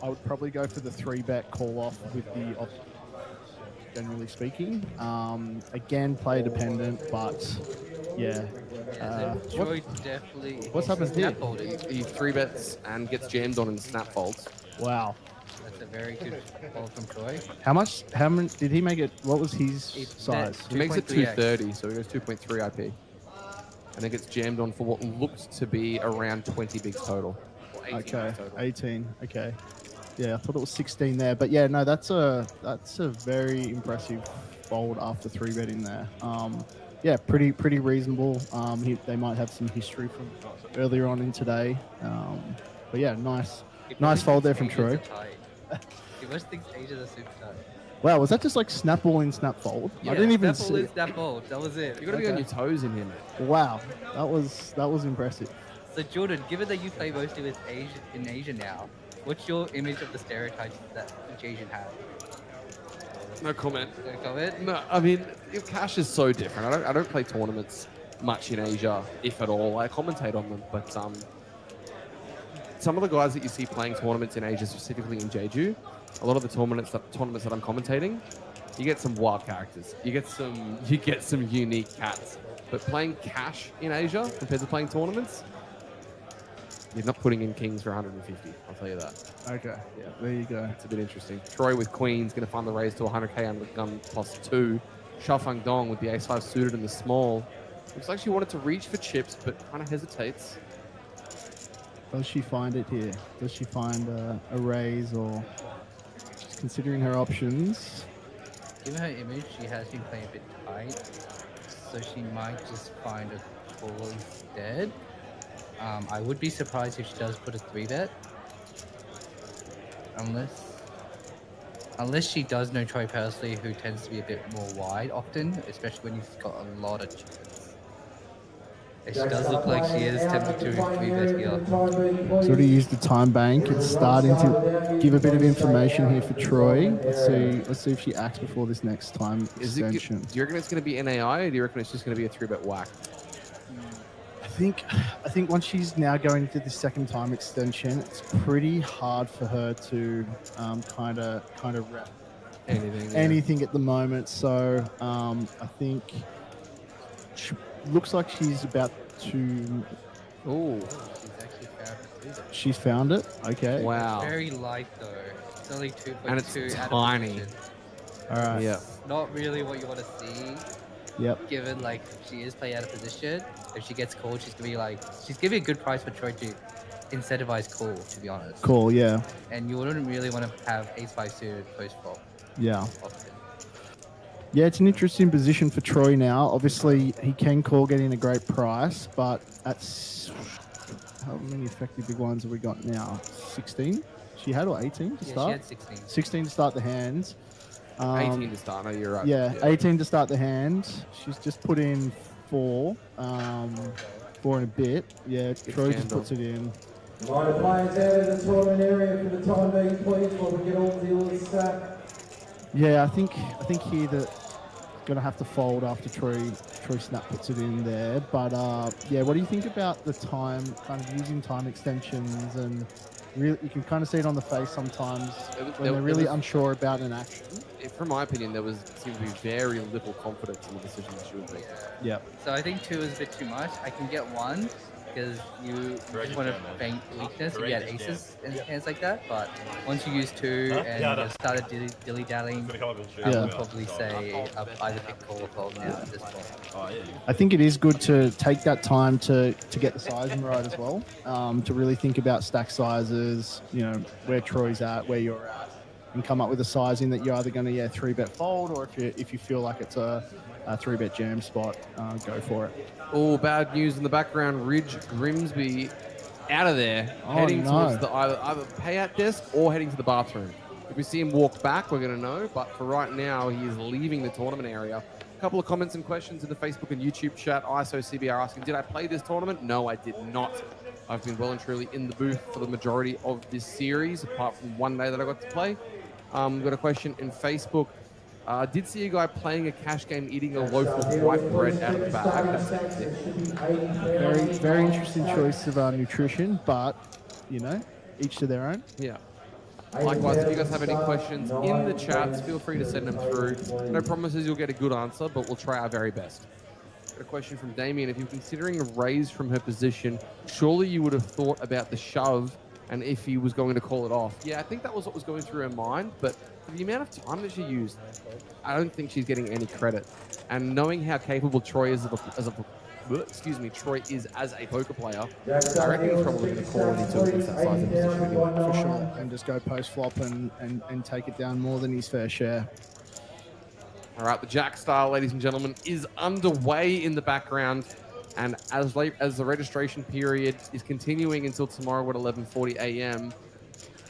I would probably go for the 3-bet call off with the generally speaking. Again, play dependent, but yeah. Troy definitely. What's happened here? He 3-bets and gets jammed on in snap folds. Wow. That's a very good call from Troy. How much did he make it? What was his size? He makes it 230, so he goes 2.3 IP. And then gets jammed on for what looks to be around 20 bigs total. Or 18 Okay, bigs total. 18. Okay. Yeah, I thought it was 16 there, but yeah, no, that's a very impressive fold after 3-betting there. Yeah, pretty reasonable. They might have some history from earlier on in today, but yeah, nice fold there from Troy. He must think Asians are super tight. Wow, was that just like snap all in, snap fold? Yeah, I didn't even snap see. all in, snap fold. That was it. You gotta be on your toes in here, man. Wow, that was impressive. So Jordan, given that you play mostly with Asia now, what's your image of the stereotypes that each Asian has? No comment. No comment? No, I mean, cash is so different. I don't play tournaments much in Asia, if at all. I commentate on them, but some of the guys that you see playing tournaments in Asia, specifically in Jeju, a lot of the tournaments that I'm commentating, you get some wild characters. You get some unique cats. But playing cash in Asia compared to playing tournaments, you're not putting in kings for 150. I'll tell you that. Okay, yeah, there you go. It's a bit interesting. Troy with queens going to find the raise to 100k under gun +2. Shafang Dong with the ace-5 suited in the small. Looks like she wanted to reach for chips, but kind of hesitates. Does she find it here? Does she find a raise, or she's considering her options? Given her image, she has been playing a bit tight, so she might just find a call instead. I would be surprised if she does put a 3-bet. Unless she does know Troy personally, who tends to be a bit more wide often, especially when he's got a lot of chickens. It does look like she is tempted to 3-bet here. Sort of use the time bank. It's starting to give a bit of information here for Troy. Let's see if she acts before this next time extension. Do you reckon it's going to be NAI, or do you reckon it's just going to be a 3-bet whack? I think once she's now going into the second time extension, it's pretty hard for her to kind of wrap anything at the moment. So I think she looks like she's about to. Oh, she's found it. Okay. Wow. It's very light though. It's only 2.2. And it's tiny. All right. Yeah. Not really what you want to see. Yep. Given like she is playing out of position, if she gets called, she's gonna be a good price for Troy to incentivize call. To be honest. Cool. Yeah. And you wouldn't really want to have ace-5 suited post flop. Yeah. Often. Yeah, it's an interesting position for Troy now. Obviously, he can call getting a great price, but how many effective big ones have we got now? 16? She had, or 18 to start? She had 16. 16 to start the hands. 18 to start. No, you're right. Yeah, 18 to start the hand. She's just put in 4. 4 and a bit. Yeah, Troy just puts it in. Mind the players out of the tournament area for the time being, please, while we get all the dealers set. Yeah, I think here that gonna have to fold after Troy Snap puts it in there. But yeah, what do you think about the time, kind of using time extensions, and really you can kind of see it on the face sometimes when they're really unsure about an action. From my opinion, there seemed to be very little confidence in the decision that she was making. Yeah. So I think 2 is a bit too much. I can get 1 because you just want to bank weakness. You get aces and hands like that. But once you use 2 and you've started dilly-dallying, I would probably say either pick call or fold now at this point. I think it is good to take that time to get the sizing right as well. To really think about stack sizes, you know, where Troy's at, where you're at, and come up with a sizing that you're either going to 3-bet fold, or if you feel like it's a 3-bet jam spot, go for it. Oh, bad news in the background. Ridge Grimsby out of there, Oh, heading no. towards the either payout desk or heading to the bathroom. If we see him walk back, we're going to know. But for right now, he is leaving the tournament area. A couple of comments and questions in the Facebook and YouTube chat. ISO CBR asking, did I play this tournament? No, I did not. I've been well and truly in the booth for the majority of this series, apart from one day that I got to play. We've got a question in Facebook. Did see a guy playing a cash game eating a loaf of white bread out of the bag. That's it. Very, very interesting choice of nutrition, but, you know, each to their own. Yeah. Likewise, if you guys have any questions in the chats, feel free to send them through. No promises you'll get a good answer, but we'll try our very best. Got a question from Damien. If you're considering a raise from her position, surely you would have thought about the shove and if he was going to call it off. Yeah, I think that was what was going through her mind, but for the amount of time that she used, I don't think she's getting any credit. And knowing how capable Troy is Troy is as a poker player, I reckon he's probably going to call any two against that size of position anyway. For sure. And just go post flop and take it down more than his fair share. All right, the Jack Star, ladies and gentlemen, is underway in the background. And as late as the registration period is continuing until tomorrow at 11:40 a.m.,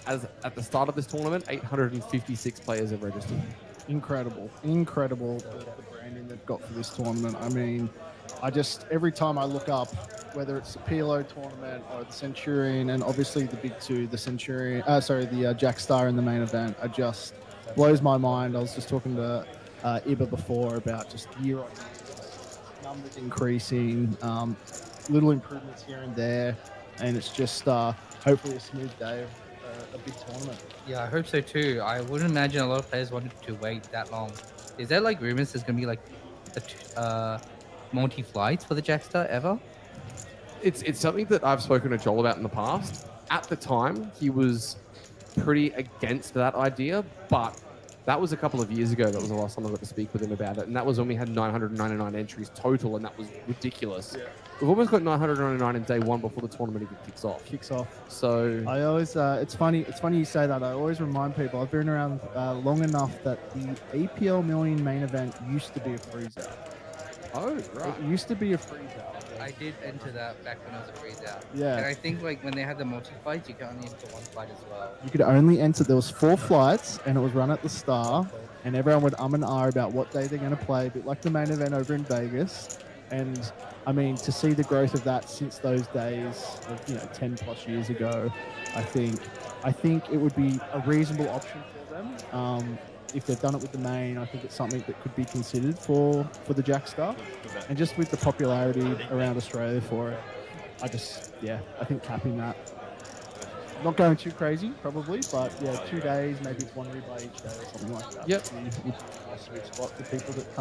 as at the start of this tournament, 856 players have registered. Incredible the branding they've got for this tournament. I mean, every time I look up, whether it's the PLO tournament or the Centurion, and obviously the big two, the Centurion, the Jack Star in the main event, it just blows my mind. I was just talking to Iba before about just year on year numbers increasing, little improvements here and there, and it's just hopefully a smooth day of a big tournament. Yeah, I hope so too. I wouldn't imagine a lot of players wanted to wait that long. Is there like rumors there's gonna be like multi-flights for the Jackstar ever? It's something that I've spoken to Joel about in the past. At the time, he was pretty against that idea, but that was a couple of years ago. That was the last time I got to speak with him about it, and that was when we had 999 entries total, and that was ridiculous. Yeah. We've almost got 999 in day one before the tournament even kicks off. So I always, it's funny you say that. I always remind people I've been around long enough that the APL Million main event used to be a freeze out. Oh, right. It used to be a freeze out. I did enter that back when I was a freeze out. Yeah. And I think like when they had the multi-flights, you could only enter one flight as well. You could only enter, there was 4 flights, and it was run at the Star, and everyone would and ah about what day they're going to play, a bit like the main event over in Vegas. And I mean, to see the growth of that since those days of 10 plus years ago, I think it would be a reasonable option for them. If they've done it with the main, I think it's something that could be considered for the Jackstar. And just with the popularity around Australia for it, I think capping that. Not going too crazy, probably, but yeah, 2 days, maybe it's 1 replay each day or something like that. Yep. A sweet spot for people that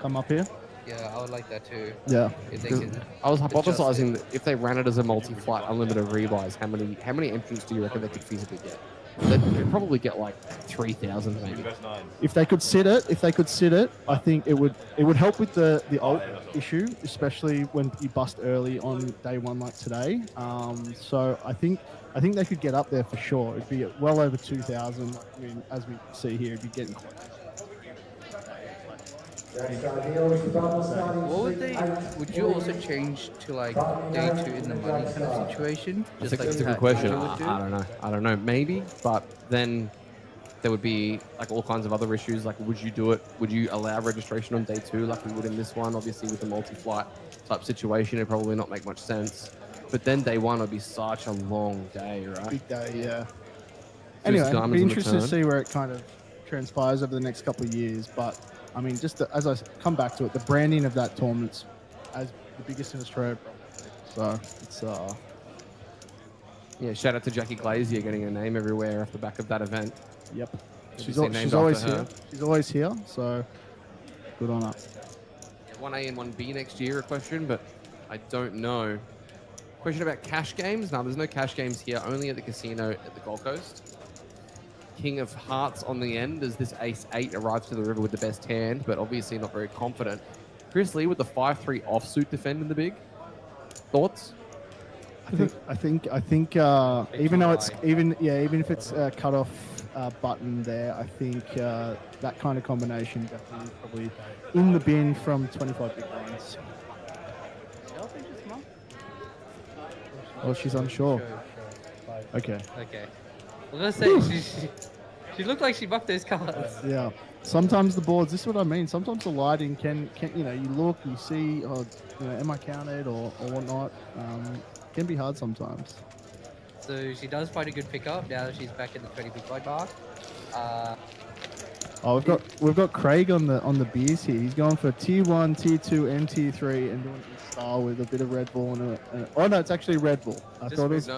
come up here. Yeah, I would like that too. Yeah. If they can I was hypothesizing that if they ran it as a multi-flight unlimited rebuys, how many entrants do you reckon they could feasibly get? They'd probably get like 3,000 maybe. If they could sit it, I think it would help with the alt issue, especially when you bust early on day one like today. So I think they could get up there for sure. It'd be well over 2,000. I mean, as we see here, it'd be getting close. Would you also change to like day 2 in the money kind of situation? I think that's a good question. I don't know. Maybe, but then there would be like all kinds of other issues. Like, would you do it? Would you allow registration on day 2 like we would in this one? Obviously, with the multi-flight type situation, it'd probably not make much sense. But then day 1 would be such a long day, right? Big day, yeah. Anyway, it'd be interesting to see where it kind of transpires over the next couple of years, but I mean, as I come back to it, the branding of that tournament's as the biggest in Australia, probably. So it's yeah. Shout out to Jackie Glazier getting her name everywhere off the back of that event. Yep. She's always here. She's always here. So good on her. Yeah, 1A and 1B next year. A question, but I don't know. Question about cash games. No, there's no cash games here. Only at the casino at the Gold Coast. King of Hearts on the end as this Ace-8 arrives to the river with the best hand, but obviously not very confident. Chris Lee with the 5-3 offsuit defend in the big. Thoughts? I think even though it's even if it's a cut off button there, I think that kind of combination definitely probably in the bin from 25 big blinds. Well, she's unsure. Okay. Okay. I was gonna say she looked like she bucked those cards. Yeah. Sometimes the boards. This is what I mean. Sometimes the lighting can you look, you see, am I counted or whatnot. Can be hard sometimes. So she does find a good pickup now that she's back in the 20 big blind mark. We've got Craig on the beers here. He's going for tier 1, tier 2, and tier 3, and doing it in style with a bit of Red Bull and oh no, it's actually Red Bull. I thought it was.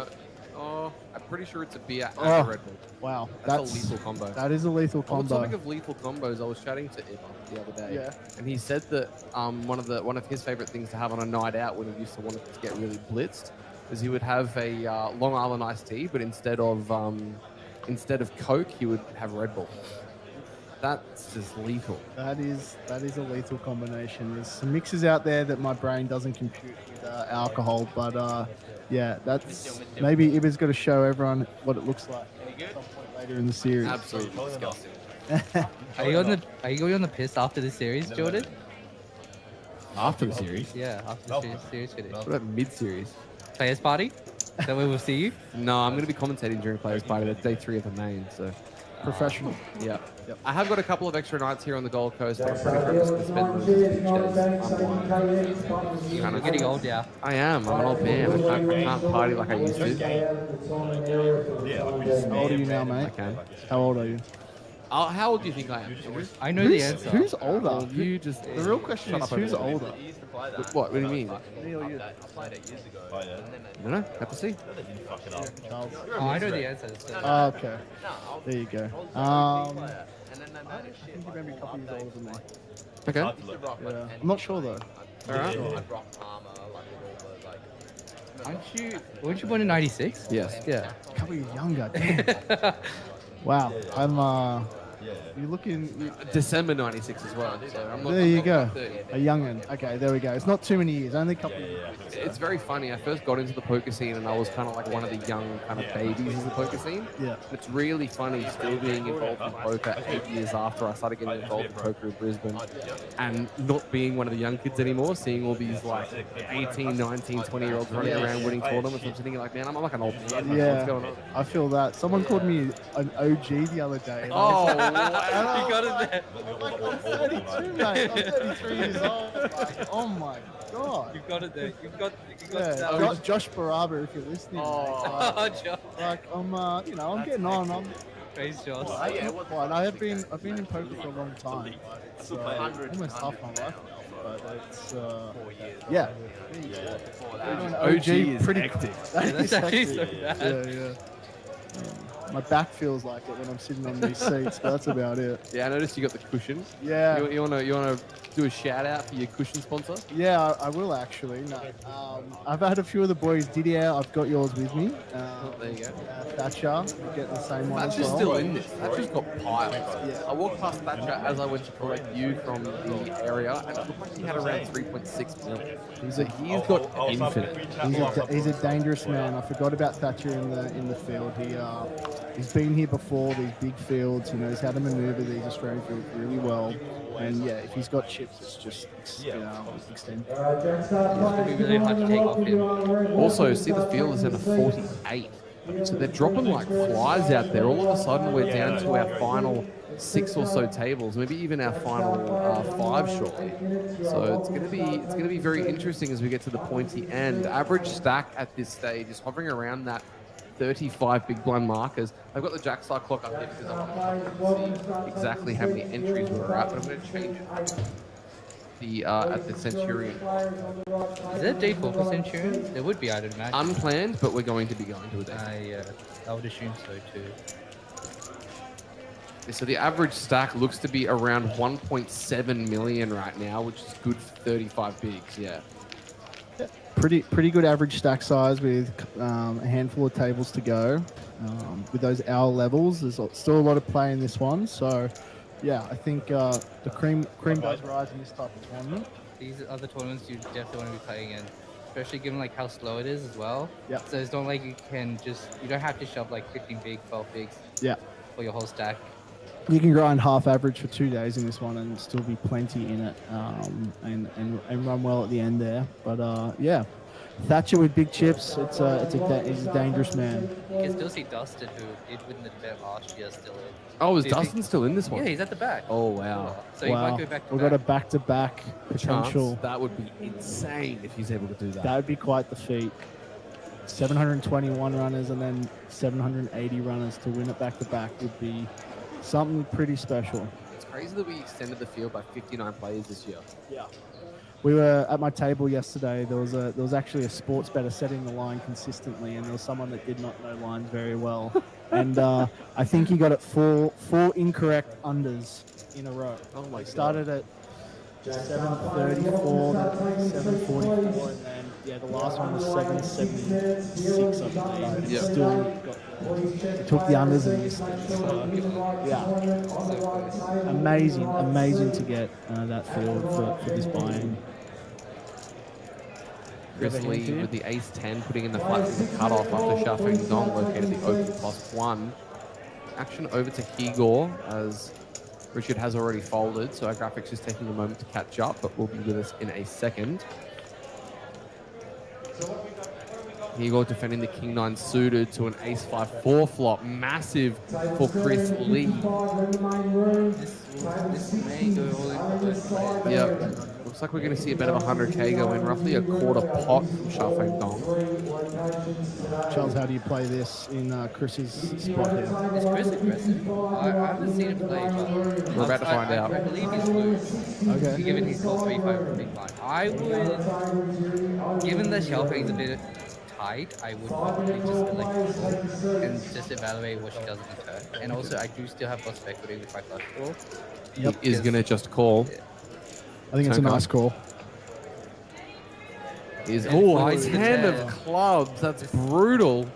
Oh, I'm pretty sure it's a beer and Oh, a Red Bull. Wow, That's a lethal combo. That is a lethal On the combo. topic of lethal combos, I was chatting to Ivan the other day, Yeah. and he said that one of his favorite things to have on a night out when he used to want to get really blitzed is he would have a Long Island iced tea, but instead of Coke, he would have Red Bull. That's just lethal. That is a lethal combination. There's some mixes out there that my brain doesn't compute with alcohol, but yeah, that's maybe Ibba's got to show everyone what it looks like at some point later in the series. Absolutely disgusting. Are you going on the piss after the series, Jordan? After the series? Yeah, after the series finished. What about mid-series? Players party? Is that where we'll see you? No, I'm going to be commentating during Players Party. That's day 3 of the main, so... Professional. Yeah. Yep. I have got a couple of extra nights here on the Gold Coast, but I'm pretty sure I'm just going to spend those beach days. You're getting old now. I am. I'm an old man. I can't party like I used to. How old are you now, mate? I can. How old are you? How old do you think I am? I know the answer. Who's older? You just... The real question is who's older? What do you mean? Me or you? I played it years ago. Oh, yeah. I don't know. Have to see. Charles. Oh, I know the answer. So. Oh, okay. There you go. And then they I made a shit. think you're maybe a couple years older than me. Okay. I used to rock like Yeah. any- I'm not sure though. Alright. I'd rock armor, like with all the like. Weren't you born in '96? Yes. Yeah. A couple years younger. Damn. Wow. I'm you're looking. December 96 as well. So I'm not, There I'm you not go. quite 30. A young'un. Okay, there we go. It's not too many years. Only a couple. Of years. It's very funny. I first got into the poker scene and I was kind of like one of the young kind of babies in the poker scene. Yeah. It's really funny still being involved in poker 8 years after I started getting involved in poker in Brisbane and not being one of the young kids anymore, seeing all these like 18, 19, 20-year-olds running around winning tournaments. I'm sitting here like, man, I'm like an old man. Like, Yeah. what's going on? I feel that. Someone called me an OG the other day. and I Oh, was wow. You got it there. like, I'm 32, mate. I'm 33 years old. Like, oh my god. You got it there. You got Yeah, Josh Baraba, if you're listening. Oh. Mate. Oh, Josh. Like I'm, I'm getting on. I'm Praise Josh. quite. I've been in poker for a long time. It's almost half my life now, but it's yeah. OG is pretty hectic. That's actually so bad. Yeah. My back feels like it when I'm sitting on these seats, but that's about it. Yeah, I noticed you got the cushion. Yeah. You wanna do a shout out for your cushion sponsor? Yeah, I will actually. No, I've had a few of the boys. Didier, I've got yours with me. There you go. Thatcher, you're getting the same one. Thatcher's as well. still in this. Thatcher's got piles. Yeah. I walked past Thatcher as I went to collect you from the area, and it looked like he had around 3.6 million. He's got infinite. He's a dangerous man. I forgot about Thatcher in the field. He's been here before, these big fields. He knows how to maneuver these Australian fields really well. And yeah, if he's got chips, it's just extend. It's gonna be really hard to take off him. Also, see the field is in a 48. So they're dropping like flies out there. All of a sudden, we're down to our final 6 or so tables, maybe even our final 5 shortly. So it's gonna be very interesting as we get to the pointy end. Average stack at this stage is hovering around that 35 big blind markers. I've got the Jackstar clock up here because I want to see exactly how many entries we're at, but I'm going to change it at the Centurion. Is there a default for Centurion? There would be, I'd imagine. Unplanned, but we're going to be going to it. I would assume so too. So the average stack looks to be around 1.7 million right now, which is good for 35 bigs, yeah. Pretty good average stack size with a handful of tables to go. With those hour levels, there's still a lot of play in this one. So, yeah, I think the cream does rise in this type of tournament. These are the tournaments you definitely want to be playing in. especially given like how slow it is as well. Yeah. So it's not like you don't have to shove like 15 big, 12 bigs Yeah. for your whole stack. You can grind half average for 2 days in this one and still be plenty in it, and run well at the end there. But yeah, Thatcher with big chips. He's a dangerous man. You can still see Dustin, who did win the event last year, still in. Oh, is Do you think- Dustin still in this one? Yeah, he's at the back. Oh, wow. So he might go back to We've got a back-to-back potential. Chance. That would be insane if he's able to do that. That would be quite the feat. 721 runners and then 780 runners to win it back-to-back would be something pretty special. It's crazy that we extended the field by 59 players this year. Yeah. We were at my table yesterday. There was actually a sports bettor setting the line consistently, and there was someone that did not know lines very well, and I think he got it four incorrect unders in a row. Oh my God. Started at 734, then 744, and then the last one was 776, I believe. And Yep. Still he took the unders and missed it. So, yeah, amazing to get that field for this buy-in. Chris Lee with the ace-10, putting in the flat with the cutoff after shuffling Dong, located the open +1. Action over to Higor as Richard has already folded, so our graphics is taking a moment to catch up, but will be with us in a second. Higor defending the King-9 suited to an ace-5-4 flop. Massive for Chris Lee. This may go all in for both players. Yep. Looks like we're going to see a bit of 100k go in, roughly a quarter pot from Shafeng Dong. Charles, how do you play this in Chris's spot here? Is Chris aggressive? I haven't seen him play, but We're about to find out. I believe he's blue. Okay. Given he's called 3-5 big blind. I would, given that Xiaofeng's a bit tight, I would probably just elect and just evaluate what she does in the turn. And also, I do still have lots of equity with my flush draw. Yep. He is going to just call. I think it's a nice call. His finds the 10 of 10. clubs. That's brutal.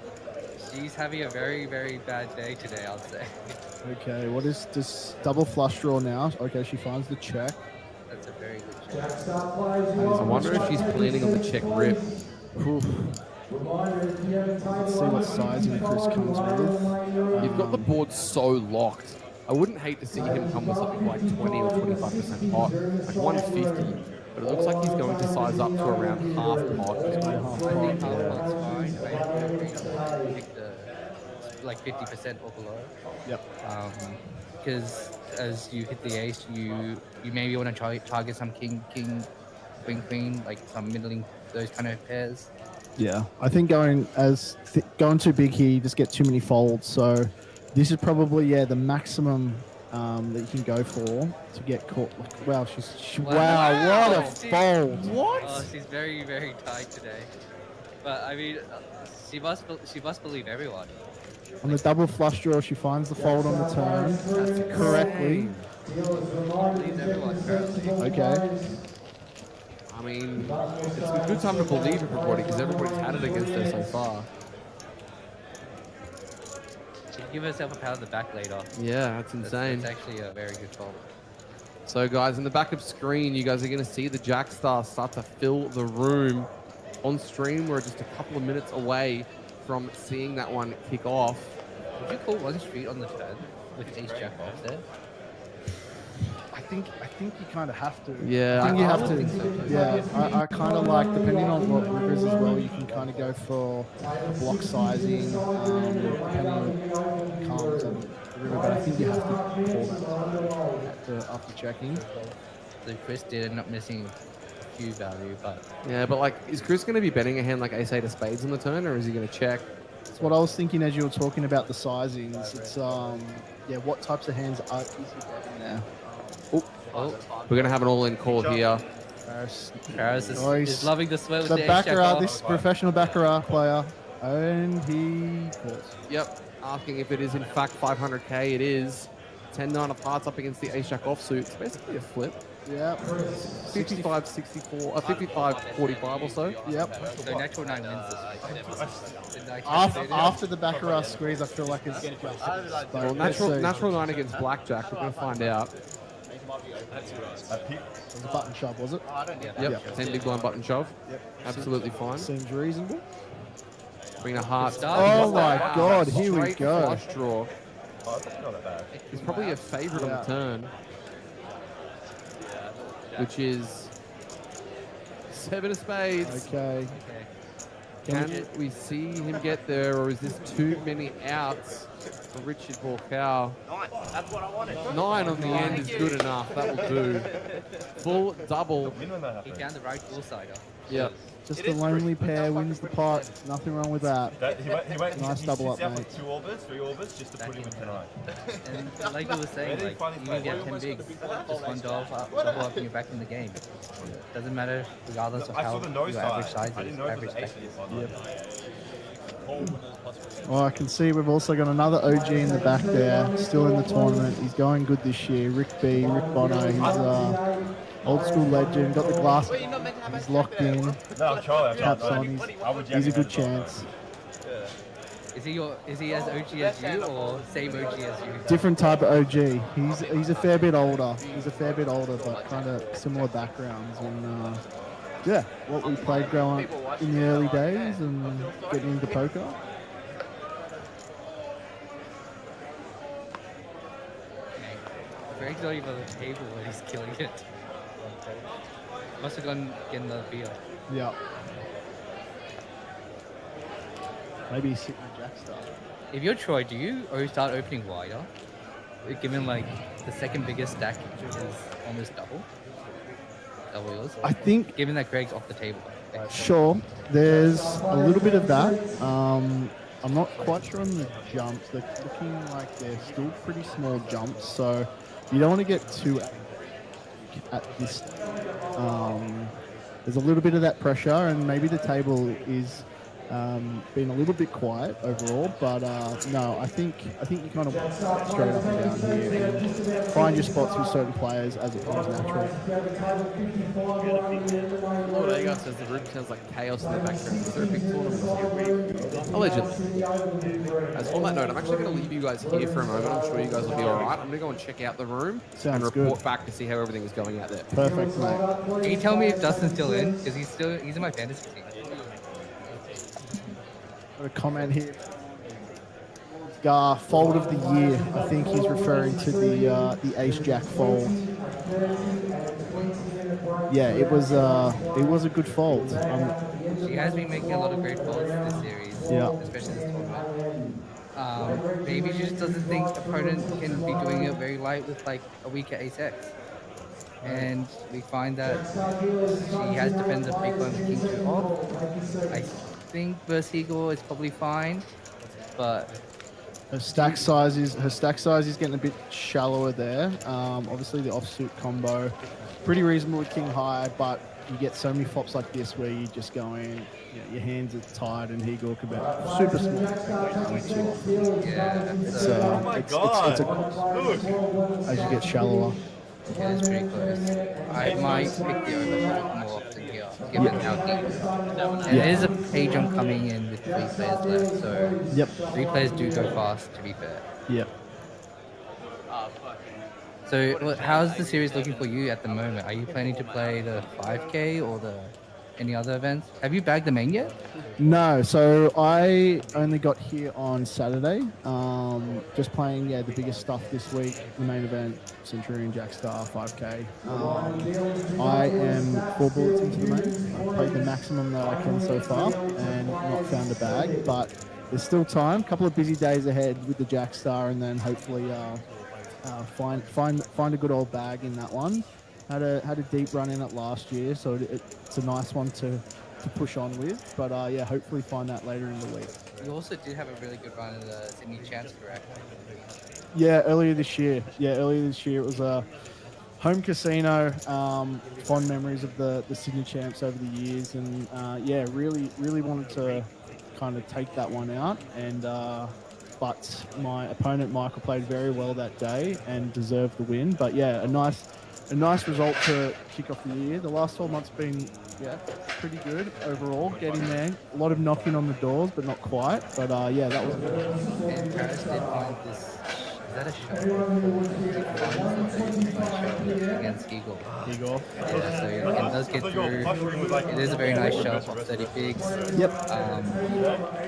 She's having a very, very bad day today, I'll say. Okay, what is this double flush draw now? Okay, she finds the check. That's a very good check. I wonder if she's planning on the check rip. Oof. Let's see what sizing Chris comes with. You've got the board so locked. I wouldn't hate to see him come with something like 20 or 25% pot, like 150. But it looks like he's going to size up to around half pot. I think half pot's fine. I pick the like 50% or below. Yep. Because as you hit the ace, you maybe want to target some king, queen, like some middling, those kind of pairs. Yeah, I think going too big here, you just get too many folds. So this is probably the maximum that you can go for to get caught. Wow, wow, what a fold! What? Oh, she's very, very tight today. But I mean, she must believe everyone. On the double flush draw, she finds the fold on the turn correctly. Believes everyone, apparently. Okay. I mean, it's a good time to believe everybody because everybody's had it against her so far. She can give herself a pat on the back later. Yeah, that's insane. That's actually a very good fold. So guys, in the back of screen, you guys are going to see the Jack Star start to fill the room. On stream, we're just a couple of minutes away from seeing that one kick off. Would you call one street on the turn with ace jack off there? I think you kind of have to. Yeah, I think you have would to. think so. Yeah, I kind of like, depending on what rivers as well, you can kind of go for block sizing, depending on cards and the river. But I think you have to call that after checking. So Chris did end up missing Q value, but Yeah, but like, is Chris going to be betting a hand like ace-8 of spades on the turn, or is he going to check? That's what I was thinking as you were talking about the sizings. It's what types of hands are easy betting there. Oh, we're going to have an all-in call here. Paris is loving the sweat with The the ace jack baccarat, off. this professional baccarat player, and he calls. Yep, asking if it is in fact 500k. It is. 10-9 of hearts up against the ace-jack offsuit. It's basically a flip. Yep. 55-64, 55-45 or so. Yep. So natural 9 wins this. After the baccarat squeeze, I feel like it's Well, natural 9 against blackjack. We're going to find out. It was a button shove, was it? Yep. 10 big blind button shove. Yep. Absolutely fine. Seems reasonable. Bring a heart. Oh my God, here we Straight go. flush draw. Oh, that's not that bad. He's probably a favourite on the turn, which is 7 of spades. Okay. Can we see him get there, or is this too many outs for Richard Borkow? 9. That's what I wanted. 9 on the end is good enough. That will do. Full double. Win when that He happens. found the right dual-sider. Yep. Just a lonely pair wins the pot. Nothing wrong with that. Nice double up, mate. 2 orbits, 3 orbits, just to put him in tonight. And like we were saying, like, you can get 10 bigs, just one double up and you're back in the game. Doesn't matter regardless of I how saw the no your average side. size I didn't is, know it average was spec is. Well, I can see we've also got another OG in the back there, still in the tournament. He's going good this year. Rick Bono. He's old school legend. Got the glass. He's locked in. No, I'm Charlie. Caps on. He's a good chance. Is he as OG as you or same OG as you? Different type of OG. He's a fair bit older. But kind of similar backgrounds. And yeah, what we played growing up in the early days and getting into poker. Greg's not even on the table when he's killing it. Must have gone getting the beer. Yeah. Maybe he's sitting with Jack Star. If you're Troy, do you start opening wider? Given like the second biggest stack is almost double yours. I think. Given that Greg's off the table. Sure, there's a little bit of that. I'm not quite sure on the jumps. They're looking like they're still pretty small jumps, so you don't want to get too at this. There's a little bit of that pressure, and maybe the table is been a little bit quiet overall, but no, I think you kind of walk straight up and down here and find your spots with certain players as it comes natural. Lord Agar says the room sounds like chaos in the background. Is there a big tournament here? Allegedly. As on that note, I'm actually going to leave you guys here for a moment. I'm sure you guys will be all right. I'm going to go and check out the room and report back to see how everything is going out there. Perfect, mate. Can you tell me if Dustin's still in? Because he's in my fantasy team. Got a comment here. Gar fold of the year. I think he's referring to the Ace Jack fold. Yeah, it was a good fold. She has been making a lot of great folds this series, especially this tournament. Maybe she just doesn't think opponent can be doing it very light with like a weaker Ace X. And we find that she has defended the free blind with King 2 off. I think versus Eagle is probably fine, but her stack size is getting a bit shallower there. Obviously the offsuit combo, pretty reasonable with King High, but you get so many flops like this where you just go in, your hands are tied, and Eagle can be super small. yeah. So it's a course as you get shallower. It is pretty close. I might pick the over more often here, given how deep. And there is a page I'm coming in with 3 players left, so 3 players do go fast, to be fair. Yep. So, how's the series looking for you at the moment? Are you planning to play the 5K or any other events? Have you bagged the main yet? No, so I only got here on Saturday. Just playing, the biggest stuff this week. The main event, Centurion, Jackstar, 5K. I am 4 bullets into the main. I've played the maximum that I can so far and not found a bag, but there's still time. Couple of busy days ahead with the Jackstar, and then hopefully find a good old bag in that one. Had a deep run in it last year, so it's a nice one to push on with. But hopefully find that later in the week. You also did have a really good run in the Sydney Champs, correct? Yeah, earlier this year it was a home casino. Fond memories of the Sydney Champs over the years, and really wanted to kind of take that one out. And but my opponent Michael played very well that day and deserved the win. But a nice result to kick off the year. The last 12 months been pretty good overall, getting there. A lot of knocking on the doors, but not quite. But that was good. And Paris did find this Is that a shot? Against Eagle. Eagle. Yeah, so it does get through. It is a very nice shove of 30 bigs. Yep.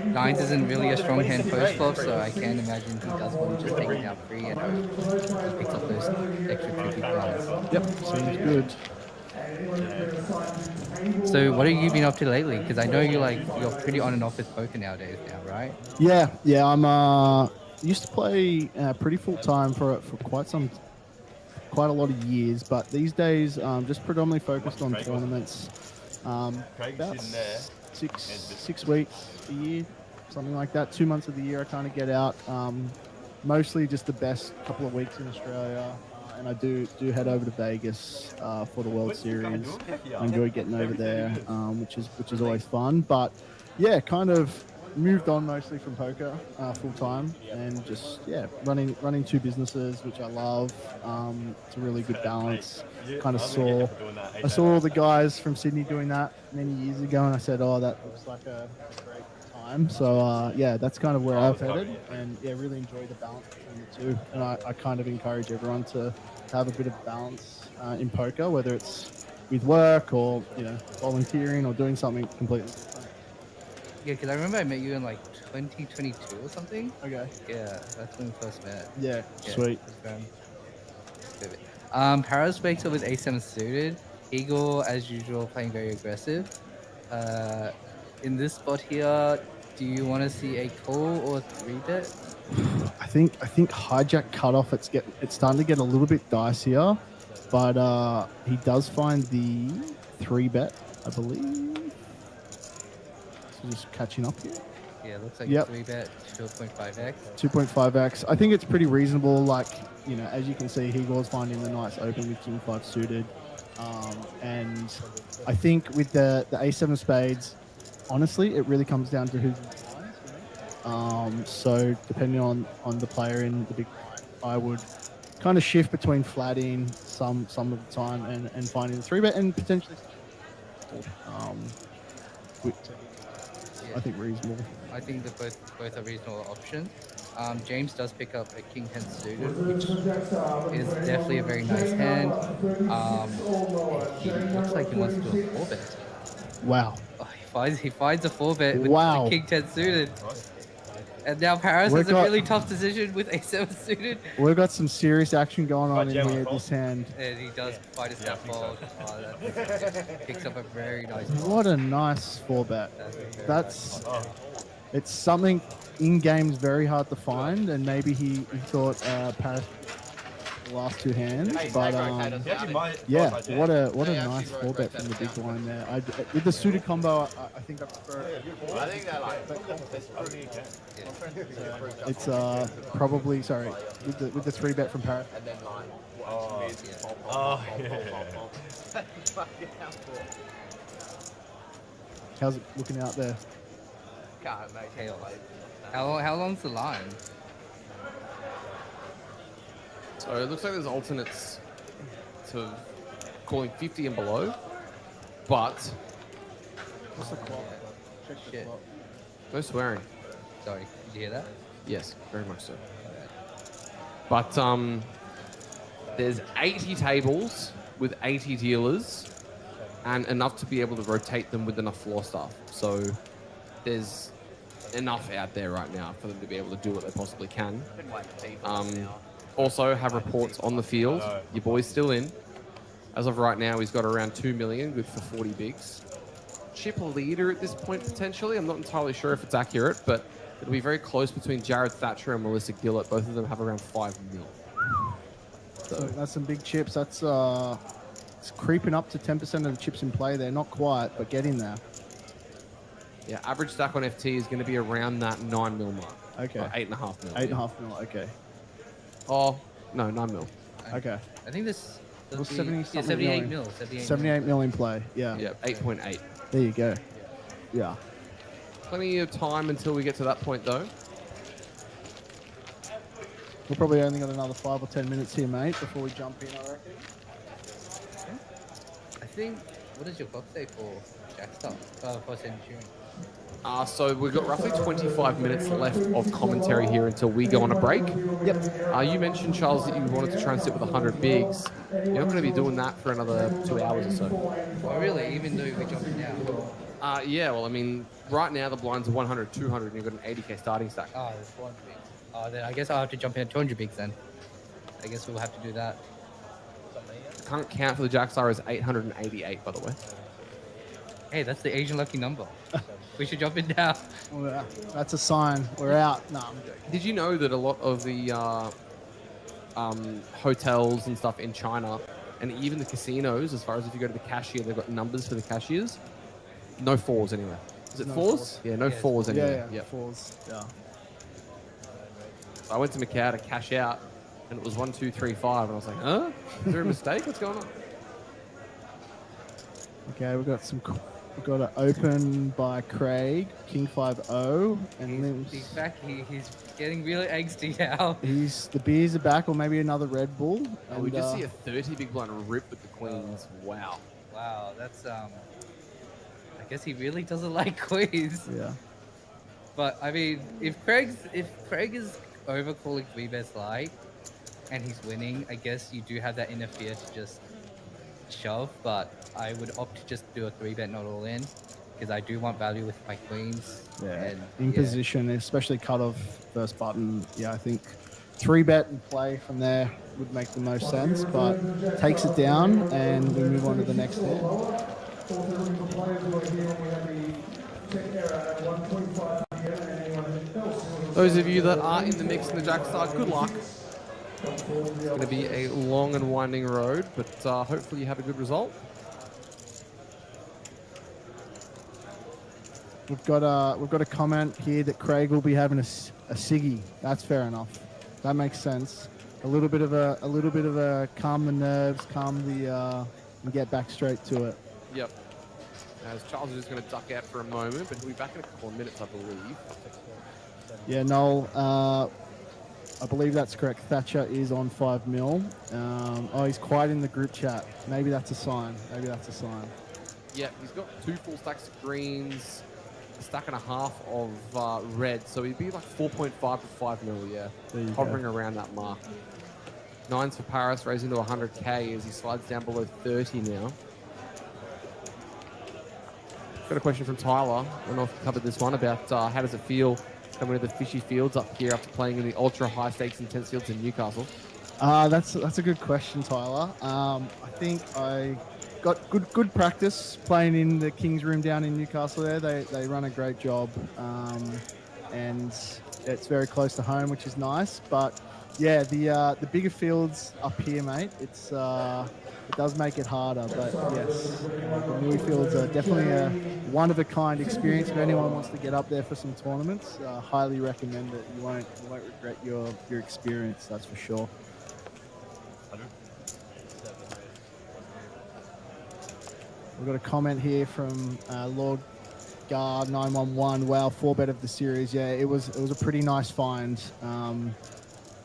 Nines isn't really a strong hand post flop, so I can imagine he does want to just take it down free and hope he picks up those extra 2 big blinds. Yep. Seems good. So what have you been up to lately? Because I know you're pretty on and off with poker nowadays now, right? Yeah. I'm used to play pretty full time for quite a lot of years, but these days just predominantly focused on tournaments. About 6 weeks a year, something like that. 2 months of the year I kind of get out. Mostly just the best couple of weeks in Australia. And I do head over to Vegas for the World Series. I enjoy getting over there, which is always fun. But yeah, kind of moved on mostly from poker full time, and just running 2 businesses, which I love. It's a really good balance. Kind of saw all the guys from Sydney doing that many years ago, and I said, oh, that looks like a great time. So that's kind of where I've headed, and really enjoy the balance between the two. And I kind of encourage everyone to have a bit of balance in poker, whether it's with work or volunteering or doing something completely different. Yeah, because I remember I met you in like 2022 or something. Okay. Yeah, that's when we first met. Yeah, sweet. Paris wakes up with A7 suited. Eagle, as usual, playing very aggressive. In this spot here, do you want to see a call or a 3-bet? I think hijack cutoff. It's starting to get a little bit dicier, but he does find the 3-bet, I believe. So just catching up here. Yeah, looks like Yep. 3-bet 2.5x. 2.5x. I think it's pretty reasonable. Like as you can see, Hegor's finding the nice open with King 5 suited, and I think with the A7 spades, honestly, it really comes down to who's. So depending on the player in the big blind, I would kind of shift between flatting some of the time and finding the 3-bet and potentially I think reasonable. I think that both are reasonable options. James does pick up a King 10 suited, which is definitely a very nice hand. He looks like he wants to do a 4-bet. Wow. Oh, he finds a 4-bet with Wow. the King 10 suited. And now Paris has a really tough decision with A7 suited. We've got some serious action going on in here. This hand. And he does find a step fold. Picks up a very nice. What a nice 4-bet. It's something in games very hard to find, and maybe he thought Paris the last 2 hands, but what a nice 4-bet from the big blind there. With the suited combo, I think I prefer. I think they're like. It's probably with the 3-bet from Paris. And then like. How's it looking out there? Can't make it. How long's the line? So it looks like there's alternates to calling 50 and below, but What's the clock? Check the Shit. clock. no swearing. Sorry, did you hear that? Yes, very much so. But there's 80 tables with 80 dealers and enough to be able to rotate them with enough floor staff. So there's enough out there right now for them to be able to do what they possibly can. Also have reports on the field. Your boy's still in. As of right now, he's got around 2 million, good for 40 bigs. Chip leader at this point, potentially. I'm not entirely sure if it's accurate, but it'll be very close between Jared Thatcher and Melissa Gillett. Both of them have around 5 mil. So that's some big chips. That's it's creeping up to 10% of the chips in play there. Not quite, but getting there. Yeah, average stack on FT is going to be around that 9 mil mark. Okay. Or 8.5 mil. 8.5 mil. Okay. Oh, no, 9 mil. Okay. I think this. It was 78 mil. 78 mil in play. Yeah. Yeah, 8.8. There you go. Yeah. Plenty of time until we get to that point, though. We're probably only got another 5 or 10 minutes here, mate, before we jump in, I reckon. I think. What does your clock say for Jackstar? For Centurion? So we've got roughly 25 minutes left of commentary here until we go on a break. Yep. You mentioned, Charles, that you wanted to try and sit with 100 bigs. You're not going to be doing that for another 2 hours or so. Oh, really? Even though we're jumping now? Yeah, well, I mean, right now the blinds are 100, 200, and you've got an 80k starting stack. Oh, there's 400 bigs. Oh, then I guess I'll have to jump in at 200 bigs then. I guess we'll have to do that. The current count for the Jackstar is 888, by the way. Hey, that's the Asian lucky number. We should jump in now. Well, that's a sign. We're out. No, I'm joking. Did you know that a lot of the hotels and stuff in China, and even the casinos, as far as if you go to the cashier, they've got numbers for the cashiers? No fours anywhere. Is it No fours? fours. Yeah, no fours anywhere. Yeah, fours. Yeah. I went to Macau to cash out, and it was 1, 2, 3, 5, and I was like, huh? Is there a mistake? What's going on? Okay, we've got to open by Craig, King 5-0, and He's back. He's getting really angsty now. the beers are back, or maybe another Red Bull. And we just see a 30 big blind rip with the queens. Wow. Wow, that's I guess he really doesn't like queens. Yeah. But I mean, if Craig is overcalling 3-bet light and he's winning, I guess you do have that inner fear to just shove. But I would opt to just do a 3-bet, not all in, because I do want value with my queens. Yeah. And, In position, especially cut off first button. Yeah, I think 3-bet and play from there would make the most sense, but takes it down and we move on to the next hand. Those of you that are in the mix in the Jackstar, good luck. It's going to be a long and winding road, but hopefully you have a good result. We've got a comment here that Craig will be having a ciggy. That's fair enough. That makes sense. A little bit of a calm the nerves, calm the and get back straight to it. Yep. As Charles is just going to duck out for a moment, but he'll be back in a couple of minutes, I believe. Yeah, Noel, I believe that's correct. Thatcher is on 5 mil. Oh, he's quiet in the group chat. Maybe that's a sign. Yeah, he's got 2 full stacks of greens, a stack and a half of red, so he'd be like 4.5 to 5 mil, yeah. Hovering around that mark. 9s for Paris, raising to 100k as he slides down below 30 now. Got a question from Tyler. I don't know if we covered this one about how does it feel coming to the fishy fields up here after playing in the ultra high stakes intense fields in Newcastle. That's a good question, Tyler. I think I got good practice playing in the King's Room down in Newcastle there. They run a great job, and it's very close to home, which is nice. But yeah, the bigger fields up here, mate, it does make it harder. But yes, the new fields are definitely a one-of-a-kind experience. If anyone wants to get up there for some tournaments, highly recommend it. You won't regret your experience, that's for sure. We've got a comment here from Lord Guard 911. Wow, 4-bet of the series. Yeah, it was a pretty nice find.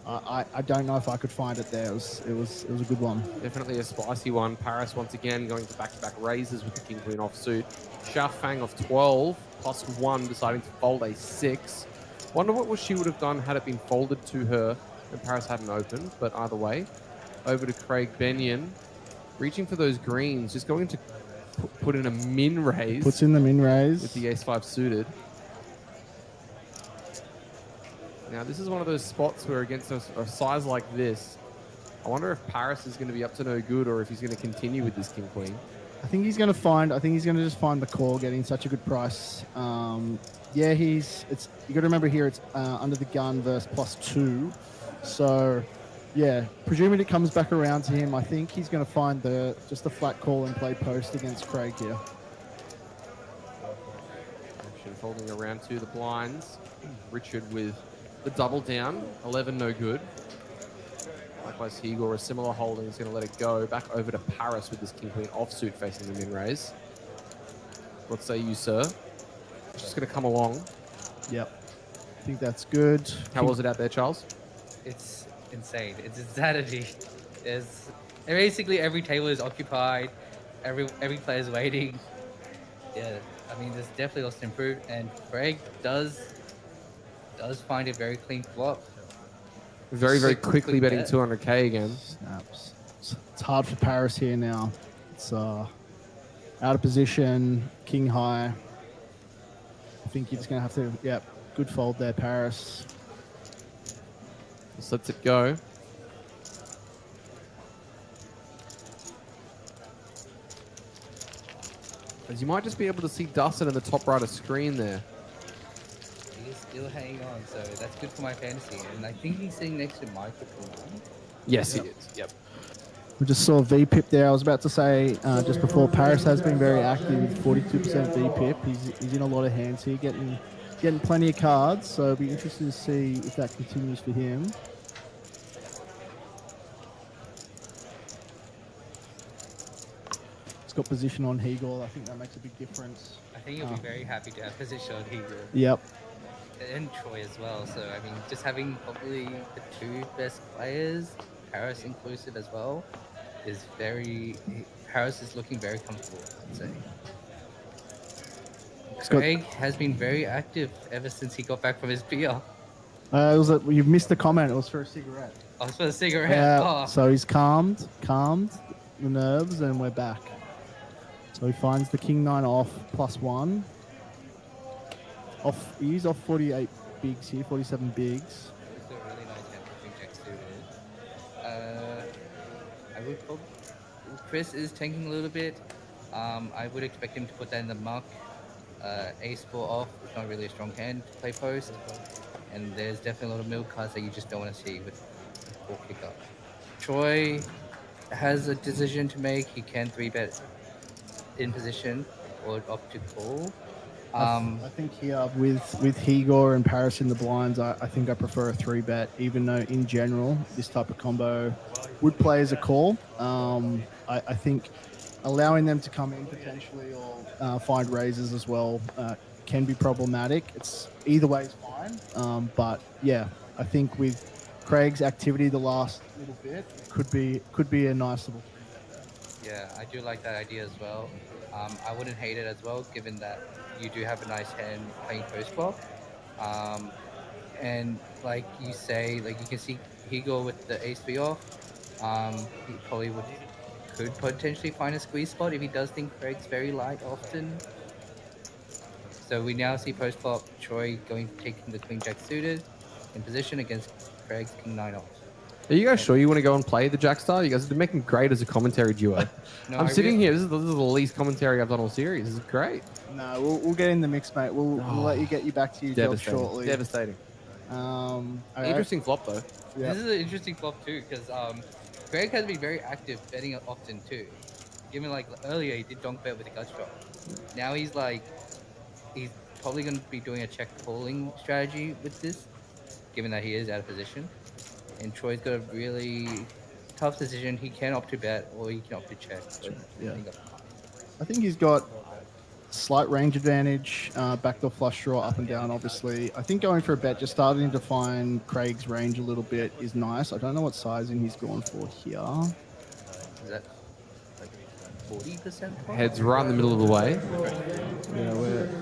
I don't know if I could find it there. It was a good one. Definitely a spicy one. Paris once again going to back-to-back raises with the King Queen offsuit. Sha Fang of 12 plus 1 deciding to fold a 6. Wonder what she would have done had it been folded to her and Paris hadn't opened. But either way, over to Craig Benyon, reaching for those greens, just going to put in a min raise. Puts in the min raise with the ace-5 suited. Now, this is one of those spots where against a size like this, I wonder if Paris is going to be up to no good or if he's going to continue with this King-Queen. I think he's going to just find the call, getting such a good price. Yeah, you got to remember here it's under the gun versus +2. So, yeah, presuming it comes back around to him, I think he's going to find just the flat call and play post against Craig here. Action folding around to the blinds. Richard with the double down, 11 no good. Likewise, Igor, a similar holding, is going to let it go. Back over to Paris with this King-Queen offsuit facing the min-raise. What say you, sir? It's just going to come along. Yep. I think that's good. How was it out there, Charles? It's insane. It's insanity. Basically every table is occupied. Every player's waiting. Yeah, I mean, there's definitely lots to improve, and Craig does find a very clean flop. Very, very quickly betting bet. 200k again. Snaps. It's hard for Paris here now. It's out of position, king high. I think you're just going to have to, yeah, good fold there, Paris. Just lets it go. As you might just be able to see Dustin in the top right of screen there. He's still hanging on, so that's good for my fantasy. And I think he's sitting next to Michael. Yes, he is. Yep. We just saw VPIP there. I was about to say just before, Paris has been very active, 42% VPIP. He's in a lot of hands here, getting plenty of cards. So it'll be interesting to see if that continues for him. He's got position on Hegel. I think that makes a big difference. I think you'll be very happy to have position on Hegel. Yep. And Troy as well. So, I mean, just having probably the two best players, Paris inclusive as well, is Paris is looking very comfortable, I'd say. Craig has been very active ever since he got back from his beer. You've missed the comment. It was for a cigarette. Oh, it's for the cigarette. Yeah. Oh. So he's calmed the nerves, and we're back. So he finds the king nine off +1. He's off 48 bigs here, 47 bigs. It's a really nice hand for King Jack suited. I would hope Chris is tanking a little bit. I would expect him to put that in the muck. Ace 4 off, it's not really a strong hand to play post. And there's definitely a lot of middle cards that you just don't want to see with 4 kick-up. Troy has a decision to make. He can 3-bet in position or opt to call. I think here with Hegor and Paris in the blinds, I think I prefer a 3-bet, even though in general this type of combo would play as a call. I think allowing them to come in potentially or find raises as well can be problematic. It's either way is fine, but yeah, I think with Craig's activity the last little bit, it could be a nice little. Yeah, I do like that idea as well. I wouldn't hate it as well, given that you do have a nice hand playing post flop. And like you say, like you can see Hegel with the ace 3 off. He probably could potentially find a squeeze spot if he does think Craig's very light often. So we now see post flop Troy taking the queen jack suited in position against Craig's king 9 off. Are you guys sure you want to go and play the Jackstar? You guys have been making great as a commentary duo. No, I'm sitting here. This is the least commentary I've done all series. This is great. No, we'll get in the mix, mate. We'll let you get back to your job shortly. Devastating. Interesting flop though. This is an interesting flop too, because Craig has been very active betting often too. Given like earlier he did donk bet with a gut shot. Now he's probably going to be doing a check calling strategy with this, given that he is out of position. And Troy's got a really tough decision. He can opt to bet or he can opt to check. Yeah. I think he's got slight range advantage, backdoor flush draw up and down, obviously. I think going for a bet, just starting to find Craig's range a little bit is nice. I don't know what sizing he's going for here. Is that like 40%? Heads right in the middle of the way.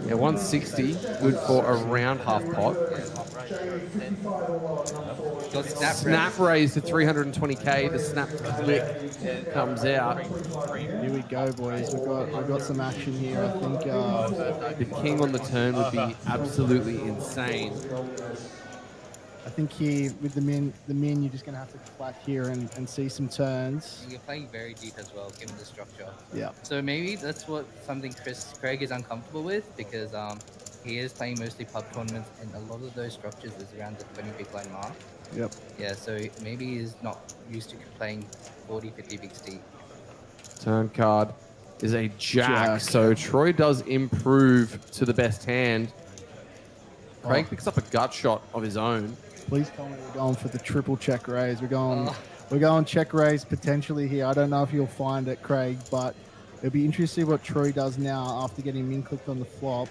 Yeah, 160, good for around half pot. Snap raise to 320k. The snap click comes out. Here we go, boys. We've got some action here. I think the king on the turn would be absolutely insane. I think here with the min, you're just gonna have to flat here and see some turns. You're playing very deep as well, given the structure. Yeah. So maybe that's something Craig is uncomfortable with, because he is playing mostly pub tournaments, and a lot of those structures is around the 20 big line mark. Yep. Yeah, so maybe he's not used to playing 40, 50 big deep. Turn card is a jack. So Troy does improve to the best hand. Craig picks up a gut shot of his own. Please tell me we're going for the triple check raise. We're going check raise potentially here. I don't know if you'll find it, Craig, but it'll be interesting to see what Troy does now after getting min clicked on the flop.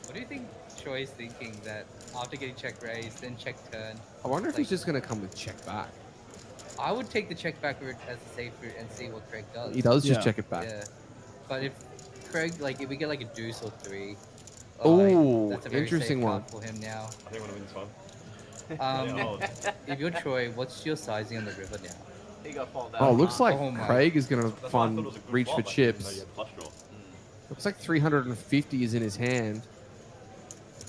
What do you think Troy's thinking, that after getting check raise, then check turn? I wonder if he's just going to come with check back. I would take the check back route as a safe route and see what Craig does. He does just check it back. Yeah. But if Craig, like if we get like a deuce or 3. Ooh, that's a very interesting safe one. card for him now. I think we're gonna win this one. If you're Troy, what's your sizing on the river now? He got followed out. Oh, looks like Oh my. Craig is going to That's why I thought it fund was a good reach flop, for I didn't know chips. you had flush draw. Looks like 350 is in his hand.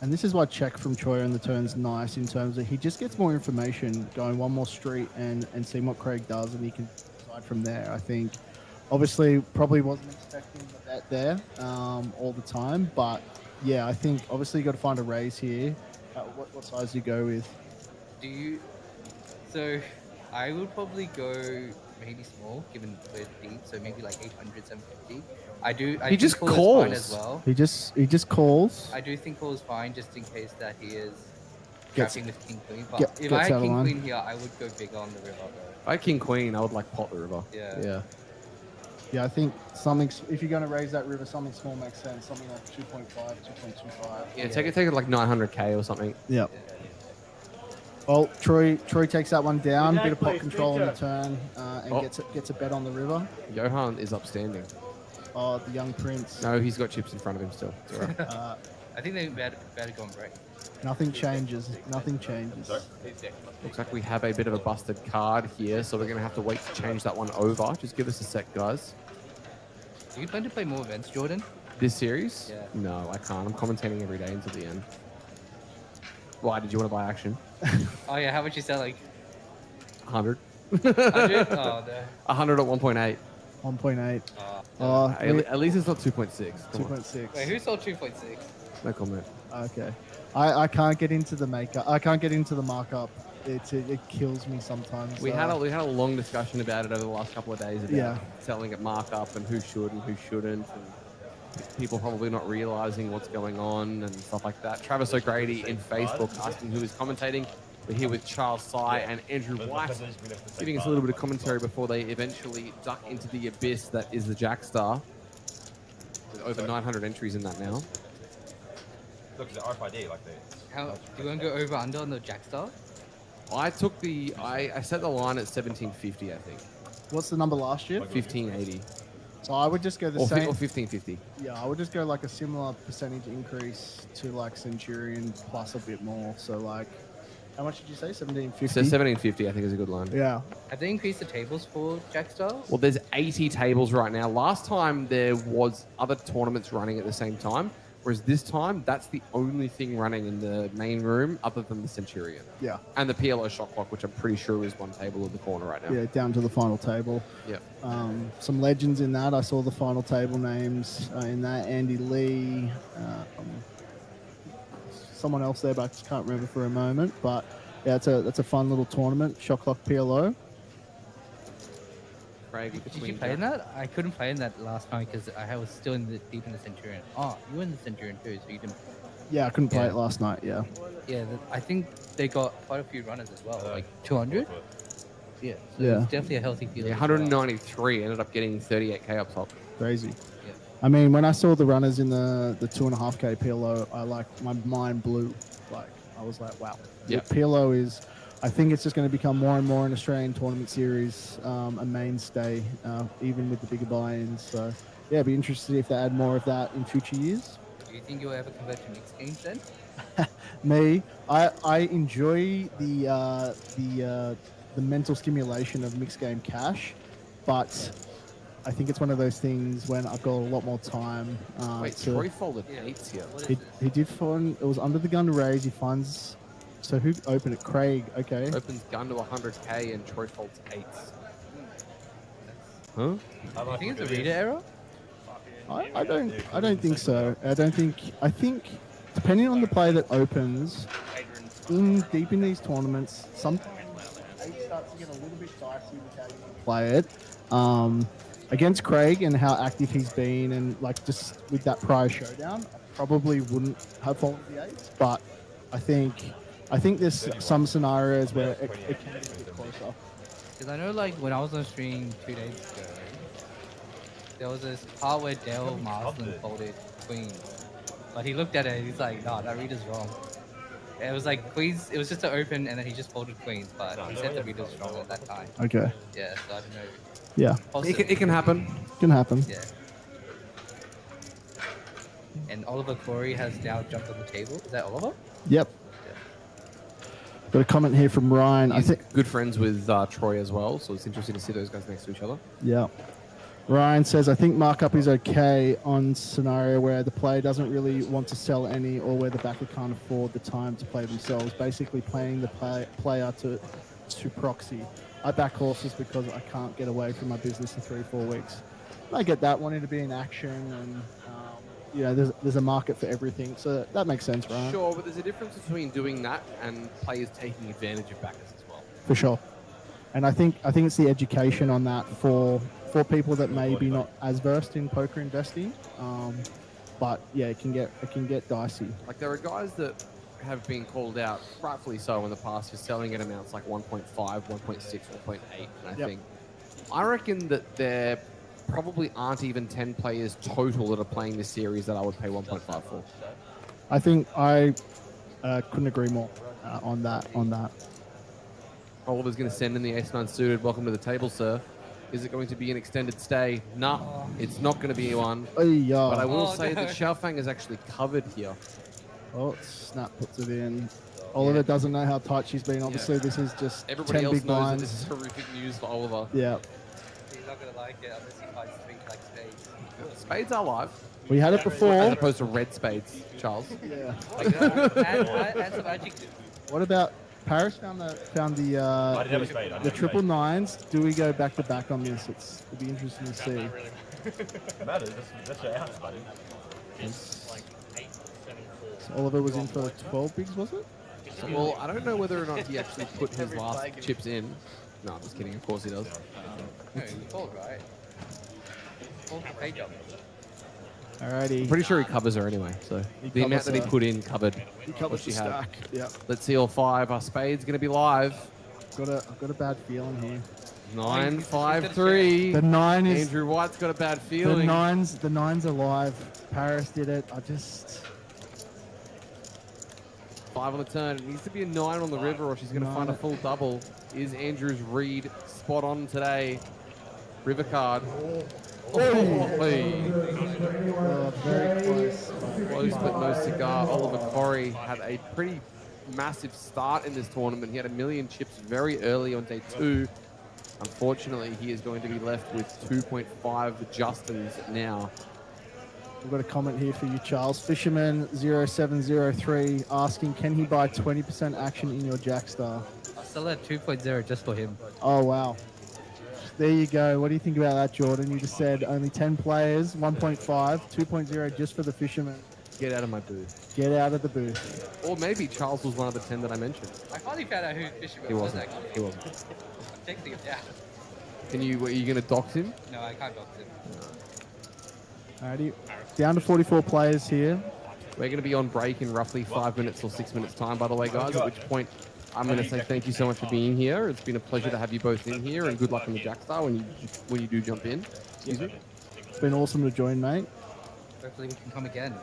And this is why check from Troy on the turn's nice in terms of he just gets more information going one more street and seeing what Craig does, and he can decide from there. I think obviously probably wasn't expecting the bet there all the time, but yeah, I think obviously you got to find a raise here. What size do you go with? Do you? So, I would probably go maybe small, given we're deep. So maybe like 800, 750. I He think just call is calls. fine as well. He just calls. I do think call is fine, just in case that he is Gets- trapping with king queen. But gets if I out had of king line. queen here, I would go bigger on the river. Though. I had King Queen. I would like pot the river. Yeah. Yeah. Yeah, I think something. If you're going to raise that river, something small makes sense. Something like 2.5, 2.25. Yeah, take it like 900k or something. Yep. Well, Troy takes that one down. Bit of pot Exactly, control on the big turn, and Oh. gets a bet on the river. Johan is upstanding. Oh, the young prince. No, he's got chips in front of him still. It's all right. I think they better go on break. Nothing changes. Nothing changes. Looks like we have a bit of a busted card here, so we're going to have to wait to change that one over. Just give us a sec, guys. Do you plan to play more events, Jordan? This series? Yeah. No, I can't. I'm commentating every day until the end. Why? Did you want to buy action? Oh yeah, how much you sell like 100. 100? Oh no. 100 at 1.8. 1.8. Hey, at least it's not 2.6. Come on. 2.6. Wait, who sold 2.6? No comment. Okay. I can't get into the makeup. I can't get into the markup. It kills me sometimes. We had a long discussion about it over the last couple of days about Yeah. selling at markup and who should and who shouldn't, and people probably not realizing what's going on and stuff like that. Travis O'Grady in Facebook asking who is commentating. We're here with Charles Sy and Andrew White, giving us a little bit of commentary before they eventually duck into the abyss that is the Jackstar. With over 900 entries in that now. Look at the RFID, like the. How do you want to go over under on the Jackstar? I took I set the line at 1750, I think. What's the number last year? 1580. So I would just go the Or same. Or 1550. Yeah, I would just go like a similar percentage increase to like Centurion plus a bit more. So like, how much did you say? 1750. So 1750, I think, is a good line. Yeah. Have they increased the tables for Jackstar? Well, there's 80 tables right now. Last time there was other tournaments running at the same time, whereas this time that's the only thing running in the main room other than the Centurion. Yeah. And the PLO shot clock, which I'm pretty sure is one table in the corner right now. Yeah, down to the final table. Yep. Some legends in that. I saw the final table names in that. Andy Lee, someone else there, but I just can't remember for a moment. But yeah, that's a fun little tournament. Shot clock PLO. Craig, Did you play in that? I couldn't play in that last night because I was still deep in the Centurion. Oh, you were in the Centurion too, so you didn't. Yeah, I couldn't play Yeah. it last night. Yeah. Yeah, I think they got quite a few runners as well, like 200. Yeah, so Yeah. it's definitely a healthy field. Yeah, as well. 193 ended up getting 38k up top. Crazy. Yeah. I mean, when I saw the runners in the 2.5K PLO, my mind blew. Like, I was like, wow. Yeah. The PLO is, I think it's just going to become more and more an Australian tournament series, a mainstay, even with the bigger buy-ins. So, yeah, it'd be interesting if they add more of that in future years. Do you think you'll ever convert to mixed games then? Me, I enjoy the mental stimulation of mixed game cash, but I think it's one of those things when I've got a lot more time. Wait, to, Troy folded 8s here. What is he, this? he did find it was under the gun raise. He finds. So who opened it? Craig. Okay. Opens gun to 100k and Troy folds 8s. Huh? Do you think it's a reader error? I don't think so. I think depending on the player that opens deep in these tournaments, sometimes eight starts to get a little bit dicey with how you want to play it. Against Craig and how active he's been, and like just with that prior showdown, I probably wouldn't have folded the eights. But I think there's some scenarios where it can be a bit closer. Because I know, like, when I was on stream 2 days ago, there was this part where Dale Marsden folded queens. But he looked at it and he's like, no, that reader's wrong. It was like queens, it was just an open and then he just folded queens, but he said the reader's wrong at that time. Okay. Yeah, so I don't know. Yeah. It can happen. Can happen. Yeah. and Oliver Corey has now jumped on the table. Is that Oliver? Yep. Got a comment here from Ryan. I He's think. good friends with Troy as well, so it's interesting to see those guys next to each other. Yeah. Ryan says, I think markup is okay on scenario where the player doesn't really want to sell any or where the backer can't afford the time to play themselves, basically playing the player to proxy. I back horses because I can't get away from my business in 3-4 weeks. I get that, wanting to be in action and, there's a market for everything. So that makes sense, Ryan. Sure, but there's a difference between doing that and players taking advantage of backers as well. For sure. And I think it's the education on that for people that may be not as versed in poker investing. But yeah, it can get dicey. Like there are guys that have been called out, rightfully so, in the past for selling at amounts like 1.5, 1.6, 1.8. And I reckon that there probably aren't even 10 players total that are playing this series that I would pay 1.5 for. I think I couldn't agree more on that. Oliver's going to send in the ace-9 suited. Welcome to the table, sir. Is it going to be an extended stay? No, it's not going to be one. But I will say that Xiaofang is actually covered here. Oh, Snap puts it in. Oliver doesn't know how tight she's been. Obviously, this is just everybody 10 else big knows blinds. that this is horrific news for Oliver. Yeah. He's not gonna like it unless he finds something like spades. Spades are live. We had it before. As opposed to red spades, Charles. Yeah. Add some adjectives. What about Paris found the triple nines? Do we go back to back on this? It'll be interesting to see. Matters. That's your outs, buddy. So Oliver was in for 12 bigs, was it? Well, I don't know whether or not he actually put his last chips in. No, I'm just kidding. Of course he does. No, you called, right? Called the page up. Alrighty. I'm pretty sure he covers her anyway. So the amount that he put in covered what she had. Stack. Yep. Let's see all five. Our spade's going to be live. I've got a bad feeling here. 9, 5, 3. The 9 is. Andrew White's got a bad feeling. The nines are live. Paris did it. 5 on the turn. It needs to be a 9 on the river or she's going to find a full double. Is Andrew's read spot on today? River card. Very close. Close but no cigar. Oliver Corey had a pretty massive start in this tournament. He had 1 million chips very early on day 2. Unfortunately, he is going to be left with 2.5 Justins now. We've got a comment here for you, Charles. Fisherman0703 asking, can he buy 20% action in your Jackstar? I'll sell at 2.0 just for him. Oh, wow. There you go. What do you think about that, Jordan? You just said only 10 players, 1.5, 2.0 just for the Fisherman. Get out of my booth. Get out of the booth. Or maybe Charles was one of the 10 that I mentioned. I finally found out who Fisherman He was wasn't. actually. He wasn't. I'm taking it down. Are you going to dox him? No, I can't dox him. Alrighty. Down to 44 players here. We're going to be on break in roughly 5 minutes or 6 minutes time, by the way, guys, at which point I'm going to say thank you so much for being here. It's been a pleasure to have you both in here, and good luck on the Jackstar when you do jump in. Excuse me. It's been awesome to join, mate. Hopefully we can come again.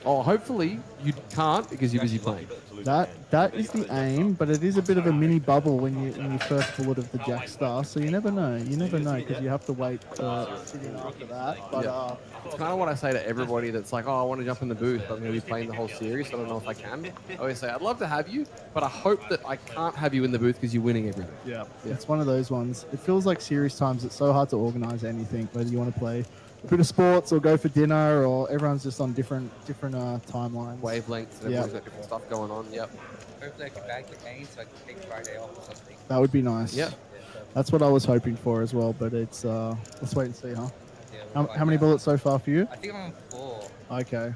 Oh, hopefully you can't because you're busy playing. That is the aim, but it is a bit of a mini bubble when you first bullet of the Jackstar, so you never know. You never know because you have to wait for sitting after that. But it's kind of what I say to everybody that's like, oh, I want to jump in the booth, but I'm going to be playing the whole series, so I don't know if I can. I always say, I'd love to have you, but I hope that I can't have you in the booth because you're winning everything. Yeah, it's one of those ones. It feels like series times. It's so hard to organize anything, whether you want to play a bit of sports or go for dinner, or everyone's just on different timelines. Wavelengths, and everyone's got different stuff going on. Yep. Hopefully I can bag the game so I can take Friday off or something. That would be nice. Yep. That's what I was hoping for as well, but it's let's wait and see, huh? Yeah, How many bullets so far for you? I think I'm on 4. Okay.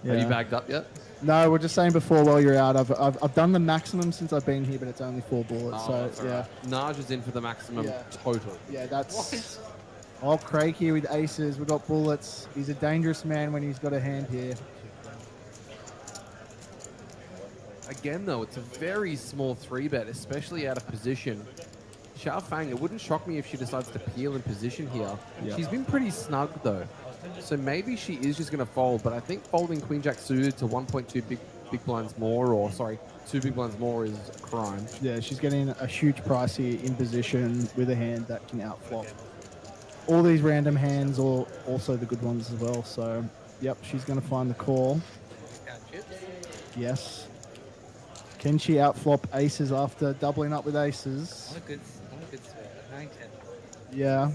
Are you bagged up yet? No, we're just saying before while you're out. I've done the maximum since I've been here, but it's only 4 bullets. So yeah. Naj is in for the maximum total. Yeah, that's. Oh, Craig here with aces. We've got bullets. He's a dangerous man when he's got a hand here. Again, though, it's a very small 3-bet, especially out of position. Xiaofang, it wouldn't shock me if she decides to peel in position here. Yeah. She's been pretty snug, though. So maybe she is just going to fold, but I think folding Queen Jack suited to 1.2 big blinds more, or sorry, 2 big blinds more is a crime. Yeah, she's getting a huge price here in position with a hand that can outflop all these random hands, or also the good ones as well. So Yep, she's going to find the call. Count chips. Yes. Can she outflop aces after doubling up with aces? On a good sweat. 9-10. Yeah.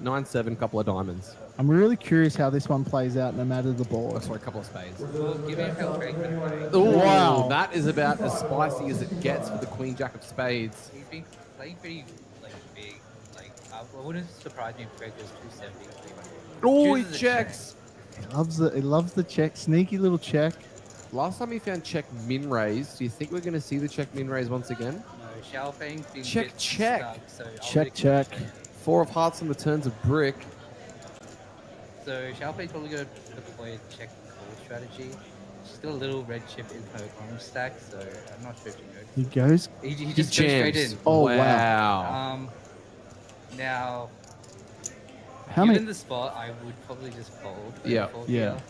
9-7, couple of diamonds. I'm really curious how this one plays out no matter the board. Looks like a couple of spades. Well, give me a hell Craig been playing. Oh, Wow. that is about as spicy as it gets for the Queen Jack of Spades. He's been playing pretty like big. Like I wouldn't surprise me if Craig was 270. 300. Oh, he Chooses a checks. He loves the check. Sneaky little check. Last time he found check min raise. Do you think we're going to see the check min raise once again? No, Xiaofeng's been Check, a bit check. stuck, so I'll Check, let it check. go. 4 of hearts on the turns of brick. So Xiaofeng's probably going to deploy a check call strategy. She's got a little red chip in her orange stack, so I'm not sure if she knows. He goes. He He just goes straight jams. in. Oh, wow. Now, How given many? the spot, I would probably just fold. Yeah. Fold Yeah. here.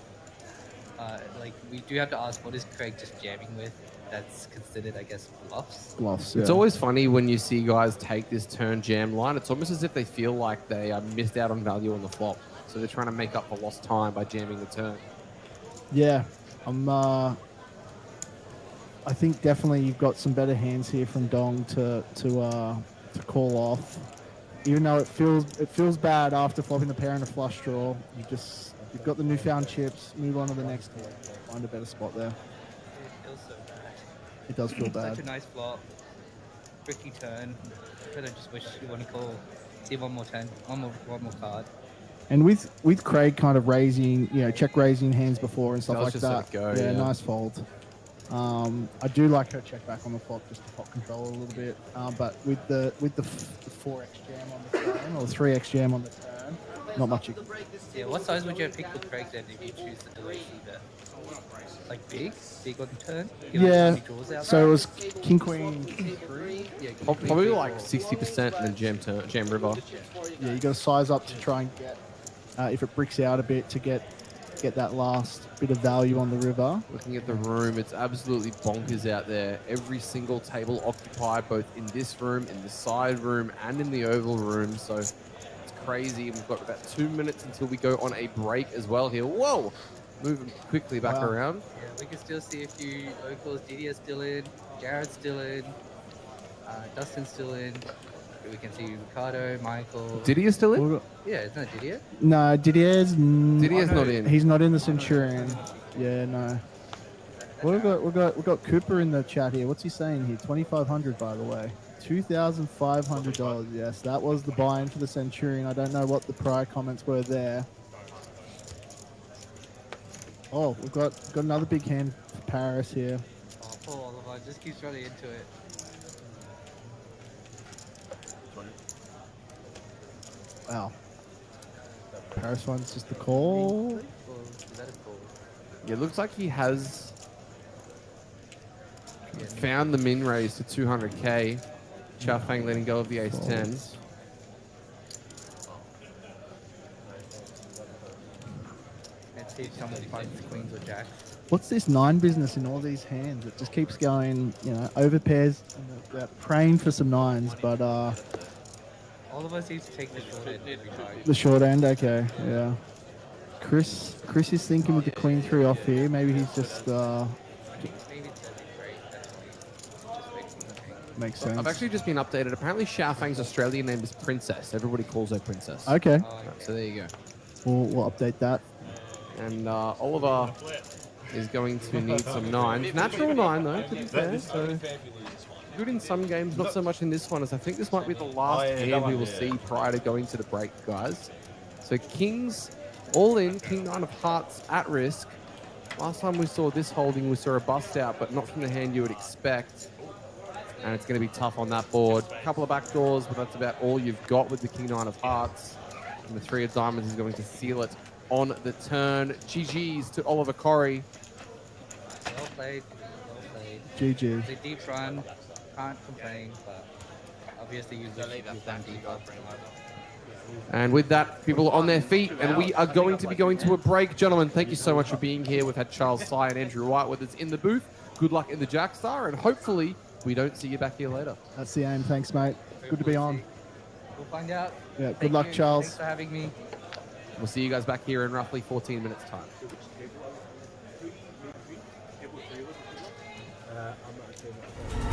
Like, we do have to ask, what is Craig just jamming with? That's considered, I guess, bluffs. Bluffs. It's Yeah. always funny when you see guys take this turn jam line. It's almost as if they feel like they missed out on value on the flop. So they're trying to make up for lost time by jamming the turn. Yeah. I think definitely you've got some better hands here from Dong to call off. Even though it feels bad after flopping a pair and a flush draw, you've got the newfound chips. Move on to the next one. Find a better spot there. It feels so bad. It does feel bad. Such a nice flop. Tricky turn. I just wish you want to call. See one more turn. One more card. And with Craig kind of raising, check raising hands before and stuff Does like just that. let it go, yeah, yeah. nice fold. I do like her check back on the flop just to pop control a little bit. But with the 4x jam on the turn or the 3x jam on the turn, not much. Yeah, what size would you have picked with Craig then if you choose the delay either? Like big on the turn? Given how Yeah. many draws out So there? it was king queen king 3. Yeah, Probably like 60% and then jam river. Yeah, you got to size up to try and get if it bricks out a bit to get that last bit of value on the river. Looking at the room, it's absolutely bonkers out there. Every single table occupied, both in this room, in the side room, and in the oval room. So it's crazy. We've got about 2 minutes until we go on a break as well here. Whoa! Moving quickly back Wow. around. Yeah, we can still see a few locals. Didier's still in. Jared's still in. Dustin's still in. We can see Ricardo, Michael. Didier still in? Yeah, isn't that Didier? No, Didier's not in. He's not in the Centurion. Yeah, no. We've got Cooper in the chat here. What's he saying here? 2,500 by the way. $2,500. Yes, that was the buy-in for the Centurion. I don't know what the prior comments were there. Oh, we've got another big hand for Paris here. Oh, poor Oliver just keeps running into it. Wow. Paris one's just the call. Or is that a call? Yeah, looks like he has found the min raise to 200k. Xiaofeng letting go of the ace 10s. Let's see if someone finds queens or jacks. What's this 9 business in all these hands? It just keeps going, over pairs. And they're praying for some 9s, but All of us need to take the short end every time. the short end, okay, yeah. Chris is thinking with the queen 3 off here. Maybe he's just Maybe it doesn't great. Just makes me think. makes sense. I've actually just been updated. Apparently Xiaofeng's Australian name is Princess. Everybody calls her Princess. Okay, So there you go. we'll update that. And Oliver is going to need some 9s. Natural 9 though, to be fair. So good in some games, not so much in this one, as I think this might be the last hand we will see prior to going to the break, guys. So kings all in, king 9 of hearts at risk. Last time we saw this holding, we saw a bust out, but not from the hand you would expect. And it's going to be tough on that board. A couple of backdoors, but that's about all you've got with the king 9 of hearts. And the 3 of diamonds is going to seal it on the turn. GG's to Oliver Corey. Well played. Well played. GG. It's a deep run. Can't complain, but obviously you've done deeper. And with that, people are on their feet, and we are going to be going to a break. Gentlemen, thank you so much for being here. We've had Charles Sy and Andrew White with us in the booth. Good luck in the Jackstar, and hopefully we don't see you back here later. That's the aim. Thanks, mate. Good to be on. We'll find out. Yeah, good Thank luck, you. Charles. Thanks for having me. We'll see you guys back here in roughly 14 minutes' time. I'm not saying that.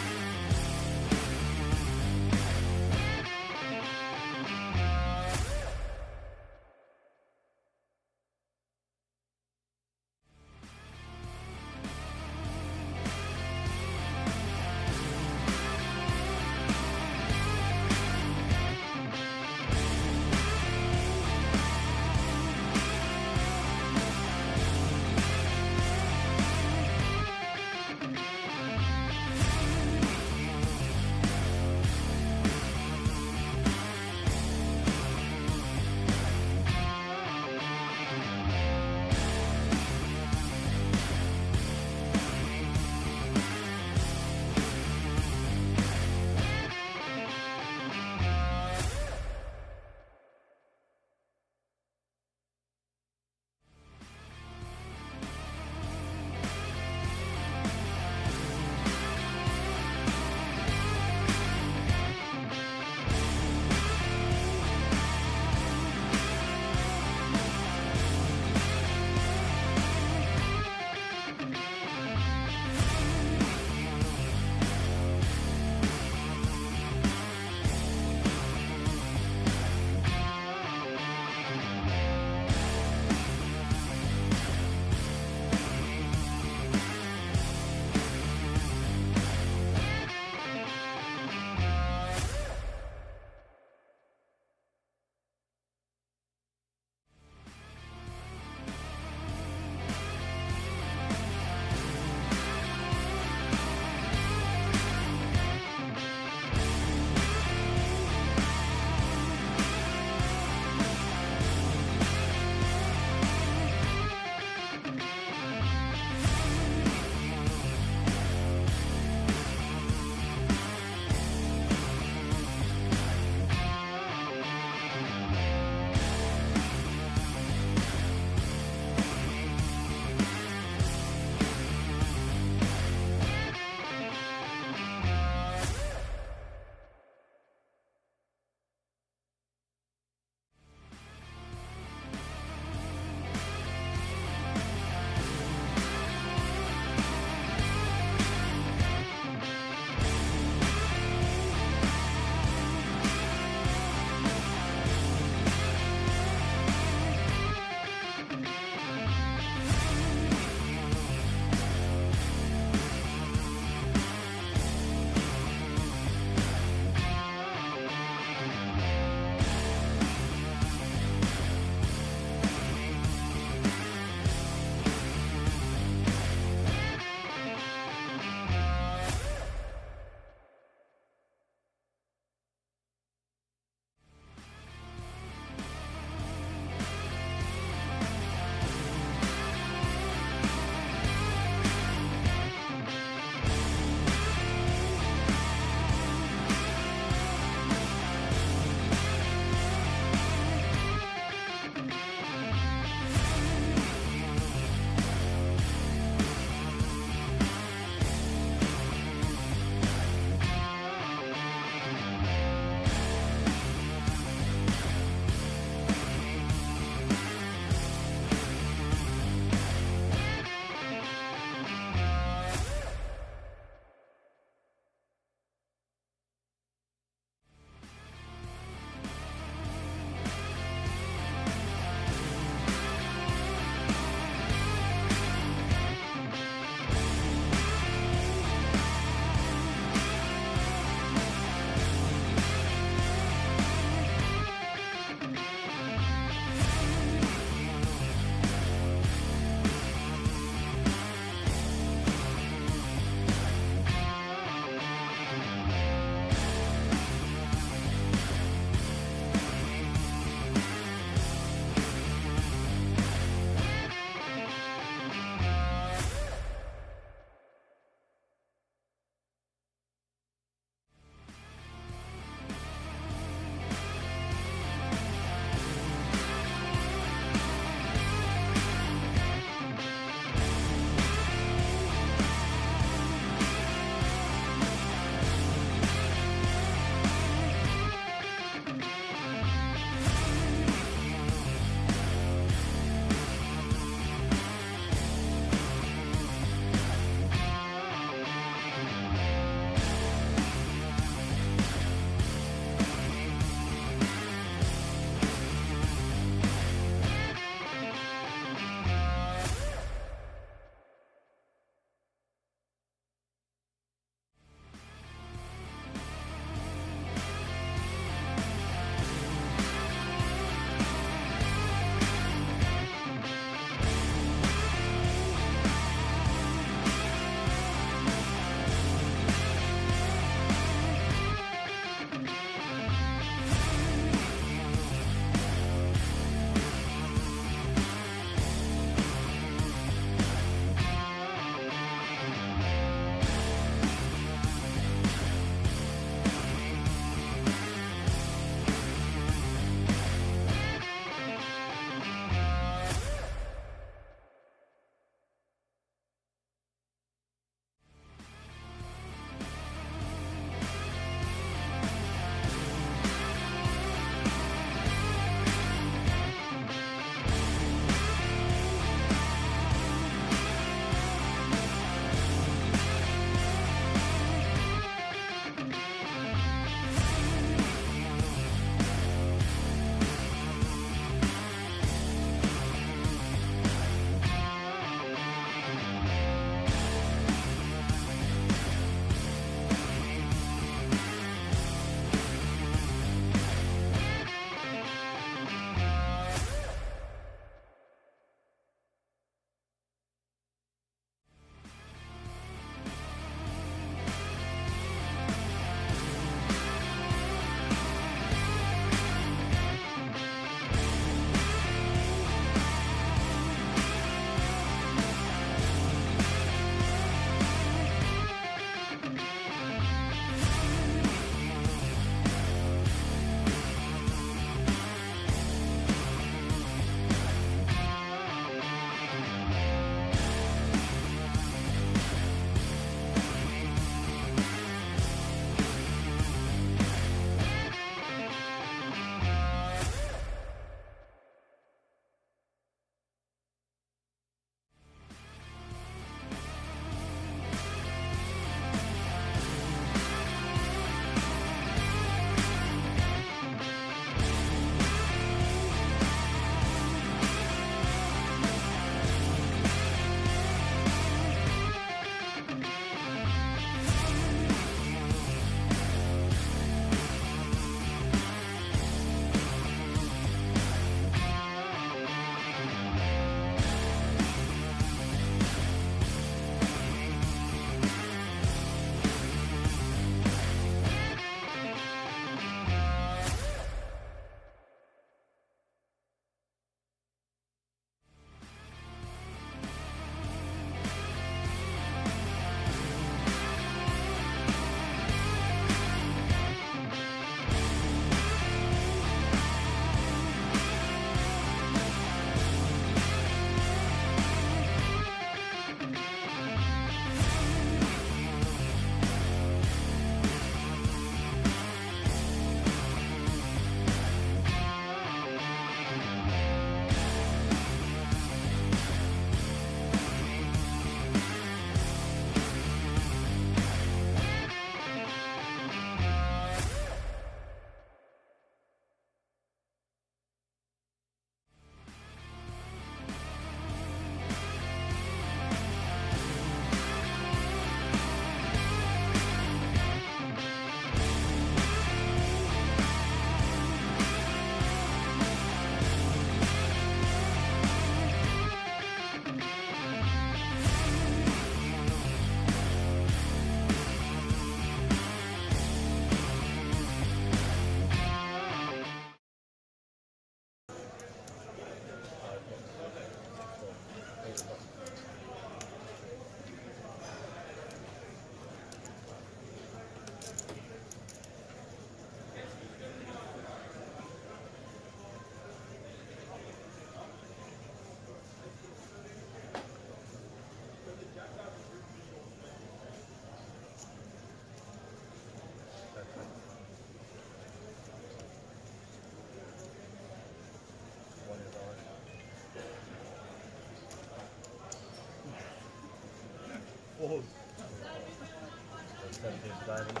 17 diamond.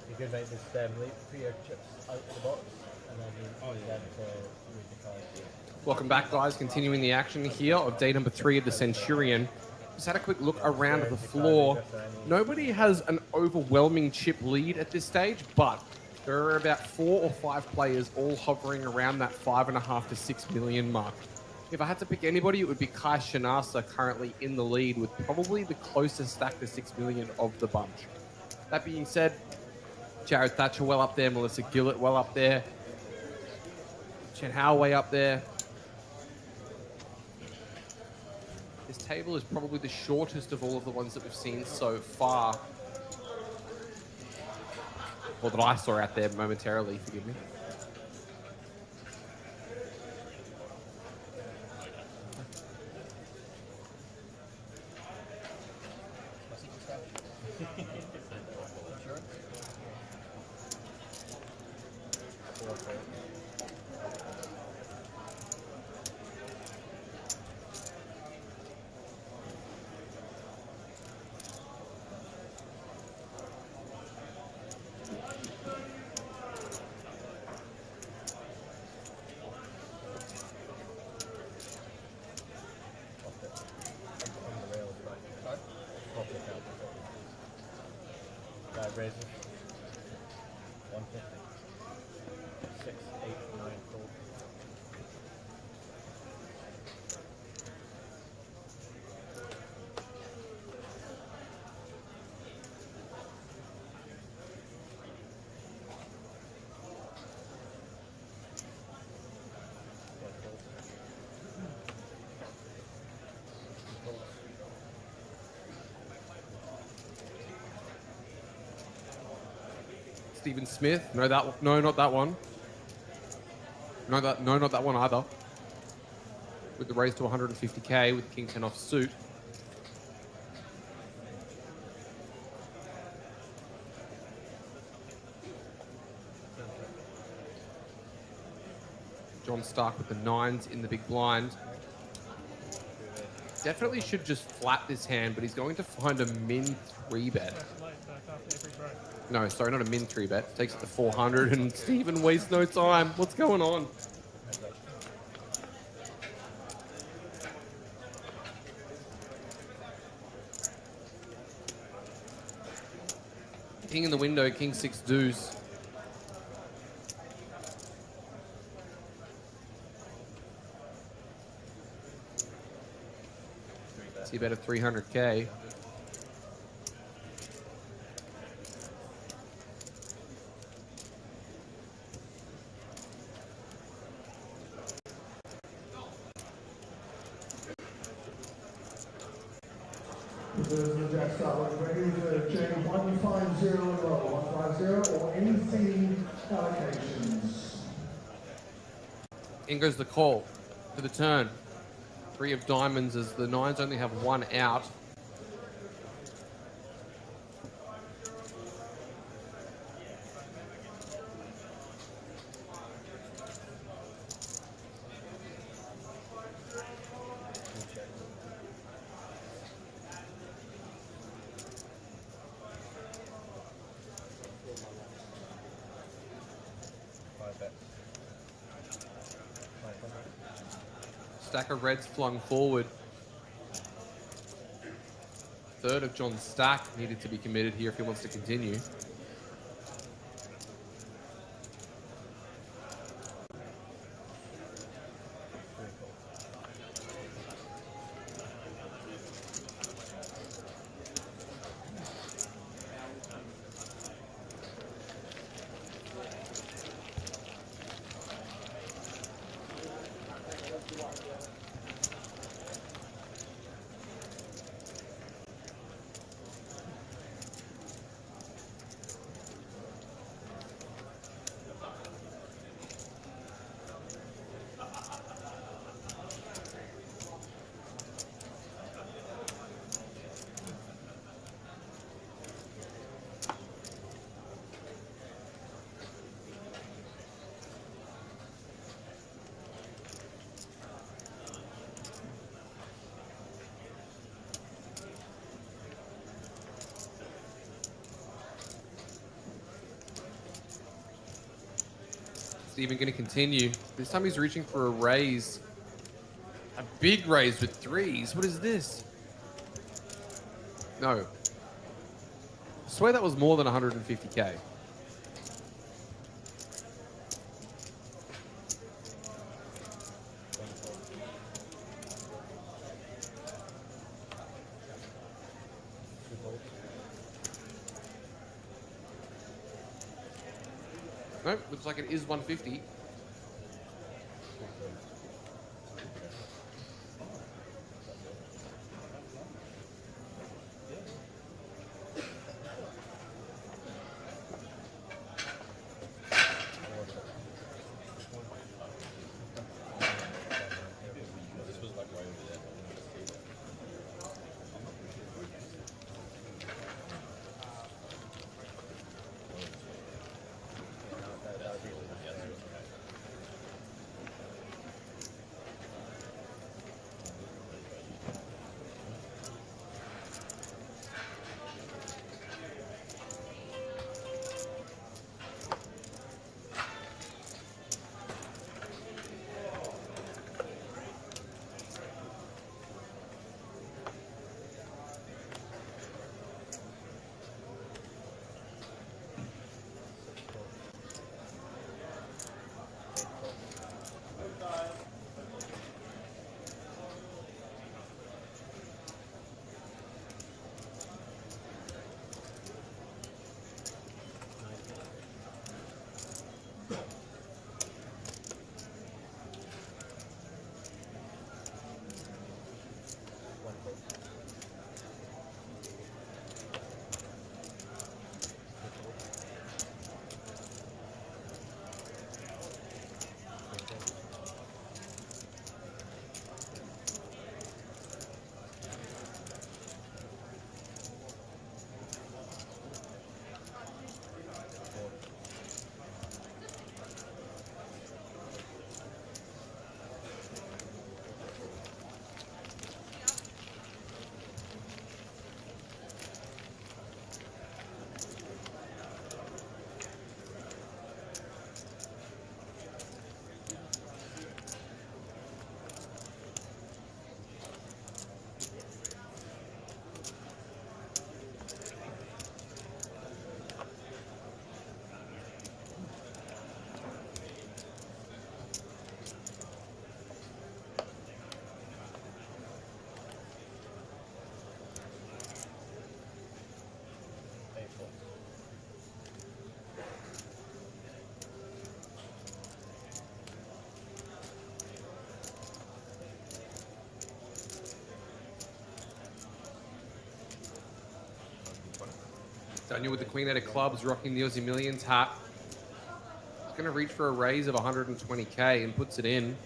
You could make this leap for your chips out of the box, and then you then to read the cards. Welcome back, guys. Continuing the action here of day number 3 of the Centurion. Just had a quick look around the floor. Nobody has an overwhelming chip lead at this stage, but there are about 4 or 5 players all hovering around that 5.5 to 6 million mark. If I had to pick anybody, it would be Kai Shanasa currently in the lead with probably the closest stack to 6 million of the bunch. That being said, Jared Thatcher well up there, Melissa Gillett well up there, Chen Hao way up there. This table is probably the shortest of all of the ones that we've seen so far. Or that I saw out there momentarily, forgive me. Raises. 150. 6, 8, 9, 4. Stephen Smith. No, not that one. No, not that one either. With the raise to 150k with King 10 off suit. John Stark with the 9s in the big blind. Definitely should just flat this hand, but he's going to find a min 3-bet. No, sorry, not a min 3-bet. Takes it to 400 and Stephen wastes no time. What's going on? King in the window, King 6 deuce. See bet of 300k. The Jack Star ready with a chain 150 and roll, 150 or any theme allocations. In goes the call for the turn. 3 of diamonds as the 9s only have 1 out. Stack of reds flung forward. 3rd of John's stack needed to be committed here if he wants to continue. It's even going to continue. This time he's reaching for a raise. A big raise with threes. What is this? No. I swear that was more than 150k. Nope, looks like it is 150. This was like way over there. Daniel with the Queen Eight of Clubs, rocking the Aussie Millions hat. He's going to reach for a raise of 120k and puts it in.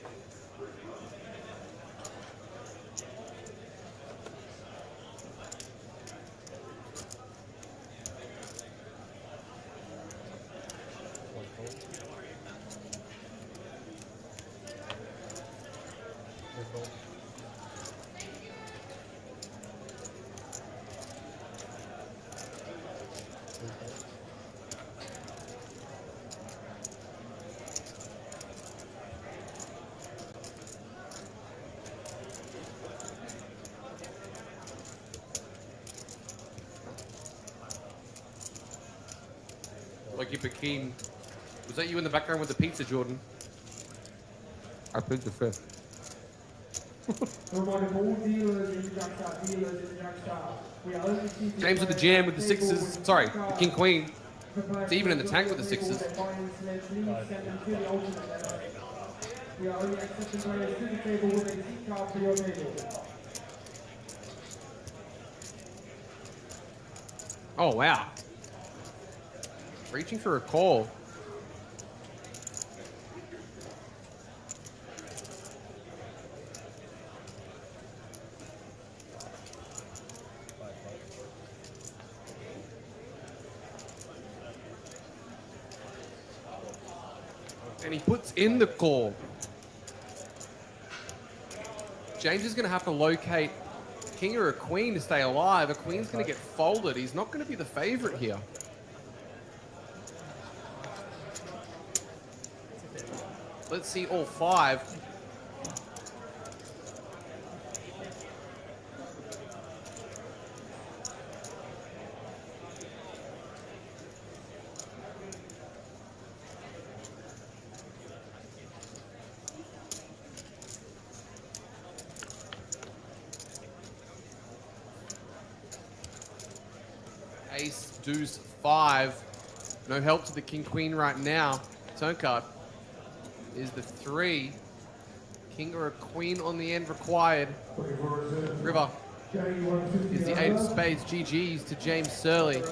Like you Pekin. Was that you in the background with the pizza, Jordan? I plead the fifth. James with the jam with the sixes. Sorry, the King Queen. It's even in the tank with the sixes. We are only accepting players to the table with a seat card for your table. Oh, wow. Reaching for a call. And he puts in the call. James is going to have to locate king or a queen to stay alive. A queen's going to get folded. He's not going to be the favorite here. Let's see all 5. Ace, deuce, 5. No help to the king, queen right now. Turn card is the 3. King or a queen on the end required. River is the 8 of spades. GG's to James Surley.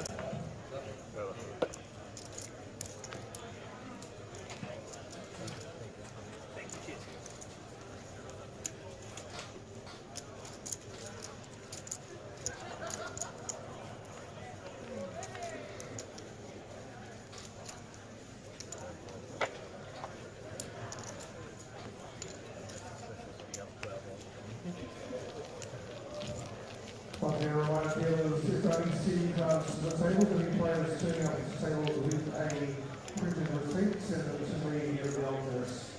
But there are right here, the 6 cards to the table, the new players turning up to the table with a printed receipt, send them to me at the office.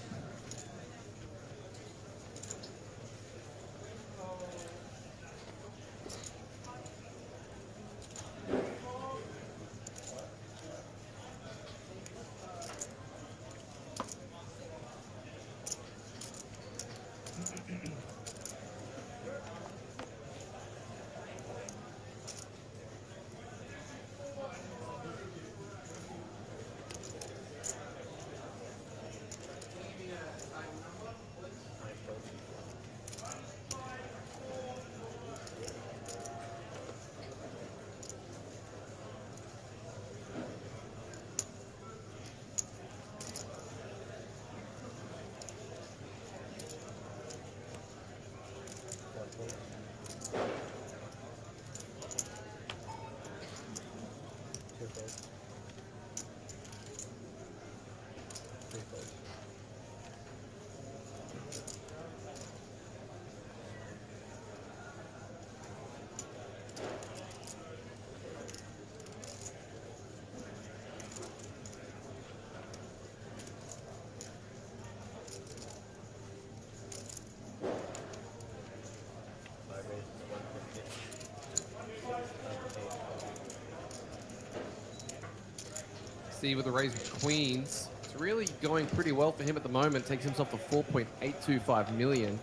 See with the raise with queens. It's really going pretty well for him at the moment. Takes himself to 4.825 million.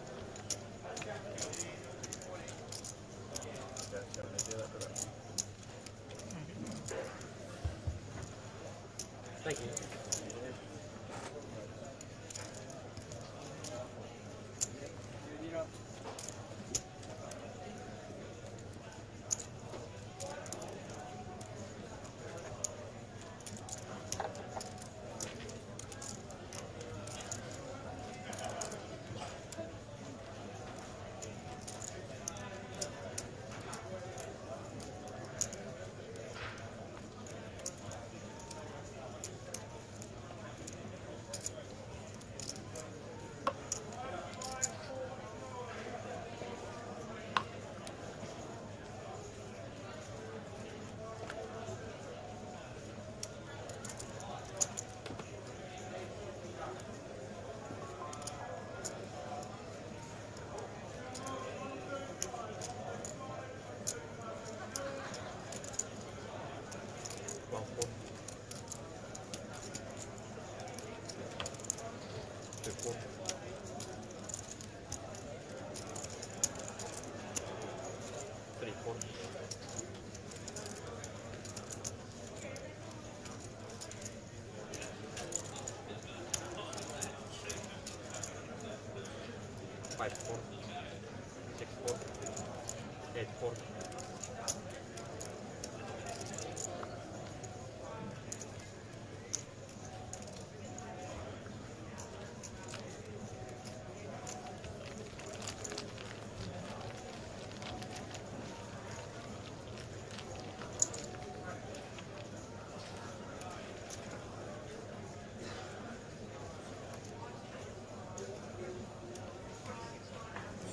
Thank you.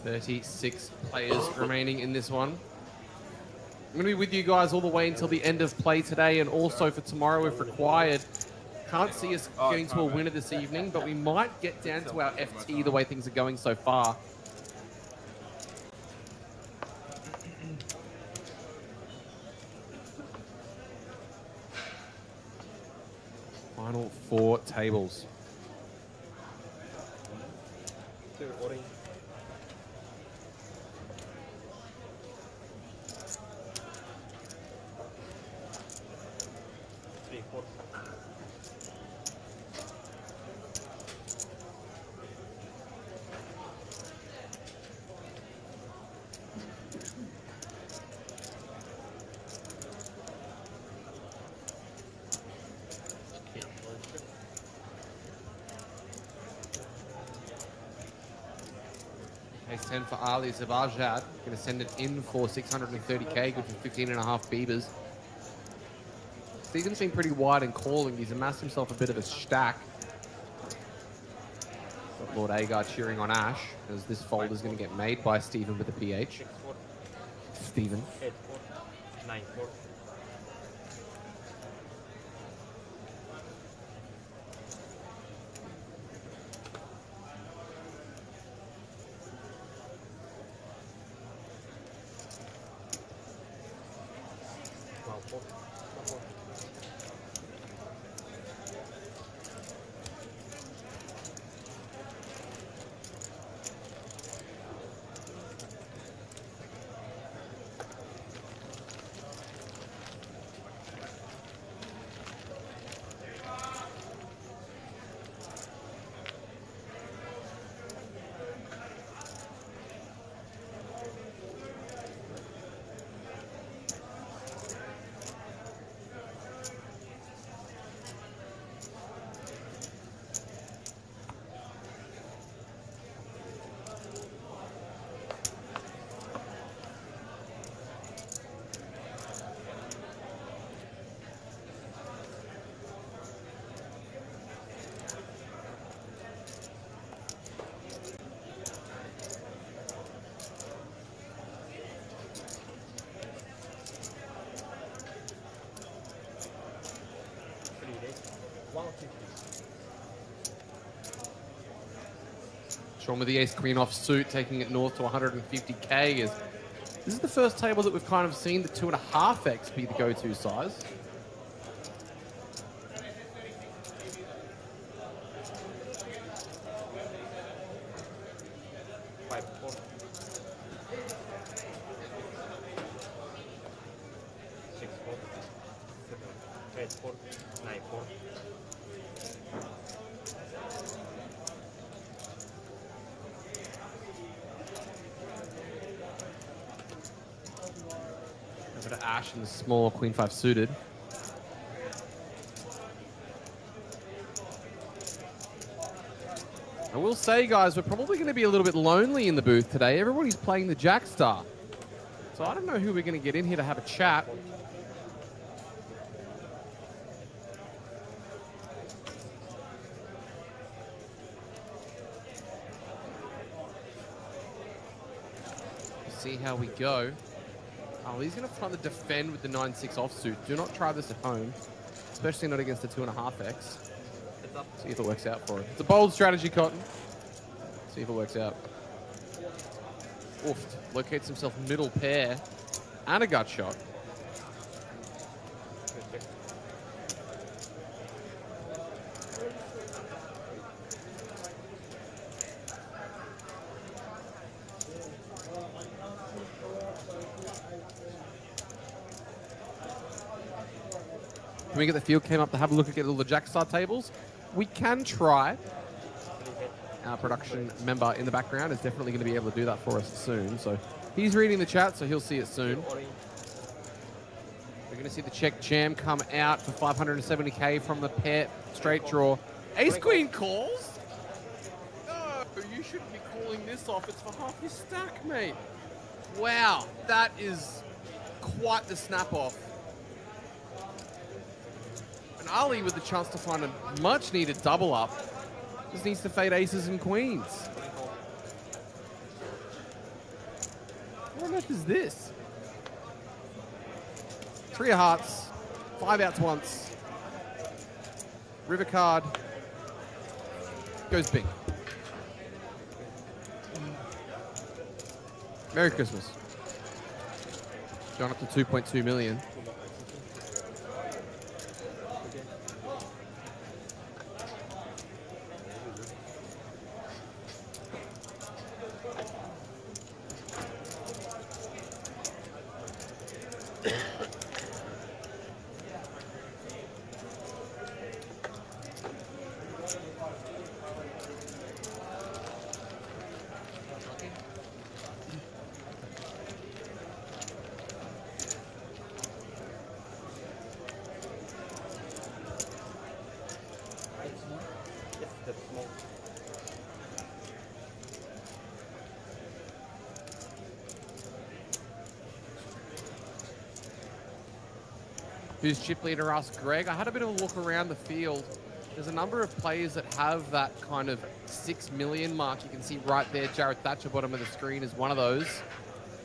$36 players remaining in this one. I'm going to be with you guys all the way until the end of play today and also for tomorrow if required. Can't see us getting to a winner this evening, but we might get down to our FT the way things are going so far. Final 4 tables. Ace 10 for Ali Zabajad. Going to send it in for 630k, good for 15.5 beavers. Stephen's been pretty wide and calling. He's amassed himself a bit of a stack. Got Lord Agar cheering on Ash, as this fold is going to get made by Stephen with the PH. Stephen. 8-4, 9-4. Sean with the ace queen off suit, taking it north to 150k. This is the first table that we've kind of seen the 2.5x be the go-to size. Over to Ash and the small queen 5 suited. I will say, guys, we're probably going to be a little bit lonely in the booth today. Everybody's playing the Jack Star. So I don't know who we're going to get in here to have a chat. See how we go. Oh, he's going to try to defend with the 9-6 offsuit. Do not try this at home, especially not against the 2.5x. See if it works out for him. It's a bold strategy, Cotton. See if it works out. Oof. Locates himself middle pair and a gut shot. Can we get the field cam up to have a look at all the Jackstar tables? We can try. Our production member in the background is definitely going to be able to do that for us soon. So he's reading the chat, so he'll see it soon. We're going to see the check jam come out for 570k from the pair straight draw. Ace Queen calls? No, you shouldn't be calling this off. It's for half your stack, mate. Wow, that is quite the snap off. And Ali with the chance to find a much needed double up. Just needs to fade aces and queens. What on earth is this? 3 of hearts, 5 outs once. River card goes big. Merry Christmas. John up to 2.2 million. Who's chip leader? Asked Greg. I had a bit of a look around the field. There's a number of players that have that kind of 6 million mark. You can see right there, Jared Thatcher, bottom of the screen, is one of those.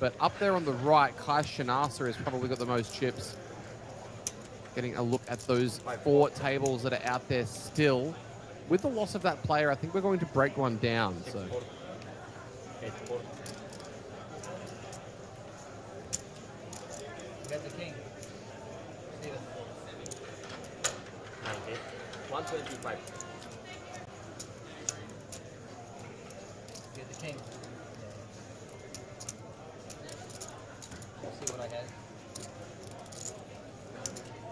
But up there on the right, Kai Shanasa has probably got the most chips. Getting a look at those 4 tables that are out there still. With the loss of that player, I think we're going to break one down. So. Get the king. 125. Get the king. See what I had.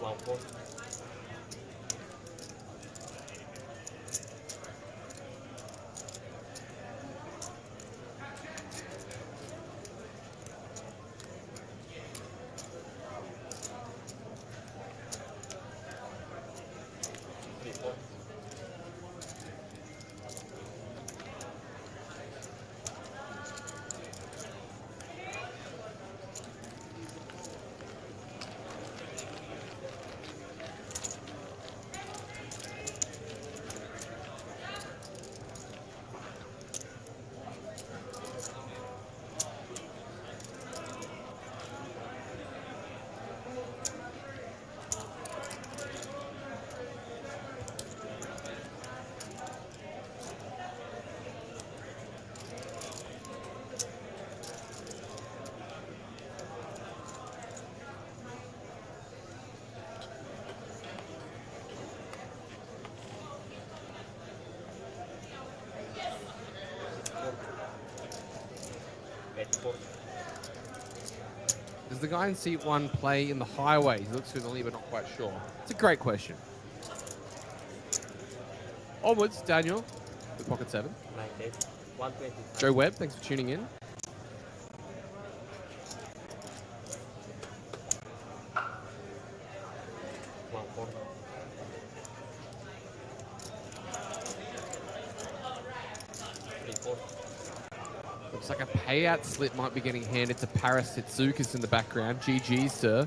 140. Does the guy in seat 1 play in the highways? He looks familiar, but not quite sure. It's a great question. Onwards, Daniel, with pocket 7. 125. Joe Webb, thanks for tuning in. Looks like a payout slip might be getting handed to Paris Tsukas in the background. GG's, sir.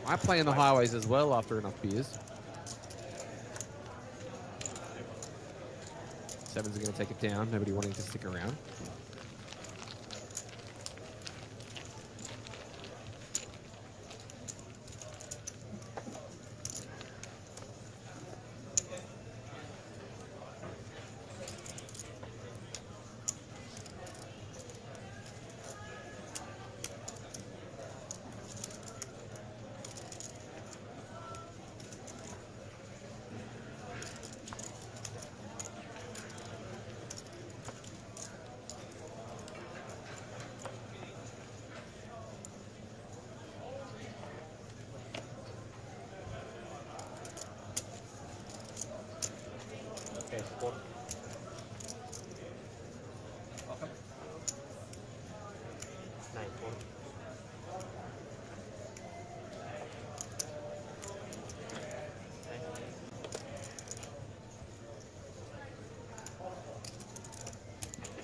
I play in the highways as well after enough beers. 7's going to take it down. Nobody wanting to stick around.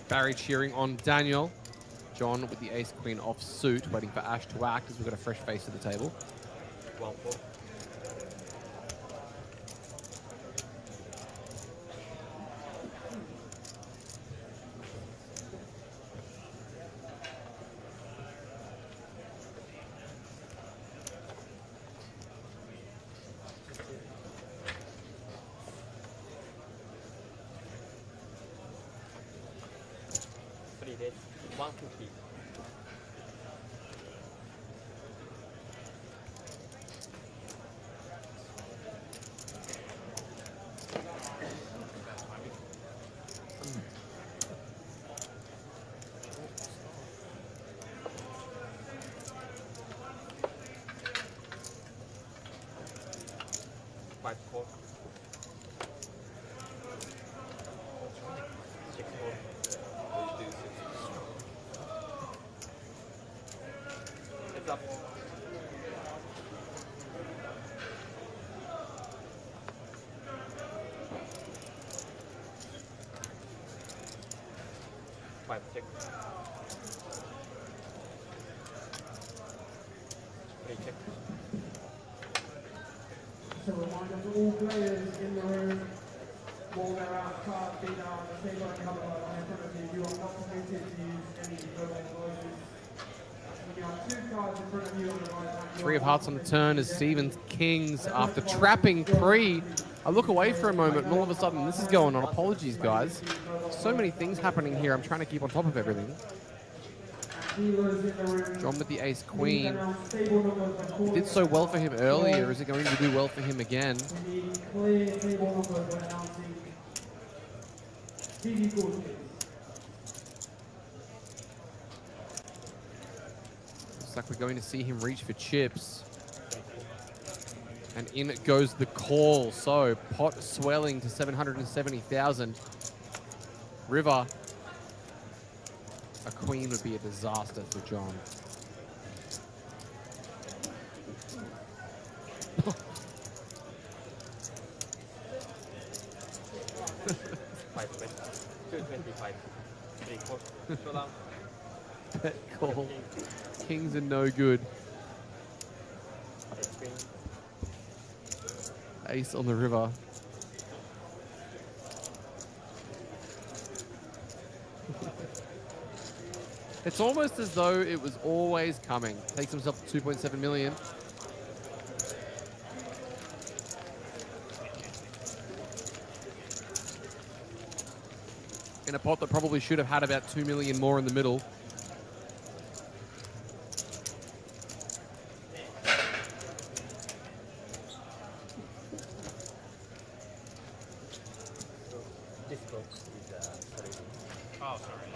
Barry cheering on Daniel. John with the ace-queen off suit, waiting for Ash to act as we've got a fresh face at the table. 3 days. 1 to 3. Five four. 6 4. Heads up. Five check. 3 check. So a reminder to all players in the room, while they're out, cards being on the table and cover line in front of you, you are not permitted to use any verbal voices. When you have 2 cards in front of you on the right hand, 3 of hearts on the turn as Stevens Kings after trapping pre. I look away for a moment and all of a sudden this is going on. Apologies, guys. So many things happening here. I'm trying to keep on top of everything. John with the ace queen. It did so well for him earlier. Is it going to do well for him again? Looks like we're going to see him reach for chips. And in it goes the call. So pot swelling to 770,000. River. A queen would be a disaster for John. Bet call. Kings are no good. Ace on the river. It's almost as though it was always coming. Takes himself to 2.7 million. In a pot that probably should have had about 2 million more in the middle. This box is Oh, sorry.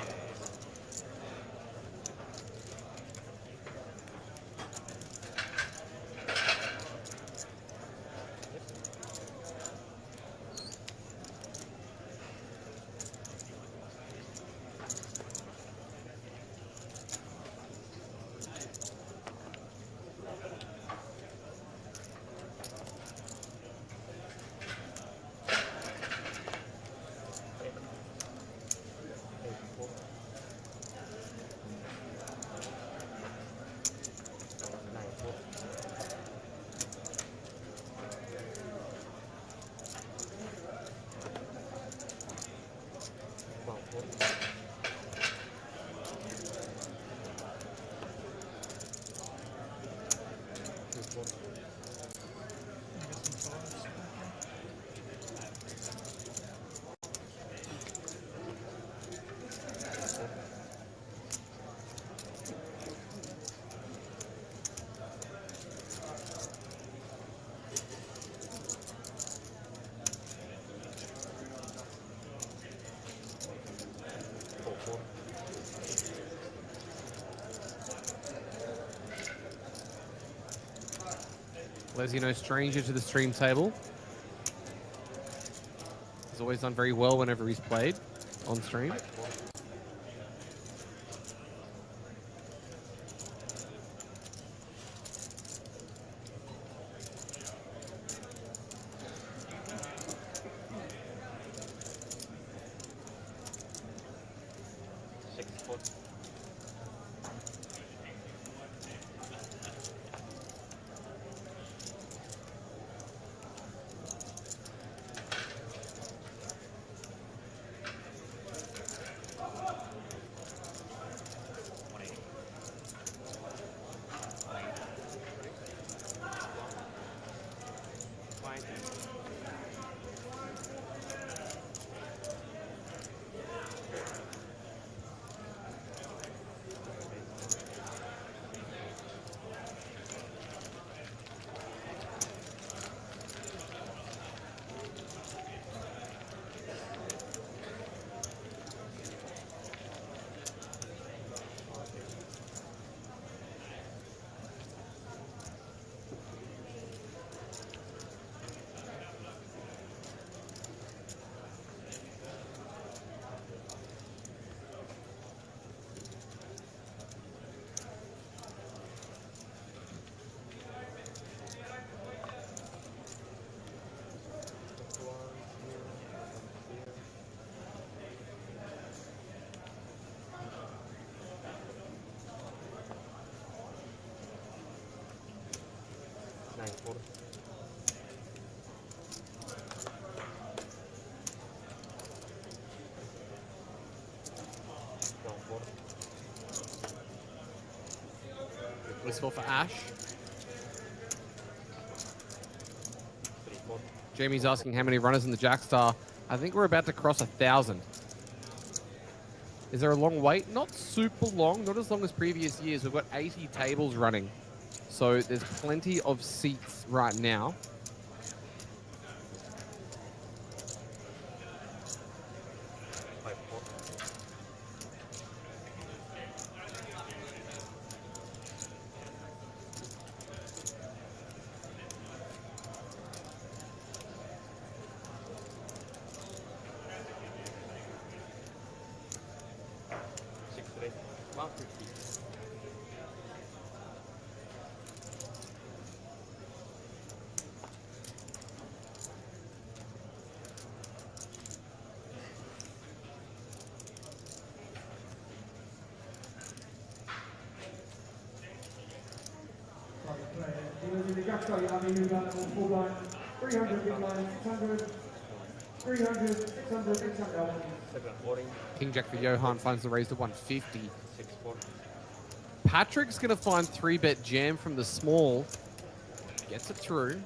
Leslie, no stranger to the stream table. He's always done very well whenever he's played on stream. 9-4. Whistle for Ash. Jamie's asking how many runners in the Jackstar. I think we're about to cross 1,000. Is there a long wait? Not super long, not as long as previous years. We've got 80 tables running. So there's plenty of seats right now. Dealers in the Jackstar, you have a new gun level full line, 300 big line, 600, 300, 600, 600. King Jack for Johan finds the raise to 150. Patrick's going to find 3-bet jam from the small. Gets it through.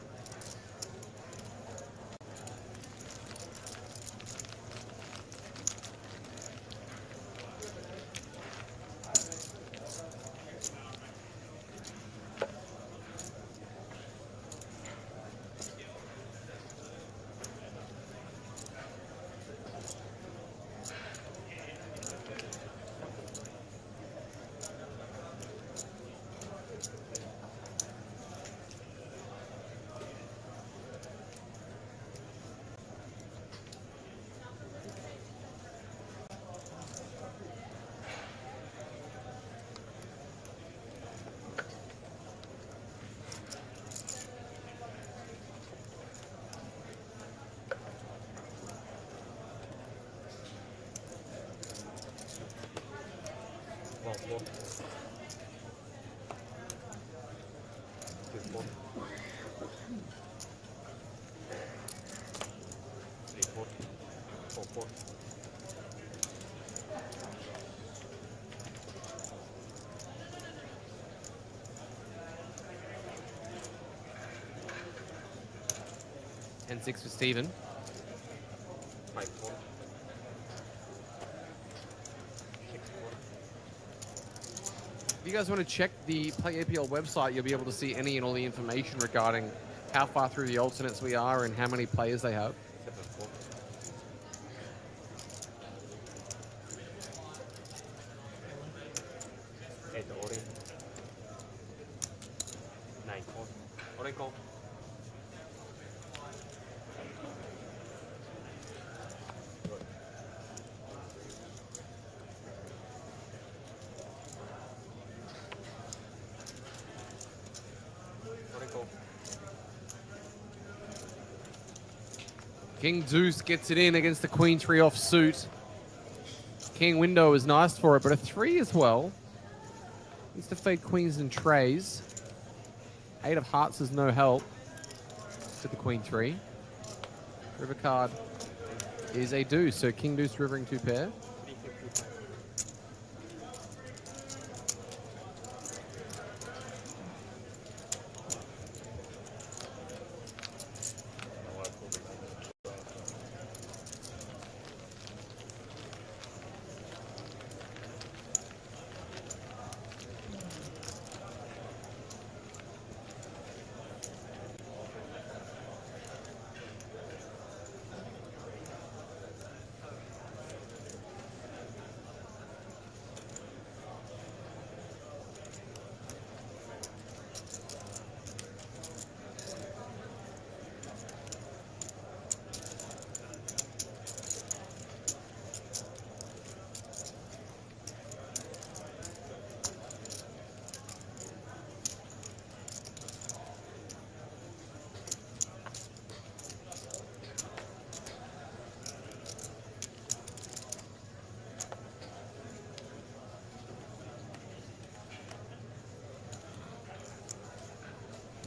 And 6 for Stephen. If you guys want to check the Play APL website, you'll be able to see any and all the information regarding how far through the alternates we are and how many players they have. King Deuce gets it in against the Queen 3 off suit. King Window is nice for it, but a 3 as well. Needs to fade Queens and Trays. 8 of Hearts is no help to the Queen 3. River card is a Deuce, so King Deuce rivering 2 pair.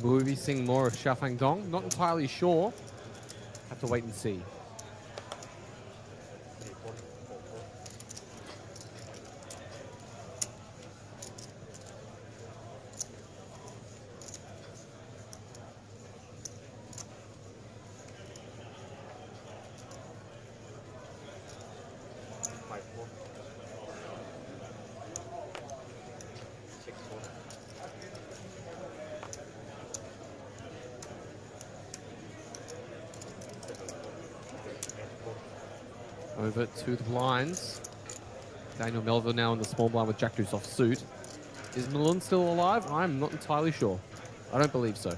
Will we be seeing more of Xiaofang Dong? Not entirely sure. Have to wait and see. Over to the blinds. Daniel Melville now in the small blind with Jack Deuce off suit. Is Malone still alive? I'm not entirely sure. I don't believe so.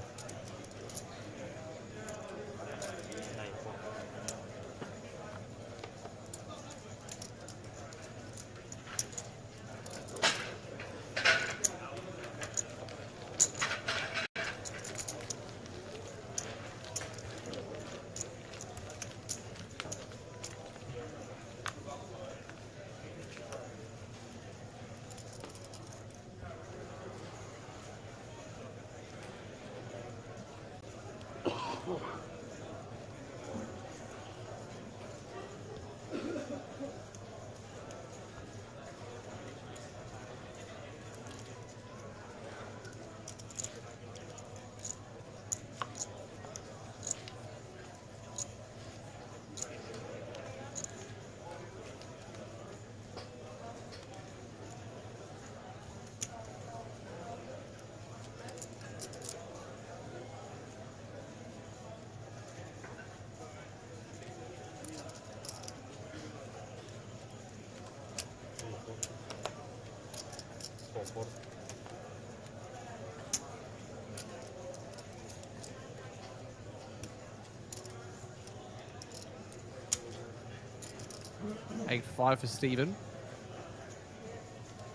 Eight five for Stephen.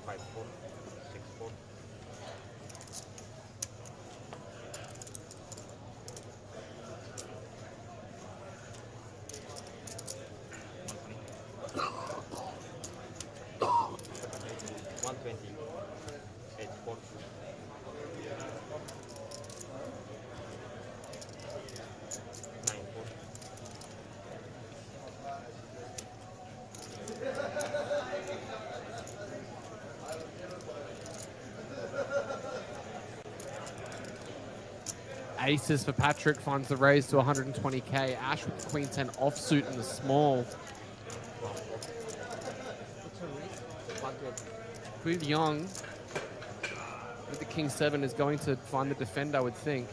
5-4, 6-4. Aces for Patrick finds the raise to 120k. Ash with the Queen 10 offsuit in the small. Queen Young with the King 7 is going to find the defender, I would think.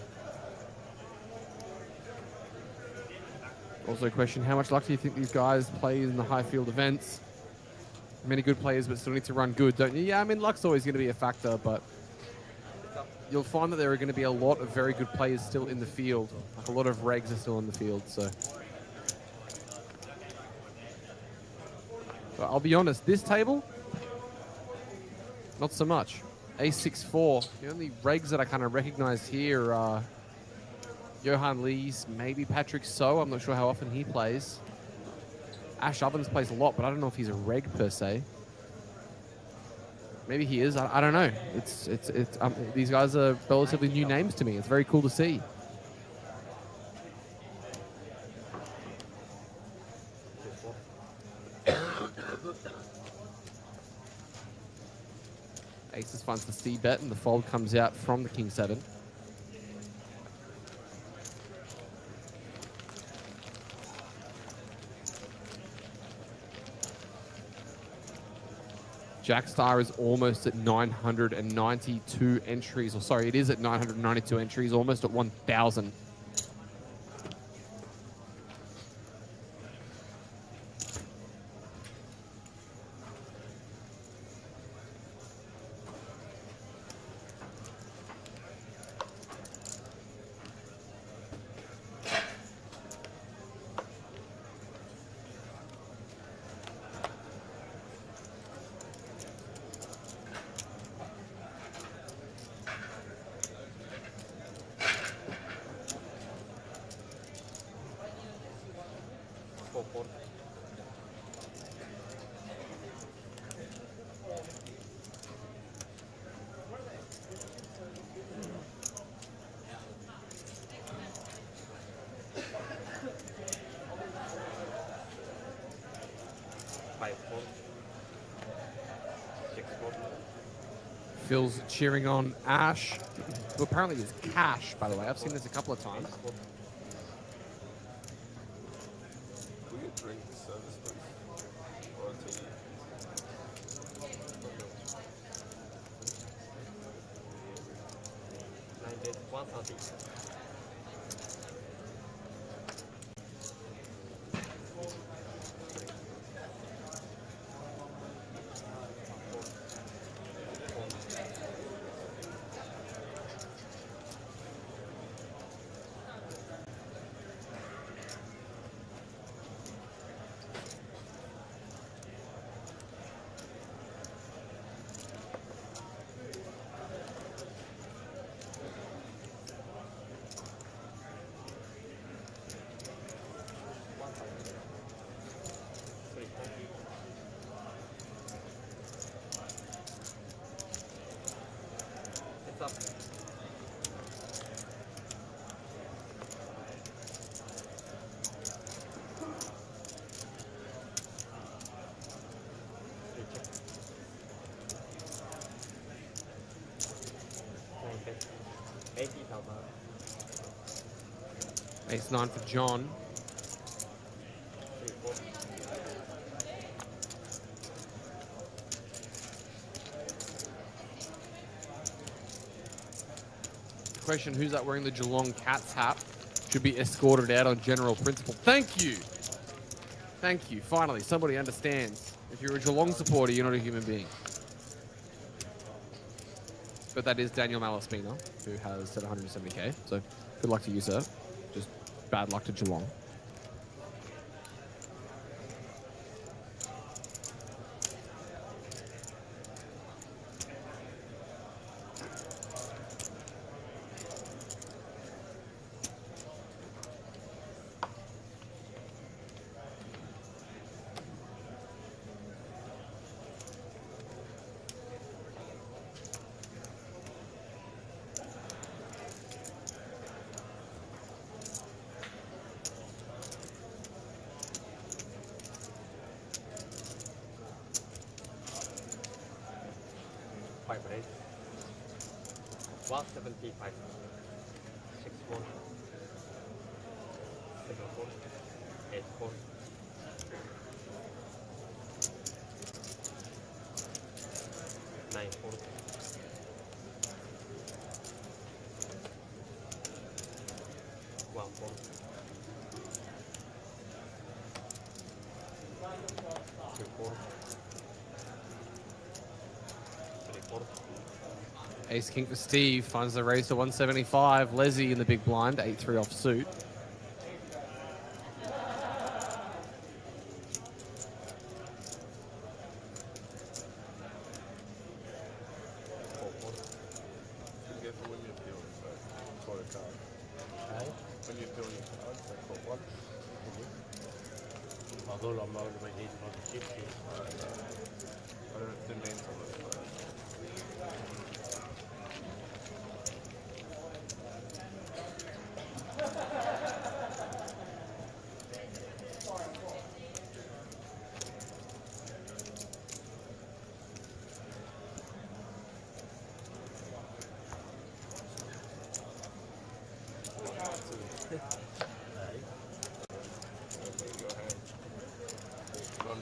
Also question, how much luck do you think these guys play in the high field events? Many good players, but still need to run good, don't you? Yeah, I mean, luck's always going to be a factor, but you'll find that there are going to be a lot of very good players still in the field. Like a lot of regs are still in the field, so. But I'll be honest, this table, not so much. A6-4. The only regs that I kind of recognize here are Johan Lees, maybe Patrick So. I'm not sure how often he plays. Ash Ovens plays a lot, but I don't know if he's a reg per se. Maybe he is. I don't know. These guys are relatively new names to me. It's very cool to see. Aces finds the C bet, and the fold comes out from the King 7. Jack Star is almost at 992 entries, or sorry, it is at 992 entries, almost at 1,000. Phil's cheering on Ash, who apparently is Cash, by the way. I've seen this a couple of times. We get drink service, please. Or a tea. 130. It's up. Ace 9 for John. Question, who's that wearing the Geelong Cats hat? Should be escorted out on general principle. Thank you. Thank you. Finally, somebody understands. If you're a Geelong supporter, you're not a human being. But that is Daniel Malaspina, who has said 170k. So good luck to you, sir. Just bad luck to Geelong. Five raise. 175. 6-4. 7-4. 8-4. 9-4. 1-4. 2-4. 3-4. Ace King for Steve finds the raise to 175. Leslie in the big blind, 8-3 off suit. When you're doing your cards, they put one. Although I'm not going to need for the chip case. I don't know if the names on it.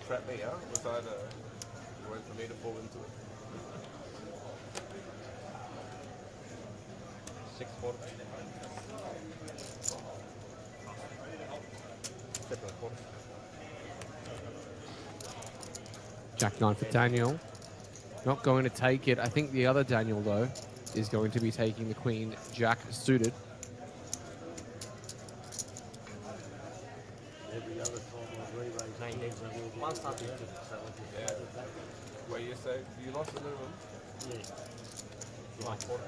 Trap me out? Was I the way for me to fall into it? 6-4. 7-4. Jack 9 for Daniel. Not going to take it. I think the other Daniel, though, is going to be taking the Queen Jack suited. Every other time I re-raise 130. Yeah. Where you say you lost a little one? Yeah. 1-4.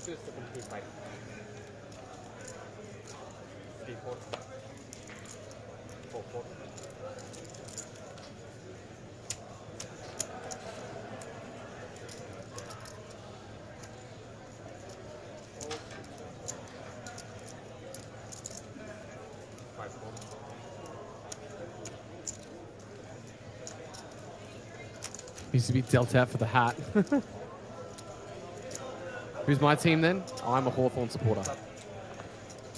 $275. 3-4. 4-4. 4. Used to be dealt out for the hat. Who's my team then? I'm a Hawthorn supporter.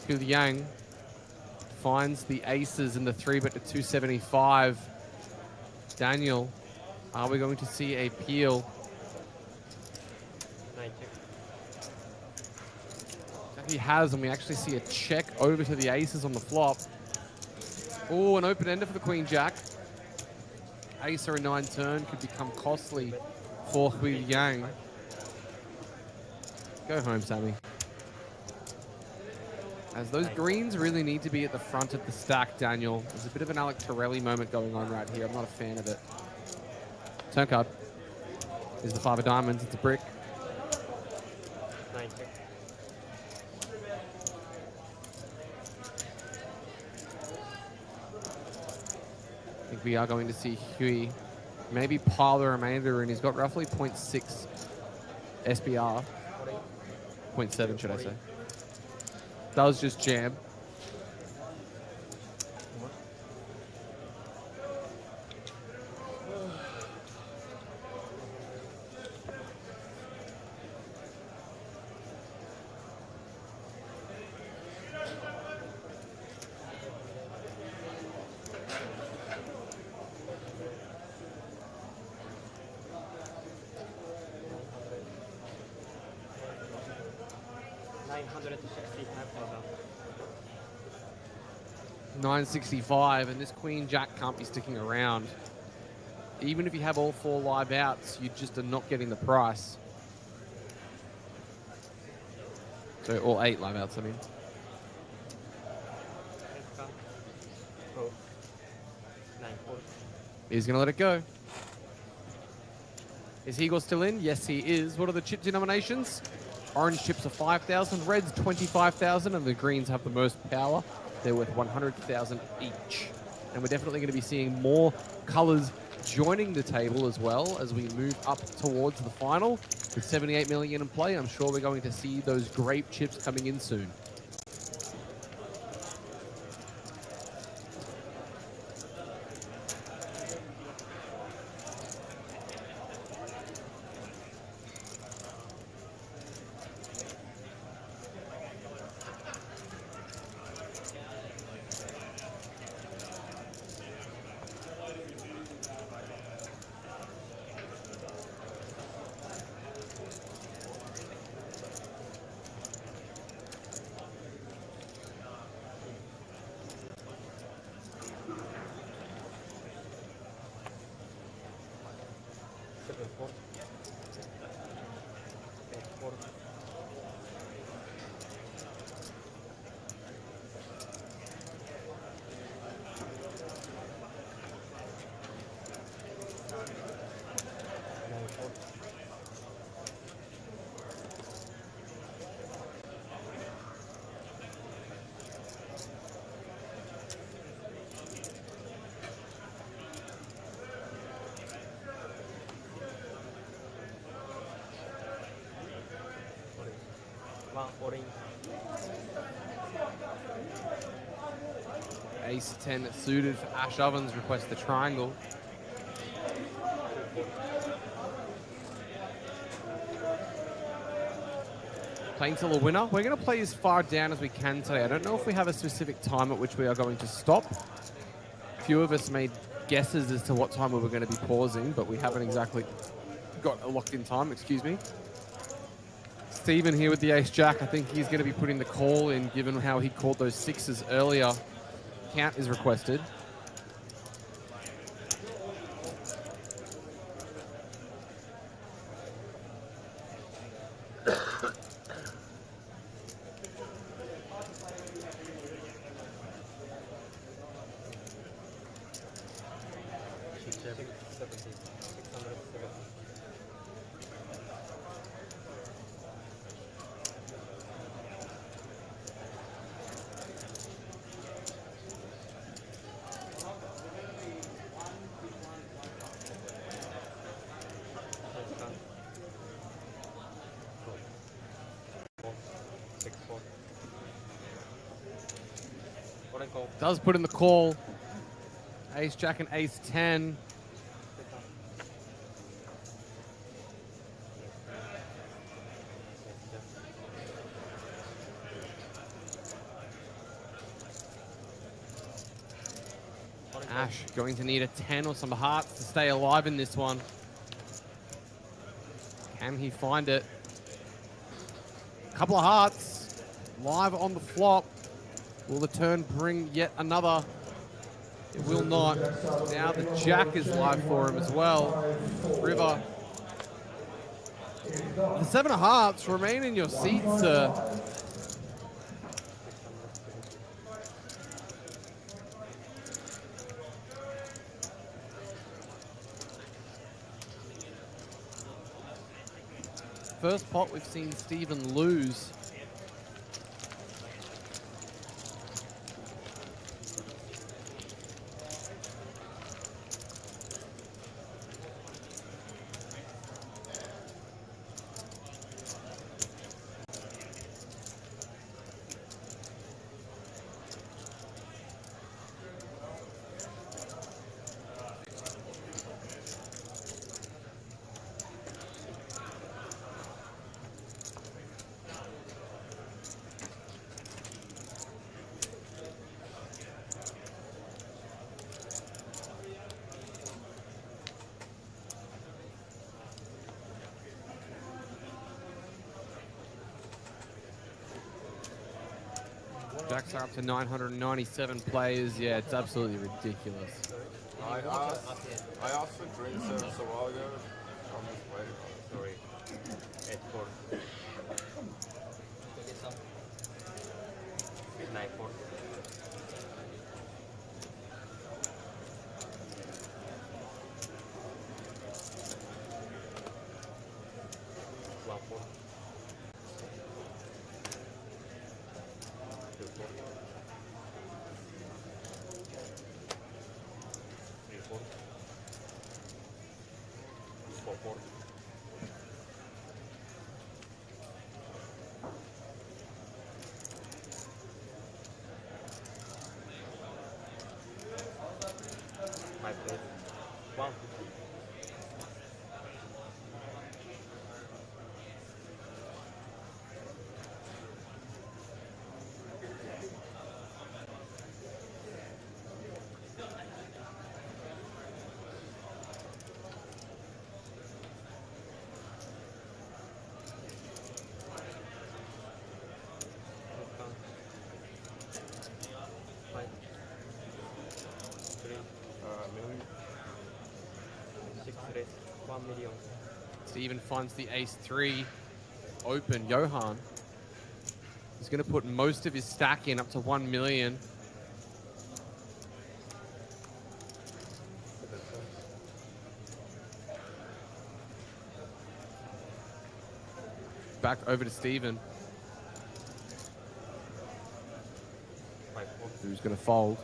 Hu Yang finds the aces in the 3-bet to 275. Daniel, are we going to see a peel? 9 check. He has, and we actually see a check over to the aces on the flop. Oh, an open ender for the Queen Jack. Ace or a 9 turn could become costly for Hu Yang. Go home, Sammy. As those greens really need to be at the front of the stack, Daniel. There's a bit of an Alec Torelli moment going on right here. I'm not a fan of it. Turn card is the 5 of diamonds. It's a brick. 9 check. I think we are going to see Huey maybe pile the remainder, and he's got roughly 0.6 SPR. 0.7, should I say. Does just jam. $965. 965, and this Queen Jack can't be sticking around. Even if you have all 4 live outs, you just are not getting the price. So all 8 live outs, I mean. Oh. 9 4. He's going to let it go. Is Hegel still in? Yes, he is. What are the chip denominations? Orange chips are 5,000, reds 25,000, and the greens have the most power. They're worth 100,000 each. And we're definitely going to be seeing more colors joining the table as well as we move up towards the final. With 78 million in play, I'm sure we're going to see those grape chips coming in soon. Ace 10 suited for Ash Ovens, request the triangle. Playing till a winner. We're going to play as far down as we can today. I don't know if we have a specific time at which we are going to stop. A few of us made guesses as to what time we were going to be pausing, but we haven't exactly got a locked in time, excuse me. Stephen here with the ace-jack. I think he's going to be putting the call in, given how he called those sixes earlier. Count is requested. What I call? Does put in the call. Ace Jack and Ace 10. Ash going to need a 10 or some hearts to stay alive in this one. Can he find it? Couple of hearts. Live on the flop. Will the turn bring yet another? It will not. Now the Jack is live for him as well. River. The 7 of hearts remain in your seat, sir. First pot we've seen Stephen lose. Jacks are up to 997 players. Yeah, it's absolutely ridiculous. I asked for drink service a while ago. I'm just waiting. Sorry. 8-4. 9-4. 1-4. 2-4. 3-4. 4-4. 5-4. 1. Steven finds the ace 3 open. Johan is going to put most of his stack in, up to 1 million. Back over to Steven, who's going to fold.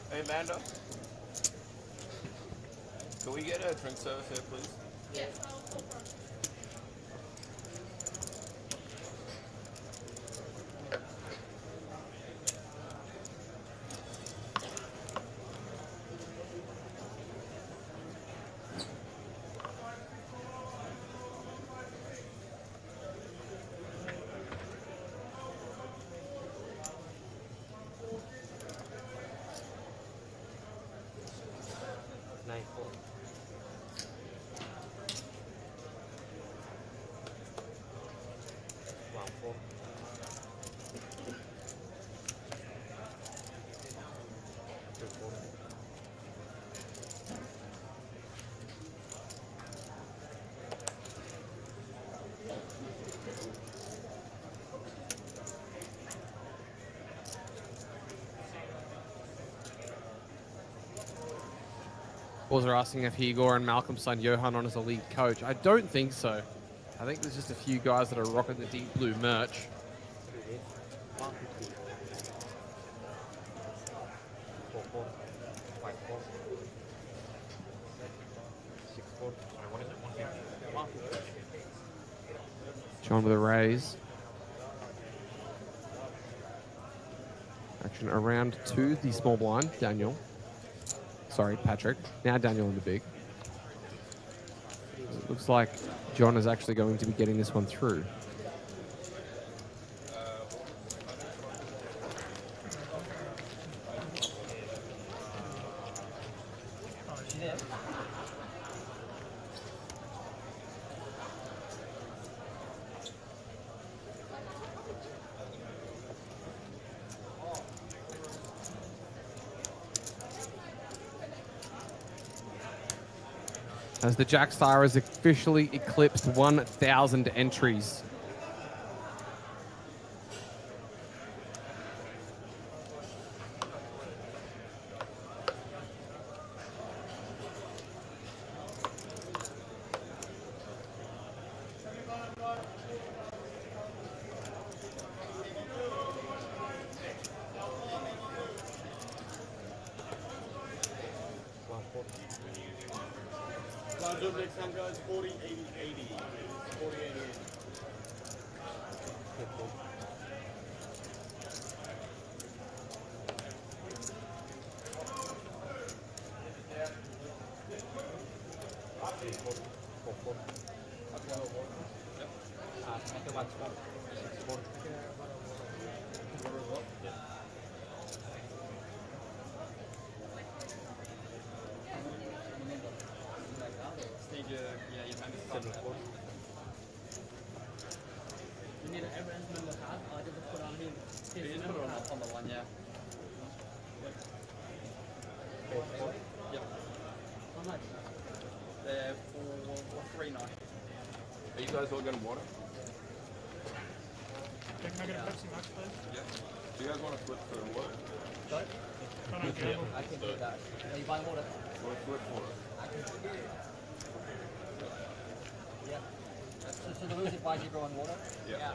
Hey, Amanda. Can we get a drink service here, please? Yes, I'll call for it. Boys are asking if Igor and Malcolm signed Johan on as a lead coach. I don't think so. I think there's just a few guys that are rocking the deep blue merch. John with a raise. Action around to the small blind. Daniel. Sorry, Patrick. Now Daniel in the big. It looks like John is actually going to be getting this one through. As the Jack Star has officially eclipsed 1,000 entries. Next time, guys, 40, 80, 80. 40, 80, 80. You need an average member card, or just put on him. His member card. On the one, yeah. Yep. How much? They're for $3.90. Are you guys all getting water? Can I get a Pepsi Max, please? Yeah. Do you guys want to flip for the water? Sorry? I can do that. Are you buying water? Or flip for it? I can do it. Yeah. So the rules is why you grow on water? Yeah.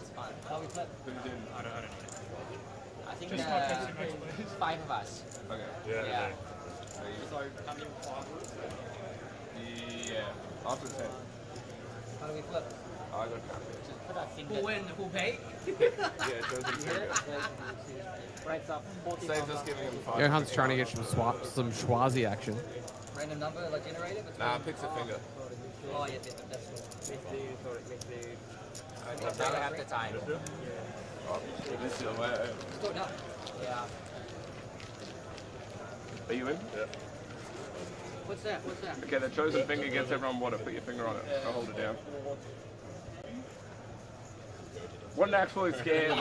It's fine. How we flip? Put it in. I don't know. I think Just my Pepsi Max, please. 5 of us. Okay. Yeah. So, how many 5 rules? Yeah. After 10. How do we flip? I got counted. Just put our finger. Who win? Who pay? Yeah, it shows in finger. Breaks up 40 Saves us giving him 5. Johan's trying to get some Schwazi action. Random number like generated? Nah, picks a finger. Oh, yeah, that's cool. Now we have the time. Oh, this is the way. Let's go now. Yeah. Are you in? Yeah. What's that? What's that? Okay, the chosen finger gets everyone water. Put your finger on it. I'll hold it down. Wasn't actually scared.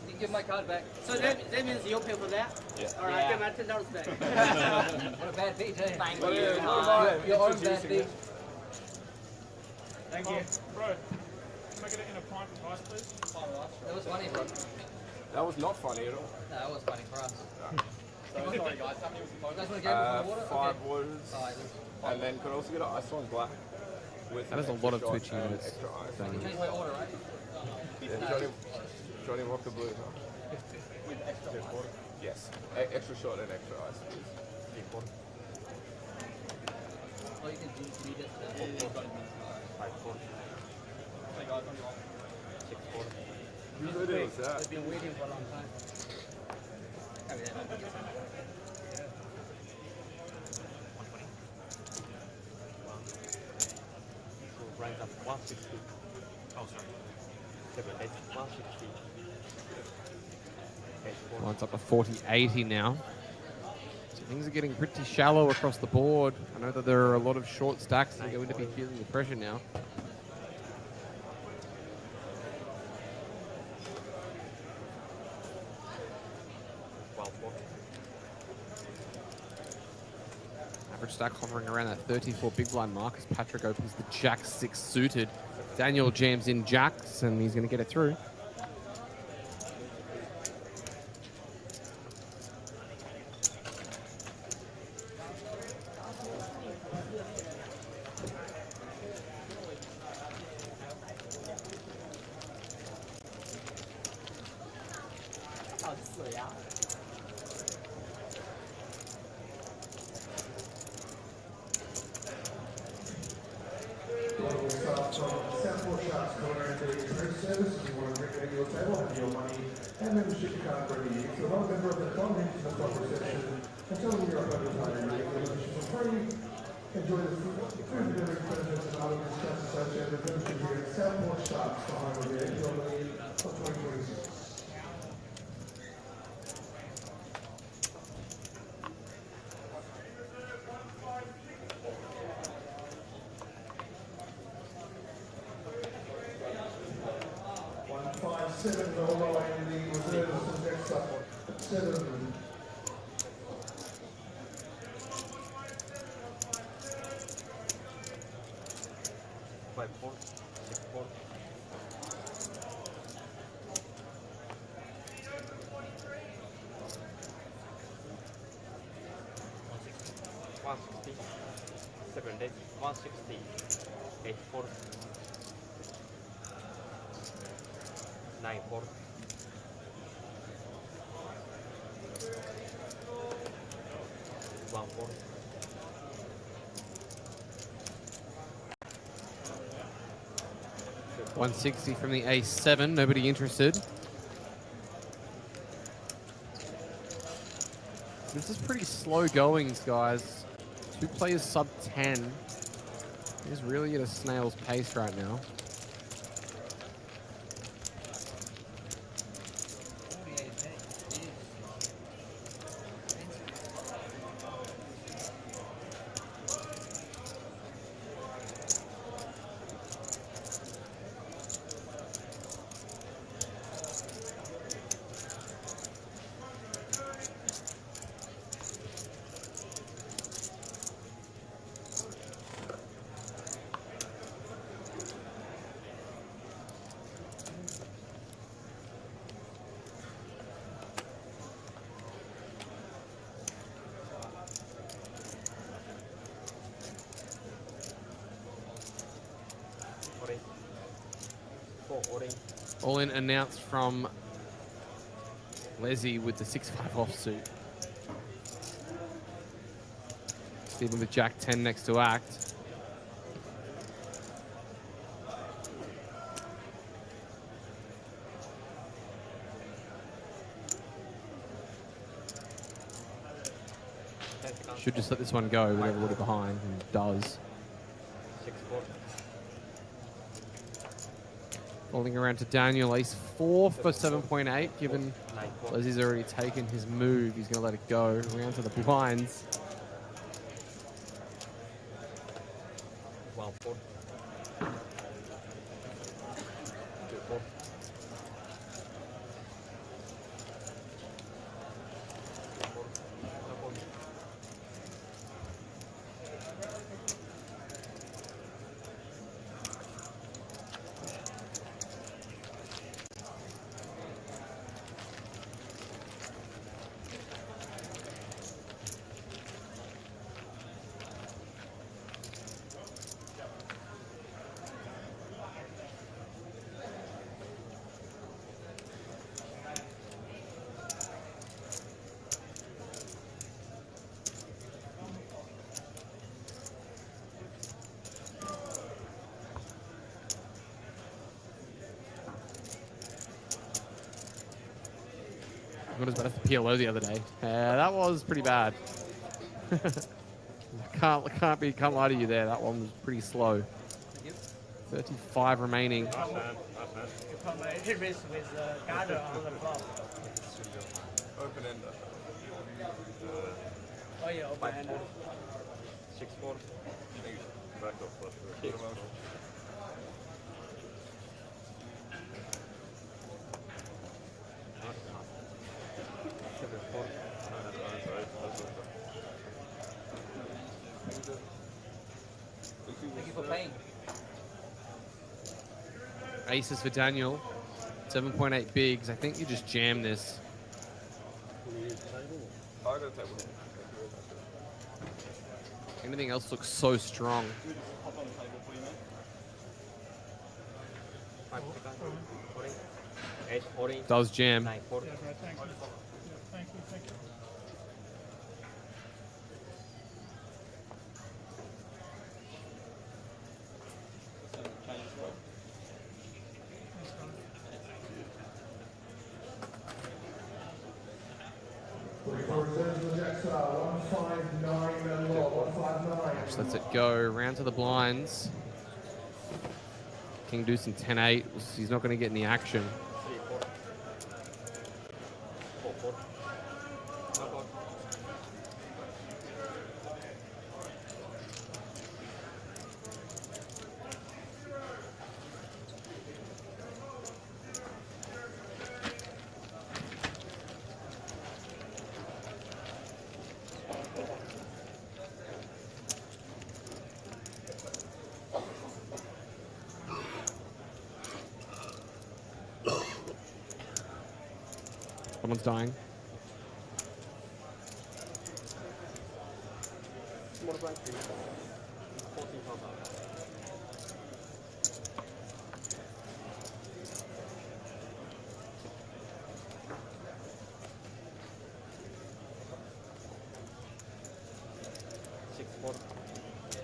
You give my card back. So that means you'll pay for that? Yeah. All right, give my $10 back. What a bad beat, hey? Thank What you. is- what am I Your own bad introducing beat. it? Thank you. Bro, can I get it in a pint of ice, please? That was funny, bro. That was not funny at all. No, that was funny for us. So, sorry guys, how many was the You guys total? want to go water? 5 Okay. waters. Oh, And then could also get an ice one black. With That is a an lot of extra Twitch shot and units. Extra ice. Thank change my order, right? Yeah, Johnny rock the blue, huh? With extra ice. Yes. Extra shot and extra ice, please. Oh, you can read it. So guys, on your off. Whose idea was that? We've been waiting for a long time. Carry that. Rank up 160. Oh, sorry. 160. Lines up to 40-80 now. So things are getting pretty shallow across the board. I know that there are a lot of short stacks that are going to be feeling the pressure now. Average stack hovering around that 34 big blind mark as Patrick opens the Jack 6 suited. Daniel jams in Jacks and he's going to get it through. commemorating the church service. If you want to bring it to your table, have your money and membership card ready. So one member of the club head to the club reception and tell them you're up over time. Your membership is free. Enjoy the food delivery benefits and other discounts associated with membership here at Southport Sharks behind the APL League of 2026. Seven all the way in the reserves and next up 7. Five four, 6 4. $160, 7 days, 160, 8 4, 9 4. One four. 160 from the A7. Nobody interested. This is pretty slow goings, guys. 2 players sub 10. He's really at a snail's pace right now. All in announced from Leslie with the 6-5 offsuit. Stephen with Jack 10 next to act. Should just let this one go with everybody behind, and it does. 6 4. Falling around to Daniel, ace 4 for 7.8. Given Leslie's already taken his move, he's going to let it go. Around to the blinds. 1 4. 2 4. Not as bad as the PLO the other day. That was pretty bad. Can't lie to you there. That one was pretty slow. 35 remaining. It is with gather on the flop. Open ender. Oh yeah, open ender. 6 4. Back up flush. 6 4. Thank you for playing. Aces for Daniel. 7.8 bigs. I think you just jam this. I got a table. Anything else looks so strong. Hop on the table for you, mate. 5 seconds. 40. 8 40. Does jam. 9 4. Thank you. Thank you. Ash lets it go. Round to the blinds. King deuce and 10-8. He's not going to get any action. Someone's dying.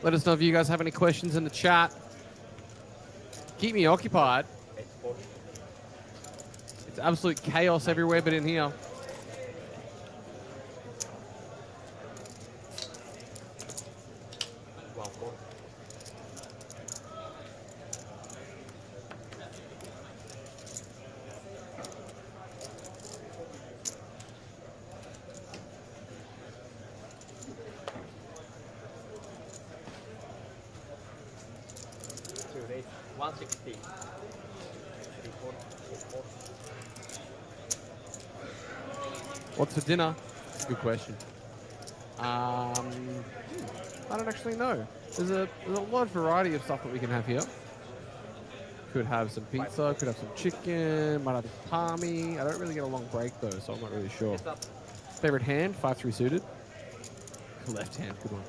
Let us know if you guys have any questions in the chat. Keep me occupied. It's absolute chaos everywhere but in here. What's for dinner? That's a good question. I don't actually know. There's a large variety of stuff that we can have here. Could have some pizza, could have some chicken, might have a palmy. I don't really get a long break though, so I'm not really sure. Favorite hand, 5-3 suited. Left hand, good one.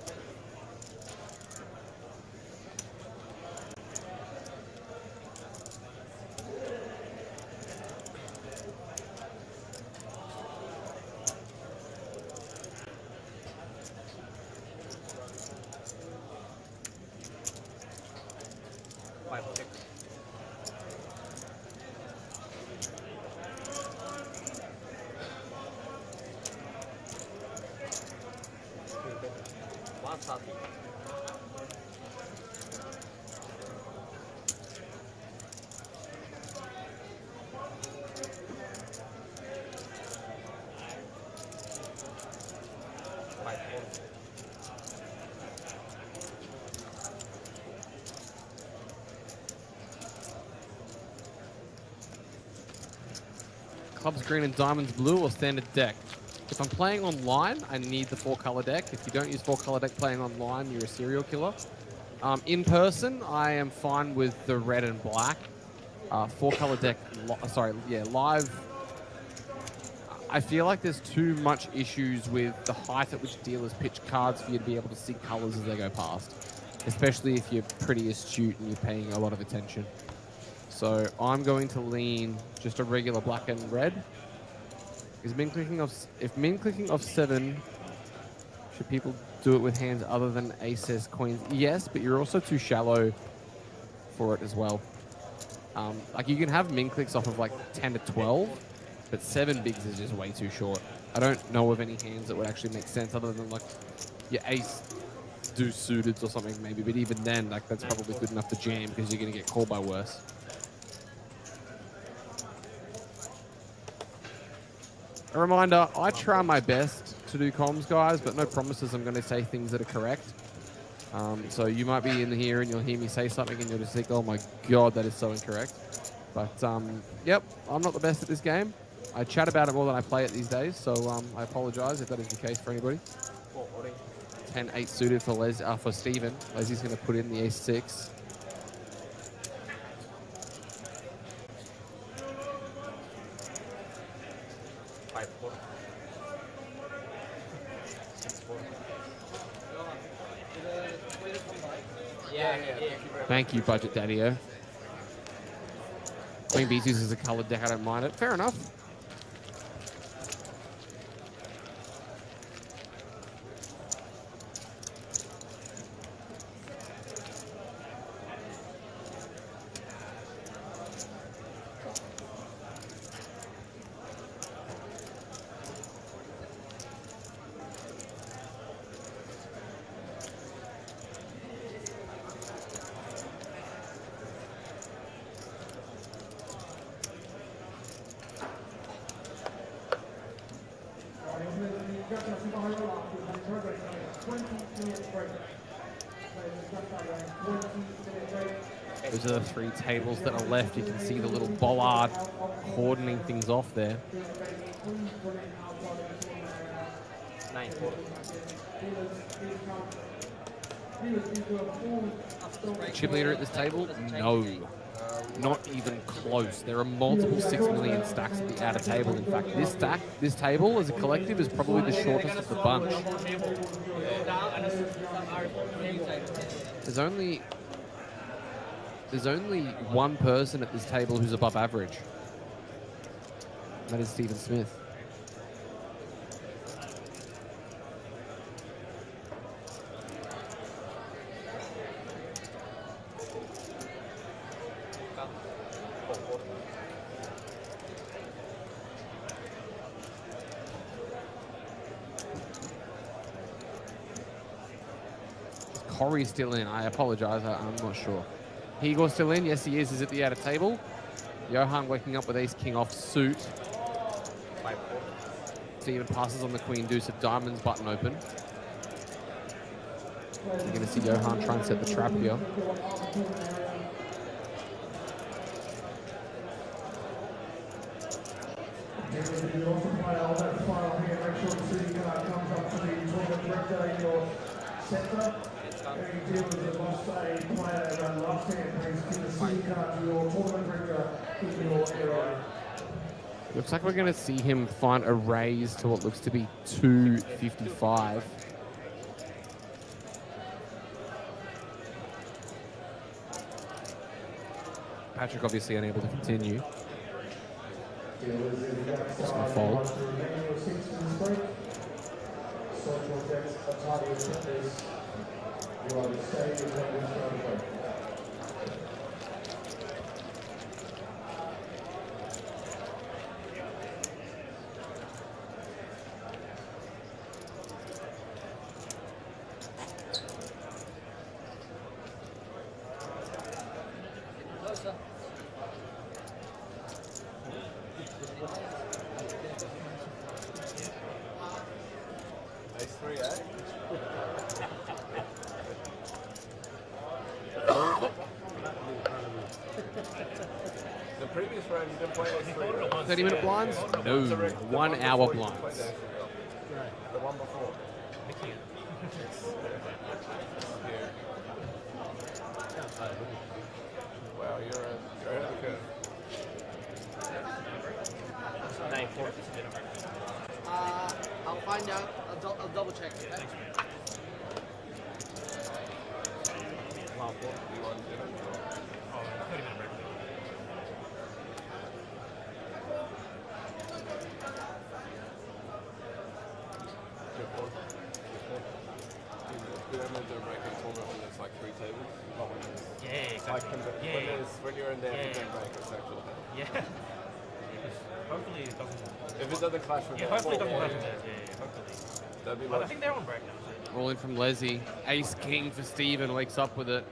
Clubs green and diamonds blue or standard deck. If I'm playing online, I need the 4-color deck. If you don't use 4-color deck playing online, you're a serial killer. In person, I am fine with the red and black. 4-color deck, live. I feel like there's too much issues with the height at which dealers pitch cards for you to be able to see colors as they go past. Especially if you're pretty astute and you're paying a lot of attention. So I'm going to lean just a regular black and red. Is min clicking off 7, should people do it with hands other than aces, queens? Yes, but you're also too shallow for it as well. Like you can have min clicks off of like 10 to 12, but 7 bigs is just way too short. I don't know of any hands that would actually make sense other than like your ace do suited or something maybe, but even then, like that's probably good enough to jam because you're going to get called by worse. A reminder, I try my best to do comms, guys, but no promises I'm going to say things that are correct. So you might be in here and you'll hear me say something and you'll just think, oh my God, that is so incorrect. But, yep, I'm not the best at this game. I chat about it more than I play it these days, so I apologize if that is the case for anybody. 10-8 suited for Steven. Leslie's going to put in the ace-6. Thank you, Budget Daddy-O. Queen Bees uses a colored deck, I don't mind it. Fair enough. home after the progress of a 20-minute break. Players will just have a 20-minute break. Those are the 3 tables that are left. You can see the little bollard cordoning things off there. 9-4. Chip leader at this table? No. Not even close. There are multiple 6 million stacks at the outer table. In fact, this table as a collective is probably the shortest of the bunch. There's only one person at this table who's above average. That is Stephen Smith. Corey's still in. I apologize. I'm not sure. Igor's still in. Yes, he is. He's at the outer table. Johan waking up with ace king off suit. 5-4. Stephen passes on the queen deuce of diamonds button open. You're going to see Johan try and set the trap here. Looks like we're going to see him find a raise to what looks to be 255. Patrick obviously unable to continue. Just going to fold. The previous round you didn't play those 3 rounds. 30-minute blinds? No, 1 hour blinds. The one before. Wow, you're ahead of the curve. 9-4. I'll find out. I'll double check. Okay? Wow, 4. It's like 3 tables. Yeah, exactly. Like when you're in there, you don't break, it's actually. Yeah. Hopefully it doesn't. If it doesn't clash with hopefully it doesn't clash with theirs. Yeah, hopefully. That'd be I think they're on break now. Roll in from Leslie. Ace king for Steven, wakes up with it.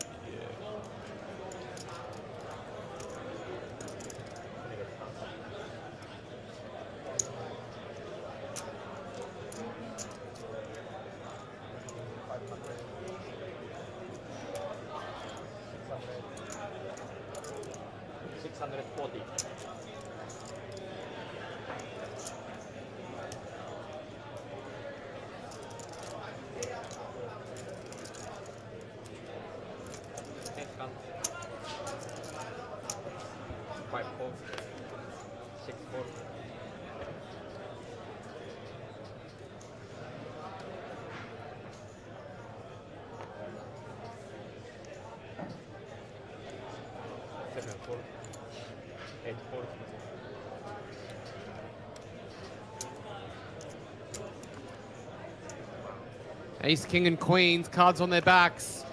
Ace, king, and queens, cards on their backs.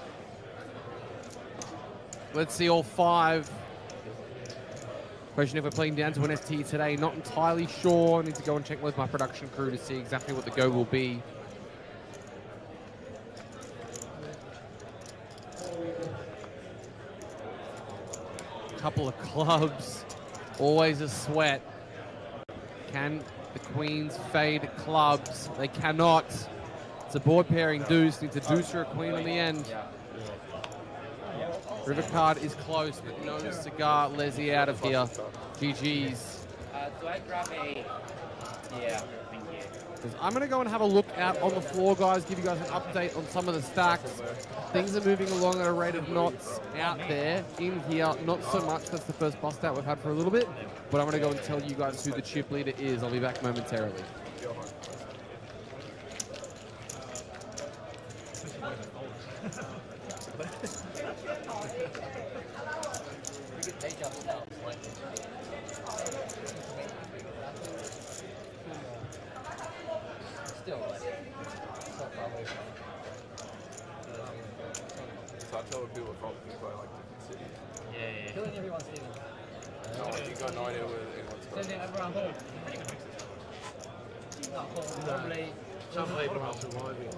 Let's see all 5. Question if we're playing down to an FT today. Not entirely sure. I need to go and check with my production crew to see exactly what the go will be. Couple of clubs. Always a sweat. Can the queens fade clubs? They cannot. It's a board pairing deuce. Needs a deuce or a queen on the end. River card is close, but no cigar. Leslie out of here. GG's. Do I grab a... Yeah, thank you. Because I'm going to go and have a look out on the floor, guys, give you guys an update on some of the stacks. Things are moving along at a rate of knots out there. In here, not so much. That's the first bust out we've had for a little bit. But I'm going to go and tell you guys who the chip leader is. I'll be back momentarily. So I tell people from people I like different cities. Yeah. Killing everyone's even. No, you got no idea where anyone's from. Sending everyone home. Not home, probably. Some people are surviving.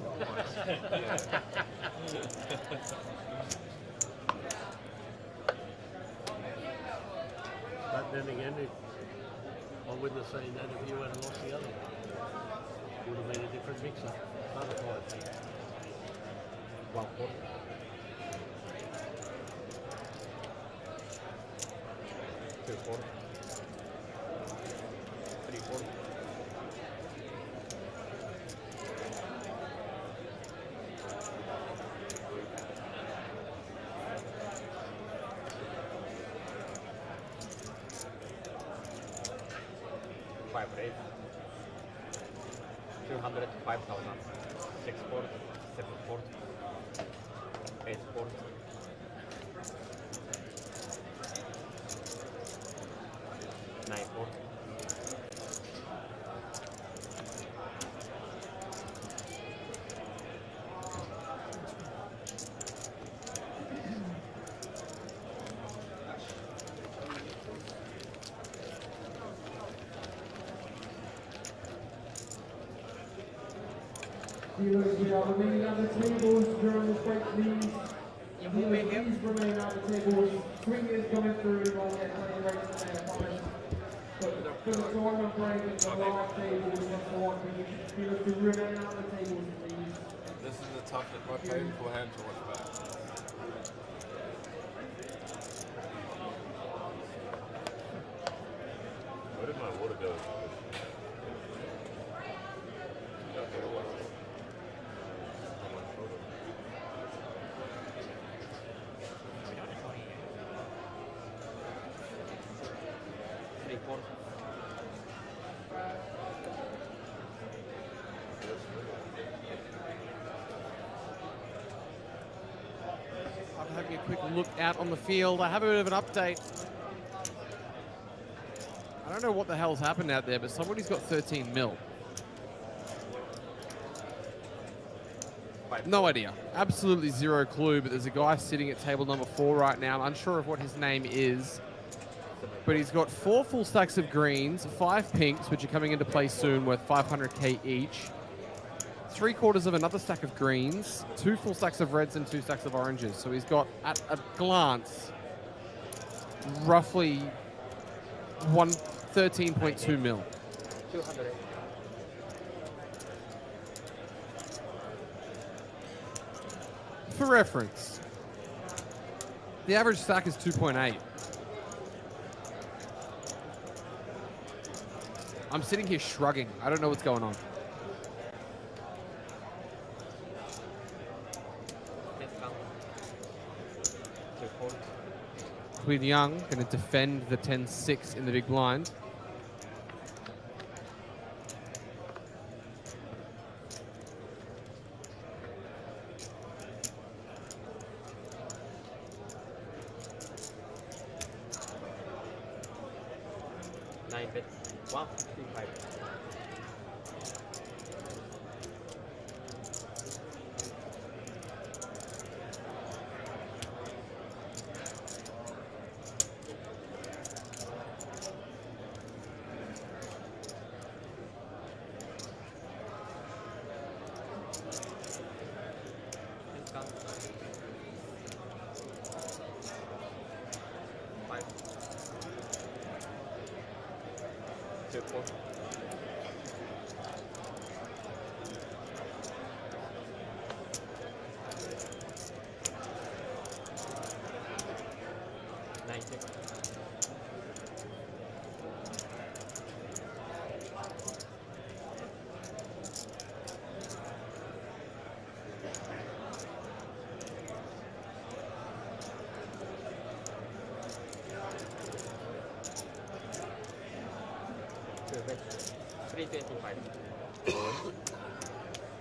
But then again, I wouldn't have seen that if you hadn't lost the other one. Would have been a different mixer. Butterfly thing. Well put. Five raise. 200, 5,000. 6 port, 7 port, 8 port. Nine port. Dealers, we are remaining on the tables during this break, please. Dealers, please remain on the tables. Swingers coming through, you won't get plenty of races there, I promise. But for the tournament break and the last table, we just want dealers to remain on the tables, please. This is the toughest my painful hand to watch back. Where did my water go? I'm having a quick look out on the field. I have a bit of an update. I don't know what the hell's happened out there, but somebody's got 13 mil. No idea. Absolutely zero clue, but there's a guy sitting at table number 4 right now. I'm unsure of what his name is, but he's got 4 full stacks of greens, 5 pinks, which are coming into play soon, worth 500k each. 3/4 of another stack of greens, 2 full stacks of reds and 2 stacks of oranges. So he's got, at a glance, roughly 13.2 mil. 200. For reference, the average stack is 2.8. I'm sitting here shrugging. I don't know what's going on. Queen Young going to defend the 10-6 in the big blind. Nine bit. 155. Five. 2 4.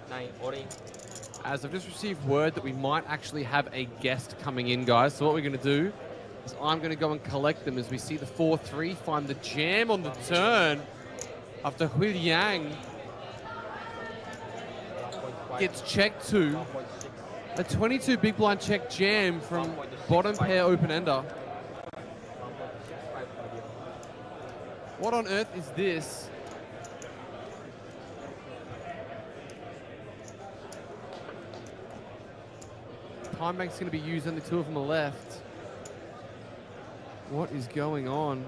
9 orange. As I've just received word that we might actually have a guest coming in, guys. So what we're going to do is I'm going to go and collect them as we see the 4-3 find the jam on the turn after Hui Yang gets checked to a 22 big blind check jam from bottom pair open-ender. What on earth is this? Time bank's going to be used, only 2 of them are left. What is going on?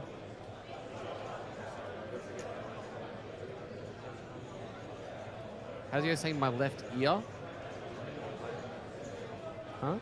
How's he going to say my left ear? Huh?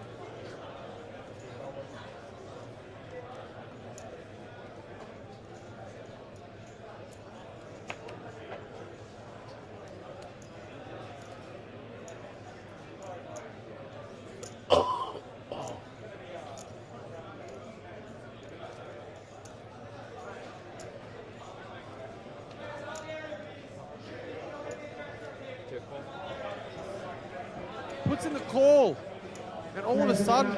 Puts in the call, and all of a sudden,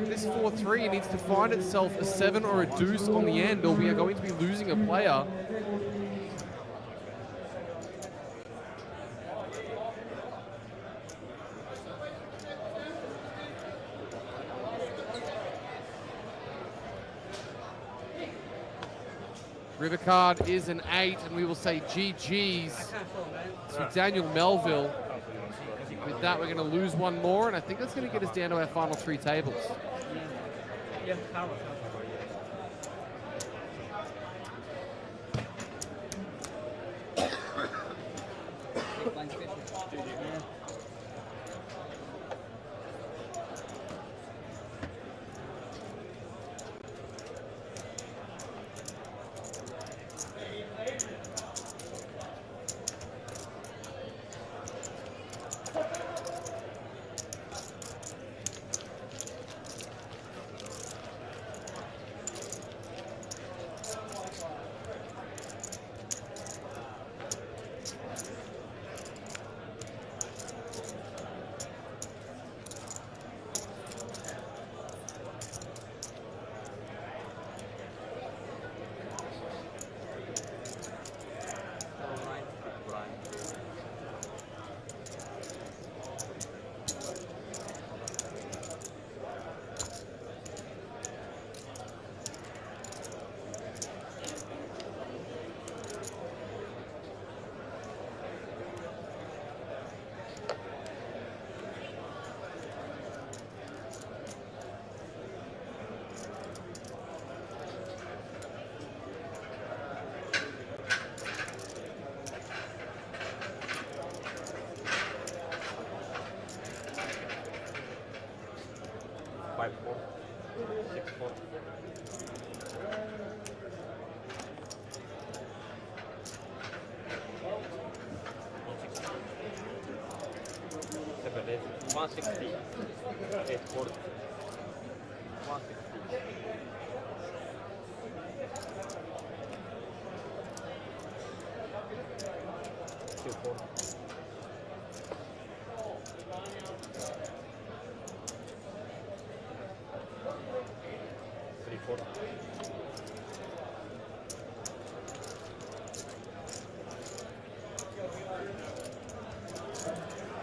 this 4-3 needs to find itself a 7 or a deuce on the end, or we are going to be losing a player. River card is an 8, and we will say GG's to Daniel Melville. With that, we're going to lose one more, and I think that's going to get us down to our final 3 tables. Yeah, power.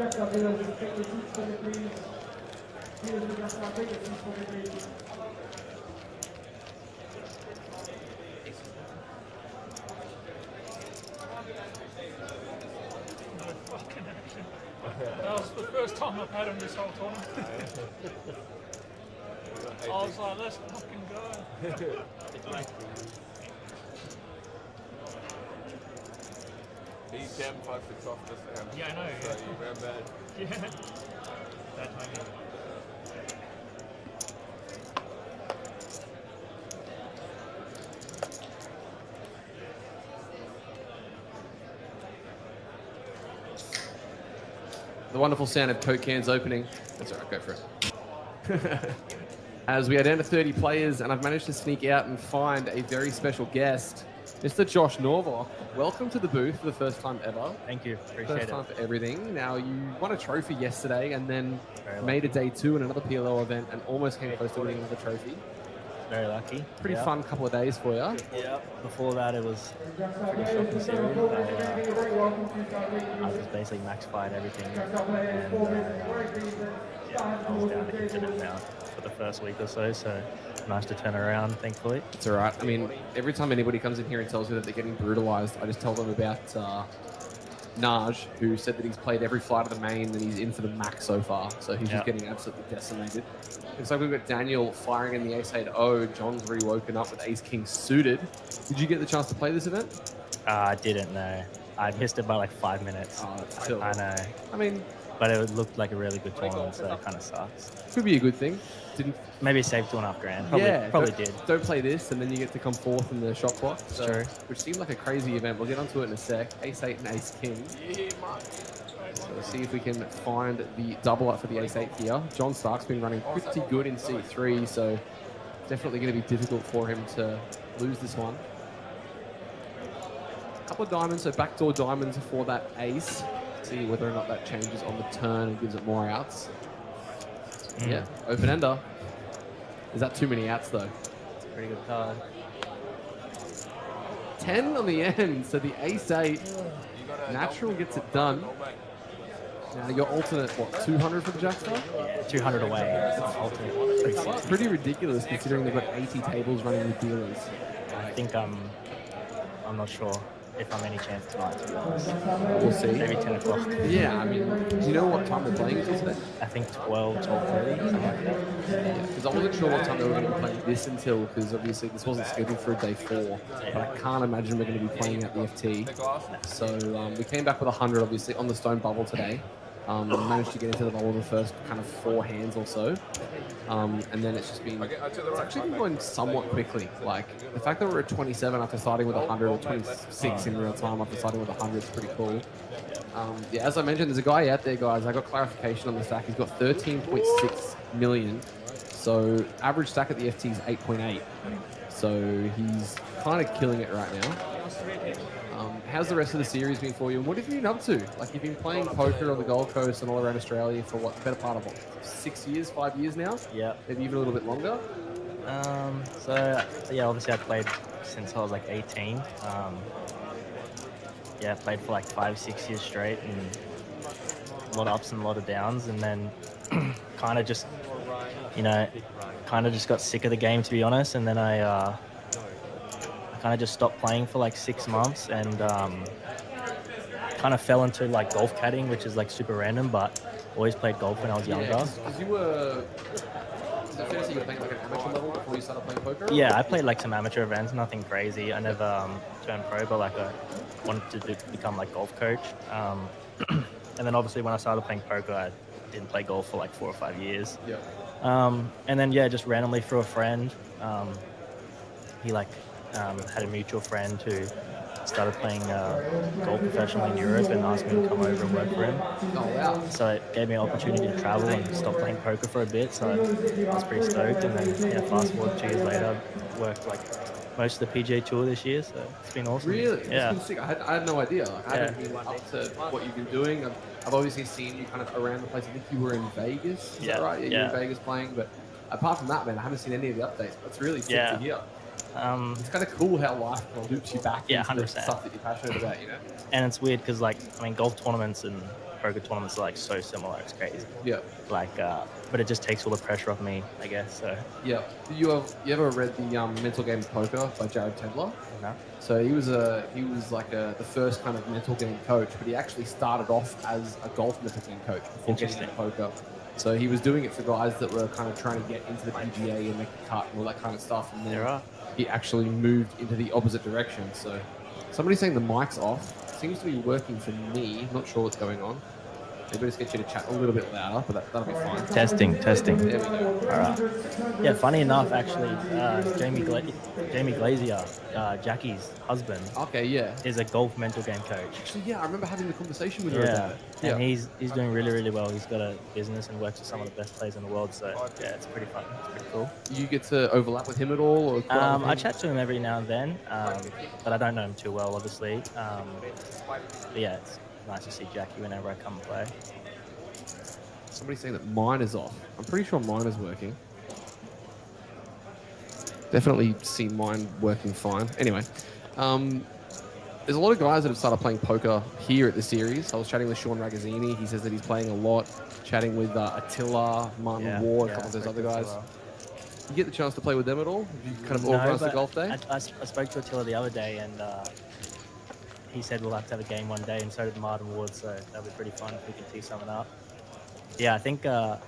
Just take the seats for me, please. Here's the just take the seats for me, please. That was the first time I've had him this whole tournament. I was like, let's fucking go. He damn fucked it off this hand. Yeah, I know. So you ran bad. Yeah. That time. The wonderful sound of Coke cans opening. That's all right, go for it. As we are down to 30 players, and I've managed to sneak out and find a very special guest. Mr. Josh Norvok, welcome to the booth for the first time ever. Thank you. Appreciate First it. time for everything. Now, you won a trophy yesterday and then Very made a lucky. day 2 in another PLO event and almost came close to winning another trophy. Very lucky. Pretty Yeah. fun couple of days for you. Yeah. Before that, it was pretty shocking series. I was basically max fired everything. And I was down to infinite now for the first week or so. So nice to turn around, thankfully. It's all right. I mean, every time anybody comes in here and tells me that they're getting brutalized, I just tell them about Naj, who said that he's played every flight of the main and he's in for the max so far. So he's just getting absolutely decimated. Looks like we've got Daniel firing in the ace-8-0. John's rewoken up with ace-king suited. Did you get the chance to play this event? I didn't know. I missed it by like 5 minutes. Oh, still. I know. I mean, but it looked like a really good tournament, so it kind of sucks. Could be a good thing. Didn't maybe save $2.5 grand. Probably did. Don't play this, and then you get to come fourth in the shot clock. So, True. Which seemed like a crazy event. We'll get onto it in a sec. Ace-8 and ace-king. So let's see if we can find the double up for the ace-8 here. John Stark's been running pretty good in C3, so definitely going to be difficult for him to lose this one. Couple of diamonds, so backdoor diamonds for that ace. See whether or not that changes on the turn and gives it more outs. Yeah, open ender. Is that too many outs though? It's a pretty good card. 10 on the end, so the ace-8 natural gets it done. Now your alternate, what, 200 for the jackstar? Yeah, 200 away. It's alternate. It's pretty ridiculous considering they've got 80 tables running with dealers. I think I'm not sure if I'm any chance tonight, to be honest. We'll see. Maybe 10 o'clock. Yeah, I mean, do you know what time they're playing until today? I think 12, 12:30, something like that. Yeah, because I wasn't sure what time they were going to be playing this until, because obviously this wasn't scheduled for a day 4. But I can't imagine we're going to be playing at the FT. So we came back with 100, obviously, on the stone bubble today. Managed to get into the bubble the first kind of 4 hands or so. And then it's just been, it's actually been going somewhat quickly. Like, the fact that we're at 27 after starting with 100, or 26 in real time after starting with 100 is pretty cool. Yeah, as I mentioned, there's a guy out there, guys. I got clarification on the stack. He's got 13.6 million. So average stack at the FT is 8.8. So he's kind of killing it right now. How's the rest of the series been for you, and what have you been up to? Like, you've been playing poker on the Gold Coast and all around Australia for what, the better part of what, 6 years, 5 years now? Yeah. Maybe even a little bit longer? So yeah, obviously I played since I was like 18. Yeah, played for like 5-6 years straight, and a lot of ups and a lot of downs, and then kind of just, just got sick of the game, to be honest, and then I kind of just stopped playing for like 6 months, and kind of fell into like golf caddying, which is like super random, but always played golf when I was younger. Because you were, is it fair to say you were playing like an amateur level before you started playing poker? Yeah, I played like some amateur events, nothing crazy. I never turned pro, but like I wanted to become like golf coach. And then obviously when I started playing poker, I didn't play golf for like 4 or 5 years. Yeah. And then just randomly through a friend, he had a mutual friend who started playing golf professionally in Europe and asked me to come over and work for him. Oh, wow. So it gave me an opportunity to travel and stop playing poker for a bit, so I was pretty stoked. And then fast forward 2 years later, worked like most of the PGA Tour this year, so it's been awesome. Really? Yeah. It's been sick. I had no idea. Like, I haven't been up to what you've been doing. I've obviously seen you kind of around the place. I think you were in Vegas, is that right? Yeah, you were in Vegas playing, but apart from that, man, I haven't seen any of the updates. But it's really sick to hear. It's kind of cool how life kind of loops you back into 100%. the stuff that you're passionate about, And it's weird because, golf tournaments and poker tournaments are so similar. It's crazy. Yeah. But it just takes all the pressure off me, I guess. So. Yeah. You ever read the Mental Game of Poker by Jared Tendler? No. So he was the first kind of mental game coach, but he actually started off as a golf mental game coach before getting into poker. So he was doing it for guys that were kind of trying to get into the PGA and make the cut and all that kind of stuff. And then he actually moved into the opposite direction. So somebody's saying the mic's off. Seems to be working for me. Not sure what's going on. Maybe just get you to chat a little bit louder, but that'll be fine. Testing. There we go. All right. Yeah, funny enough, actually, Jamie Glazier, Jackie's husband, Okay, yeah. is a golf mental game coach. Actually, yeah, I remember having the conversation with her about it. Yeah. And he's doing really, really well. He's got a business and works with some of the best players in the world. So yeah, it's pretty fun. It's pretty cool. You get to overlap with him at all? Or I chat to him every now and then, but I don't know him too well, obviously. But yeah, it's nice to see Jackie whenever I come and play. Somebody's saying that mine is off. I'm pretty sure mine is working. Definitely see mine working fine. Anyway, there's a lot of guys that have started playing poker here at the series. I was chatting with Sean Ragazzini. He says that he's playing a lot. Chatting with Attila, Martin Ward, a couple of those other guys. You get the chance to play with them at all? Have you kind of organised the golf day? I spoke to Attila the other day, and he said we'll have to have a game one day, and so did Martin Ward, so that'll be pretty fun if we can tee something up. Yeah, I think, I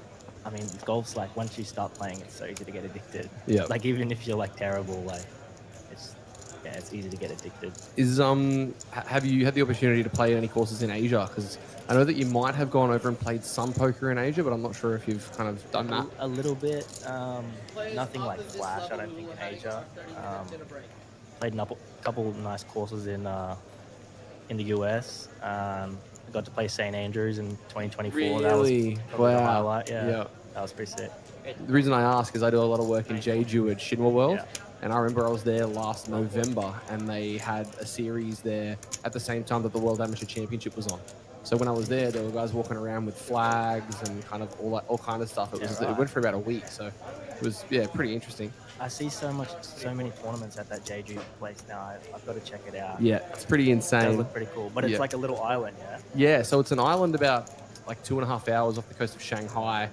mean, golf's like, once you start playing, it's so easy to get addicted. Yeah. Like, even if you're, like, terrible, like, it's easy to get addicted. Have you had the opportunity to play any courses in Asia? Because I know that you might have gone over and played some poker in Asia, but I'm not sure if you've kind of done that. A little bit. Nothing like flash, I don't think, in Asia. Played a couple of nice courses in the US. I got to play St. Andrews in 2024. Really? That was probably the Wow. highlight. Yeah, Yeah. that was pretty sick. The reason I ask is I do a lot of work in Jeju at Shinwa World, and I remember I was there last November, and they had a series there at the same time that the World Amateur Championship was on. So when I was there were guys walking around with flags and kind of all kind of stuff. It went for about a week, so it was pretty interesting. I see so many tournaments at that Jeju place now. I've got to check it out. Yeah, it's pretty insane. It does look pretty cool, but it's like a little island, yeah. Yeah, so it's an island about like 2.5 hours off the coast of Shanghai.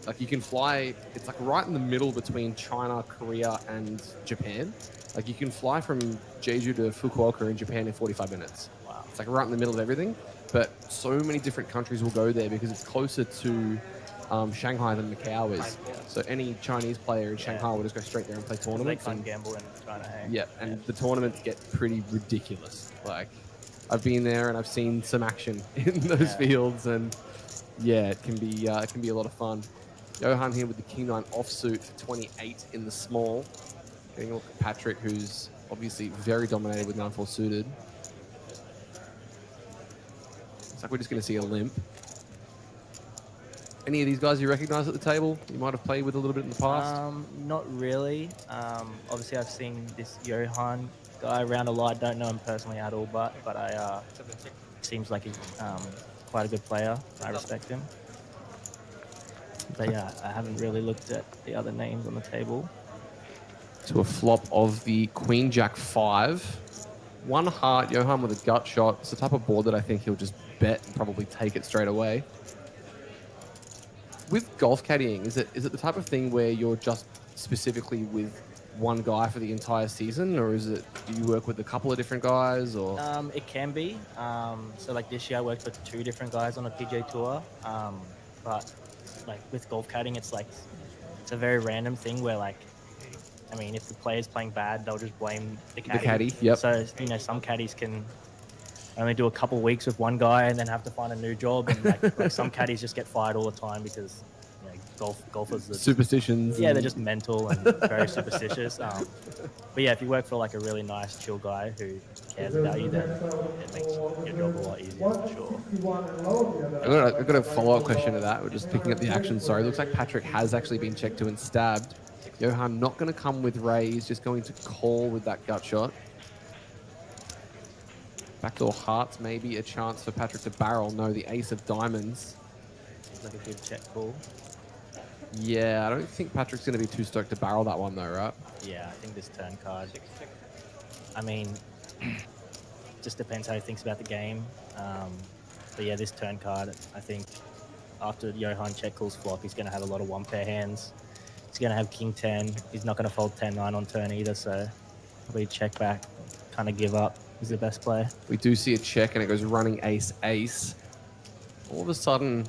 Like you can fly, it's like right in the middle between China, Korea, and Japan. Like you can fly from Jeju to Fukuoka in Japan in 45 minutes. Wow. It's like right in the middle of everything. But so many different countries will go there because it's closer to Shanghai than Macau is. So any Chinese player in Shanghai will just go straight there and play tournaments. They can't gamble in China, hey? Yeah, and the tournaments get pretty ridiculous. Like I've been there and I've seen some action in those fields, and it can be a lot of fun. Johan here with the King 9 offsuit for 28 in the small. Getting a look at Patrick, who's obviously very dominated with 9-4 suited. It's like we're just going to see a limp. Any of these guys you recognize at the table? You might have played with a little bit in the past? Not really. Obviously, I've seen this Johan guy around a lot. Don't know him personally at all, but I seems like he's quite a good player. I respect him. But yeah, I haven't really looked at the other names on the table. To a flop of the Queen Jack 5. One heart, Johan with a gut shot. It's the type of board that I think he'll just bet and probably take it straight away. With golf caddying, is it the type of thing where you're just specifically with one guy for the entire season, or do you work with a couple of different guys, or? It can be. So like this year I worked with 2 different guys on a PJ tour. But like with golf caddying, it's a very random thing where I mean, if the player's playing bad, they'll just blame the caddy. The caddy, yep. So, some caddies can only do a couple weeks with one guy and then have to find a new job. And like some caddies just get fired all the time because golfers are superstitions. Yeah, they're just mental and very superstitious. But yeah, if you work for like a really nice, chill guy who cares about you, then it makes your job a lot easier for sure. I've got a follow-up question to that. We're just picking up the action. Sorry, looks like Patrick has actually been checked to and stabbed. Johan not going to come with raise, just going to call with that gut shot. Backdoor hearts, maybe a chance for Patrick to barrel. No, the ace of diamonds. It's like a good check call. Yeah, I don't think Patrick's going to be too stoked to barrel that one though, right? Yeah, I think this turn card. I mean, just depends how he thinks about the game. But yeah, this turn card, I think after Johan check calls flop, he's going to have a lot of one-pair hands. He's going to have king 10. He's not going to fold 10-9 on turn either, so probably check back, kind of give up is the best play. We do see a check and it goes running ace-ace. All of a sudden,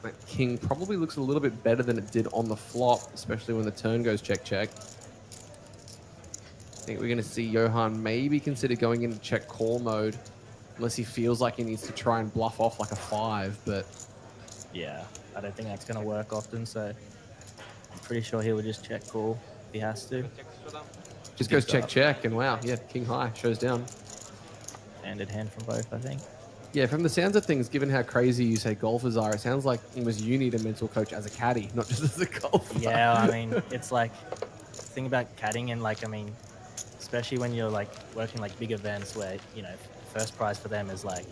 that king probably looks a little bit better than it did on the flop, especially when the turn goes check-check. I think we're going to see Johan maybe consider going into check call mode, unless he feels like he needs to try and bluff off like a 5, but yeah, I don't think that's going to work often. So I'm pretty sure he will just check call if he has to. Just goes check, and wow, yeah, king high shows down. Handed hand from both, I think. Yeah, from the sounds of things, given how crazy you say golfers are, it sounds like almost you need a mental coach as a caddy, not just as a golfer. Yeah, I mean, it's like, thing about caddying and like, I mean, especially when you're like working like big events where, you know, first prize for them is like,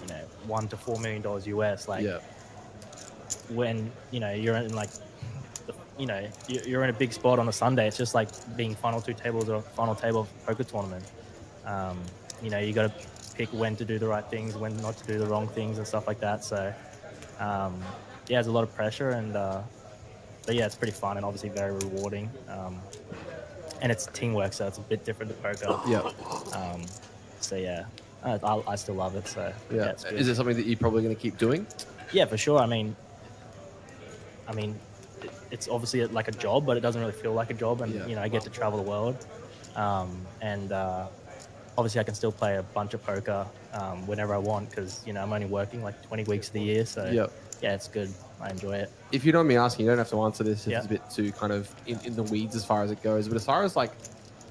you know, $1 to $4 million US. Like, yeah. when, you know, you're in like, you know, you're in a big spot on a Sunday. It's just like being final two tables or final table of a poker tournament. You know, you got to pick when to do the right things, when not to do the wrong things and stuff like that. So, yeah, there's a lot of pressure but yeah, it's pretty fun and obviously very rewarding. And it's teamwork, so it's a bit different to poker. Yeah. So yeah, I still love it. So yeah, it's good. Is it something that you're probably going to keep doing? Yeah, for sure. I mean, it's obviously like a job, but it doesn't really feel like a job. And you know, I get to travel the world, and obviously I can still play a bunch of poker whenever I want because you know I'm only working like 20 weeks of the year. So yeah, it's good. I enjoy it. If you don't mind me asking, you don't have to answer this if it's a bit too kind of in the weeds as far as it goes. But as far as like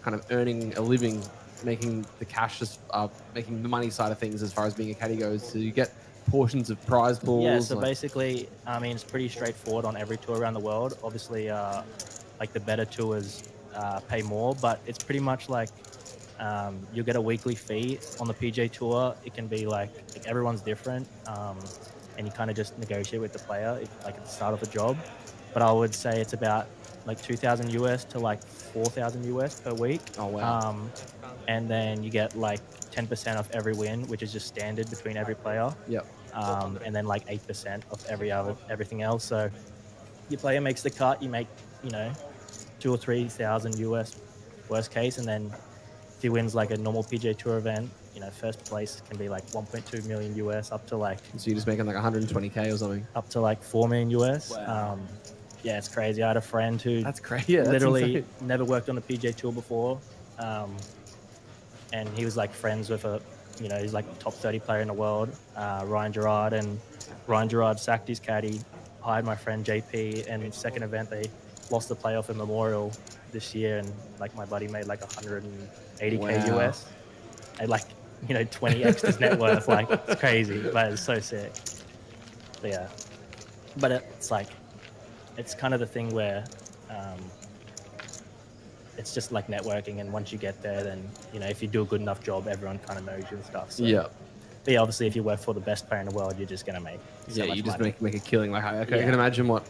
kind of earning a living, making the cash, making the money side of things as far as being a caddy goes, so you get portions of prize pools. Yeah, so basically, I mean, it's pretty straightforward on every tour around the world. Obviously, like the better tours pay more, but it's pretty much like you'll get a weekly fee on the PJ Tour. It can be like everyone's different, and you kind of just negotiate with the player, like at the start of the job. But I would say it's about like 2,000 US to like 4,000 US per week. Oh wow! And then you get like 10% off every win, which is just standard between every player. Yep. And then like 8% of everything else. So your player makes the cut, you make, you know, 2,000 or 3,000 US worst case, and then if he wins like a normal PGA Tour event, you know, first place can be like 1.2 million US up to like. So you're just making like 120K or something. Up to like 4 million US. Wow. Yeah, it's crazy. I had a friend who that's crazy. Yeah, literally never worked on a PGA Tour before, and he was like friends with you know, he's like top 30 player in the world, Ryan Gerard, and Ryan Gerard sacked his caddy, hired my friend JP, and second event they lost the playoff in Memorial this year, and like my buddy made like 180K US, and like, you know, 20x his net worth. Like, it's crazy, but it's so sick. But yeah, but it's like, it's kind of the thing where it's just like networking, and once you get there, then, you know, if you do a good enough job, everyone kind of knows you and stuff. So, yeah. But yeah, obviously, if you work for the best player in the world, you're just gonna make so much you just money. make a killing. Like I can imagine what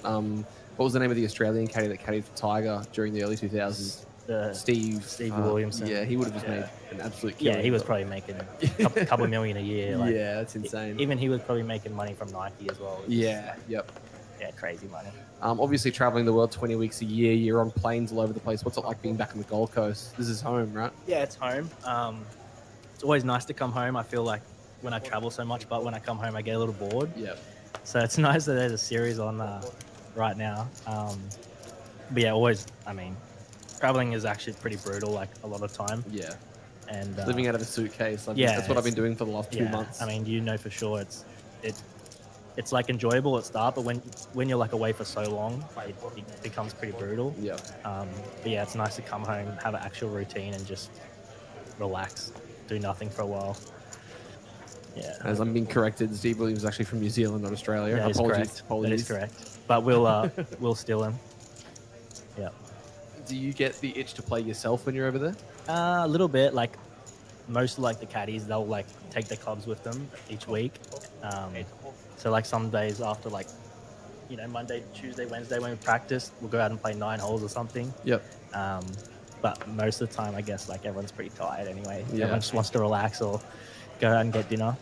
was the name of the Australian caddy that caddied for Tiger during the early 2000s? Steve Williamson. Yeah, he would have just made an absolute killing. Yeah, he was probably making a couple million a year. Like, yeah, that's insane. Even he was probably making money from Nike as well. Yeah, yep. Yeah, crazy money. Obviously, traveling the world 20 weeks a year, you're on planes all over the place. What's it like being back on the Gold Coast? This is home, right? Yeah, it's home. It's always nice to come home. I feel like when I travel so much, but when I come home, I get a little bored. Yeah. So it's nice that there's a series on right now. But yeah, always, I mean, traveling is actually pretty brutal, like a lot of time. Yeah. And living out of a suitcase. Yeah, that's what I've been doing for the last 2 months. I mean, you know for sure it's like enjoyable at start, but when you're like away for so long, it becomes pretty brutal. Yeah. But yeah, it's nice to come home, have an actual routine, and just relax, do nothing for a while. Yeah. As I'm being corrected, Steve Williams is actually from New Zealand, not Australia. That is correct. That is correct. But we'll steal him. Yeah. Do you get the itch to play yourself when you're over there? A little bit. Like most of like the caddies, they'll like take their clubs with them each week. So like some days after like, you know, Monday, Tuesday, Wednesday when we practice, we'll go out and play 9 holes or something. Yep. But most of the time, I guess like everyone's pretty tired anyway. Yeah. Everyone just wants to relax or go out and get dinner.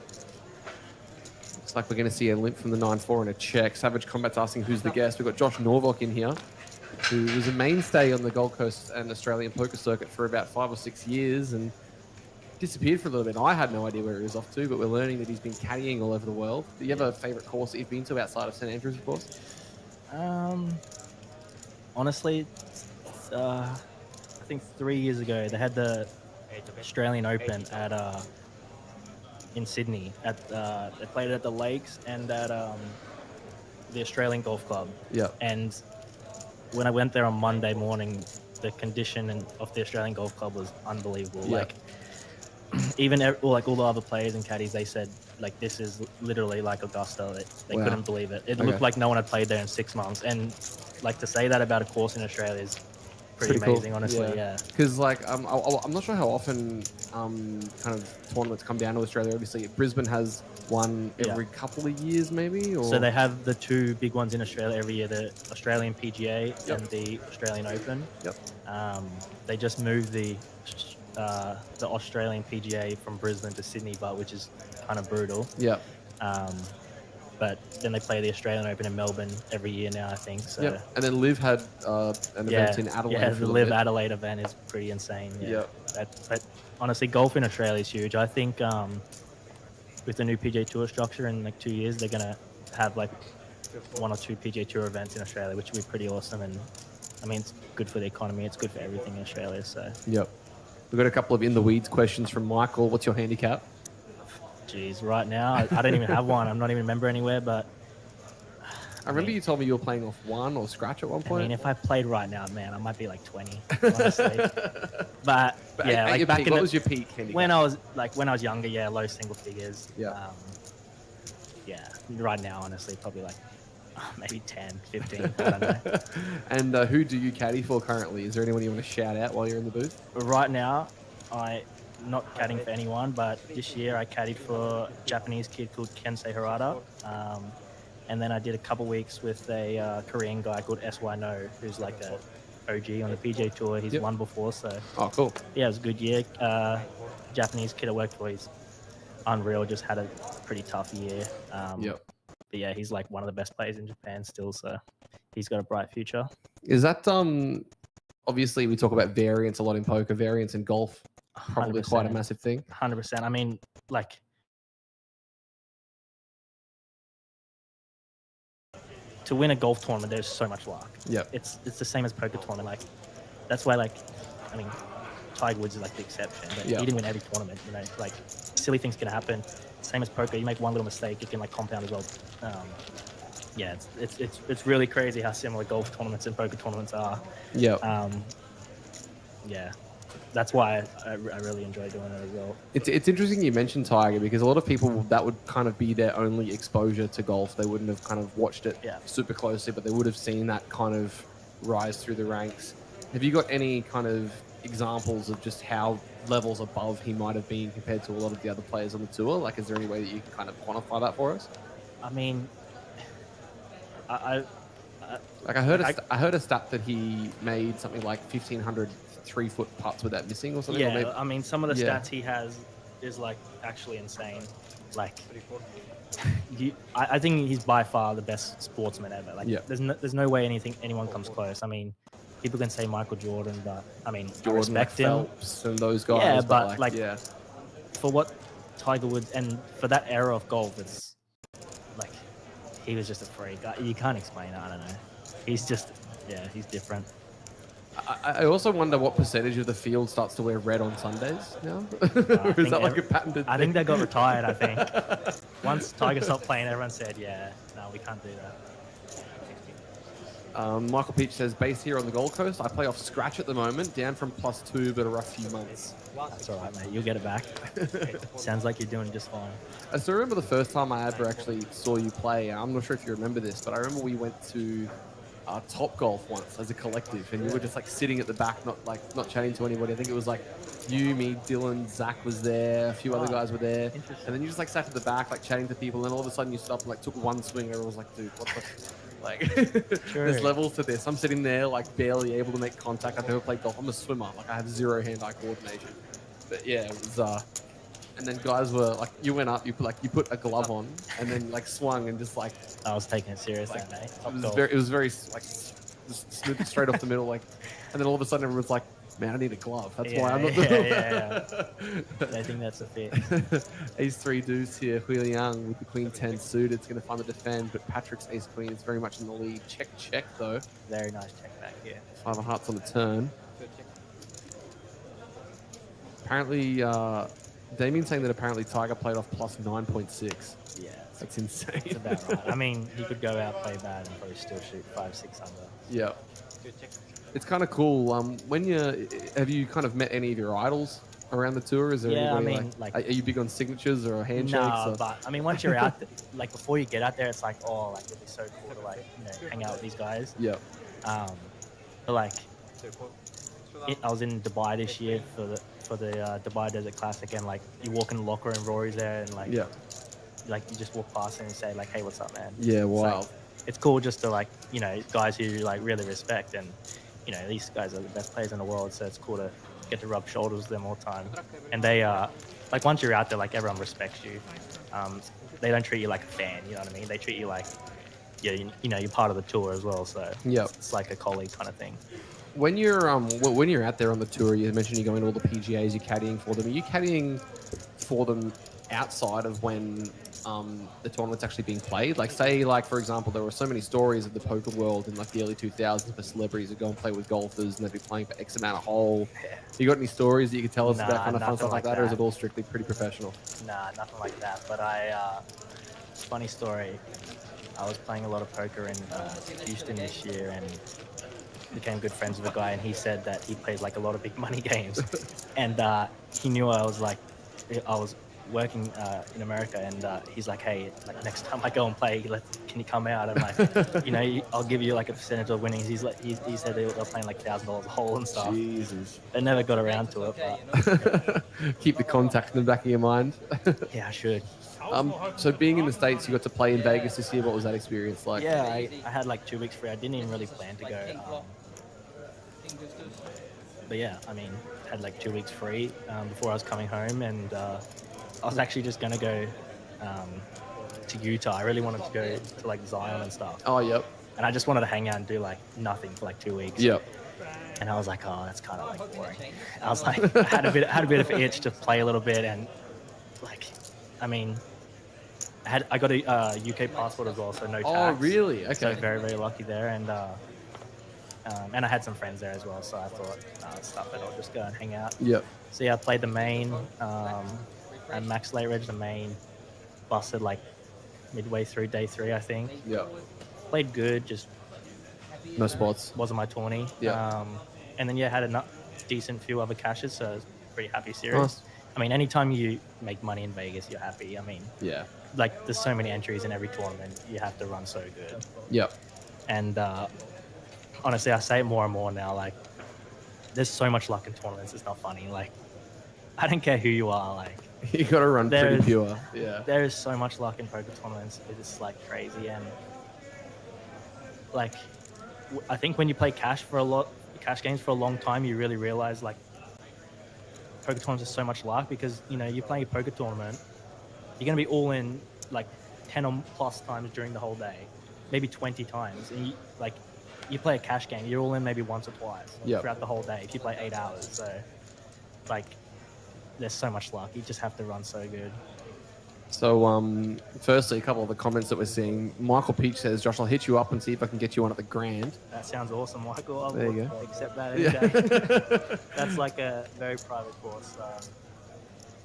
Looks like we're going to see a limp from the 9-4 and a check. Savage Combat's asking who's the guest. We've got Josh Norvok in here, who was a mainstay on the Gold Coast and Australian poker circuit for about 5 or 6 years and disappeared for a little bit. I had no idea where he was off to, but we're learning that he's been caddying all over the world. Do you have a favourite course that you've been to outside of St Andrews, of course? Honestly, I think 3 years ago they had the Australian Open at in Sydney. They played it at the Lakes and at the Australian Golf Club. Yeah. And when I went there on Monday morning, the condition of the Australian Golf Club was unbelievable. Yeah. Like even like all the other players and caddies, they said like this is literally like Augusta. They Wow. couldn't believe it. It Okay. looked like no one had played there in 6 months. And like to say that about a course in Australia is pretty amazing, honestly. Yeah. Because like I'm not sure how often kind of tournaments come down to Australia. Obviously, Brisbane has one every couple of years, maybe. Or So they have the two big ones in Australia every year: the Australian PGA and the Australian Open. Yep. They just moved the Australian PGA from Brisbane to Sydney, but which is kind of brutal. Yeah. But then they play the Australian Open in Melbourne every year now, I think. So Yep. And then Liv had an event in Adelaide. Yeah, for a the little Live bit. Adelaide event is pretty insane. Yeah. Yep. But honestly, golf in Australia is huge. I think with the new PGA Tour structure in like 2 years, they're gonna have like 1 or 2 PGA Tour events in Australia, which would be pretty awesome. And I mean, it's good for the economy. It's good for everything in Australia. So. Yep. We've got a couple of in the weeds questions from Michael. What's your handicap? Jeez, right now I don't even have one. I'm not even a member anywhere, but. I remember you told me you were playing off 1 or scratch at one point. I mean, if I played right now, man, I might be like 20, honestly. But yeah, at like your back peak, in what the, was your peak handicap? when I was younger, yeah, low single figures. Yeah. Yeah, right now, honestly, probably like maybe 10, 15. I don't know. And who do you caddy for currently? Is there anyone you want to shout out while you're in the booth? Right now, I'm not caddying for anyone, but this year I caddied for a Japanese kid called Kensei Harada. And then I did a couple weeks with a Korean guy called SY No, who's like a OG on the PGA Tour. He's won before, so. Oh, cool. Yeah, it was a good year. Japanese kid I worked for, he's unreal. Just had a pretty tough year. Yep. But yeah, he's like one of the best players in Japan still, so he's got a bright future. Is that obviously we talk about variance a lot in poker, variance in golf, probably quite a massive thing. 100%. I mean, like. To win a golf tournament, there's so much luck. Yep. It's the same as poker tournament. Like, that's why, like, I mean, Tiger Woods is like the exception, but he didn't win every tournament. You know, like silly things can happen. Same as poker, you make one little mistake, it can like compound as well. Yeah, it's really crazy how similar golf tournaments and poker tournaments are. Yeah. Yeah. That's why I really enjoy doing it as well. It's interesting you mentioned Tiger because a lot of people that would kind of be their only exposure to golf. They wouldn't have kind of watched it super closely, but they would have seen that kind of rise through the ranks. Have you got any kind of examples of just how levels above he might have been compared to a lot of the other players on the tour? Like, is there any way that you can kind of quantify that for us? I mean, I heard a stat that he made something like 1,500 3-foot putts without missing or something. Yeah, or maybe, I mean, some of the stats he has is like actually insane. Like, I think he's by far the best sportsman ever. Like, there's no way anyone comes close. I mean, people can say Michael Jordan, but I mean, Jordan, I respect him. Phelps and those guys. Yeah, but like, yeah. For what Tiger Woods and for that era of golf, it's like he was just a freak. You can't explain it. I don't know. He's just, he's different. I also wonder what percentage of the field starts to wear red on Sundays now. Is that like a patented I thing? think they got retired, I think. Once Tiger stopped playing, everyone said, no, we can't do that. Michael Peach says, based here on the Gold Coast, I play off scratch at the moment, down from +2, but a rough few months. That's all right, mate. You'll get it back. Sounds like you're doing just fine. I still remember the first time I ever actually saw you play. I'm not sure if you remember this, but I remember we went to Top Golf once as a collective, and you were just like sitting at the back, not chatting to anybody. I think it was like you, me, Dylan, Zach was there, a few other guys were there, and then you just like sat at the back, like chatting to people, and then all of a sudden you stopped and like took one swing, and everyone was like, dude, what the like? There's levels to this. I'm sitting there like barely able to make contact. I've never played golf. I'm a swimmer. Like I have zero hand-eye coordination. But yeah, it was. And then guys were like, you went up, you put a glove on, and then like swung and just like. I was taking it serious, like, that night. It was very like just smooth straight off the middle, like, and then all of a sudden everyone's like, man, I need a glove. That's why I'm not doing it. I think that's a fit. Ace 3 deuce here, Hui Liang with the Queen 10 suited. It's going to find the defend, but Patrick's Ace Queen is very much in the lead. Check though. Very nice check back here. 5 of hearts on the turn. Apparently, Damien's saying that apparently Tiger played off plus 9.6. Yeah, That's insane. it's about right. I mean, he could go out, play bad, and probably still shoot 5-6 under. Yeah. It's kind of cool. Have you kind of met any of your idols around the tour? Is there Yeah, I anybody, mean, like- are you big on signatures or handshakes? No, or? but I mean, once you're out, like before you get out there, it's like, oh, like it'd be so cool to like, hang out with these guys. Yeah. But like, I was in Dubai this year for the Dubai Desert Classic, and like you walk in the locker and Rory's there, and like, Yeah. like you just walk past him and say like, hey, what's up, man? Yeah, It's wow. like, it's cool just to like, guys who you like really respect, and these guys are the best players in the world, so it's cool to get to rub shoulders with them all the time. And they like once you're out there, like everyone respects you. They don't treat you like a fan, you know what I mean? They treat you like you're part of the tour as well, so Yep. it's like a colleague kind of thing. When you're out there on the tour, you mentioned you're going to all the PGAs, you're caddying for them. Are you caddying for them outside of when the tournament's actually being played? Like, say, like for example, there were so many stories of the poker world in like the early 2000s for celebrities who go and play with golfers and they'd be playing for X amount of hole. You got any stories that you could tell us about kind of fun stuff like that, or is it all strictly pretty professional? Nah, nothing like that. But funny story. I was playing a lot of poker in Houston this year and became good friends with a guy, and he said that he plays like a lot of big money games, and he knew I was working in America, and he's like, hey, like next time I go and play, can you come out? And like, I'll give you like a percentage of winnings. He said they were playing like $1,000 a hole and stuff. Jesus. They never got around to it, but keep the contact in the back of your mind. Yeah, I should. So being in the States, you got to play in Vegas this year. What was that experience like? Yeah, I had like 2 weeks free. I didn't even really plan to go. But yeah, I mean, had like 2 weeks free before I was coming home, and I was actually just gonna go to Utah. I really wanted to go to like Zion and stuff. Oh, yep. And I just wanted to hang out and do like nothing for like 2 weeks. Yep. And I was like, oh, that's kind of like boring. I was like, I had a bit of an itch to play a little bit, and like, I mean, I got a UK passport as well, so no tax. Oh, really? Okay. So very, very lucky there, and I had some friends there as well, so I thought, stuff it, I'll just go and hang out. Yep. So yeah, I played the main, and max late reg the main, busted like midway through day 3, I think. Yep. Played good, just no spots. Wasn't my tourney. Yeah. And then had a decent few other cashes, so it was a pretty happy series. Nice. I mean, anytime you make money in Vegas, you're happy. I mean, yeah. Like there's so many entries in every tournament, you have to run so good. Yep. And honestly, I say it more and more now. Like, there's so much luck in tournaments. It's not funny. Like, I don't care who you are. Like, you got to run pretty pure. Yeah. There is so much luck in poker tournaments. It's like crazy. And like, I think when you play cash games for a long time, you really realize like poker tournaments is so much luck, because you're playing a poker tournament, you're gonna be all in like 10 or plus times during the whole day, maybe 20 times, and you play a cash game, you're all in maybe once or twice throughout the whole day if you play 8 hours. So like, there's so much luck. You just have to run so good. So, firstly, a couple of the comments that we're seeing. Michael Peach says, Josh, I'll hit you up and see if I can get you on at the Grand. That sounds awesome, Michael. I There you would go. accept that any day. That's like a very private course.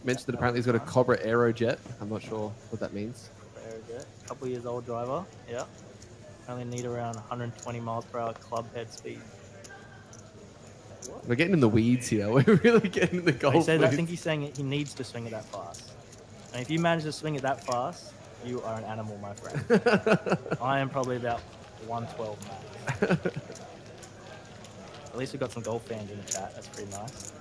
Mentioned that apparently he's got a Cobra Aerojet. I'm not sure what that means. Couple years old driver. Yeah. Only need around 120 miles per hour club head speed. We're getting in the weeds here. We're really getting in the golf I weeds. think he's saying he needs to swing it that fast. And if you manage to swing it that fast, you are an animal, my friend. I am probably about 112 max. At least we got some golf fans in the chat. That's pretty nice.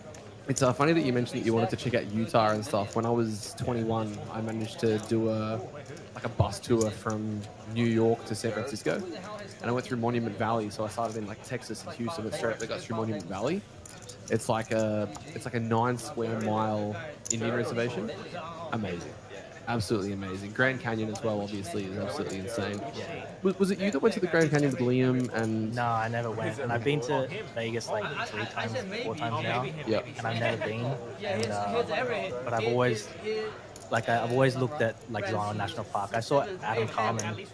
It's funny that you mentioned that you wanted to check out Utah and stuff. When I was 21, I managed to do a bus tour from New York to San Francisco, and I went through Monument Valley. So I started in like Texas and Houston, and straight up I got through Monument Valley. It's like a 9 square mile Indian reservation. Amazing. Absolutely amazing. Grand Canyon as well, obviously, is absolutely insane. Was it you that went to the Grand Canyon with Liam and... No, I never went. And I've been to Vegas like 4 times now. Yep. And I've never been. And, but I've always looked at like Zion National Park. I saw Adam Carmen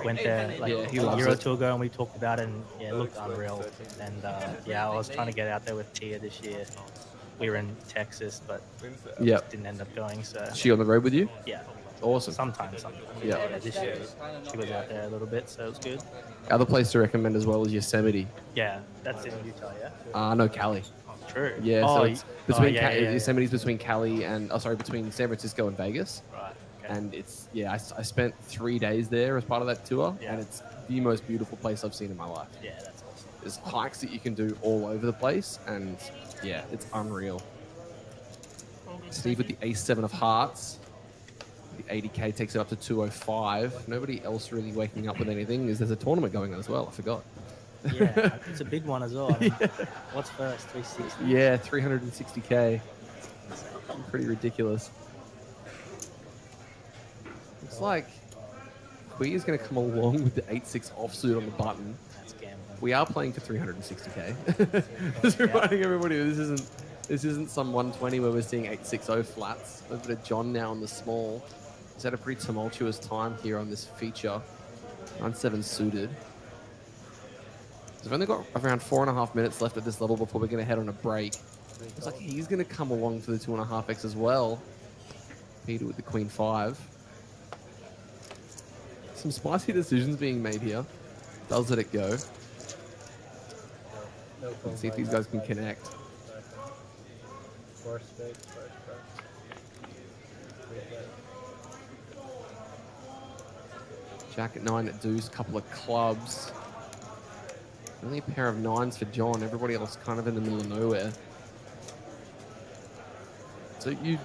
went there like a year or two ago, and we talked about it, and it looked unreal. And I was trying to get out there with Tia this year. we were in Texas, but Yep. just didn't end up going. So Is she on the road with you? yeah, Awesome. sometimes. Yeah. This year she was out there a little bit, so it was good. Other place to recommend as well is Yosemite. Yeah, that's in Utah. Yeah. No, Cali. True. Yeah, so it's between yeah. Yosemite's between Cali and between San Francisco and Vegas. Right. Okay. And it's I spent 3 days there as part of that tour, Yeah. and it's the most beautiful place I've seen in my life. Yeah, that's awesome. There's hikes that you can do all over the place, and yeah, it's unreal. Steve with the Ace-7 of Hearts. The 80k takes it up to 205. Nobody else really waking up with anything. There's a tournament going on as well. I forgot. Yeah, it's a big one as well. I mean, what's first? 360. Yeah, 360k. Pretty ridiculous. Looks like Quee is going to come along with the 8-6 offsuit on the button. That's gambling. We are playing for 360k. Just reminding everybody this isn't some 120 where we're seeing 860 flats. Over to John now on the small. He's had a pretty tumultuous time here on this feature. 9-7 suited. So we've only got around 4.5 minutes left at this level before we're going to head on a break. Looks like he's going to come along for the 2.5x as well. Peter with the Queen 5. Some spicy decisions being made here. Does let it go. Let's see if these guys can connect. Jack at 9 at deuce, couple of clubs. Only a pair of 9s for John. Everybody else kind of in the middle of nowhere. So you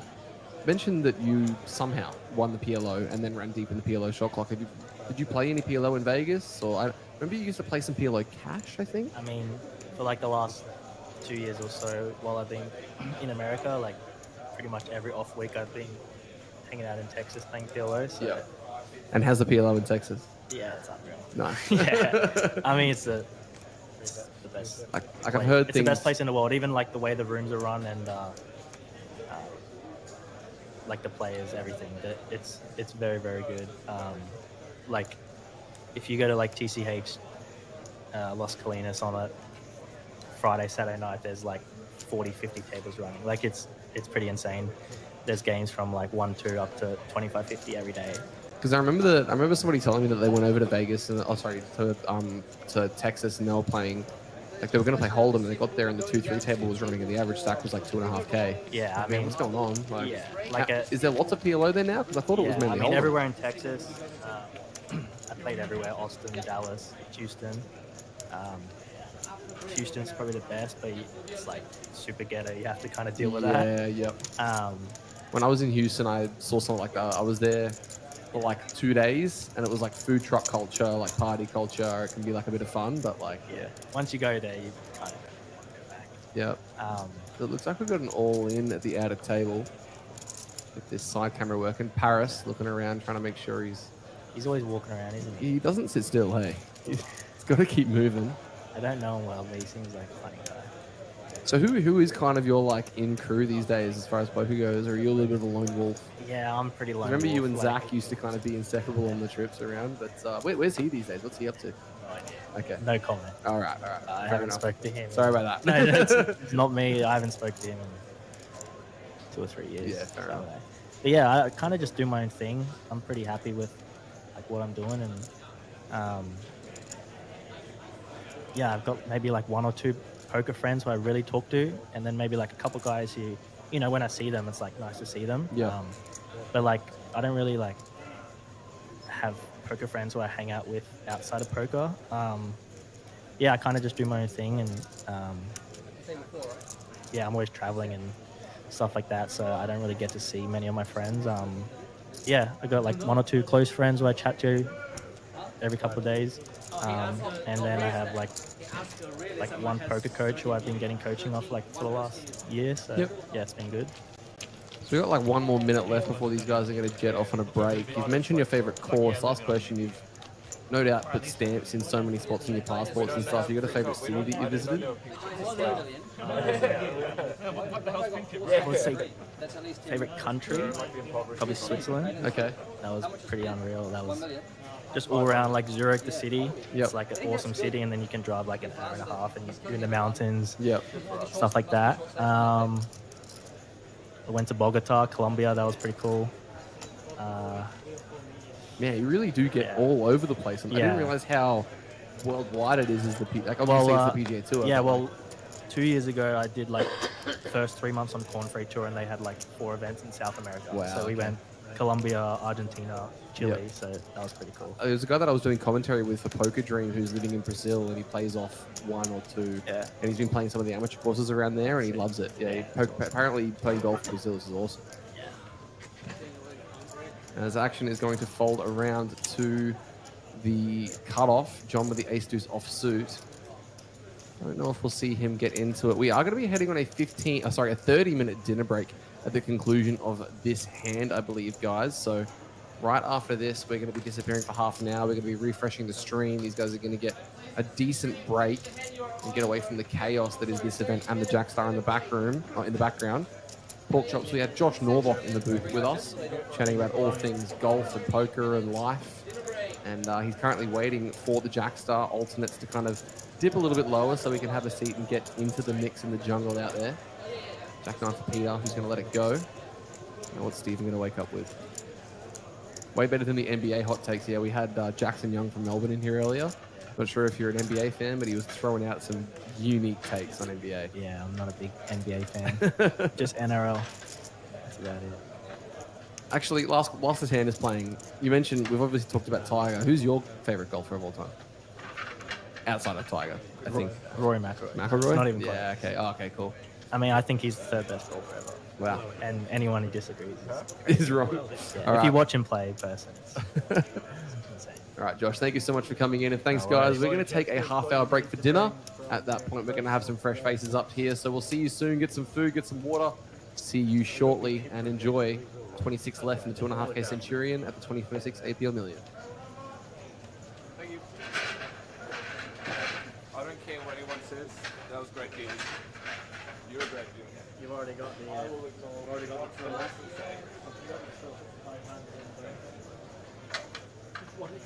mentioned that you somehow won the PLO and then ran deep in the PLO shot clock. Did you play any PLO in Vegas? Or I remember you used to play some PLO cash, I think? I mean, for like the last 2 years or so, while I've been in America, like pretty much every off week I've been hanging out in Texas playing PLO. So Yeah. And how's the PLO in Texas? yeah, it's unreal. Nice. Yeah, I mean, it's the best. Like place. I've heard it's things. the best place in the world. Even like the way the rooms are run and like the players, everything. It's very, very good. Like if you go to like TCH Las Colinas on a Friday, Saturday night, there's like 40, 50 tables running. Like it's pretty insane. There's games from like 1-2 up to 25, 50 every day. Because I remember somebody telling me that they went over to Vegas and to Texas and they were playing, like they were going to play Hold'em and they got there and the 2-3 table was running and the average stack was like 2.5k. Yeah, I mean, what's going on? Like, yeah, like is there lots of PLO there now? Because I thought it was mainly I mean, Hold'em. everywhere in Texas. I played everywhere: Austin, Dallas, Houston. Houston's probably the best, but it's like super ghetto. You have to kind of deal with that. Yeah, yep. When I was in Houston, I saw something like that. I was there for like 2 days, and it was like food truck culture, like party culture. It can be like a bit of fun, but like yeah, once you go there, you kind of go back. Yeah. It looks like we've got an all-in at the outer table with this side camera working. Paris looking around, trying to make sure he's always walking around, isn't he? He doesn't sit still. Hey, he's got to keep moving. I don't know him well, but he seems like a funny guy. So who is kind of your like in crew these days as far as poker goes? Or are you a little bit of a lone wolf? Yeah, I'm pretty lone I remember wolf, you and like, Zach used to kind of be inseparable on the trips around, but where's he these days? What's he up to? No idea. Okay. No comment. All right. I Fair haven't enough. spoke to him. Sorry about that. No, it's not me. I haven't spoke to him in 2 or 3 years. Yeah, fair enough. But yeah, I kind of just do my own thing. I'm pretty happy with like what I'm doing, and yeah, I've got maybe like 1 or 2 poker friends who I really talk to, and then maybe like a couple guys who, you know, when I see them, it's like nice to see them. Yeah. But like, I don't really like have poker friends who I hang out with outside of poker. Yeah, I kind of just do my own thing, and yeah, I'm always traveling and stuff like that, so I don't really get to see many of my friends. Yeah, I got like 1 or 2 close friends who I chat to every couple of days. And then I have like 1 poker coach who I've been getting coaching off like for the last year. So yeah, it's been good. So we got like 1 more minute left before these guys are going to jet off on a break. You've mentioned your favorite course. Last question, you've no doubt put stamps in so many spots in your passports and stuff. You got a favorite city that you visited? I would say favorite country, probably Switzerland. Okay. That was pretty unreal. That was just all around like Zurich, the city. Yep. It's like an awesome city, and then you can drive like an hour and a half and you're in the mountains. Yep. Stuff like that. I went to Bogota, Colombia. That was pretty cool. Yeah, you really do get all over the place. And I didn't realize how worldwide it is. Like obviously it's the PGA Tour. Yeah, but, well, 2 years ago I did like first 3 months on Corn Free Tour, and they had like 4 events in South America. Wow, so we okay. went Colombia, Argentina, Chile. Yep. So that was pretty cool. There's a guy that I was doing commentary with for Poker Dream who's living in Brazil, and he plays off 1 or 2. Yeah. And he's been playing some of the amateur courses around there, and he loves it. Yeah. Apparently playing golf in Brazil is awesome. As action is going to fold around to the cutoff. John with the ace-deuce offsuit. I don't know if we'll see him get into it. We are going to be heading on a 30-minute dinner break at the conclusion of this hand, I believe, guys. So right after this, we're going to be disappearing for half an hour. We're going to be refreshing the stream. These guys are going to get a decent break and get away from the chaos that is this event and the Jackstar in the background. Pork Chops, we had Josh Norbock in the booth with us, chatting about all things golf and poker and life. And he's currently waiting for the Jackstar alternates to kind of dip a little bit lower so we can have a seat and get into the mix in the jungle out there. Jack 9 for Peter, who's going to let it go. Now what's Stephen going to wake up with? Way better than the NBA hot takes. Yeah, we had Jackson Young from Melbourne in here earlier. Not sure if you're an NBA fan, but he was throwing out some unique takes on NBA. Yeah, I'm not a big NBA fan. Just NRL. That's about it. Actually, whilst this hand is playing, you mentioned, we've obviously talked about Tiger. Who's your favourite golfer of all time? Outside of Tiger, I think. Rory McIlroy. McIlroy? Not even close. Yeah, okay. Oh, okay, cool. I mean, I think he's the third best golfer ever. Wow. And anyone who disagrees is wrong. Yeah, All if right. you watch him play in person, it's insane. All right, Josh, thank you so much for coming in. And thanks, guys. We're going to take a half-hour break for dinner. At that point, we're going to have some fresh faces up here. So we'll see you soon. Get some food, get some water. See you shortly and enjoy 26 left in the 2.5K Centurion at the 2026 APL Million. Thank you. I don't care what anyone says. That was great dealing. You're a great dealer. You've already got the. What is